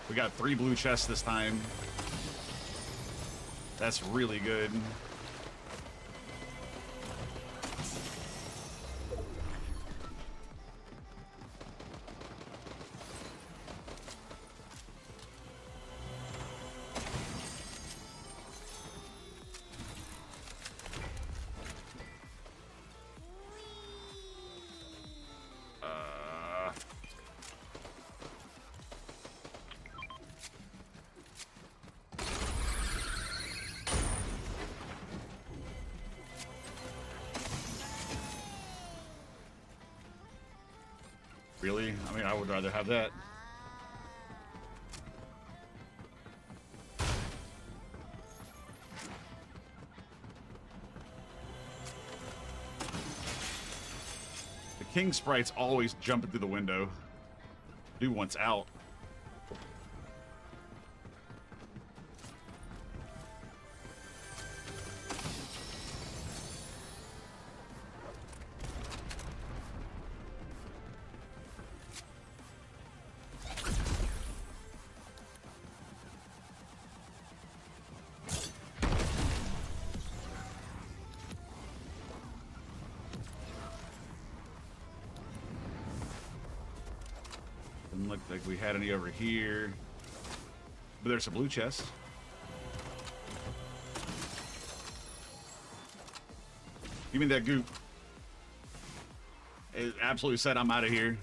We got 3 blue chests this time. That's really good. really. I mean, I would rather have that. The king sprite's always jumping through the window. Dude wants out. Doesn't look like we had any over here. But there's a blue chest. Give me that goop. It absolutely said I'm out of here.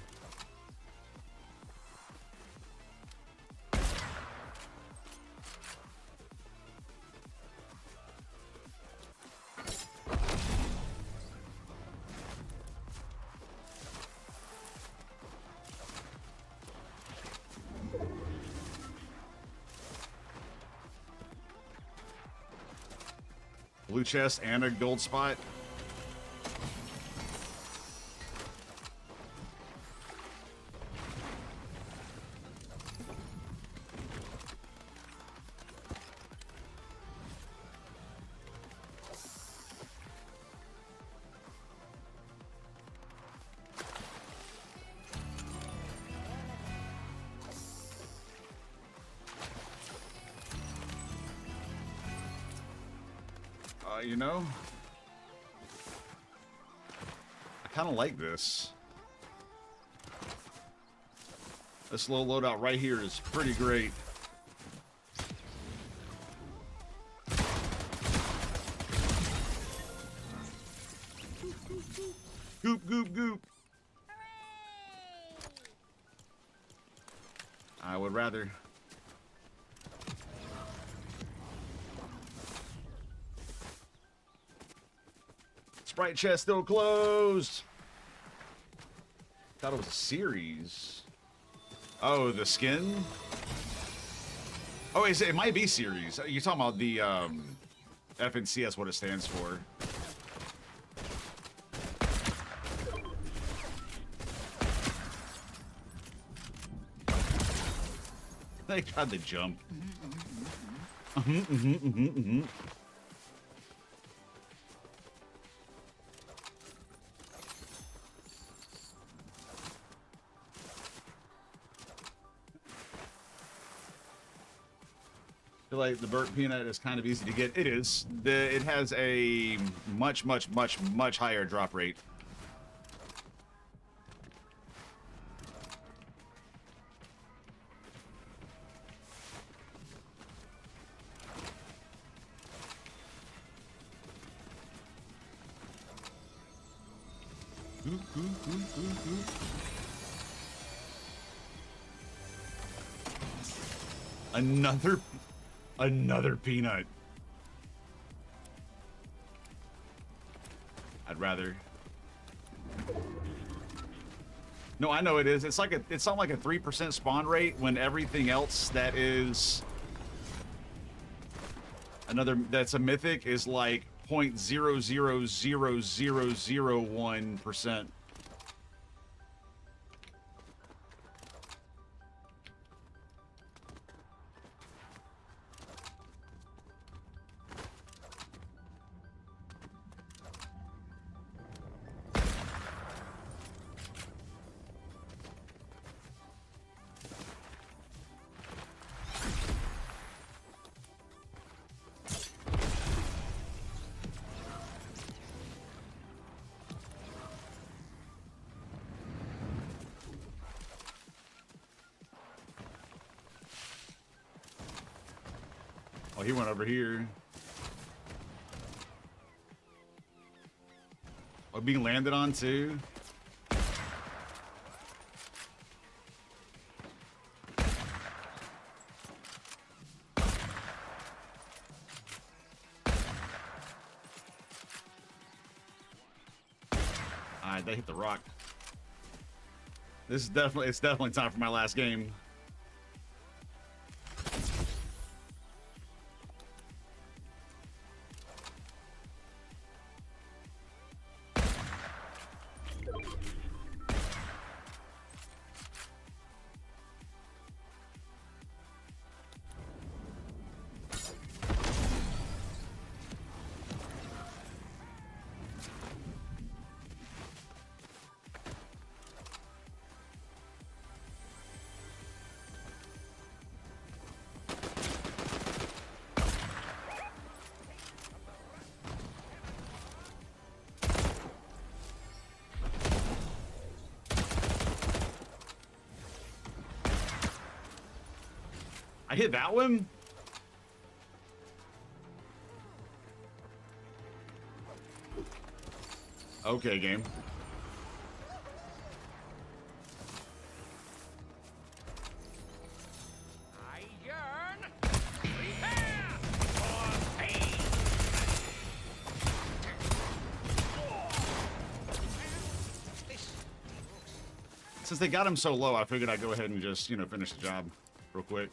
Blue chest and a gold spot. You know, I kind of like this. This little loadout right here is pretty great. Goop, goop, goop. I would rather. Sprite chest still closed. Thought it was a series. Oh, the skin? Oh, it might be series. You're talking about the FNC, that's what it stands for. They tried to jump. I feel like the burnt peanut is kind of easy to get. It is. It has a much higher drop rate. Another peanut. I'd rather. No, I know it is. It's something like a 3% spawn rate when everything else that is that's a mythic is like 0.00001%. Oh, he went over here. Oh, being landed on too. Alright, they hit the rock. This is it's definitely time for my last game. I hit that one? Okay, game. I yearn. Prepare for pain. Since they got him so low, I figured I'd go ahead and just, you know, finish the job real quick.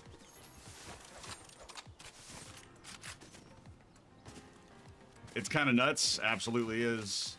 It's kind of nuts. Absolutely is.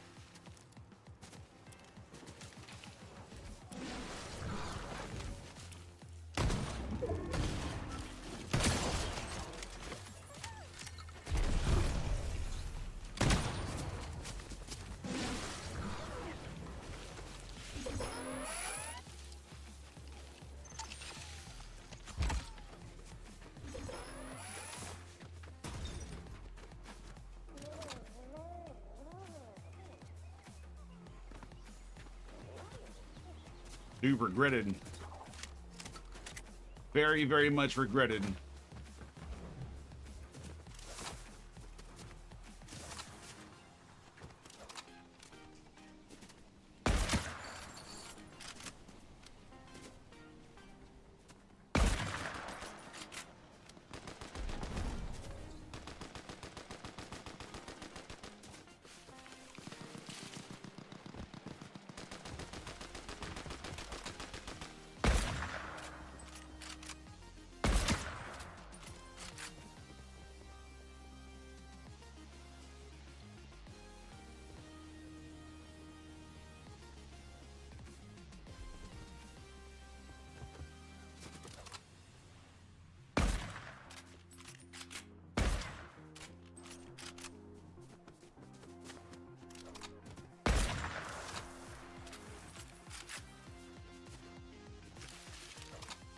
Dude, regretted. Very, very much regretted.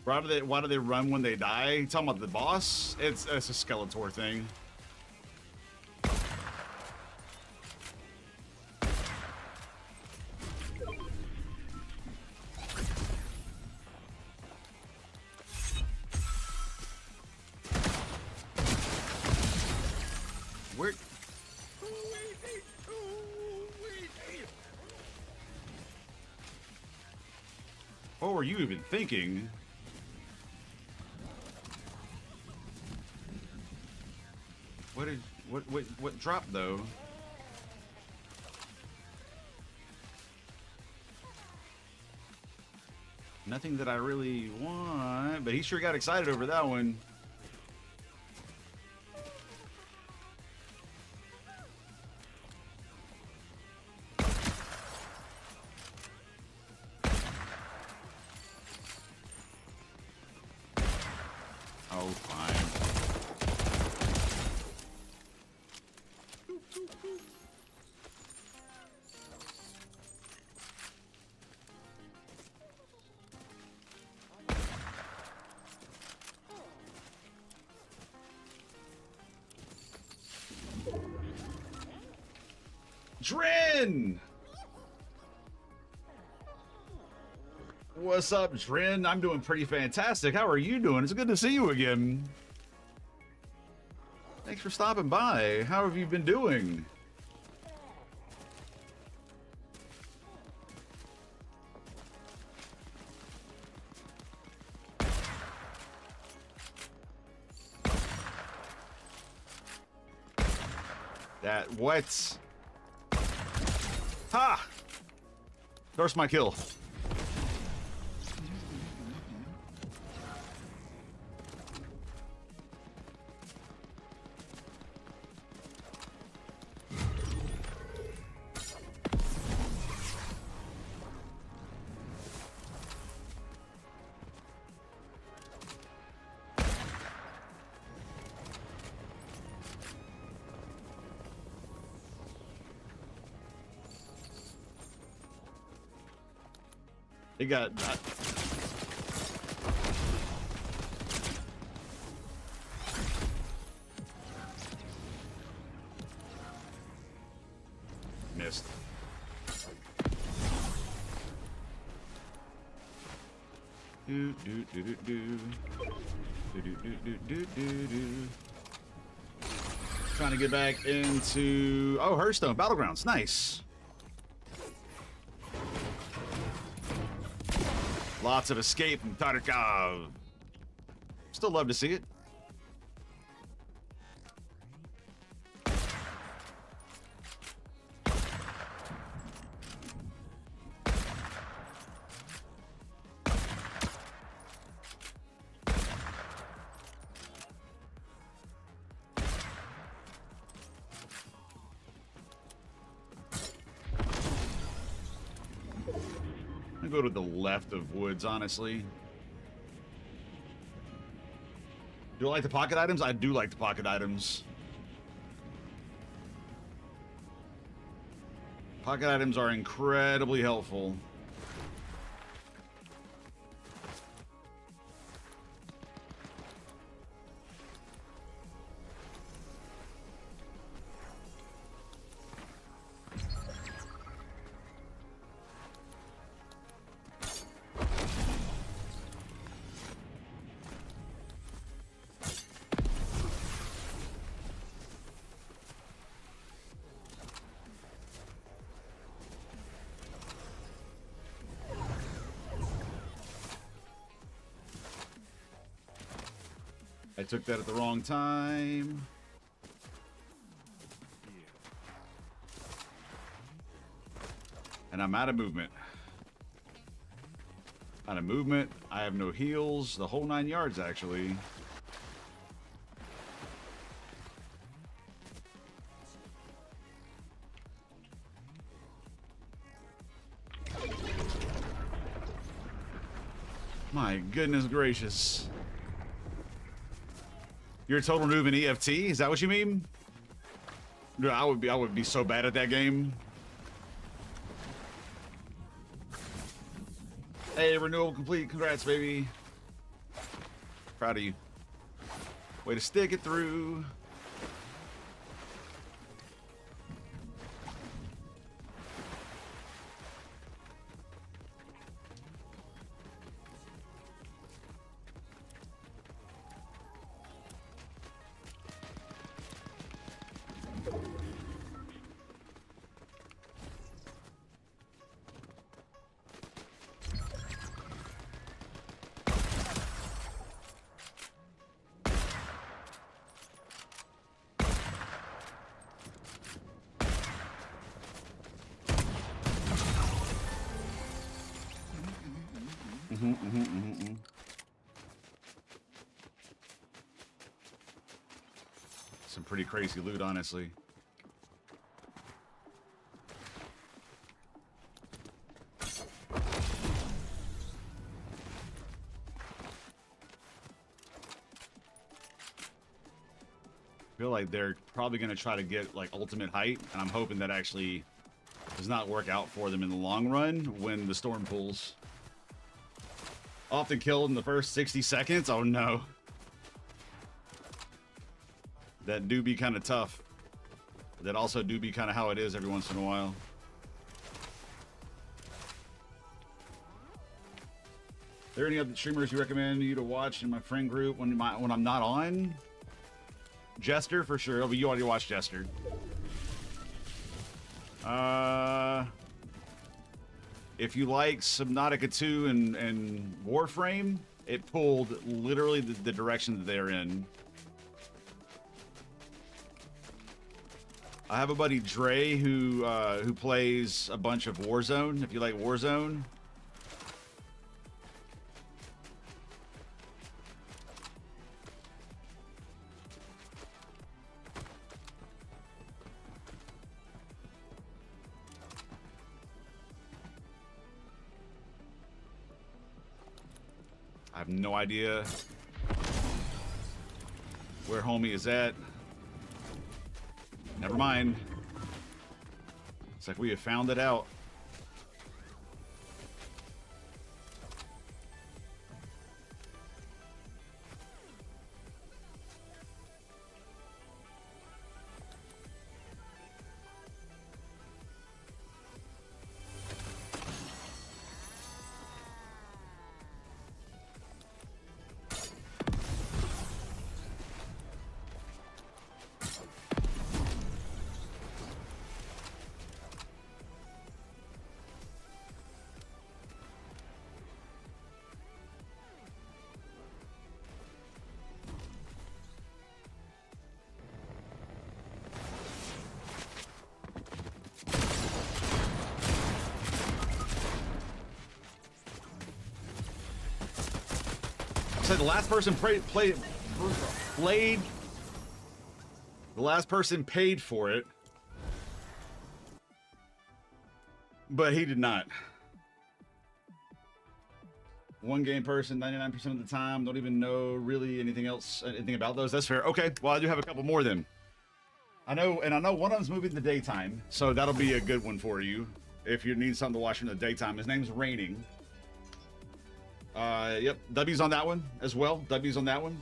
Why do they run when they die? You talking about the boss? It's a Skeletor thing. Where? What were you even thinking? What dropped though? Nothing that I really want, but he sure got excited over that one. Oh, fine. Drin! What's up, Drin? I'm doing pretty fantastic. How are you doing? It's good to see you again. Thanks for stopping by. How have you been doing? That what? Ha! There's my kill. It got. Missed. Do do do do do. Do do do do do do do. Trying to get back into Hearthstone Battlegrounds. Nice. Lots of escape from Tarkov. Still love to see it. I'm gonna go to the left of woods, honestly. Do I like the pocket items? I do like the pocket items. Pocket items are incredibly helpful. I took that at the wrong time. And I'm out of movement. Out of movement. I have no heals. The whole 9 yards, actually. My goodness gracious. You're a total noob in EFT? Is that what you mean? Dude, I would be so bad at that game. Hey, renewal complete. Congrats, baby. Proud of you. Way to stick it through. Some pretty crazy loot, honestly. I feel like they're probably going to try to get like ultimate height, and I'm hoping that actually does not work out for them in the long run when the storm pulls. Often killed in the first 60 seconds? Oh no. That do be kind of tough. That also do be kind of how it is every once in a while. Are there any other streamers you recommend you to watch in my friend group when I'm not on? Jester, for sure. Oh, but you already watched Jester. If you like Subnautica 2 and Warframe, it pulled literally the direction that they're in. I have a buddy Dre who plays a bunch of Warzone. If you like Warzone, I have no idea where homie is at. Never mind. It's like we have found it out. So the last person played. The last person paid for it, but he did not. One game person, 99% of the time. Don't even know really anything else, anything about those. That's fair. Okay, well, I do have a couple more then. I know one of them's moving in the daytime, so that'll be a good one for you if you need something to watch in the daytime. His name's Raining. Yep, W's on that one as well. W's on that one.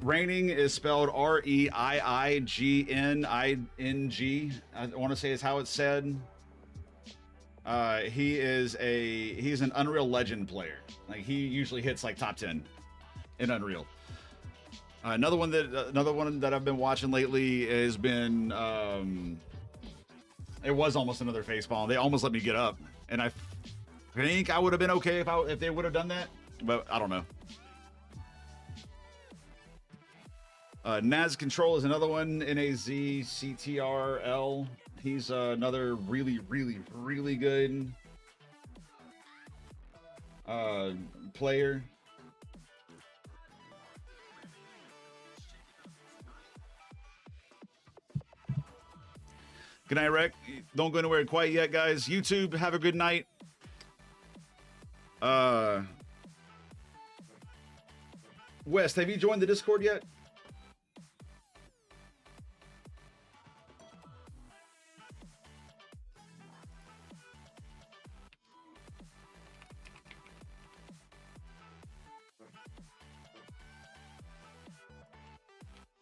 Raining is spelled Reiiignning. I want to say is how it's said. He's an Unreal Legend player. Like he usually hits like top 10 in Unreal. Another one that I've been watching lately has been it was almost another facepalm. They almost let me get up, and I think I would have been okay if they would have done that, but I don't know. Naz Control is another one. NAZCTRL. He's another really good player. Good night, Rec. Don't go anywhere quite yet, guys. YouTube, have a good night. West, have you joined the Discord yet?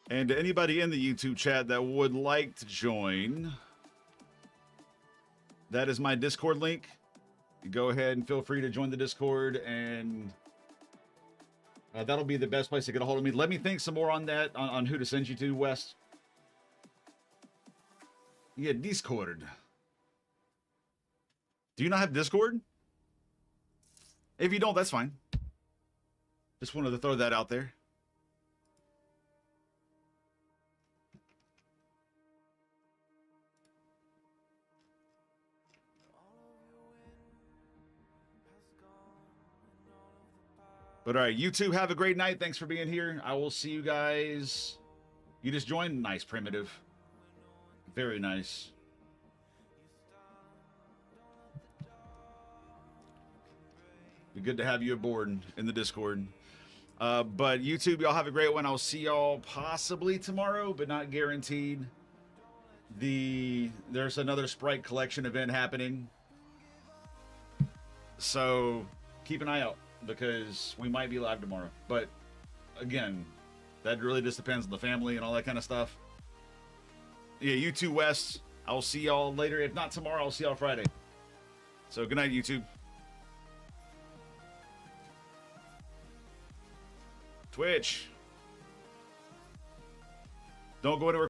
And to anybody in the YouTube chat that would like to join, that is my Discord link. You go ahead and feel free to join the Discord, and that'll be the best place to get a hold of me. Let me think some more on that, on who to send you to, West. Yeah, Discord. Do you not have Discord? If you don't, that's fine. Just wanted to throw that out there. But all right, YouTube, have a great night. Thanks for being here. I will see you guys. You just joined? Nice, Primitive. Very nice. Be good to have you aboard in the Discord. But YouTube, y'all have a great one. I'll see y'all possibly tomorrow, but not guaranteed. There's another Sprite collection event happening. So keep an eye out, because we might be live tomorrow. But again, that really just depends on the family and all that kind of stuff. Yeah, you too, West. I'll see y'all later. If not tomorrow, I'll see y'all Friday. So good night, YouTube. Twitch. Don't go anywhere.